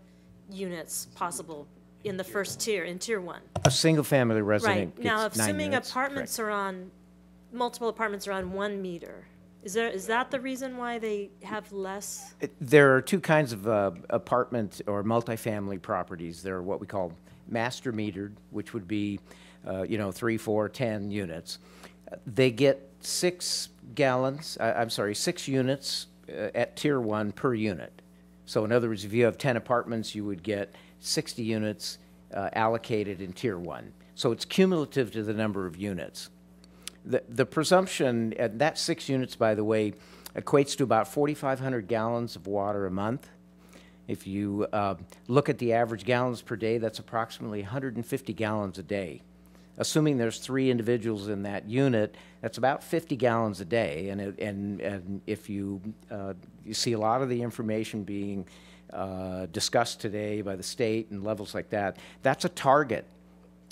Speaker 8: units possible in the first tier, in tier 1.
Speaker 11: A single-family resident
Speaker 8: Right.
Speaker 11: gets
Speaker 8: Now,
Speaker 11: 9
Speaker 8: assuming
Speaker 11: units.
Speaker 8: apartments are on, multiple apartments are on 1 meter, is that the reason why they have less?
Speaker 11: There are 2 kinds of apartment or multifamily properties. There are what we call master metered, which would be, 3, 4, 10 units. They get 6 units at tier 1 per unit. So in other words, if you have 10 apartments, you would get 60 units allocated in Tier 1. So it's cumulative to the number of units. The presumption, that 6 units, by the way, equates to about 4,500 gallons of water a month. If you look at the average gallons per day, that's approximately 150 gallons a day. Assuming there's 3 individuals in that unit, that's about 50 gallons a day. And if you see a lot of the information being discussed today by the state and levels like that, that's a target.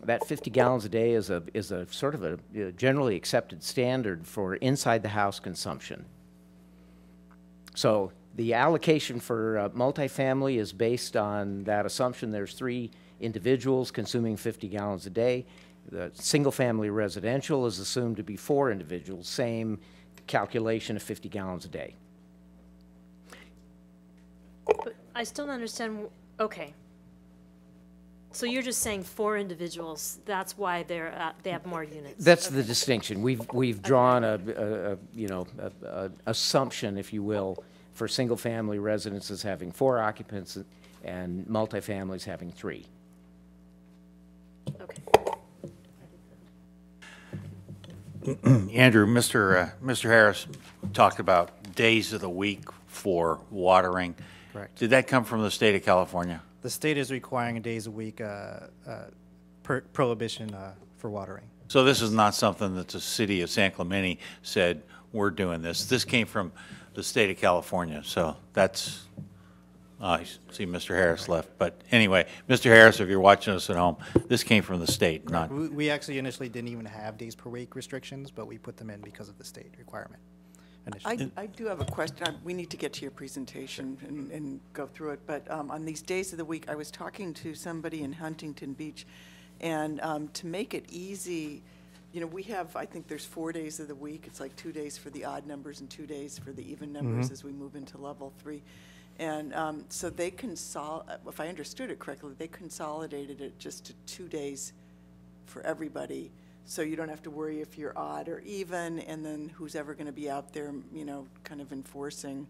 Speaker 11: That 50 gallons a day is a sort of a generally accepted standard for inside the house consumption. So the allocation for multifamily is based on that assumption. There's 3 individuals consuming 50 gallons a day. The single-family residential is assumed to be 4 individuals, same calculation of 50 gallons a day.
Speaker 8: But I still don't understand, okay. So you're just saying 4 individuals, that's why they have more units?
Speaker 11: That's the distinction. We've drawn a assumption, if you will, for single-family residences having 4 occupants and multifamilies having 3.
Speaker 8: Okay.
Speaker 10: Andrew, Mr. Harris talked about days of the week for watering.
Speaker 6: Correct.
Speaker 10: Did that come from the state of California?
Speaker 6: The state is requiring a days a week prohibition for watering.
Speaker 10: So this is not something that the city of San Clemente said, we're doing this. This came from the state of California. So that's, I see Mr. Harris left. But anyway, Mr. Harris, if you're watching us at home, this came from the state, not.
Speaker 6: We actually initially didn't even have days per week restrictions, but we put them in because of the state requirement.
Speaker 9: I do have a question. We need to get to your presentation and go through it. But on these days of the week, I was talking to somebody in Huntington Beach, and to make it easy, we have, I think there's 4 days of the week. It's like 2 days for the odd numbers and 2 days for the even numbers as we move into level 3. And so they if I understood it correctly, they consolidated it just to 2 days for everybody. So you don't have to worry if you're odd or even, and then who's ever going to be out there, kind of enforcing,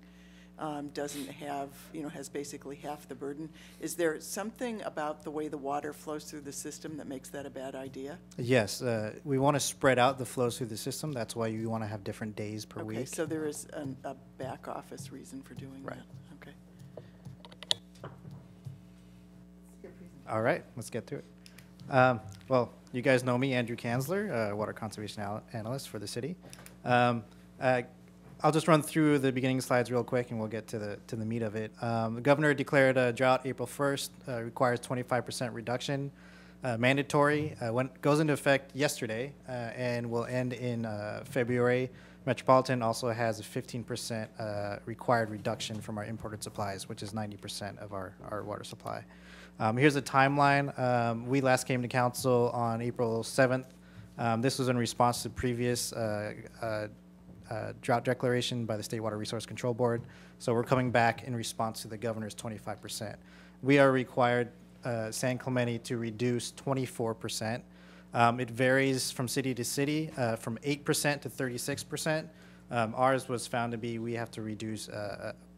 Speaker 9: doesn't have, has basically half the burden. Is there something about the way the water flows through the system that makes that a bad idea?
Speaker 6: Yes, we want to spread out the flows through the system. That's why you want to have different days per week.
Speaker 9: Okay, so there is a back office reason for doing that. Okay.
Speaker 6: All right, let's get to it. Well, you guys know me, Andrew Kanzler, Water Conservation Analyst for the city. I'll just run through the beginning slides real quick, and we'll get to the meat of it. The governor declared a drought April 1st, requires 25% reduction, mandatory. Goes into effect yesterday and will end in February. Metropolitan also has a 15% required reduction from our imported supplies, which is 90% of our water supply. Here's a timeline. We last came to council on April 7th. This was in response to previous drought declaration by the State Water Resource Control Board. So we're coming back in response to the governor's 25%. We are required, San Clemente, to reduce 24%. It varies from city to city, from 8% to 36%. Ours was found to be, we have to reduce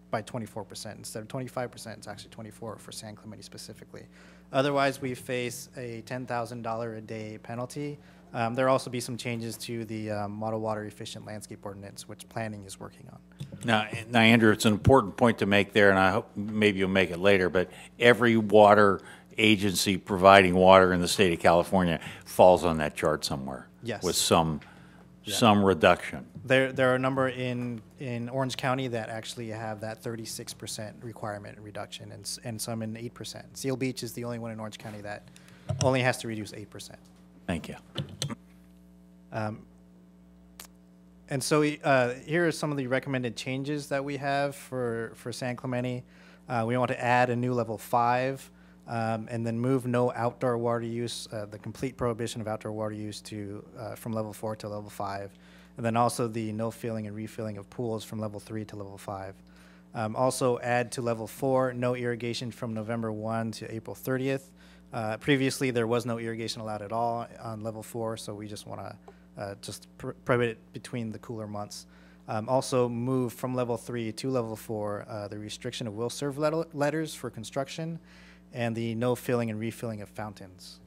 Speaker 6: by 24%. Instead of 25%, it's actually 24% for San Clemente specifically. Otherwise, we face a $10,000 a day penalty. There'll also be some changes to the Model Water Efficient Landscape Ordinance, which planning is working on.
Speaker 10: Now, Andrew, it's an important point to make there, and I hope maybe you'll make it later, but every water agency providing water in the state of California falls on that chart somewhere.
Speaker 6: Yes.
Speaker 10: With some reduction.
Speaker 6: There are a number in Orange County that actually have that 36% requirement reduction, and some in 8%. Seal Beach is the only one in Orange County that only has to reduce 8%.
Speaker 10: Thank you.
Speaker 6: And so here are some of the recommended changes that we have for San Clemente. We want to add a new level 5, and then move no outdoor water use, the complete prohibition of outdoor water use to from level 4 to level 5. And then also the no filling and refilling of pools from level 3 to level 5. Also add to level 4, no irrigation from November 1 to April 30th. Previously, there was no irrigation allowed at all on level 4, so we just want to prohibit it between the cooler months. Also move from level 3 to level 4 the restriction of will serve letters for construction, and the no filling and refilling of fountains.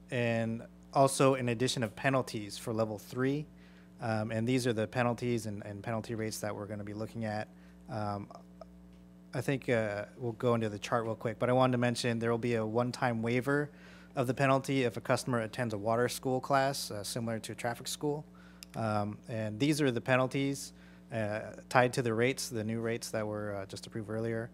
Speaker 6: And also in addition of penalties for level 3, and these are the penalties and penalty rates that we're going to be looking at. I think we'll go into the chart real quick, but I wanted to mention there will be a one-time waiver of the penalty if a customer attends a water school class similar to a traffic school. And these are the penalties tied to the rates, the new rates that were just approved earlier.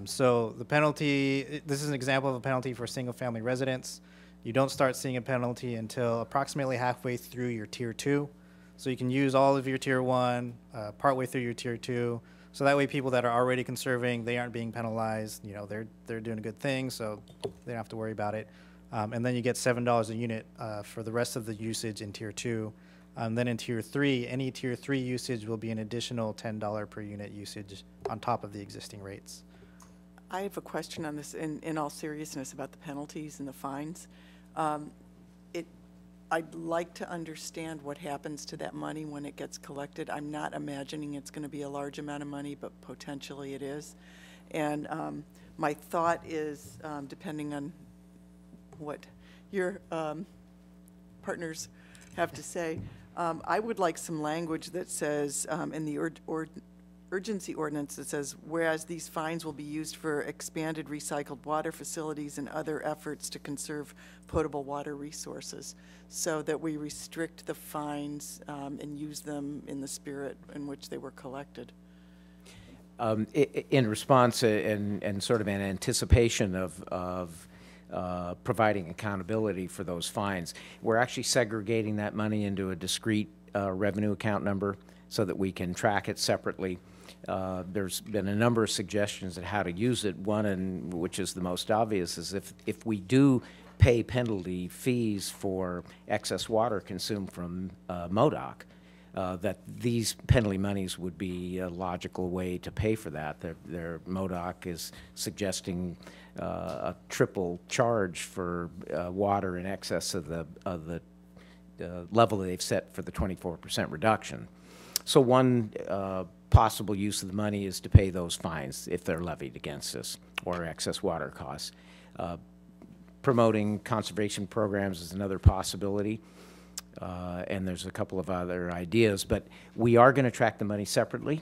Speaker 6: So the penalty, this is an example of a penalty for single-family residents. You don't start seeing a penalty until approximately halfway through your Tier 2. So you can use all of your Tier 1, partway through your Tier 2. So that way people that are already conserving, they aren't being penalized. You know, they're doing a good thing, so they don't have to worry about it. And then you get $7 a unit for the rest of the usage in Tier 2. Then in Tier 3, any Tier 3 usage will be an additional $10 per unit usage on top of the existing rates.
Speaker 9: I have a question on this in all seriousness about the penalties and the fines. I'd like to understand what happens to that money when it gets collected. I'm not imagining it's going to be a large amount of money, but potentially it is. And my thought is, depending on what your partners have to say, I would like some language that says in the urgency ordinance that says, whereas these fines will be used for expanded recycled water facilities and other efforts to conserve potable water resources, so that we restrict the fines and use them in the spirit in which they were collected.
Speaker 11: In response and sort of in anticipation of providing accountability for those fines, we're actually segregating that money into a discrete revenue account number so that we can track it separately. There's been a number of suggestions on how to use it. One, and which is the most obvious, is if we do pay penalty fees for excess water consumed from MODOC, that these penalty monies would be a logical way to pay for that. Their MODOC is suggesting a triple charge for water in excess of the level that they've set for the 24% reduction. So one possible use of the money is to pay those fines if they're levied against us, or excess water costs. Promoting conservation programs is another possibility, and there's a couple of other ideas, but we are going to track the money separately,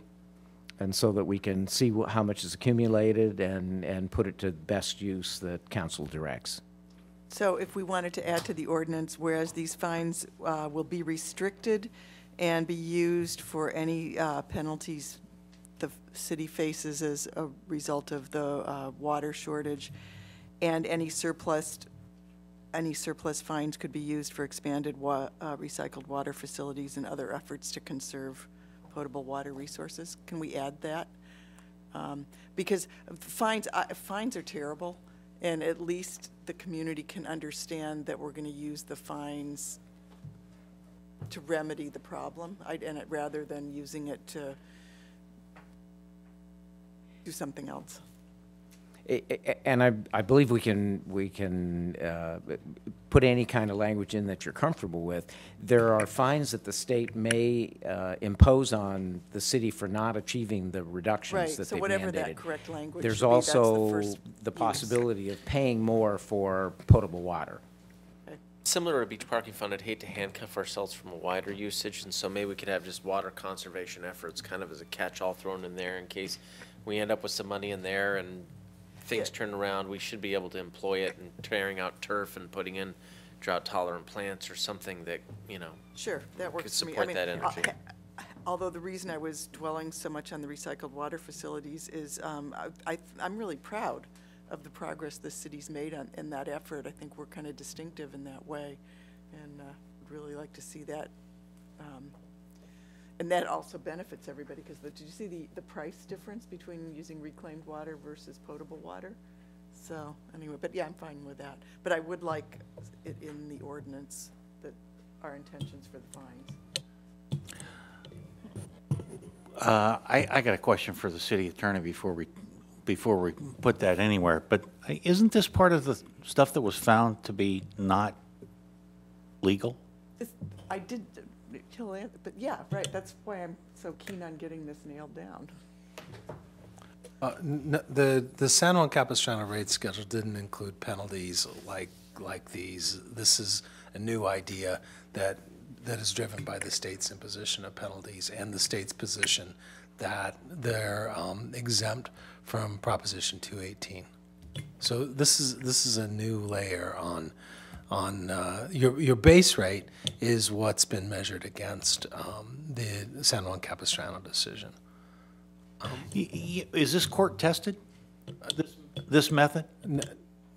Speaker 11: and so that we can see how much is accumulated and put it to best use that council directs.
Speaker 9: So if we wanted to add to the ordinance, whereas these fines will be restricted and be used for any penalties the city faces as a result of the water shortage, and any surplus fines could be used for expanded recycled water facilities and other efforts to conserve potable water resources. Can we add that? Because fines are terrible, and at least the community can understand that we're going to use the fines to remedy the problem, rather than using it to do something else.
Speaker 11: And I believe we can put any kind of language in that you're comfortable with. There are fines that the state may impose on the city for not achieving the reductions that they've mandated.
Speaker 9: Right, so whatever that correct language
Speaker 11: There's
Speaker 9: should be, that's
Speaker 11: also
Speaker 9: the
Speaker 11: possibility of paying more for potable water.
Speaker 12: Similar to beach parking fund, I'd hate to handcuff ourselves from a wider usage, and so maybe we could have just water conservation efforts kind of as a catch-all thrown in there in case we end up with some money in there and things turn around. We should be able to employ it in tearing out turf and putting in drought-tolerant plants or something that, you know,
Speaker 9: sure, that works
Speaker 12: could
Speaker 9: for me.
Speaker 12: support that energy.
Speaker 9: Although the reason I was dwelling so much on the recycled water facilities is I'm really proud of the progress the city's made in that effort. I think we're kind of distinctive in that way, and would really like to see that. And that also benefits everybody, because did you see the price difference between using reclaimed water versus potable water? So anyway, but yeah, I'm fine with that. But I would like it in the ordinance that our intentions for the fines.
Speaker 10: I got a question for the city attorney before we put that anywhere. But isn't this part of the stuff that was found to be not legal?
Speaker 9: I did kill it, but yeah, right. That's why I'm so keen on getting this nailed down.
Speaker 13: The San Juan Capistrano rate schedule didn't include penalties like these. This is a new idea that is driven by the state's imposition of penalties and the state's position that they're exempt from Proposition 218. So this is a new layer on your base rate is what's been measured against the San Juan Capistrano decision.
Speaker 10: Is this court tested? This method?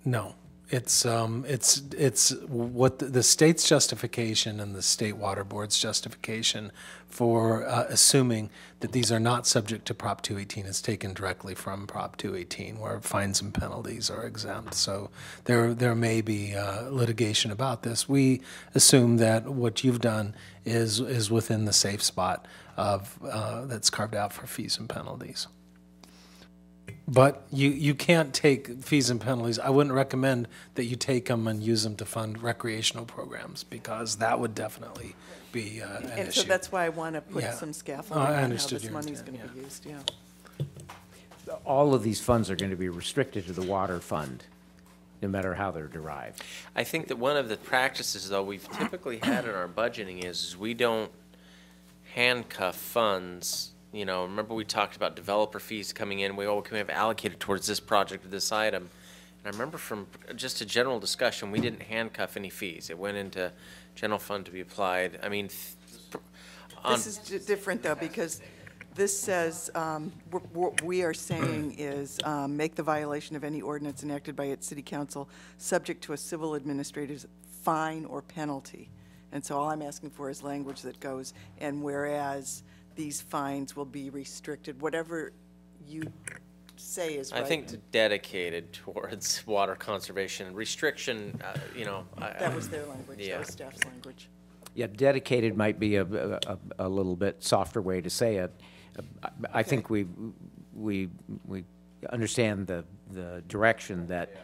Speaker 13: No. It's what the state's justification and the state water board's justification for assuming that these are not subject to Prop 218 is taken directly from Prop 218, where fines and penalties are exempt. So there may be litigation about this. We assume that what you've done is within the safe spot of that's carved out for fees and penalties. But you can't take fees and penalties. I wouldn't recommend that you take them and use them to fund recreational programs, because that would definitely be an issue.
Speaker 9: And so that's why I want to put some scaffolding on how this money is going to be used,
Speaker 11: All of these funds are going to be restricted to the water fund, no matter how they're derived.
Speaker 12: I think that one of the practices, though, we've typically had in our budgeting is we don't handcuff funds. You know, remember we talked about developer fees coming in. We have allocated towards this project or this item. And I remember from just a general discussion, we didn't handcuff any fees. It went into general fund to be applied. I mean,
Speaker 9: this is different, though, because this says, what we are saying is make the violation of any ordinance enacted by its city council subject to a civil administrative fine or penalty. And so all I'm asking for is language that goes, and whereas these fines will be restricted, whatever you say is right.
Speaker 12: I think dedicated towards water conservation. Restriction,
Speaker 9: that was their language, that was staff's language.
Speaker 11: Yeah, dedicated might be a little bit softer way to say it. I think we understand the direction that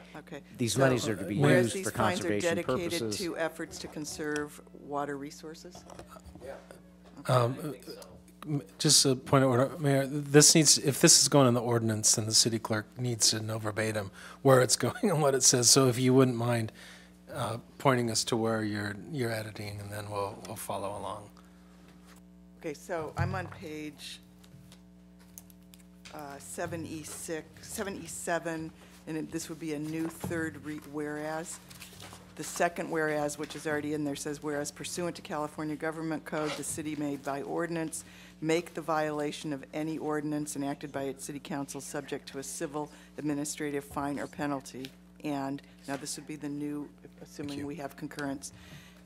Speaker 11: these monies are to be used for conservation purposes.
Speaker 9: Whereas these fines are dedicated to efforts to conserve water resources?
Speaker 13: Just a point of order, Mayor, if this is going in the ordinance, then the city clerk needs to know verbatim where it's going and what it says. So if you wouldn't mind pointing us to where you're editing, and then we'll follow along.
Speaker 9: Okay, so I'm on page 7E7, and this would be a new third whereas. The second whereas, which is already in there, says, whereas pursuant to California Government Code, the city may, by ordinance, make the violation of any ordinance enacted by its city council subject to a civil, administrative fine or penalty. And, now this would be the new, assuming we have concurrence.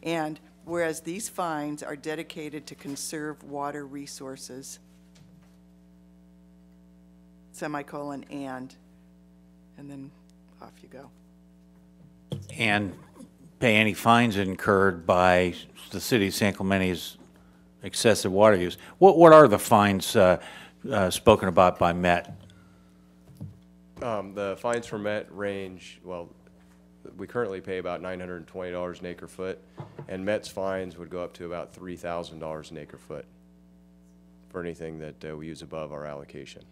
Speaker 9: And whereas these fines are dedicated to conserve water resources, semicolon, and then off you go.
Speaker 10: And pay any fines incurred by the city of San Clemente's excessive water use. What are the fines spoken about by Met?
Speaker 18: The fines for Met range, well, we currently pay about $920 an acre foot, and Met's fines would go up to about $3,000 an acre foot for anything that we use above our allocation.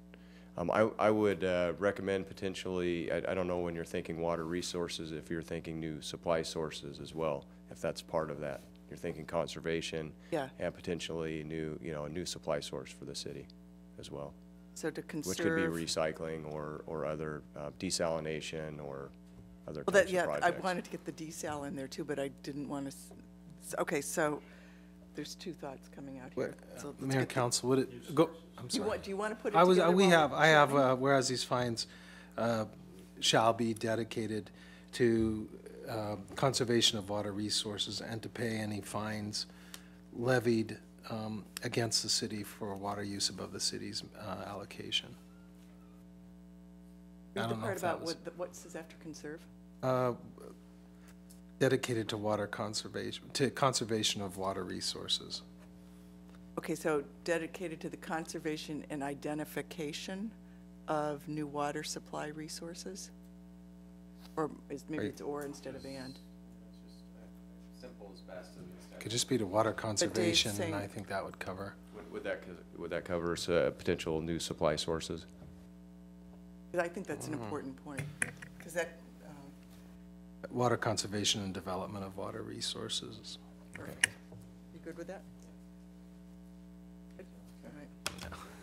Speaker 18: I would recommend potentially, I don't know when you're thinking water resources, if you're thinking new supply sources as well, if that's part of that. You're thinking conservation, and potentially a new supply source for the city as well.
Speaker 9: So to conserve,
Speaker 18: which could be recycling or other desalination or other types of projects.
Speaker 9: I wanted to get the desal in there too, but I didn't want to. Okay, so there's two thoughts coming out here. So
Speaker 13: Mayor and Council, would it go? I'm sorry.
Speaker 9: Do you want to put it together?
Speaker 13: I have whereas these fines shall be dedicated to conservation of water resources and to pay any fines levied against the city for water use above the city's allocation.
Speaker 9: Read the part about what says after conserve?
Speaker 13: Dedicated to water conservation, to conservation of water resources.
Speaker 9: Okay, so dedicated to the conservation and identification of new water supply resources? Or maybe it's or instead of and?
Speaker 18: Simple as best.
Speaker 13: Could just be to water conservation, and I think that would cover.
Speaker 18: Would that cover potential new supply sources?
Speaker 9: Because I think that's an important point, because that,
Speaker 13: Water conservation and development of water resources.
Speaker 9: you good with that? Good. All right.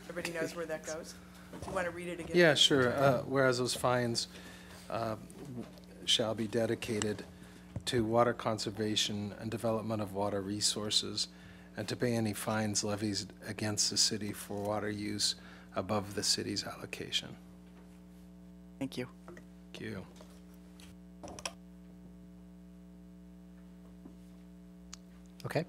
Speaker 9: Everybody knows where that goes? Do you want to read it again?
Speaker 13: Yeah, sure. Whereas those fines shall be dedicated to water conservation and development of water resources, and to pay any fines levied against the city for water use above the city's allocation.
Speaker 9: Thank you.
Speaker 13: Thank you.
Speaker 6: Okay.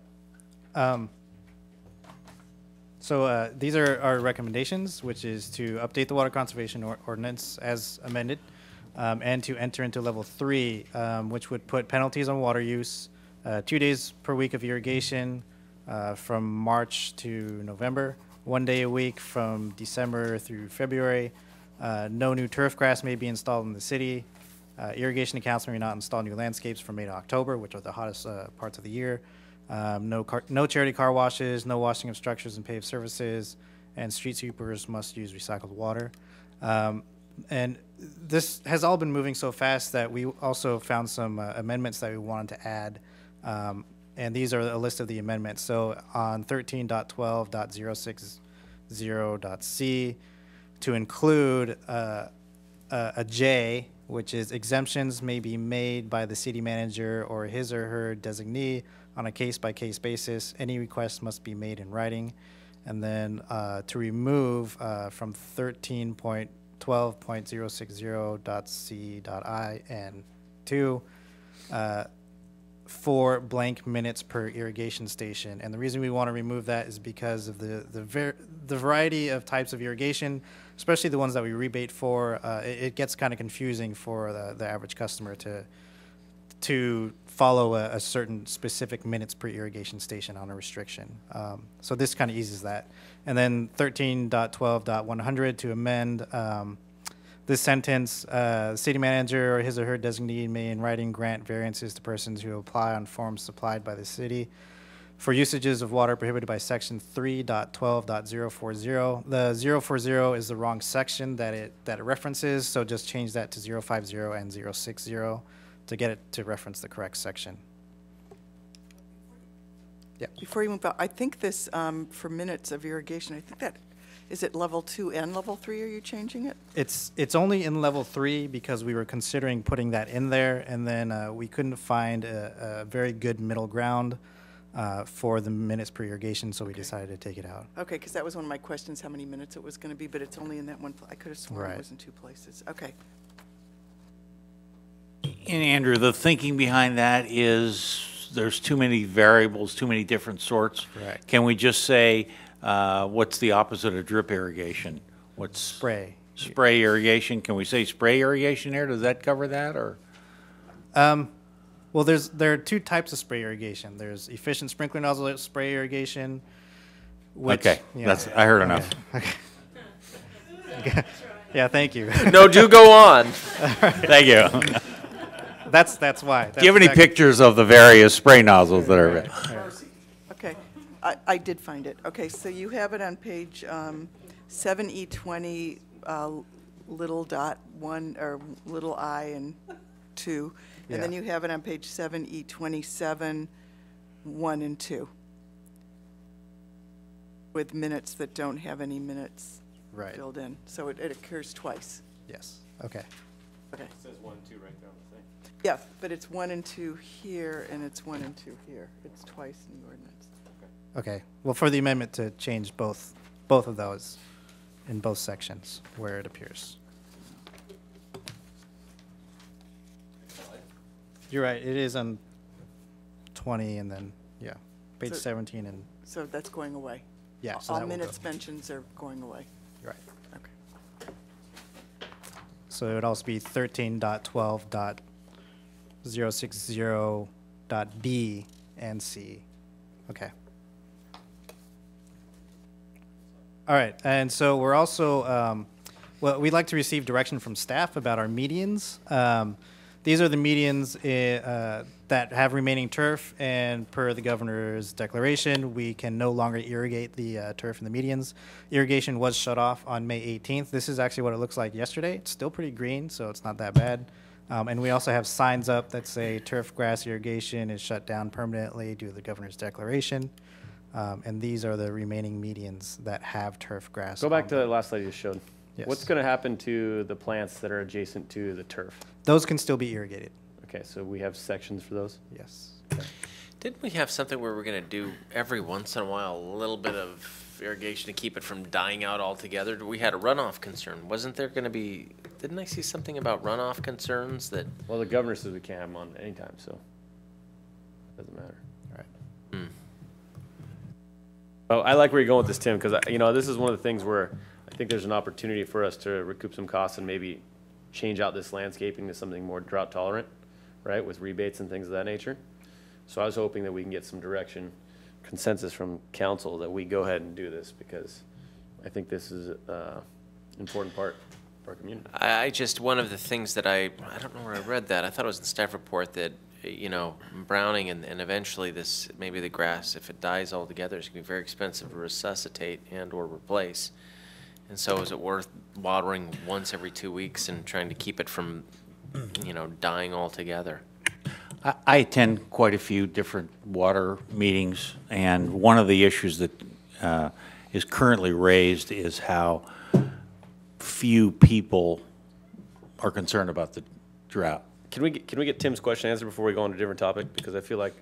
Speaker 6: So these are our recommendations, which is to update the water conservation ordinance as amended, and to enter into level 3, which would put penalties on water use, 2 days per week of irrigation from March to November, 1 day a week from December through February. No new turf grass may be installed in the city. Irrigation accounts may not install new landscapes from May to October, which are the hottest parts of the year. No charity car washes, no washing of structures and paved surfaces, and street sweepers must use recycled water. And this has all been moving so fast that we also found some amendments that we wanted to add. And these are a list of the amendments. So on 13.12.060.c, to include a J, which is exemptions may be made by the city manager or his or her designee on a case-by-case basis. Any request must be made in writing. And then to remove from 13.12.060.c.i and 2, 4 blank minutes per irrigation station. And the reason we want to remove that is because of the variety of types of irrigation, especially the ones that we rebate for. It gets kind of confusing for the average customer to follow a certain specific minutes per irrigation station on a restriction. So this kind of eases that. And then 13.12.100 to amend this sentence, city manager or his or her designee may in writing grant variances to persons who apply on forms supplied by the city for usages of water prohibited by section 3.12.040. The 040 is the wrong section that it references, so just change that to 050 and 060 to get it to reference the correct section. Yeah.
Speaker 9: Before you move on, I think this, for minutes of irrigation, I think that, is it level 2 and level 3? Are you changing it?
Speaker 6: It's only in level 3 because we were considering putting that in there, and then we couldn't find a very good middle ground for the minutes per irrigation, so we decided to take it out.
Speaker 9: Okay, because that was one of my questions, how many minutes it was going to be, but it's only in that one. I could have sworn
Speaker 6: Right.
Speaker 9: it was in 2 places. Okay.
Speaker 10: And Andrew, the thinking behind that is there's too many variables, too many different sorts.
Speaker 6: Correct.
Speaker 10: Can we just say, what's the opposite of drip irrigation? What's
Speaker 6: spray?
Speaker 10: Spray irrigation. Can we say spray irrigation there? Does that cover that, or?
Speaker 6: Well, there are 2 types of spray irrigation. There's efficient sprinkler nozzle spray irrigation. Which,
Speaker 10: Okay,
Speaker 6: yeah.
Speaker 10: I heard enough.
Speaker 6: Okay. Yeah, thank you.
Speaker 4: No, do go on.
Speaker 10: Thank you.
Speaker 6: That's why.
Speaker 10: Do you have any pictures of the various spray nozzles that are?
Speaker 9: Okay, I did find it. Okay, so you have it on page 7E20, little dot 1, or little I and 2. And then
Speaker 6: Yeah.
Speaker 9: you have it on page 7E27, 1 and 2. With minutes that don't have any minutes
Speaker 6: Right.
Speaker 9: filled in. So it occurs twice.
Speaker 6: Yes. Okay.
Speaker 9: Okay.
Speaker 4: It says 1 and 2 right there on the thing.
Speaker 9: Yeah, but it's 1 and 2 here, and it's 1 and 2 here. It's twice in the ordinance.
Speaker 6: Okay. Well, for the amendment to change both of those in both sections where it appears. You're right. It is on 20 and then, yeah, page
Speaker 9: So-
Speaker 6: 17 and,
Speaker 9: So that's going away?
Speaker 6: yeah. So
Speaker 9: All
Speaker 6: that will go.
Speaker 9: minutes mentions are going away?
Speaker 6: Right.
Speaker 9: Okay.
Speaker 6: So it would also be 13.12.060.b and c. Okay. All right, and so we're also, well, we'd like to receive direction from staff about our medians. these are the medians that have remaining turf, and per the governor's declaration, we can no longer irrigate the turf in the medians. Irrigation was shut off on May 18th. This is actually what it looks like yesterday. It's still pretty green, so it's not that bad. And we also have signs up that say turf grass irrigation is shut down permanently due to the governor's declaration. And these are the remaining medians that have turf grass.
Speaker 4: Go back to the last slide you showed.
Speaker 6: Yes.
Speaker 4: What's going to happen to the plants that are adjacent to the turf?
Speaker 6: Those can still be irrigated.
Speaker 4: Okay, so we have sections for those?
Speaker 6: Yes.
Speaker 4: Okay.
Speaker 12: Didn't we have something where we're going to do every once in a while a little bit of irrigation to keep it from dying out altogether? We had a runoff concern. Wasn't there going to be, didn't I see something about runoff concerns that?
Speaker 4: Well, the governor says we can't have them on anytime, so it doesn't matter.
Speaker 6: All right.
Speaker 12: Hmm.
Speaker 4: Oh, I like where you're going with this, Tim, because, you know, this is one of the things where I think there's an opportunity for us to recoup some costs and maybe change out this landscaping to something more drought tolerant, right, with rebates and things of that nature. So I was hoping that we can get some direction, consensus from council that we go ahead and do this, because I think this is an important part of our community.
Speaker 12: I just, one of the things that I don't know where I read that. I thought it was in the staff report that, you know, browning and eventually this, maybe the grass, if it dies altogether, it's going to be very expensive to resuscitate and or replace. And so is it worth watering once every 2 weeks and trying to keep it from, you know, dying altogether?
Speaker 10: I attend quite a few different water meetings, and one of the issues that is currently raised is how few people are concerned about the drought.
Speaker 4: Can we get Tim's question answered before we go on to a different topic? Because I feel like,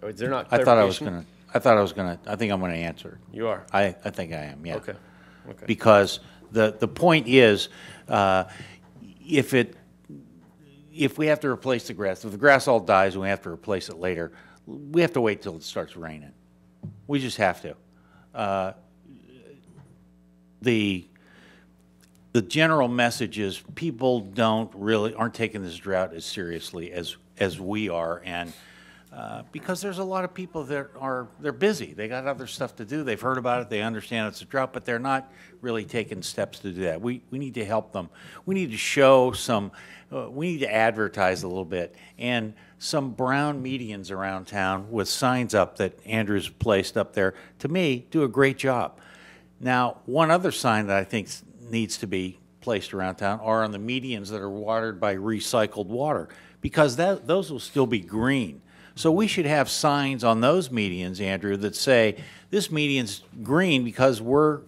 Speaker 4: is there not
Speaker 10: I
Speaker 4: clarification?
Speaker 10: I think I'm gonna answer.
Speaker 4: You are?
Speaker 10: I think I am, yeah.
Speaker 4: Okay. Okay.
Speaker 10: Because the point is, if we have to replace the grass, if the grass all dies and we have to replace it later, we have to wait till it starts raining. We just have to. The general message is people aren't taking this drought as seriously as we are, and because there's a lot of people that they're busy. They got other stuff to do. They've heard about it. They understand it's a drought, but they're not really taking steps to do that. We need to help them. We need to show some. We need to advertise a little bit, and some brown medians around town with signs up that Andrew's placed up there, to me, do a great job. Now, one other sign that I think needs to be placed around town are on the medians that are watered by recycled water, because those will still be green. So we should have signs on those medians, Andrew, that say, this median's green because we're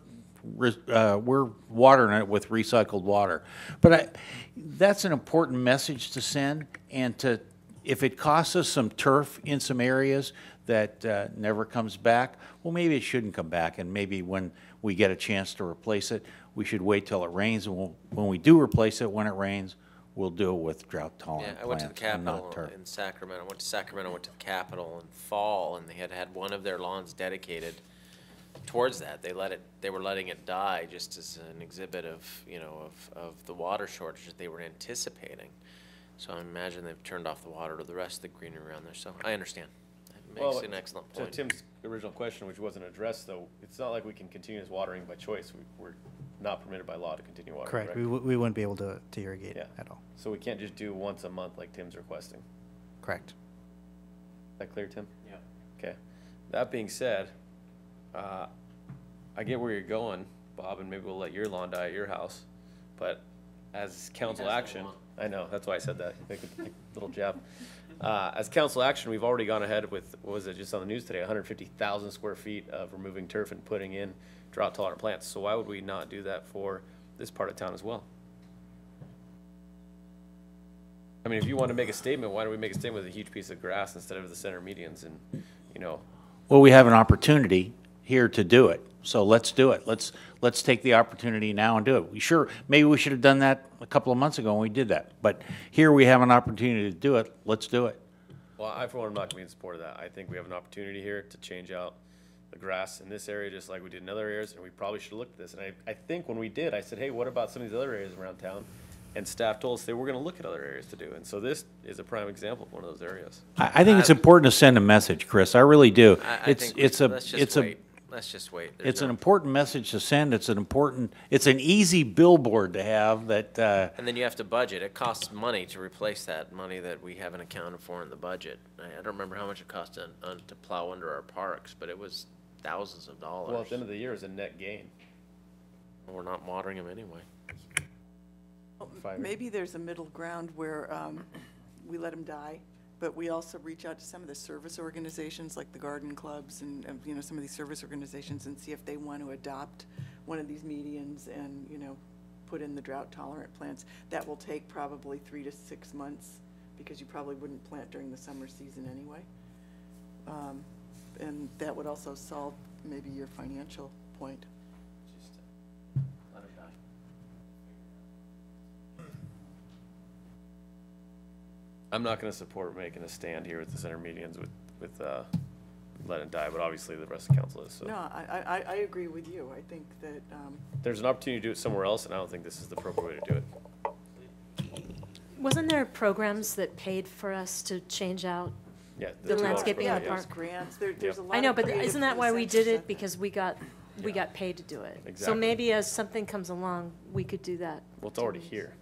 Speaker 10: watering it with recycled water. But that's an important message to send, and if it costs us some turf in some areas that never comes back, well, maybe it shouldn't come back, and maybe when we get a chance to replace it, we should wait till it rains, and when we do replace it, when it rains, we'll do it with drought-tolerant
Speaker 12: Yeah, I went to the
Speaker 10: plants and not
Speaker 12: Capitol
Speaker 10: turf.
Speaker 12: in Sacramento. Went to Sacramento, went to the Capitol in fall, and they had one of their lawns dedicated towards that. They were letting it die just as an exhibit of, you know, of the water shortage that they were anticipating. So I imagine they've turned off the water to the rest of the greenery around there. So I understand. It makes an excellent point.
Speaker 4: To Tim's original question, which wasn't addressed, though, it's not like we can continue this watering by choice. We're not permitted by law to continue watering.
Speaker 6: Correct. We wouldn't be able to irrigate at all.
Speaker 4: So we can't just do once a month like Tim's requesting.
Speaker 6: Correct.
Speaker 4: Is that clear, Tim? Yeah. Okay. That being said, I get where you're going, Bob, and maybe we'll let your lawn die at your house. But as council action, I know, that's why I said that. Make a little jab. As council action, we've already gone ahead with, what was it just on the news today, 150,000 square feet of removing turf and putting in drought tolerant plants. So why would we not do that for this part of town as well? I mean, if you want to make a statement, why don't we make a statement with a huge piece of grass instead of the center medians and, you know.
Speaker 10: Well, we have an opportunity here to do it, so let's do it. Let's take the opportunity now and do it. Maybe we should have done that a couple of months ago when we did that, but here we have an opportunity to do it. Let's do it.
Speaker 4: Well, I, for one, am not going to be in support of that. I think we have an opportunity here to change out the grass in this area just like we did in other areas, and we probably should have looked at this. And I think when we did, I said, hey, what about some of these other areas around town? And staff told us they were going to look at other areas to do. And so this is a prime example of one of those areas.
Speaker 10: I think it's important to send a message, Chris. I really do.
Speaker 12: Let's just wait. let's just wait.
Speaker 10: It's an important message to send. It's an easy billboard to have that.
Speaker 12: And then you have to budget. It costs money to replace that money that we haven't accounted for in the budget. I don't remember how much it cost to plow under our parks, but it was thousands of dollars.
Speaker 4: Well, at the end of the year, it's a net gain.
Speaker 12: We're not watering them anyway.
Speaker 9: Maybe there's a middle ground where we let them die, but we also reach out to some of the service organizations like the garden clubs and you know, some of these service organizations and see if they want to adopt one of these medians and, you know, put in the drought tolerant plants. That will take probably 3 to 6 months because you probably wouldn't plant during the summer season anyway. And that would also solve maybe your financial point.
Speaker 12: Let it die.
Speaker 4: I'm not going to support making a stand here with the center medians with let it die, but obviously the rest of the council is. So.
Speaker 9: No, I agree with you. I think that
Speaker 4: There's an opportunity to do it somewhere else, and I don't think this is the appropriate way to do it.
Speaker 8: Wasn't there programs that paid for us to change out the landscaping in the park?
Speaker 9: There's grants. There's a lot.
Speaker 8: I know,
Speaker 9: of
Speaker 8: but
Speaker 9: creative
Speaker 8: isn't that why we did
Speaker 9: incentives
Speaker 8: it? Because we got paid to do it.
Speaker 4: Exactly.
Speaker 8: So maybe as something comes along, we could do that.
Speaker 4: Well, it's already here,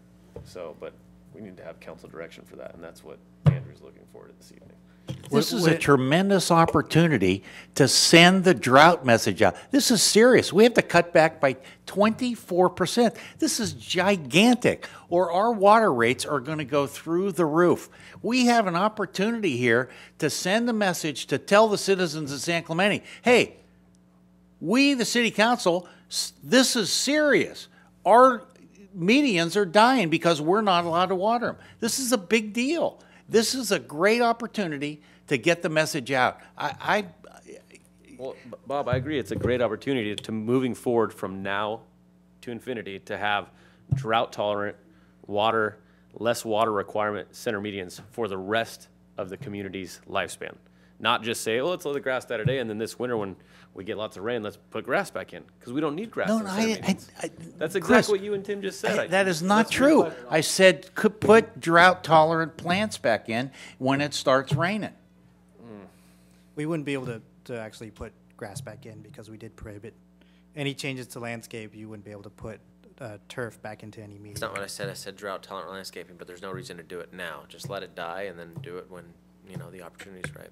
Speaker 4: so, but we need to have council direction for that, and that's what Andrew's looking for this evening.
Speaker 10: This is a tremendous opportunity to send the drought message out. This is serious. We have to cut back by 24%. This is gigantic, or our water rates are going to go through the roof. We have an opportunity here to send a message to tell the citizens of San Clemente, hey, we, the city council, this is serious. Our medians are dying because we're not allowed to water them. This is a big deal. This is a great opportunity to get the message out.
Speaker 4: Well, Bob, I agree. It's a great opportunity to moving forward from now to infinity to have drought-tolerant water, less water requirement center medians for the rest of the community's lifespan. Not just say, oh, let's let the grass die today, and then this winter when we get lots of rain, let's put grass back in, because we don't need grass.
Speaker 10: No,
Speaker 4: in center medians. That's exactly
Speaker 10: Chris,
Speaker 4: what you and Tim just said.
Speaker 10: That is not true. I said could put drought-tolerant plants back in when it starts raining.
Speaker 6: We wouldn't be able to actually put grass back in because we did prohibit any changes to landscape. You wouldn't be able to put turf back into any median.
Speaker 12: That's not what I said. I said drought tolerant landscaping, but there's no reason to do it now. Just let it die and then do it when, you know, the opportunity's right.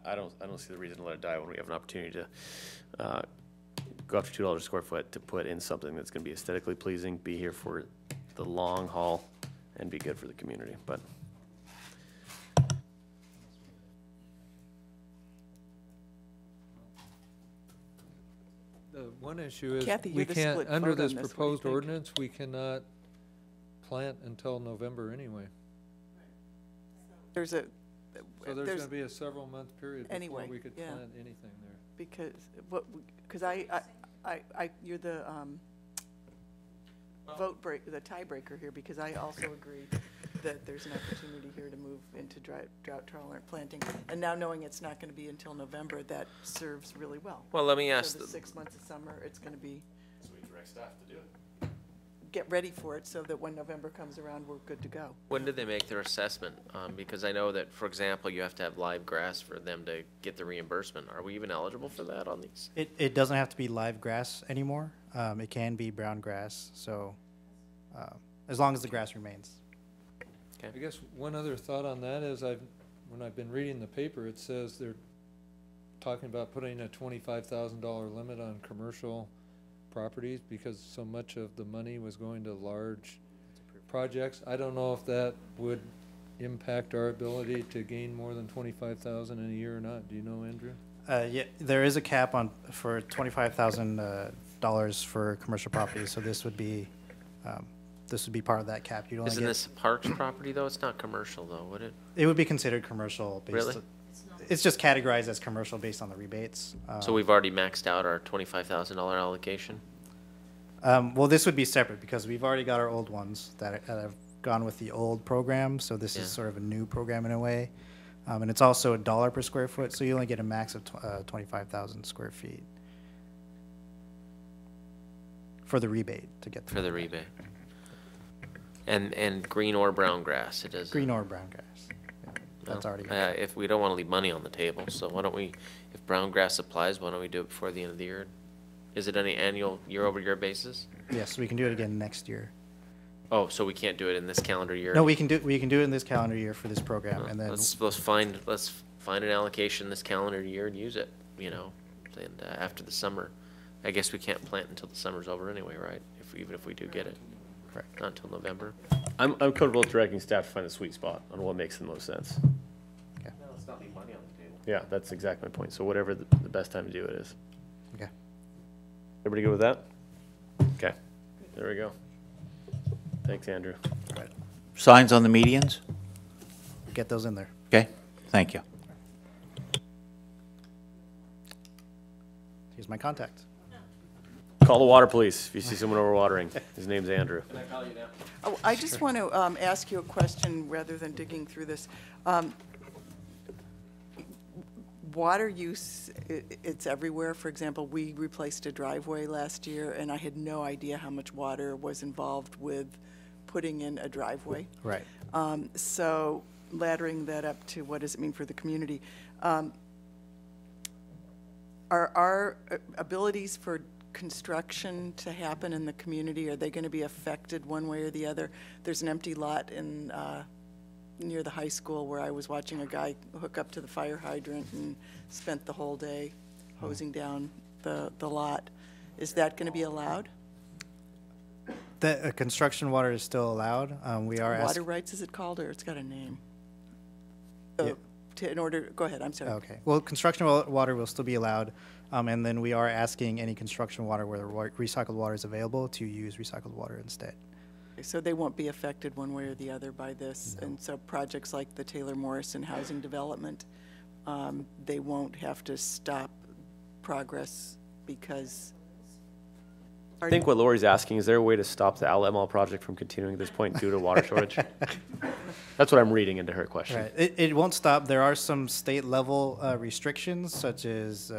Speaker 4: I don't see the reason to let it die when we have an opportunity to go up to $2 a square foot to put in something that's going to be aesthetically pleasing, be here for the long haul, and be good for the community. But
Speaker 19: the one issue is
Speaker 9: Kathy,
Speaker 19: we
Speaker 9: you're the
Speaker 19: can't,
Speaker 9: split
Speaker 19: under
Speaker 9: vote on
Speaker 19: this
Speaker 9: this. What do you
Speaker 19: proposed
Speaker 9: think?
Speaker 19: ordinance, we cannot plant until November anyway.
Speaker 9: there's a.
Speaker 19: So there's going to be a several month period before
Speaker 9: Anyway,
Speaker 19: we could
Speaker 9: yeah.
Speaker 19: plant anything there.
Speaker 9: Because you're the the tiebreaker here, because I also agree that there's an opportunity here to move into drought tolerant planting. And now knowing it's not going to be until November, that serves really well.
Speaker 12: Well, let me ask
Speaker 9: So the 6 months of summer, it's going to be,
Speaker 4: so we direct staff to do it.
Speaker 9: get ready for it so that when November comes around, we're good to go.
Speaker 12: When did they make their assessment? Because I know that, for example, you have to have live grass for them to get the reimbursement. Are we even eligible for that on these?
Speaker 6: It doesn't have to be live grass anymore. It can be brown grass, so as long as the grass remains.
Speaker 12: Okay.
Speaker 19: I guess one other thought on that is when I've been reading the paper, it says they're talking about putting a $25,000 limit on commercial properties because so much of the money was going to large projects. I don't know if that would impact our ability to gain more than $25,000 in a year or not. Do you know, Andrew?
Speaker 6: Yeah, there is a cap for $25,000 for commercial properties, so this would be part of that cap. You'd only
Speaker 12: Isn't this parks property, though? It's not commercial, though, would it?
Speaker 6: It would be considered commercial.
Speaker 12: Really?
Speaker 6: It's just categorized as commercial based on the rebates.
Speaker 12: So we've already maxed out our $25,000 allocation?
Speaker 6: Well, this would be separate because we've already got our old ones that have gone with the old program, so this is sort of a new program in a way. And it's also $1 per square foot, so you only get a max of 25,000 square feet for the rebate to get
Speaker 12: For the rebate. And green or brown grass, it does.
Speaker 6: Green or brown grass. that's already.
Speaker 12: If we don't want to leave money on the table, so why don't we, if brown grass applies, why don't we do it before the end of the year? Is it on an annual, year-over-year basis?
Speaker 6: Yes, we can do it again next year.
Speaker 12: Oh, so we can't do it in this calendar year?
Speaker 6: No, we can do it in this calendar year for this program, and then
Speaker 12: Let's find an allocation this calendar year and use it, you know, and after the summer. I guess we can't plant until the summer's over anyway, right? Even if we do get it.
Speaker 6: Correct.
Speaker 12: Not until November.
Speaker 4: I'm comfortable directing staff to find the sweet spot on what makes the most sense.
Speaker 6: Okay.
Speaker 12: No, let's not leave money on the table.
Speaker 4: Yeah, that's exactly my point. So whatever the best time to do it is.
Speaker 6: Okay.
Speaker 4: Everybody good with that? Okay, there we go. Thanks, Andrew.
Speaker 10: Signs on the medians?
Speaker 6: Get those in there.
Speaker 10: Okay, thank you.
Speaker 6: Here's my contact.
Speaker 4: Call the water police if you see someone overwatering. His name's Andrew.
Speaker 12: Can I call you now?
Speaker 9: Oh, I just want to ask you a question rather than digging through this. Water use, it's everywhere. For example, we replaced a driveway last year, and I had no idea how much water was involved with putting in a driveway.
Speaker 6: Right.
Speaker 9: So laddering that up to what does it mean for the community? Are our abilities for construction to happen in the community, are they going to be affected one way or the other? There's an empty lot in near the high school where I was watching a guy hook up to the fire hydrant and spent the whole day hosing down the lot. Is that going to be allowed?
Speaker 6: The construction water is still allowed. We are
Speaker 9: Water rights, is it called, or it's got a name?
Speaker 6: Yeah.
Speaker 9: In order, go ahead, I'm sorry.
Speaker 6: Okay. Well, construction water will still be allowed, and then we are asking any construction water where the recycled water is available to use recycled water instead.
Speaker 9: So they won't be affected one way or the other by this, and so projects like the Taylor Morrison housing development, they won't have to stop progress because.
Speaker 4: I think what Lori's asking, is there a way to stop the outlet mall project from continuing at this point due to water shortage? That's what I'm reading into her question.
Speaker 6: Right. It won't stop. There are some state level restrictions, such as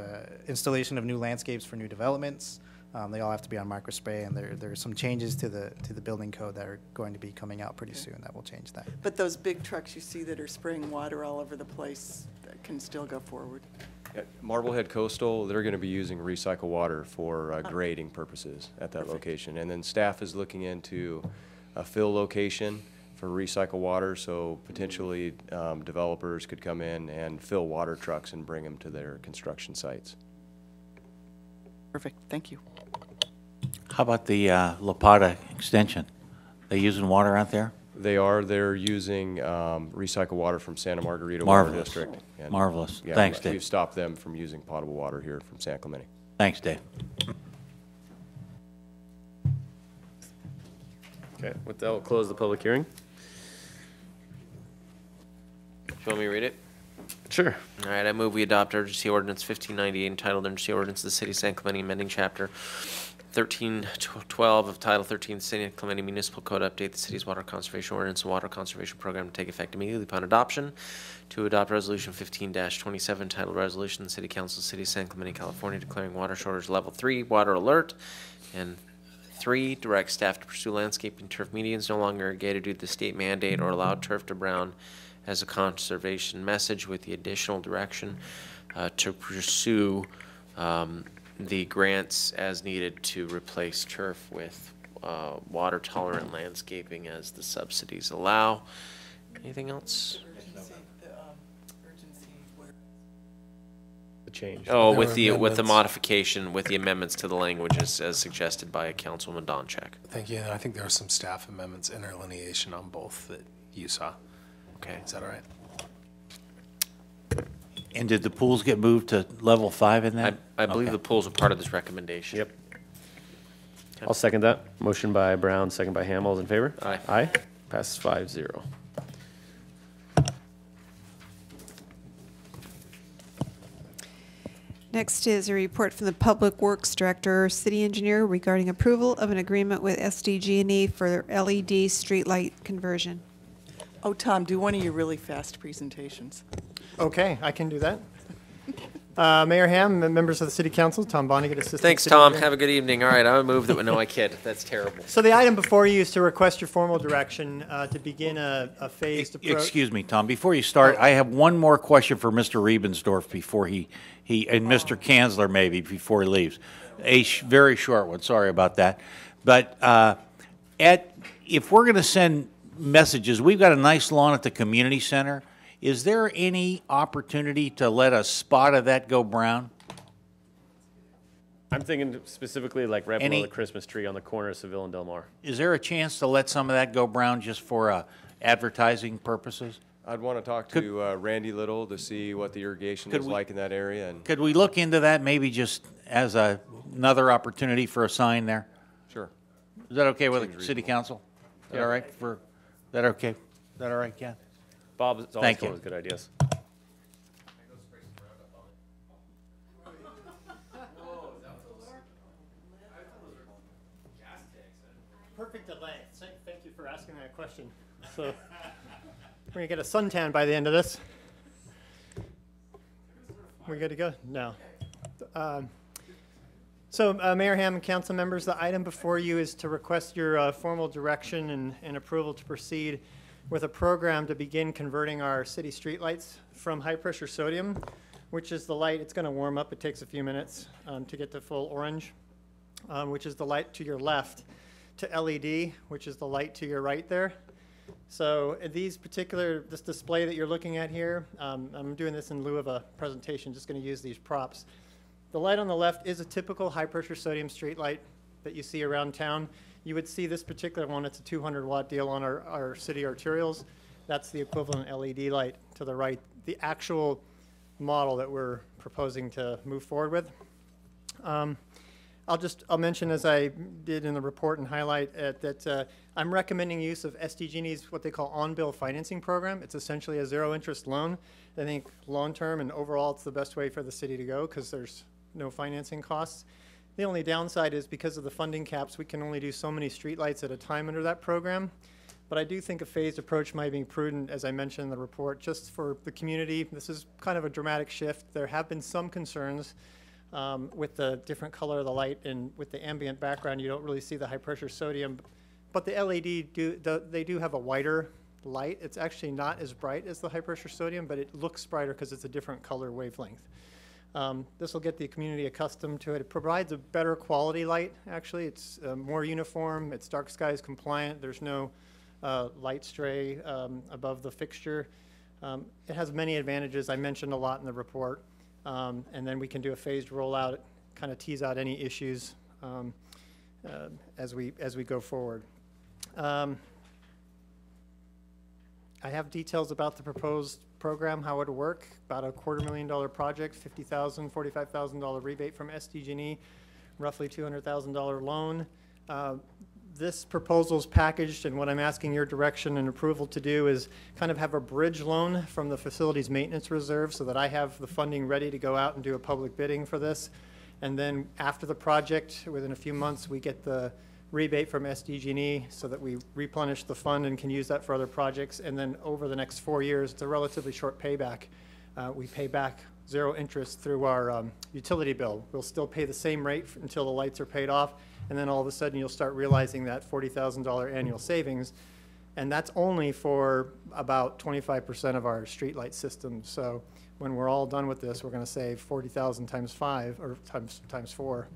Speaker 6: installation of new landscapes for new developments. They all have to be on microspray, and there are some changes to the building code that are going to be coming out pretty soon that will change that.
Speaker 9: But those big trucks you see that are spraying water all over the place can still go forward.
Speaker 18: At Marblehead Coastal, they're going to be using recycled water for grading purposes at that location. And then staff is looking into a fill location for recycled water, so potentially developers could come in and fill water trucks and bring them to their construction sites.
Speaker 9: Perfect, thank you.
Speaker 10: How about the La Plata extension? They using water out there?
Speaker 18: They're using recycled water from Santa Margarita
Speaker 10: Marvelous.
Speaker 18: Water District. And,
Speaker 10: Marvelous.
Speaker 18: yeah,
Speaker 10: Thanks, Dave.
Speaker 18: We've stopped them from using potable water here from San Clemente.
Speaker 10: Thanks, Dave.
Speaker 4: Okay, with that, we'll close the public hearing.
Speaker 12: Do you want me to read it?
Speaker 4: Sure.
Speaker 12: All right, I move we adopt urgency ordinance 1598 entitled Urgency Ordinance of the City of San Clemente amending Chapter 1312 of Title 13 San Clemente Municipal Code, update the city's water conservation ordinance and water conservation program to take effect immediately upon adoption. To adopt resolution 15-27 titled Resolution, the City Council, City of San Clemente, California, declaring water shortage level 3 water alert. And 3, direct staff to pursue landscaping turf medians no longer irrigated due to the state mandate or allowed turf to brown as a conservation message, with the additional direction to pursue the grants as needed to replace turf with water tolerant landscaping as the subsidies allow. Anything else?
Speaker 4: The change.
Speaker 12: Oh, with the modification, with the amendments to the language as suggested by Councilwoman Donchak.
Speaker 13: Thank you. And I think there are some staff amendments, interlineation on both that you saw.
Speaker 12: Okay.
Speaker 13: Is that all right?
Speaker 10: And did the pools get moved to level 5 in that?
Speaker 12: I believe the pools are part of this recommendation.
Speaker 4: Yep. I'll second that. Motion by Brown, second by Ham. All's in favor?
Speaker 12: Aye.
Speaker 4: Aye. Passes 5-0.
Speaker 1: Next is a report from the Public Works Director or City Engineer regarding approval of an agreement with SDG&E for LED streetlight conversion.
Speaker 9: Oh, Tom, do one of your really fast presentations.
Speaker 7: Okay, I can do that. Mayor Ham, members of the City Council, Tom Vonnegut, Assistant
Speaker 12: Thanks,
Speaker 7: City
Speaker 12: Tom.
Speaker 7: Engineer.
Speaker 12: Have a good evening. All right, I would move that. No, I kid. That's terrible.
Speaker 7: So the item before you is to request your formal direction to begin a phased approach.
Speaker 10: Excuse me, Tom, before you start, I have one more question for Mr. Riebensdorf before he and Mr. Kanzler maybe before he leaves. Very short one, sorry about that. But if we're going to send messages, we've got a nice lawn at the community center. Is there any opportunity to let a spot of that go brown?
Speaker 4: I'm thinking specifically like right below the Christmas tree on the corner of Seville and Del Mar.
Speaker 10: Is there a chance to let some of that go brown just for advertising purposes?
Speaker 18: I'd want to talk to Randy Little to see what the irrigation is like in that area. And
Speaker 10: could we look into that maybe just as another opportunity for a sign there?
Speaker 18: Sure.
Speaker 10: Is that okay with the city council? Is that all right? Is that okay? Is that all right, Ken?
Speaker 4: Bob is always coming with good ideas.
Speaker 7: Perfect delay. Thank you for asking that question. So we're going to get a suntan by the end of this. We good to go? No. So Mayor Ham and council members, the item before you is to request your formal direction and approval to proceed with a program to begin converting our city streetlights from high pressure sodium, which is the light. It's going to warm up. It takes a few minutes to get to full orange, which is the light to your left, to LED, which is the light to your right there. So this display that you're looking at here, I'm doing this in lieu of a presentation, just going to use these props. The light on the left is a typical high pressure sodium street light that you see around town. You would see this particular one, it's a 200 watt deal on our city arterials. That's the equivalent LED light to the right, the actual model that we're proposing to move forward with. I'll mention, as I did in the report and highlight that I'm recommending use of SDG&E's what they call on-bill financing program. It's essentially a zero interest loan. I think long-term and overall it's the best way for the city to go because there's no financing costs. The only downside is because of the funding caps, we can only do so many streetlights at a time under that program. But I do think a phased approach might be prudent, as I mentioned in the report, just for the community. This is kind of a dramatic shift. There have been some concerns with the different color of the light, and with the ambient background, you don't really see the high pressure sodium. But the LED, they do have a whiter light. It's actually not as bright as the high pressure sodium, but it looks brighter because it's a different color wavelength. This will get the community accustomed to it. It provides a better quality light, actually. It's more uniform. It's dark skies compliant. There's no light stray above the fixture. It has many advantages. I mentioned a lot in the report. And then we can do a phased rollout, kind of tease out any issues as we go forward. I have details about the proposed program, how it would work. About a $250,000 project, $50,000, $45,000 rebate from SDG&E, roughly $200,000 loan. This proposal is packaged, and what I'm asking your direction and approval to do is kind of have a bridge loan from the facilities maintenance reserve so that I have the funding ready to go out and do a public bidding for this. And then after the project, within a few months, we get the rebate from SDG&E so that we replenish the fund and can use that for other projects. And then over the next 4 years, it's a relatively short payback. We pay back zero interest through our utility bill. We'll still pay the same rate until the lights are paid off, and then all of a sudden you'll start realizing that $40,000 annual savings, and that's only for about 25% of our streetlight system. So when we're all done with this, we're going to save 40,000 times 5 or times 4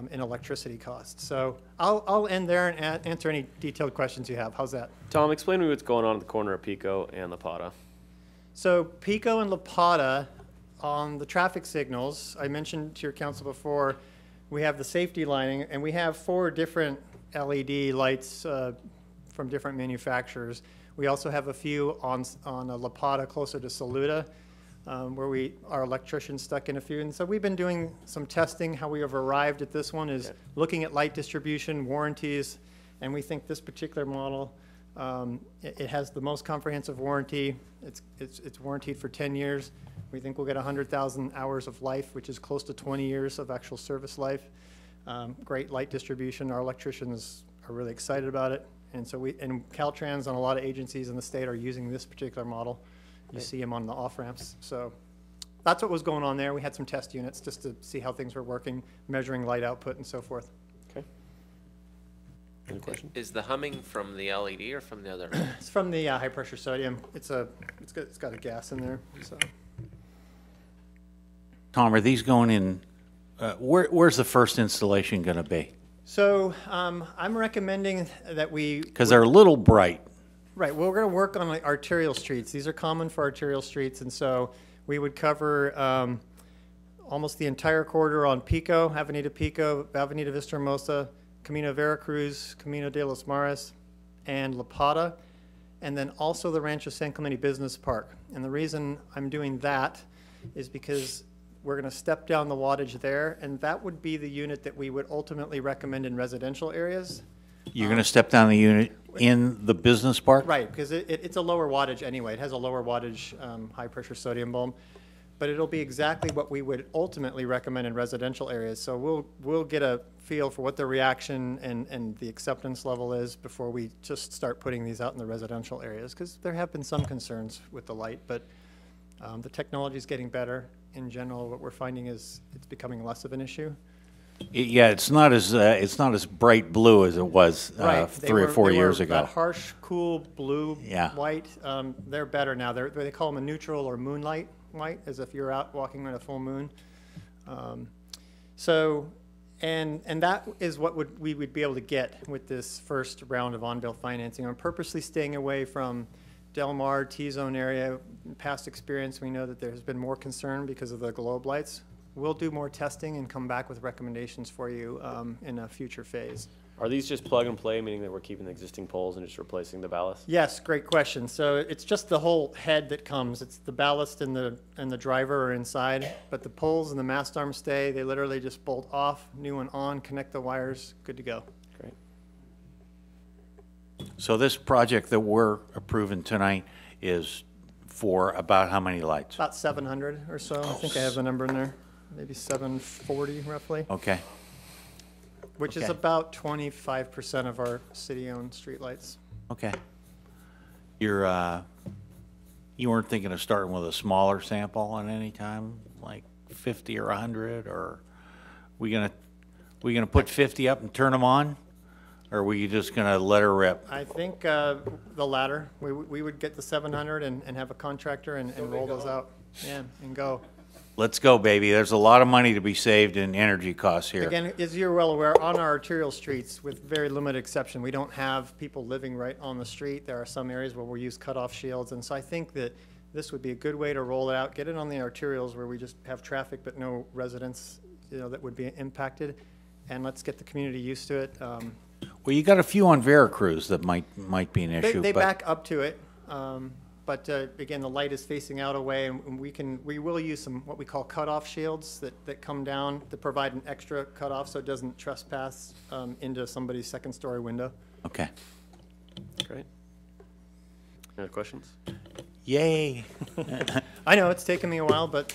Speaker 7: in electricity costs. So I'll end there and answer any detailed questions you have. How's that?
Speaker 4: Tom, explain to me what's going on at the corner of Pico and La Pata.
Speaker 7: So Pico and La Pata, on the traffic signals, I mentioned to your council before, we have the safety lighting, and we have 4 different LED lights from different manufacturers. We also have a few on La Pata closer to Saluda, where our electricians stuck in a few. And so we've been doing some testing. How we have arrived at this one is looking at light distribution, warranties, and we think this particular model, it has the most comprehensive warranty. It's warranted for 10 years. We think we'll get 100,000 hours of life, which is close to 20 years of actual service life. Great light distribution. Our electricians are really excited about it. And so and Caltrans and a lot of agencies in the state are using this particular model. You see them on the off-ramps. So that's what was going on there. We had some test units just to see how things were working, measuring light output and so forth.
Speaker 4: Okay. Any questions?
Speaker 12: Is the humming from the LED or from the other?
Speaker 7: It's from the high pressure sodium. It's got a gas in there. So
Speaker 10: Tom, are these going in, where's the first installation going to be?
Speaker 7: So I'm recommending that we.
Speaker 10: Because they're a little bright.
Speaker 7: Right. Well, we're going to work on like arterial streets. These are common for arterial streets, and so we would cover almost the entire corridor on Pico, Avenida Vista Hermosa, Camino Veracruz, Camino de los Mares, and La Plata, and then also the Rancho San Clemente Business Park. And the reason I'm doing that is because we're going to step down the wattage there, and that would be the unit that we would ultimately recommend in residential areas.
Speaker 10: You're going to step down the unit in the business park?
Speaker 7: Right, because it's a lower wattage anyway. It has a lower wattage high-pressure sodium bulb. But it'll be exactly what we would ultimately recommend in residential areas. So we'll get a feel for what the reaction and the acceptance level is before we just start putting these out in the residential areas, because there have been some concerns with the light, but the technology is getting better. In general, what we're finding is it's becoming less of an issue.
Speaker 10: Yeah, it's not as bright blue as it was
Speaker 7: Right.
Speaker 10: 3 or 4 years ago.
Speaker 7: That harsh, cool blue,
Speaker 10: Yeah.
Speaker 7: white. They're better now. They call them a neutral or moonlight white, as if you're out walking on a full moon. And that is what we would be able to get with this first round of on-bill financing. I'm purposely staying away from Del Mar, T-zone area. In past experience, we know that there has been more concern because of the globe lights. We'll do more testing and come back with recommendations for you in a future phase.
Speaker 4: Are these just plug and play, meaning that we're keeping the existing poles and just replacing the ballast?
Speaker 7: Yes, great question. So it's just the whole head that comes. It's the ballast and the driver are inside, but the poles and the mast arms stay. They literally just bolt off, new one on, connect the wires, good to go.
Speaker 4: Great.
Speaker 10: So this project that we're approving tonight is for about how many lights?
Speaker 7: About 700 or so. I think I have the number in there. Maybe 740 roughly.
Speaker 10: Okay.
Speaker 7: Which is
Speaker 10: Okay.
Speaker 7: about 25% of our city-owned streetlights.
Speaker 10: Okay. You weren't thinking of starting with a smaller sample at any time, like 50 or 100, or we gonna put 50 up and turn them on, or are we just gonna let her rip?
Speaker 7: I think the latter. We would get the 700 and have a contractor and roll those out. Yeah, and go.
Speaker 10: Let's go, baby. There's a lot of money to be saved in energy costs here.
Speaker 7: Again, as you're well aware, on our arterial streets, with very limited exception, we don't have people living right on the street. There are some areas where we use cutoff shields, and so I think that this would be a good way to roll it out, get it on the arterials where we just have traffic but no residents, that would be impacted, and let's get the community used to it.
Speaker 10: Well, you got a few on Veracruz that might be an issue.
Speaker 7: They
Speaker 10: but
Speaker 7: back up to it. But again, the light is facing out away, and we will use some what we call cutoff shields that come down to provide an extra cutoff so it doesn't trespass into somebody's second-story window.
Speaker 10: Okay.
Speaker 4: Great. Any other questions?
Speaker 10: Yay.
Speaker 7: I know it's taken me a while, but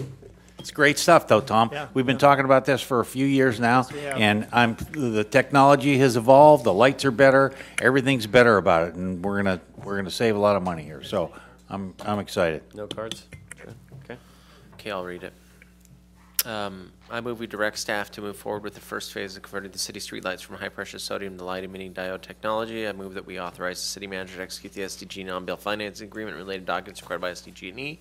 Speaker 10: It's great stuff, though, Tom.
Speaker 7: Yeah,
Speaker 10: We've been talking about this for a few years now,
Speaker 7: Yes, we have.
Speaker 10: and the technology has evolved. The lights are better. Everything's better about it, and we're gonna save a lot of money here. So I'm excited.
Speaker 4: No cards? Okay.
Speaker 12: Okay, I'll read it. I move we direct staff to move forward with the first phase of converting the city streetlights from high-pressure sodium to light-emitting diode technology. I move that we authorize the city manager to execute the SDG non-bill financing agreement and related documents required by SDG&E.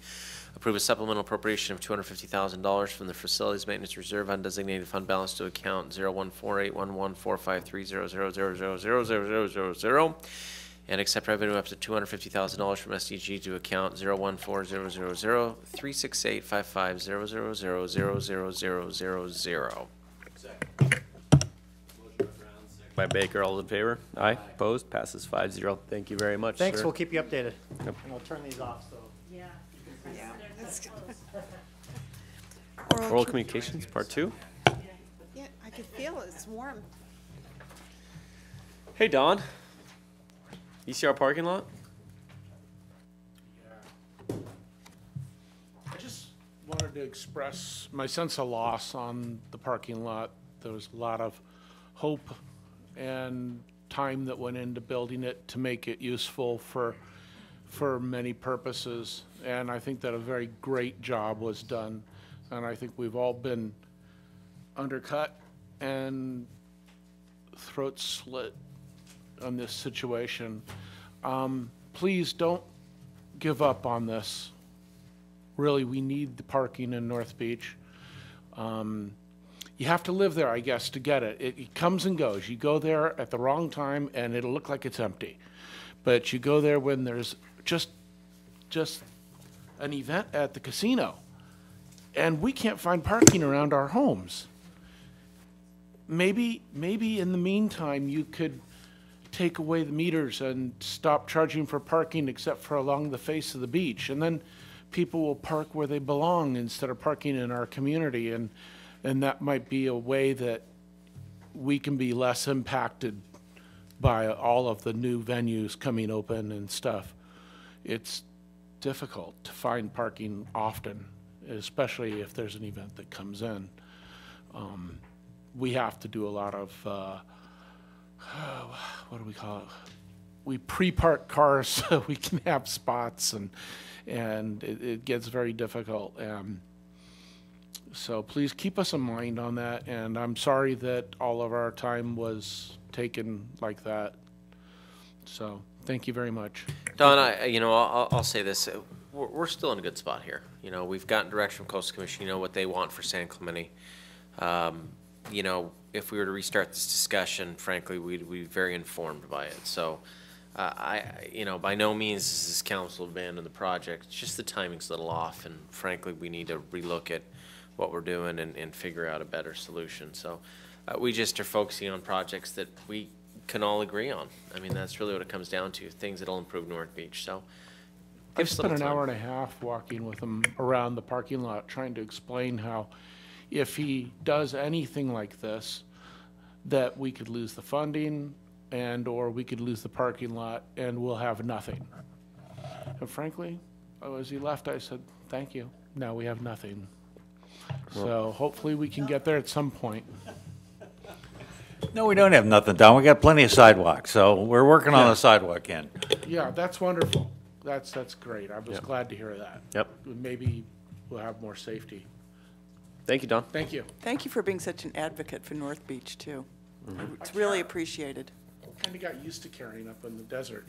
Speaker 12: Approve a supplemental appropriation of $250,000 from the Facilities Maintenance Reserve undesignated fund balance to account 01481145300000000, and accept revenue up to $250,000 from SDG to account 0140003685500000000.
Speaker 4: By Baker, all in favor? Aye. Opposed? Passes 5-0. Thank you very much,
Speaker 7: thanks.
Speaker 4: sir.
Speaker 7: We'll keep you updated.
Speaker 4: Yep.
Speaker 7: And we'll turn these off, so.
Speaker 1: Yeah.
Speaker 4: Oral communications, part 2.
Speaker 1: Yeah, I could feel it. It's warm.
Speaker 4: Hey, Don. You see our parking lot?
Speaker 17: I just wanted to express my sense of loss on the parking lot. There was a lot of hope and time that went into building it to make it useful for many purposes. And I think that a very great job was done and I think we've all been undercut and throats slit on this situation. Please don't give up on this. Really, we need the parking in North Beach. You have to live there, I guess, to get it. It comes and goes. You go there at the wrong time and it'll look like it's empty. But you go there when there's just an event at the casino and we can't find parking around our homes. Maybe in the meantime you could take away the meters and stop charging for parking except for along the face of the beach, and then people will park where they belong instead of parking in our community, and that might be a way that we can be less impacted by all of the new venues coming open and stuff. It's difficult to find parking often, especially if there's an event that comes in. We have to do a lot of, what do we call it? We pre-park cars so we can have spots, and it gets very difficult. So please keep us in mind on that, and I'm sorry that all of our time was taken like that. So thank you very much.
Speaker 12: Don, I'll say this. We're still in a good spot here. We've gotten direction from Coastal Commission. You know what they want for San Clemente. If we were to restart this discussion, frankly, we'd be very informed by it. So, by no means is this council abandon the project. It's just the timing's a little off, and frankly, we need to relook at what we're doing and figure out a better solution. So, we just are focusing on projects that we can all agree on. I mean, that's really what it comes down to, things that'll improve North Beach. So,
Speaker 17: I spent an hour and a half walking with him around the parking lot trying to explain how if he does anything like this, that we could lose the funding or we could lose the parking lot and we'll have nothing. And frankly, as he left, I said, thank you. Now we have nothing. So hopefully we can get there at some point.
Speaker 10: No, we don't have nothing, Don. We got plenty of sidewalks, so we're working on the sidewalk end.
Speaker 17: Yeah, that's wonderful. That's great. I was glad to hear that.
Speaker 4: Yep.
Speaker 17: Maybe we'll have more safety.
Speaker 4: Thank you, Don.
Speaker 17: Thank you.
Speaker 9: Thank you for being such an advocate for North Beach, too. It's really appreciated.
Speaker 17: Kind of got used to carrying up in the desert,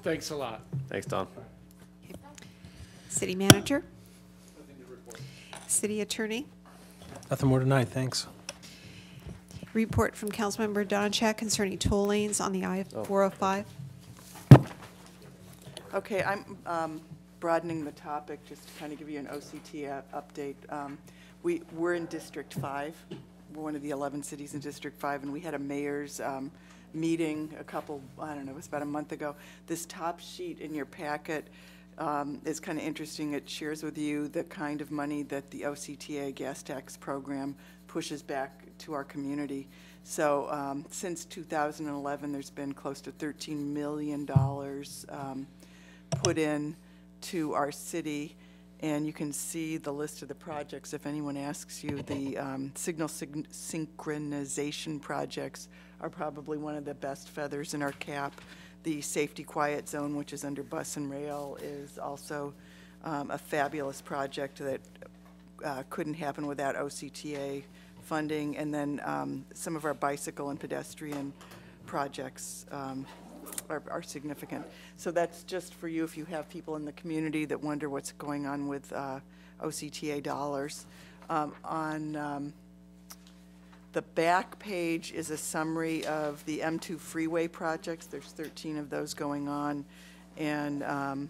Speaker 17: Thanks a lot.
Speaker 4: Thanks, Don.
Speaker 1: City Manager? City Attorney?
Speaker 13: Nothing more tonight, thanks.
Speaker 1: Report from Councilmember Donchak concerning toll lanes on the I-405.
Speaker 9: Okay, I'm broadening the topic just to kind of give you an OCT update. We're in District 5. We're one of the 11 cities in District 5, and we had a mayor's meeting it was about a month ago. This top sheet in your packet is kind of interesting. It shares with you the kind of money that the OCTA gas tax program pushes back to our community. So since 2011, there's been close to $13 million put in to our city, and you can see the list of the projects. If anyone asks you, the signal synchronization projects are probably one of the best feathers in our cap. The safety quiet zone, which is under bus and rail, is also a fabulous project that couldn't happen without OCTA funding. And then some of our bicycle and pedestrian projects are significant. So that's just for you if you have people in the community that wonder what's going on with OCTA dollars. On the back page is a summary of the M2 freeway projects. There's 13 of those going on. And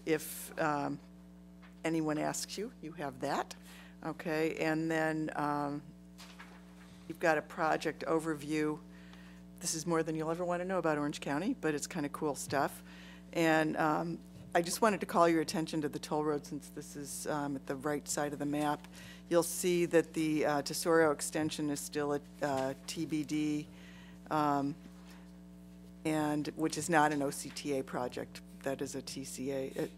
Speaker 9: if anyone asks you, you have that. Okay, and then you've got a project overview. This is more than you'll ever want to know about Orange County, but it's kind of cool stuff. And I just wanted to call your attention to the toll road, since this is at the right side of the map. You'll see that the Rio Extension is still at TBD, and which is not an OCTA project. That is a TCA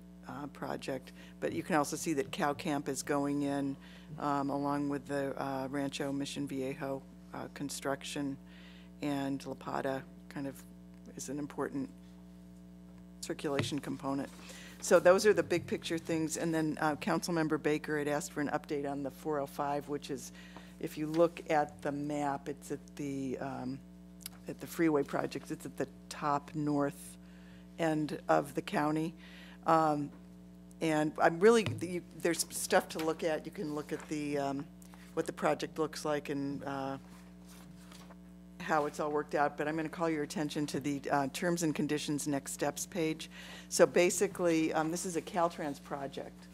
Speaker 9: project. But you can also see that Cow Camp is going in along with the Rancho Mission Viejo construction, and La Pata kind of is an important circulation component. So those are the big picture things. And then Councilmember Baker had asked for an update on the 405, which is, if you look at the map, it's at the freeway projects. It's at the top north end of the county. And I'm really, there's stuff to look at. You can look at the what the project looks like and how it's all worked out, but I'm going to call your attention to the terms and conditions next steps page. So basically, this is a Caltrans project,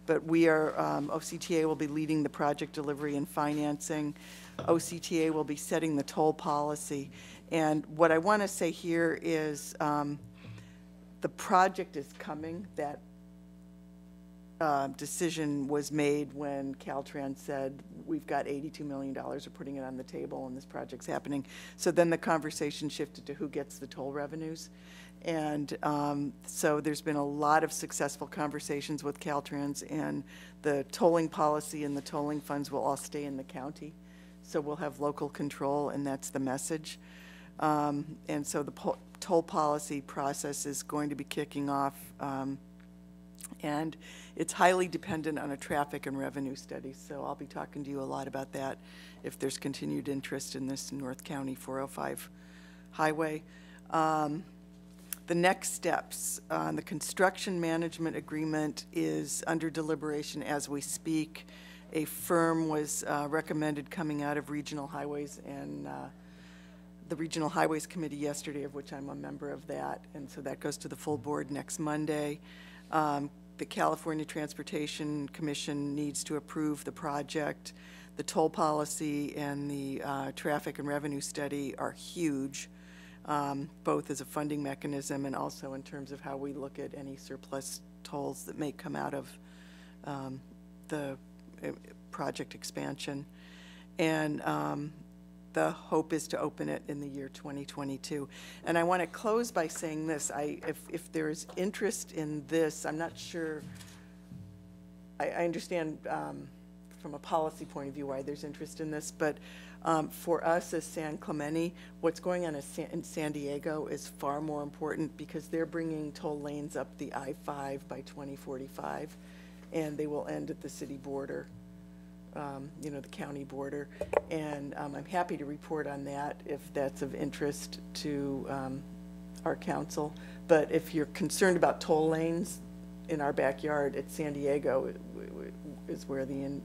Speaker 9: but we are, OCTA will be leading the project delivery and financing. OCTA will be setting the toll policy. And what I want to say here is the project is coming. That decision was made when Caltrans said, we've got $82 million, we're putting it on the table and this project's happening. So then the conversation shifted to who gets the toll revenues. And so there's been a lot of successful conversations with Caltrans, and the tolling policy and the tolling funds will all stay in the county. So we'll have local control, and that's the message. And so the toll policy process is going to be kicking off, and it's highly dependent on a traffic and revenue study. So I'll be talking to you a lot about that if there's continued interest in this North County 405 highway. The next steps, the construction management agreement is under deliberation as we speak. A firm was recommended coming out of Regional Highways and the Regional Highways Committee yesterday, of which I'm a member of that, and so that goes to the full board next Monday. The California Transportation Commission needs to approve the project. The toll policy and the traffic and revenue study are huge, both as a funding mechanism and also in terms of how we look at any surplus tolls that may come out of the project expansion. And the hope is to open it in the year 2022. And I want to close by saying this. If there is interest in this, I'm not sure, I understand from a policy point of view why there's interest in this, but for us as San Clemente, what's going on in San Diego is far more important, because they're bringing toll lanes up the I-5 by 2045, and they will end at the city border. You know, the county border, and I'm happy to report on that if that's of interest to our council. But if you're concerned about toll lanes in our backyard at San Diego, is where the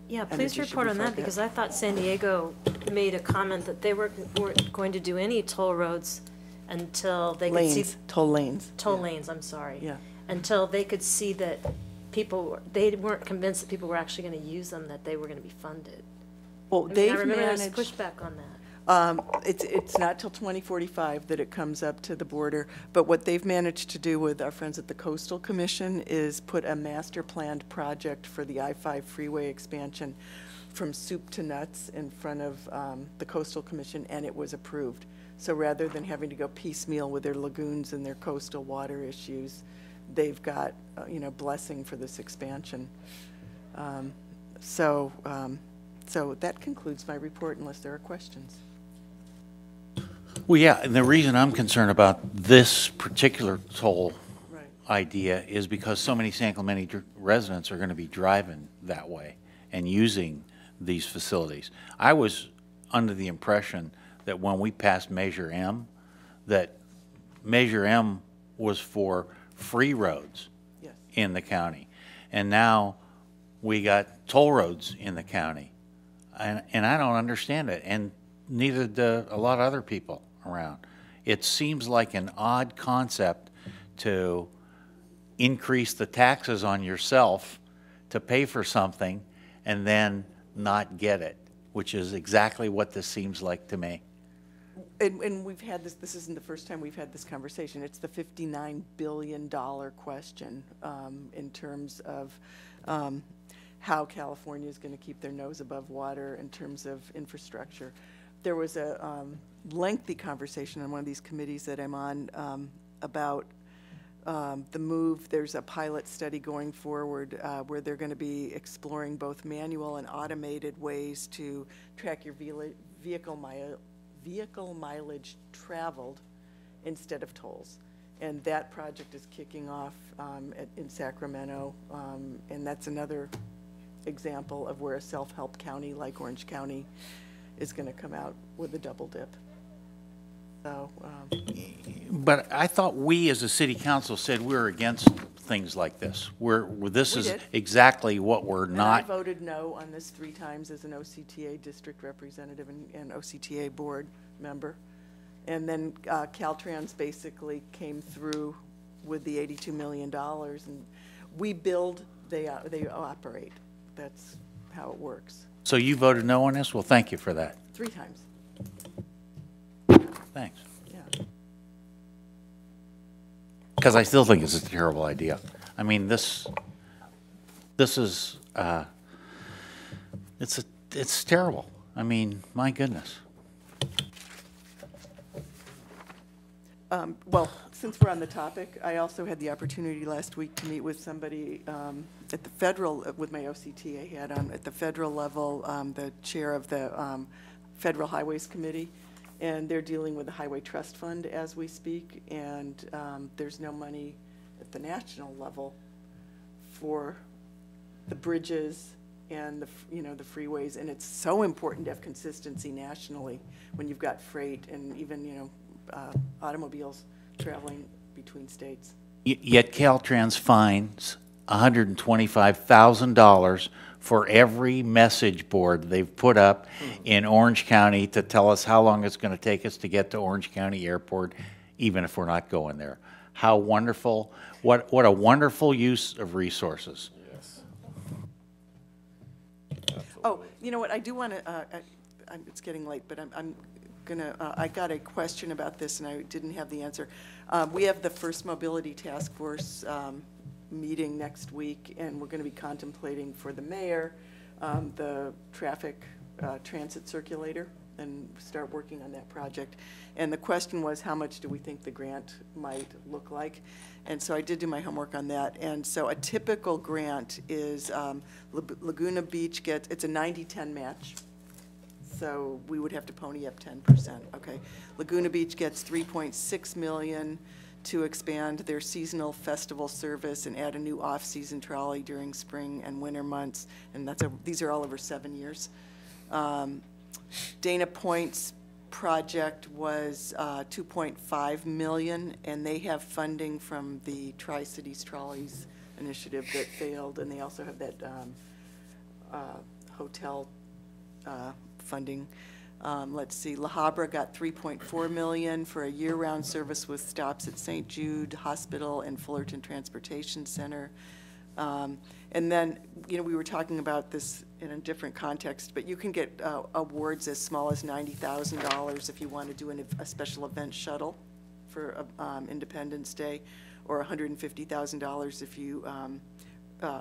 Speaker 8: yeah, please report on that, because I thought San Diego made a comment that they weren't going to do any toll roads until they could see
Speaker 9: toll lanes.
Speaker 8: Toll lanes, I'm sorry.
Speaker 9: Yeah.
Speaker 8: Until they could see that they weren't convinced that people were actually going to use them, that they were going to be funded.
Speaker 9: Well,
Speaker 8: I
Speaker 9: they've
Speaker 8: remember there was
Speaker 9: managed
Speaker 8: pushback on that.
Speaker 9: It's not till 2045 that it comes up to the border, but what they've managed to do with our friends at the Coastal Commission is put a master planned project for the I-5 freeway expansion from soup to nuts in front of the Coastal Commission, and it was approved. So rather than having to go piecemeal with their lagoons and their coastal water issues, they've got, blessing for this expansion. So that concludes my report, unless there are questions.
Speaker 10: Well, yeah, and the reason I'm concerned about this particular toll idea is because so many San Clemente residents are going to be driving that way and using these facilities. I was under the impression that when we passed Measure M, that Measure M was for free roads in the county. And now we got toll roads in the county. And I don't understand it, and neither do a lot of other people around. It seems like an odd concept to increase the taxes on yourself to pay for something and then not get it, which is exactly what this seems like to me.
Speaker 9: And we've had this isn't the first time we've had this conversation. It's the $59 billion question in terms of how California is going to keep their nose above water in terms of infrastructure. There was a lengthy conversation on one of these committees that I'm on about the move. There's a pilot study going forward where they're going to be exploring both manual and automated ways to track your vehicle mileage traveled instead of tolls. And that project is kicking off in Sacramento. And that's another example of where a self-help county like Orange County is going to come out with a double dip. So,
Speaker 10: But I thought we as a city council said we're against things like this. This
Speaker 9: We
Speaker 10: is
Speaker 9: did.
Speaker 10: exactly what we're
Speaker 9: and I
Speaker 10: not.
Speaker 9: voted no on this 3 times as an OCTA district representative and OCTA board member. And then Caltrans basically came through with the $82 million. And we build, they operate. That's how it works.
Speaker 10: So you voted no on this? Well, thank you for that.
Speaker 9: 3 times.
Speaker 10: Thanks.
Speaker 9: Yeah.
Speaker 10: Because I still think it's a terrible idea. I mean, this is, it's terrible. I mean, my goodness.
Speaker 9: Well, since we're on the topic, I also had the opportunity last week to meet with somebody at the federal, with my OCTA hat on, at the federal level, the chair of the Federal Highways Committee, and they're dealing with the Highway Trust Fund as we speak, and there's no money at the national level for the bridges and the freeways, and it's so important to have consistency nationally when you've got freight and even automobiles traveling between states.
Speaker 10: Yet Caltrans fines $125,000 for every message board they've put up in Orange County to tell us how long it's going to take us to get to Orange County Airport, even if we're not going there. How wonderful, what a wonderful use of resources.
Speaker 16: Yes.
Speaker 9: Oh, you know what, I do want to, it's getting late, but I'm gonna, I got a question about this and I didn't have the answer. We have the first mobility task force meeting next week, and we're going to be contemplating for the mayor the traffic transit circulator and start working on that project. And the question was, how much do we think the grant might look like? And so I did do my homework on that. And so a typical grant is Laguna Beach gets, it's a 90-10 match. So we would have to pony up 10%, okay. Laguna Beach gets $3.6 million to expand their seasonal festival service and add a new off-season trolley during spring and winter months, and these are all over 7 years. Dana Point's project was $2.5 million, and they have funding from the Tri-Cities Trolleys initiative that failed, and they also have that hotel funding. Let's see, La Habra got $3.4 million for a year-round service with stops at St. Jude Hospital and Fullerton Transportation Center. And then, we were talking about this in a different context, but you can get awards as small as $90,000 if you want to do a special event shuttle for Independence Day, or $150,000 if you,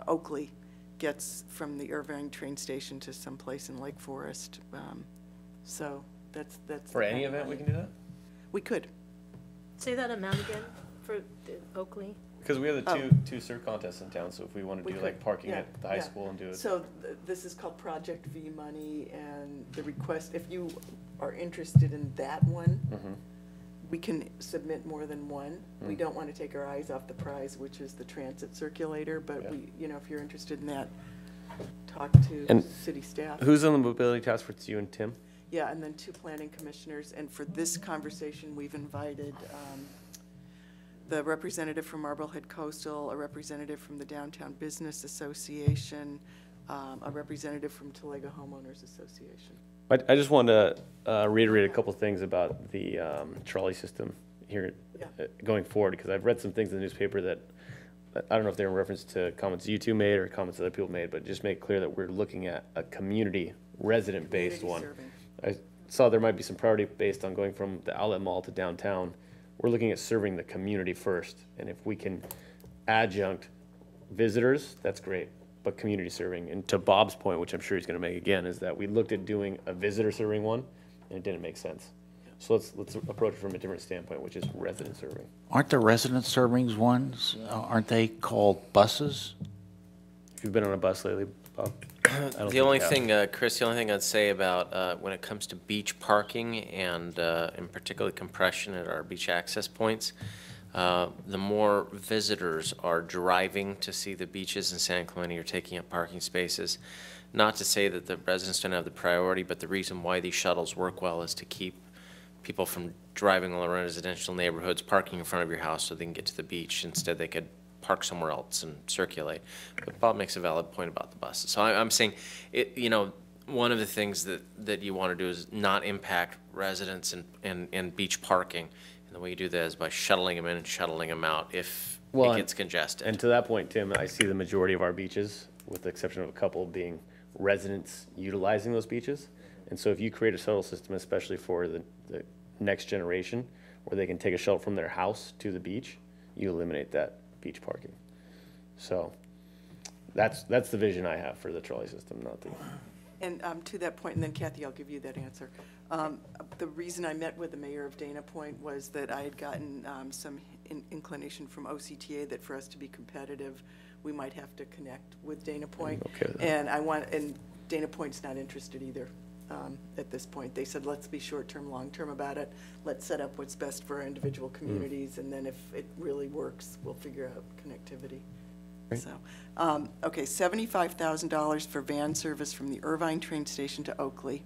Speaker 9: Oakley gets from the Irvine train station to someplace in Lake Forest. So that's
Speaker 4: For any event, we can do that?
Speaker 9: We could.
Speaker 8: Say that amount again for the Oakley.
Speaker 4: Because we have the two surf contests in town, so if we want to do like parking at the high school and do it.
Speaker 9: So this is called Project V money, and the request, if you are interested in that one, we can submit more than one. We don't want to take our eyes off the prize, which is the transit circulator, but we, if you're interested in that, talk to city staff.
Speaker 4: Who's on the mobility task force? You and Tim?
Speaker 9: Yeah, and then 2 planning commissioners, and for this conversation, we've invited the representative from Marblehead Coastal, a representative from the Downtown Business Association, a representative from Talega Homeowners Association.
Speaker 4: I just wanted to reiterate a couple things about the trolley system here going forward, because I've read some things in the newspaper that I don't know if they're in reference to comments you two made or comments other people made, but just make clear that we're looking at a community resident-based one.
Speaker 9: Serving.
Speaker 4: I saw there might be some priority based on going from the outlet mall to downtown. We're looking at serving the community first, and if we can adjunct visitors, that's great, but community serving. And to Bob's point, which I'm sure he's going to make again, is that we looked at doing a visitor serving one, and it didn't make sense. So let's approach it from a different standpoint, which is resident serving.
Speaker 10: Aren't the resident serving ones, aren't they called buses?
Speaker 4: If you've been on a bus lately, Bob?
Speaker 12: The only thing, Chris, the only thing I'd say about when it comes to beach parking and in particular compression at our beach access points, the more visitors are driving to see the beaches in San Clemente or taking up parking spaces. Not to say that the residents don't have the priority, but the reason why these shuttles work well is to keep people from driving all around residential neighborhoods, parking in front of your house so they can get to the beach. Instead, they could park somewhere else and circulate. But Bob makes a valid point about the buses. So I'm saying, one of the things that you want to do is not impact residents and beach parking. And the way you do that is by shuttling them in and shuttling them out if it gets congested.
Speaker 4: And to that point, Tim, I see the majority of our beaches, with the exception of a couple, being residents utilizing those beaches. And so if you create a shuttle system, especially for the next generation, where they can take a shuttle from their house to the beach, you eliminate that beach parking. So that's the vision I have for the trolley system, not the...
Speaker 9: And to that point, and then Kathy, I'll give you that answer. The reason I met with the mayor of Dana Point was that I had gotten some inclination from OCTA that for us to be competitive, we might have to connect with Dana Point.
Speaker 4: Okay.
Speaker 9: And Dana Point's not interested either at this point. They said, let's be short-term, long-term about it. Let's set up what's best for our individual communities, and then if it really works, we'll figure out connectivity.
Speaker 4: Great.
Speaker 9: So, okay, $75,000 for van service from the Irvine train station to Oakley.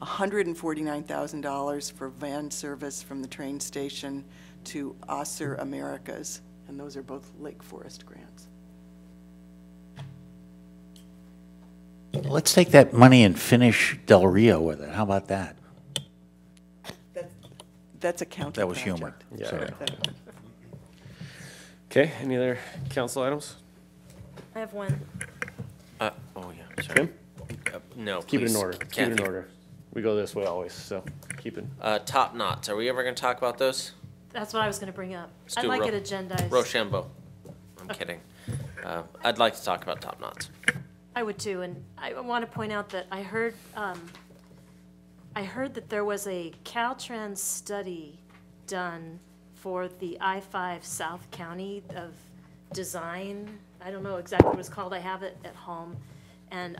Speaker 9: $149,000 for van service from the train station to Osser Americas, and those are both Lake Forest grants.
Speaker 10: Let's take that money and finish Del Rio with it. How about that?
Speaker 9: That's a county
Speaker 10: That was
Speaker 9: project.
Speaker 10: humor.
Speaker 4: Yeah.
Speaker 10: Sorry.
Speaker 4: Okay, any other council items?
Speaker 8: I have one.
Speaker 12: Oh, yeah, sorry.
Speaker 4: Tim?
Speaker 12: No,
Speaker 4: Keep it in
Speaker 12: please,
Speaker 4: order. Keep it in
Speaker 12: Kathy.
Speaker 4: order. We go this way always, so keep it.
Speaker 12: Top knots, are we ever going to talk about those?
Speaker 8: That's what I was going to bring up.
Speaker 12: Let's
Speaker 8: I'd
Speaker 12: do
Speaker 8: like
Speaker 12: Ro-
Speaker 8: it agendized.
Speaker 12: Rochambeau. I'm kidding. I'd like to talk about top knots.
Speaker 8: I would too, and I want to point out that I heard that there was a Caltrans study done for the I-5 South County of design. I don't know exactly what it's called. I have it at home, and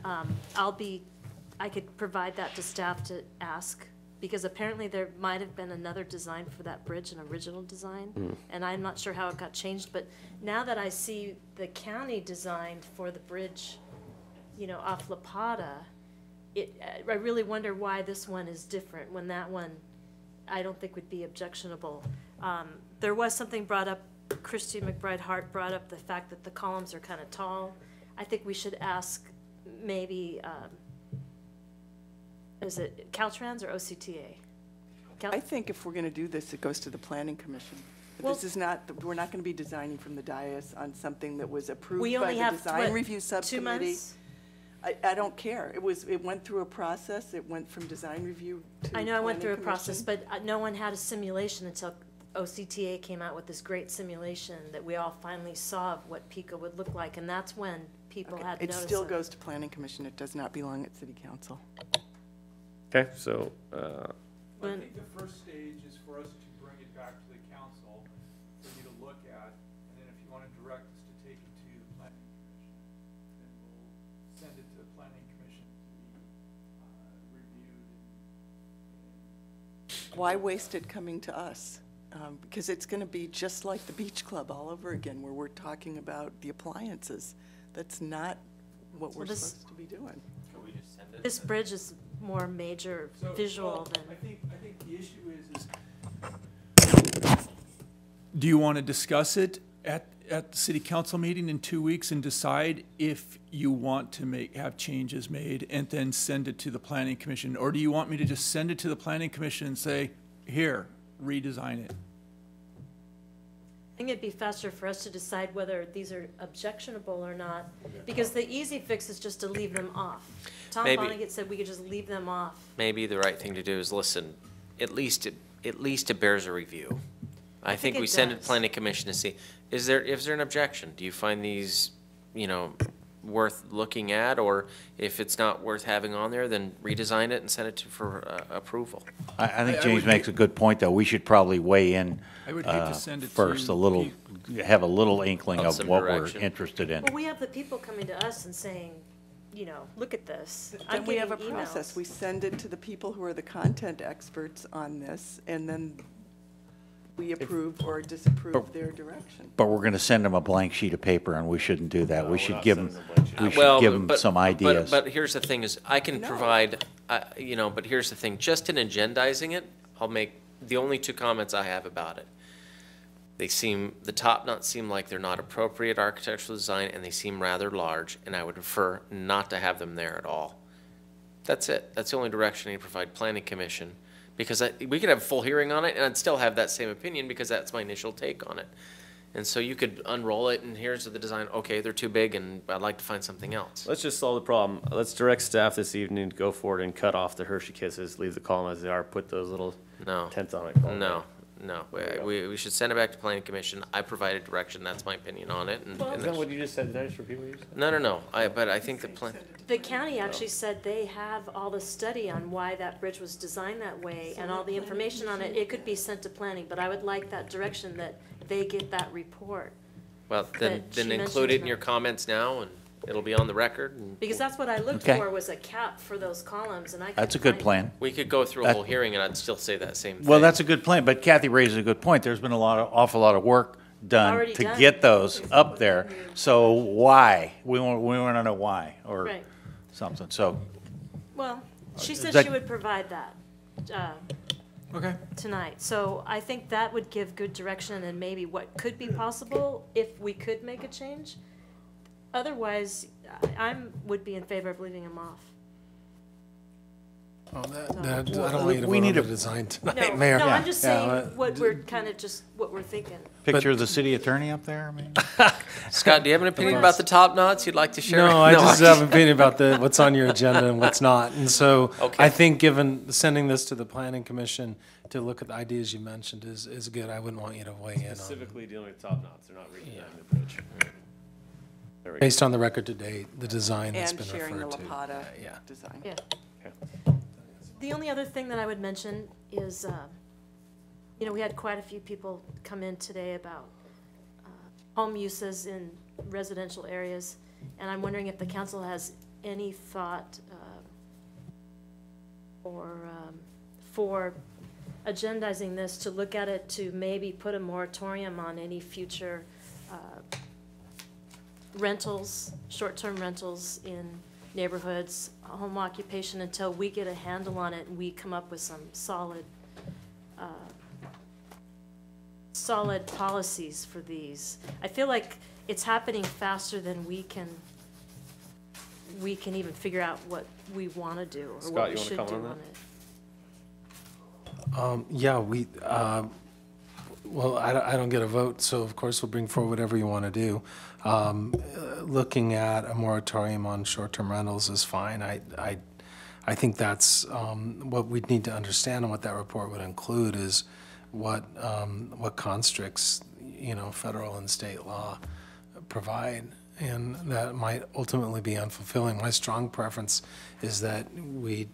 Speaker 8: I could provide that to staff to ask, because apparently there might have been another design for that bridge, an original design, and I'm not sure how it got changed. But now that I see the county designed for the bridge, off La Plata, I really wonder why this one is different when that one, I don't think would be objectionable. There was something brought up, Christy McBride Hart brought up the fact that the columns are kind of tall. I think we should ask maybe, is it Caltrans or OCTA?
Speaker 9: I think if we're going to do this, it goes to the Planning Commission.
Speaker 8: Well-
Speaker 9: This is not, we're not going to be designing from the dais on something that was approved
Speaker 8: We
Speaker 9: by
Speaker 8: only
Speaker 9: the
Speaker 8: have,
Speaker 9: Design
Speaker 8: what,
Speaker 9: Review
Speaker 8: 2
Speaker 9: Subcommittee.
Speaker 8: months?
Speaker 9: I don't care. It went through a process. It went from design review to
Speaker 8: I know I went through a
Speaker 9: Planning
Speaker 8: process,
Speaker 9: Commission.
Speaker 8: but no one had a simulation until OCTA came out with this great simulation that we all finally saw of what PICO would look like, and that's when people had
Speaker 9: It
Speaker 8: notice
Speaker 9: still
Speaker 8: of it.
Speaker 9: goes to Planning Commission. It does not belong at City Council.
Speaker 4: Okay, so,
Speaker 23: I think the first stage is for us to bring it back to the council for you to look at, and then if you want to direct us to take it to the planning commission, then we'll send it to the planning commission to be reviewed.
Speaker 9: Why waste it coming to us? Because it's going to be just like the Beach Club all over again, where we're talking about the appliances. That's not what we're supposed to be doing.
Speaker 8: This bridge is more major visual than.
Speaker 23: I think the issue is do you want to discuss it at the city council meeting in 2 weeks and decide if you want to have changes made and then send it to the planning commission? Or do you want me to just send it to the planning commission and say, here, redesign it?
Speaker 8: I think it'd be faster for us to decide whether these are objectionable or not, because the easy fix is just to leave them off. Tom
Speaker 12: Maybe.
Speaker 8: Vonnegut said we could just leave them off.
Speaker 12: Maybe the right thing to do is listen, at least it bears a review. I think
Speaker 8: it
Speaker 12: we send it to
Speaker 8: does.
Speaker 12: Planning Commission to see, is there an objection? Do you find these, worth looking at? Or if it's not worth having on there, then redesign it and send it for approval.
Speaker 10: I think James makes a good point, though. We should probably weigh in
Speaker 23: I would hate to send it
Speaker 10: first,
Speaker 23: to
Speaker 10: have a little inkling
Speaker 12: Of
Speaker 10: of
Speaker 12: some
Speaker 10: what
Speaker 12: direction.
Speaker 10: we're interested in.
Speaker 8: Well, we have the people coming to us and saying, look at this. I'm
Speaker 9: Then we have a
Speaker 8: getting
Speaker 9: process.
Speaker 8: emails.
Speaker 9: We send it to the people who are the content experts on this, and then we approve or disapprove their direction.
Speaker 10: But we're going to send them a blank sheet of paper, and we shouldn't do that. We should give them, some ideas.
Speaker 12: But here's the thing is, I can provide, you know, but here's the thing, just in agendizing it, I'll make the only two comments I have about it. The top knots seem like they're not appropriate architectural design, and they seem rather large, and I would prefer not to have them there at all. That's it. That's the only direction I need to provide planning commission, because we could have a full hearing on it, and I'd still have that same opinion, because that's my initial take on it. And so you could unroll it, and here's the design. Okay, they're too big, and I'd like to find something else.
Speaker 4: Let's just solve the problem. Let's direct staff this evening to go forward and cut off the Hershey Kisses, leave the column as they are, put those little tents on it.
Speaker 12: No, we should send it back to planning commission. I provided direction, that's my opinion on it. And
Speaker 4: is that what you just said? Did I just repeat what you said?
Speaker 12: No, but I think
Speaker 8: The county actually said they have all the study on why that bridge was designed that way and all the information on it. It could be sent to planning, but I would like that direction that they get that report.
Speaker 12: Well, then include it in your comments now, and it'll be on the record.
Speaker 8: Because that's what I looked for, was a cap for those columns, and I couldn't
Speaker 10: That's a good plan.
Speaker 12: We could go through a whole hearing, and I'd still say that same thing.
Speaker 10: Well, that's a good plan, but Kathy raises a good point. There's been awful lot of work done to get those up there. So why? We want to know why, or something. So.
Speaker 8: Well, she said she would provide that tonight. So I think that would give good direction and maybe what could be possible if we could make a change. Otherwise, I would be in favor of leaving them off.
Speaker 13: I don't want you to vote on the design tonight, Mayor.
Speaker 8: No, I'm just saying what we're kind of what we're thinking.
Speaker 10: Picture of the city attorney up there. I mean.
Speaker 12: Scott, do you have an opinion about the top knots you'd like to share?
Speaker 13: No, I just have an opinion about what's on your agenda and what's not. And so I think given sending this to the planning commission to look at the ideas you mentioned is good. I wouldn't want you to weigh in on.
Speaker 4: Specifically dealing with top knots, they're not redesigning the bridge.
Speaker 13: Based on the record to date, the design that's
Speaker 9: And
Speaker 13: been
Speaker 9: sharing the
Speaker 13: referred to.
Speaker 9: La Pata design.
Speaker 8: Yeah. The only other thing that I would mention is, you know, we had quite a few people come in today about home uses in residential areas, and I'm wondering if the council has any thought for agendizing this to look at it to maybe put a moratorium on any future rentals, short-term rentals in neighborhoods, home occupation, until we get a handle on it and we come up with some solid policies for these. I feel like it's happening faster than we can even figure out what we want to do or what we should do on it.
Speaker 13: Yeah, well, I don't get a vote, so of course we'll bring forward whatever you want to do. Looking at a moratorium on short-term rentals is fine. I think that's what we'd need to understand, and what that report would include is what constricts, you know, federal and state law provide, and that might ultimately be unfulfilling. My strong preference is that we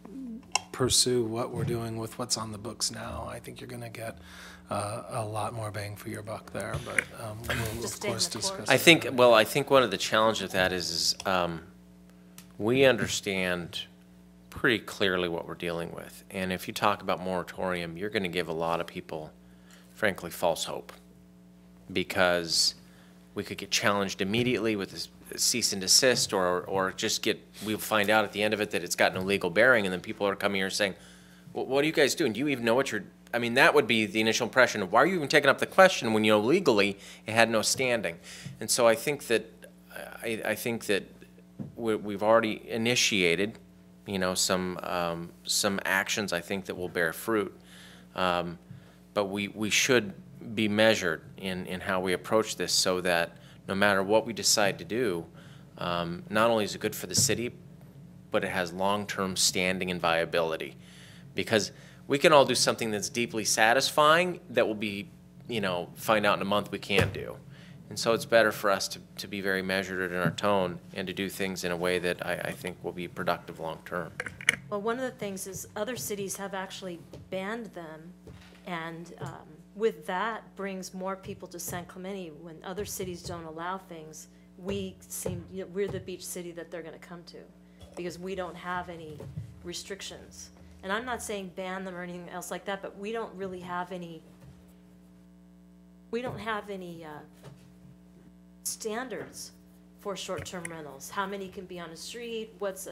Speaker 13: pursue what we're doing with what's on the books now. I think you're going to get a lot more bang for your buck there, but we'll of course discuss.
Speaker 12: I think one of the challenges with that is we understand pretty clearly what we're dealing with, and if you talk about moratorium, you're going to give a lot of people, frankly, false hope, because we could get challenged immediately with a cease and desist, or just we'll find out at the end of it that it's got no legal bearing, and then people are coming here saying, well, what are you guys doing? Do you even know what you're, I mean, that would be the initial impression of why are you even taking up the question when you know legally it had no standing. And so I think that we've already initiated, you know, some actions I think that will bear fruit. But we should be measured in how we approach this, so that no matter what we decide to do, not only is it good for the city, but it has long-term standing and viability. Because we can all do something that's deeply satisfying that will be, you know, find out in a month we can't do. And so it's better for us to be very measured in our tone and to do things in a way that I think will be productive long-term.
Speaker 8: Well, one of the things is other cities have actually banned them, and with that brings more people to San Clemente. When other cities don't allow things, we're the beach city that they're going to come to, because we don't have any restrictions. And I'm not saying ban them or anything else like that, but we don't really have any we don't have any standards for short-term rentals. How many can be on a street? What's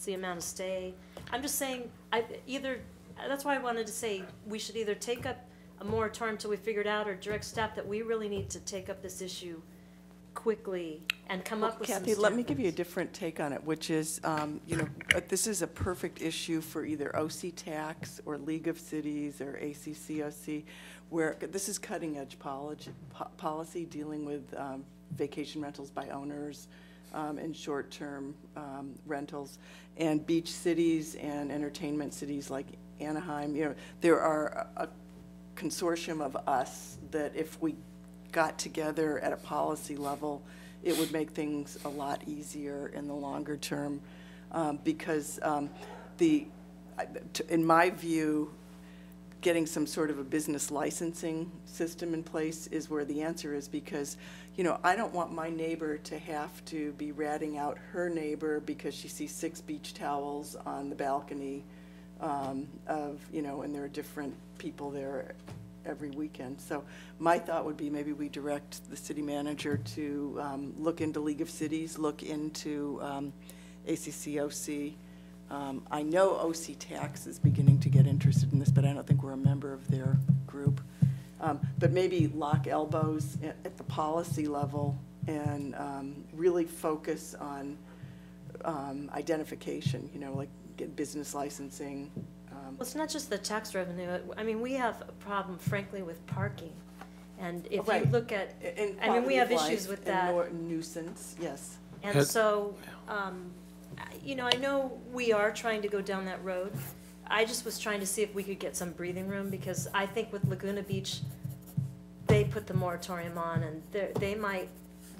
Speaker 8: the amount of stay? I'm just saying, that's why I wanted to say we should either take up a moratorium until we figure it out, or direct staff that we really need to take up this issue quickly and come up with some
Speaker 9: Kathy, let me
Speaker 8: standards.
Speaker 9: give you a different take on it, which is, this is a perfect issue for either OC Tax or League of Cities or ACCOC, where this is cutting-edge policy dealing with vacation rentals by owners and short-term rentals, and beach cities and entertainment cities like Anaheim. There are a consortium of us that if we got together at a policy level, it would make things a lot easier in the longer term, because in my view, getting some sort of a business licensing system in place is where the answer is, because I don't want my neighbor to have to be ratting out her neighbor because she sees 6 beach towels on the balcony and there are different people there every weekend. So my thought would be maybe we direct the city manager to look into League of Cities, look into ACCOC. I know OC Tax is beginning to get interested in this, but I don't think we're a member of their group. But maybe lock elbows at the policy level and really focus on identification, like get business licensing.
Speaker 8: Well, it's not just the tax revenue. I mean, we have a problem, frankly, with parking. And if you look at, we have issues with that.
Speaker 9: Nuisance, yes.
Speaker 8: And so, I know we are trying to go down that road. I just was trying to see if we could get some breathing room, because I think with Laguna Beach, they put the moratorium on, and they might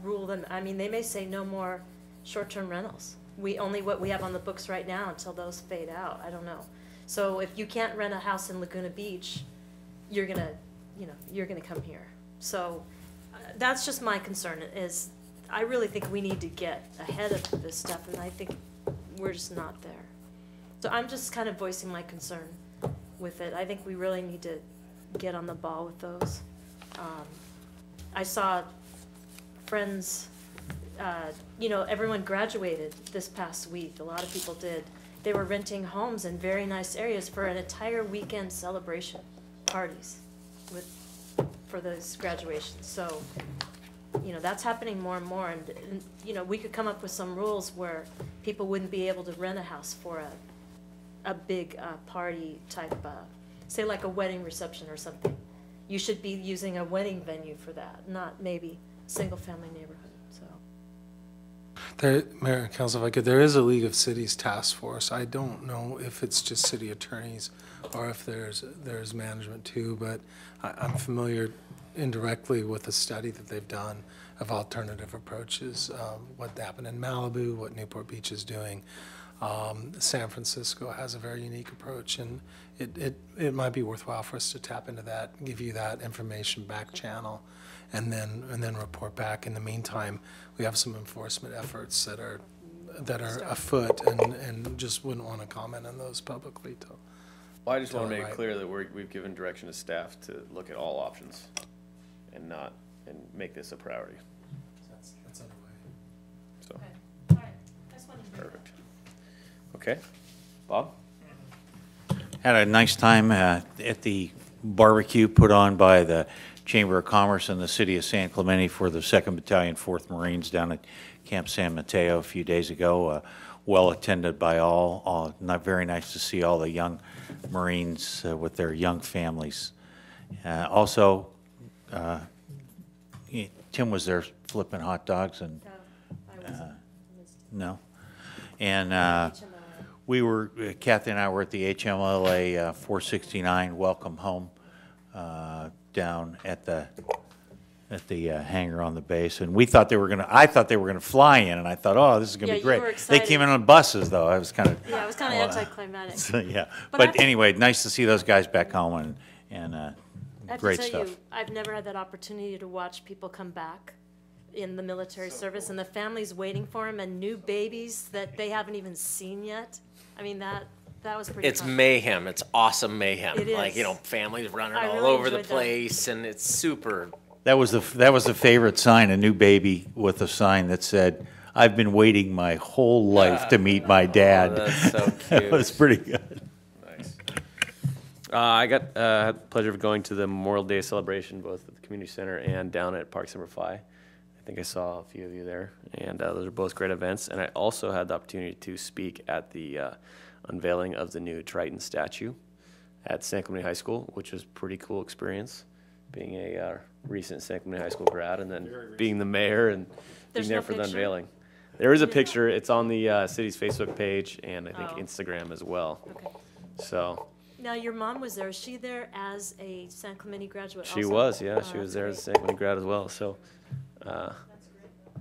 Speaker 8: rule them. I mean, they may say no more short-term rentals. Only what we have on the books right now until those fade out. I don't know. So if you can't rent a house in Laguna Beach, you're gonna come here. So that's just my concern. Is I really think we need to get ahead of this stuff, and I think we're just not there. So I'm just kind of voicing my concern with it. I think we really need to get on the ball with those. I saw friends, everyone graduated this past week. A lot of people did. They were renting homes in very nice areas for an entire weekend celebration parties for those graduations. So, that's happening more and more. And we could come up with some rules where people wouldn't be able to rent a house for a big party type, say like a wedding reception or something. You should be using a wedding venue for that, not maybe single-family neighborhood.
Speaker 13: Mayor and Council, if I could, there is a League of Cities task force. I don't know if it's just city attorneys or if there's management too, but I'm familiar indirectly with a study that they've done of alternative approaches, what happened in Malibu, what Newport Beach is doing. San Francisco has a very unique approach, and it might be worthwhile for us to tap into that, give you that information back channel, and then report back. In the meantime, we have some enforcement efforts that are afoot, and just wouldn't want to comment on those publicly.
Speaker 4: Well, I just want to make it clear that we've given direction to staff to look at all options and make this a priority.
Speaker 13: That's underway.
Speaker 4: So.
Speaker 8: Okay. All right. I just wanted to bring
Speaker 4: Perfect. Okay. Bob?
Speaker 10: Had a nice time at the barbecue put on by the Chamber of Commerce in the city of San Clemente for the 2nd Battalion, 4th Marines down at Camp San Mateo a few days ago. Well attended by all. Not very nice to see all the young Marines with their young families. Also, Tim was there flipping hot dogs and no. And we were, Kathy and I were at the HMLA 469 Welcome Home down at the hangar on the base, and I thought they were gonna fly in, and I thought, oh, this is gonna be great. They came in on buses, though. I was kind of
Speaker 8: it was kind of anticlimactic.
Speaker 10: So, yeah, but anyway, nice to see those guys back home, and great stuff.
Speaker 8: I've never had that opportunity to watch people come back in the military service, and the families waiting for them, and new babies that they haven't even seen yet. I mean, That was pretty
Speaker 12: It's
Speaker 8: fun.
Speaker 12: mayhem. It's awesome mayhem.
Speaker 8: It
Speaker 12: Like, you
Speaker 8: is.
Speaker 12: know, families running
Speaker 8: I
Speaker 12: all
Speaker 8: really
Speaker 12: over the
Speaker 8: enjoyed that.
Speaker 12: place, and it's super.
Speaker 10: That was the favorite sign, a new baby with a sign that said, "I've been waiting my whole life to meet my dad."
Speaker 12: Oh, that's so
Speaker 10: That was
Speaker 12: cute.
Speaker 10: pretty good.
Speaker 12: Nice.
Speaker 4: I got had the pleasure of going to the Memorial Day celebration both at the community center and down at Parks and Fi. I think I saw a few of you there, and those are both great events. And I also had the opportunity to speak at the unveiling of the new Triton statue at San Clemente High School, which was a pretty cool experience, being a recent San Clemente High School grad and then being the mayor and
Speaker 8: There's
Speaker 4: being there
Speaker 8: no
Speaker 4: for the
Speaker 8: picture?
Speaker 4: unveiling. There is a picture. It's on the city's Facebook page and I think
Speaker 8: Oh.
Speaker 4: Instagram as well.
Speaker 8: Okay.
Speaker 4: So
Speaker 8: Now, your mom was there. Is she there as a San Clemente graduate
Speaker 4: she
Speaker 8: also?
Speaker 4: was, yeah,
Speaker 8: Oh,
Speaker 4: she was
Speaker 8: that's
Speaker 4: there
Speaker 8: great.
Speaker 4: as a San Clemente grad as well. So,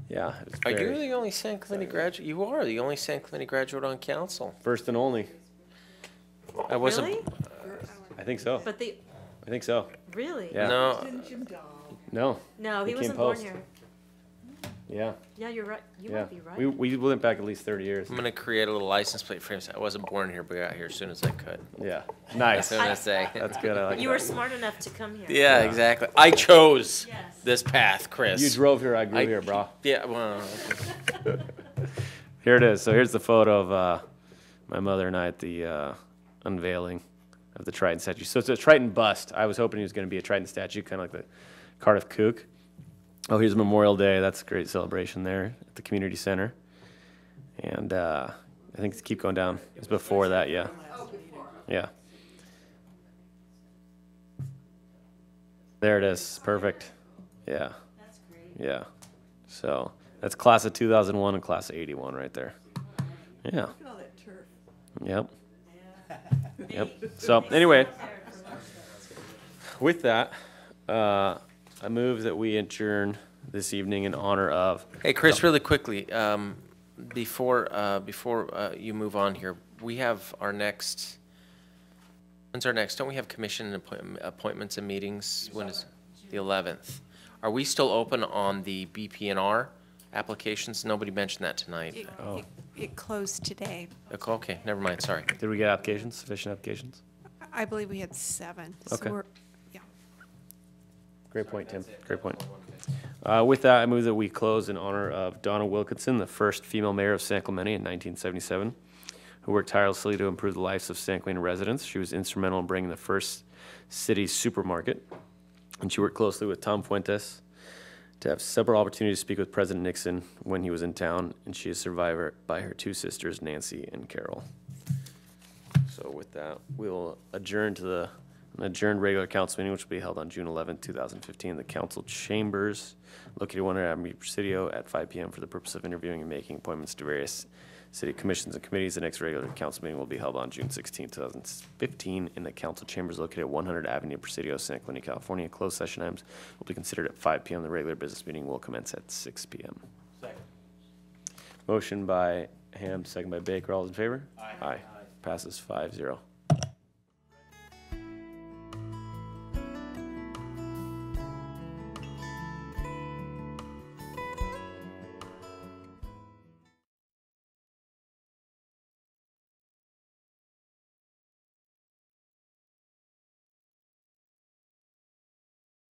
Speaker 4: yeah, it was
Speaker 12: Are
Speaker 4: very-
Speaker 12: you the only San Clemente graduate? You are the only San Clemente graduate on council.
Speaker 4: first and only?
Speaker 12: I wasn't.
Speaker 8: Really?
Speaker 4: I think so.
Speaker 8: But the,
Speaker 4: I think so.
Speaker 8: really?
Speaker 4: Yeah.
Speaker 12: No.
Speaker 4: No.
Speaker 8: No, he
Speaker 4: came
Speaker 8: wasn't born
Speaker 4: post.
Speaker 8: here.
Speaker 4: Yeah.
Speaker 8: Yeah, you're right. You
Speaker 4: Yeah.
Speaker 8: might be right.
Speaker 4: We went back at least 30 years.
Speaker 12: I'm gonna create a little license plate for him. I wasn't born here, but got here as soon as I could.
Speaker 4: Yeah. Nice.
Speaker 12: That's what I say.
Speaker 4: That's good. I like
Speaker 8: You
Speaker 4: that.
Speaker 8: were smart enough to come here.
Speaker 12: Yeah, exactly. I chose
Speaker 8: Yes.
Speaker 12: this path, Chris.
Speaker 4: You drove here, I grew here, bro.
Speaker 12: Yeah, well,
Speaker 4: Here it is. So here's the photo of my mother and I at the unveiling of the Triton statue. So it's a Triton bust. I was hoping it was going to be a Triton statue, kind of like the Cardiff Kook. Oh, here's Memorial Day. That's a great celebration there at the community center. And I think it's keep going down. It's before that, yeah. Yeah. There it is. Perfect. Yeah.
Speaker 8: That's great.
Speaker 4: Yeah. So that's class of 2001 and class of 81 right there. Yeah.
Speaker 9: Look at all that turf.
Speaker 4: Yep. Yep. So anyway, with that, I move that we adjourn this evening in honor of.
Speaker 12: hey, Chris, really quickly, before you move on here, we have our next. When's our next? Don't we have commission and appointments and meetings? When is the 11th? Are we still open on the BP&R applications? Nobody mentioned that tonight.
Speaker 1: It closed today.
Speaker 12: Okay, never mind. Sorry.
Speaker 4: Did we get applications? Sufficient applications?
Speaker 1: I believe we had 7.
Speaker 4: Okay.
Speaker 1: So we're, yeah.
Speaker 4: Great point, Tim. Great point. With that, I move that we close in honor of Donna Wilkinson, the first female mayor of San Clemente in 1977, who worked tirelessly to improve the lives of San Clemente residents. She was instrumental in bringing the first city supermarket, and she worked closely with Tom Fuentes to have several opportunities to speak with President Nixon when he was in town, and she is survived by her 2 sisters, Nancy and Carol. So with that, we'll adjourn to an adjourned regular council meeting, which will be held on June 11, 2015, in the council chambers located 100 Avenue Presidio at 5 p.m. for the purpose of interviewing and making appointments to various city commissions and committees. The next regular council meeting will be held on June 16, 2015, in the council chambers located at 100 Avenue Presidio, San Clemente, California. Closed session items will be considered at 5 p.m. The regular business meeting will commence at 6 p.m.
Speaker 10: Second.
Speaker 4: Motion by Ham, second by Baker. All in favor? Aye. Passes 5-0.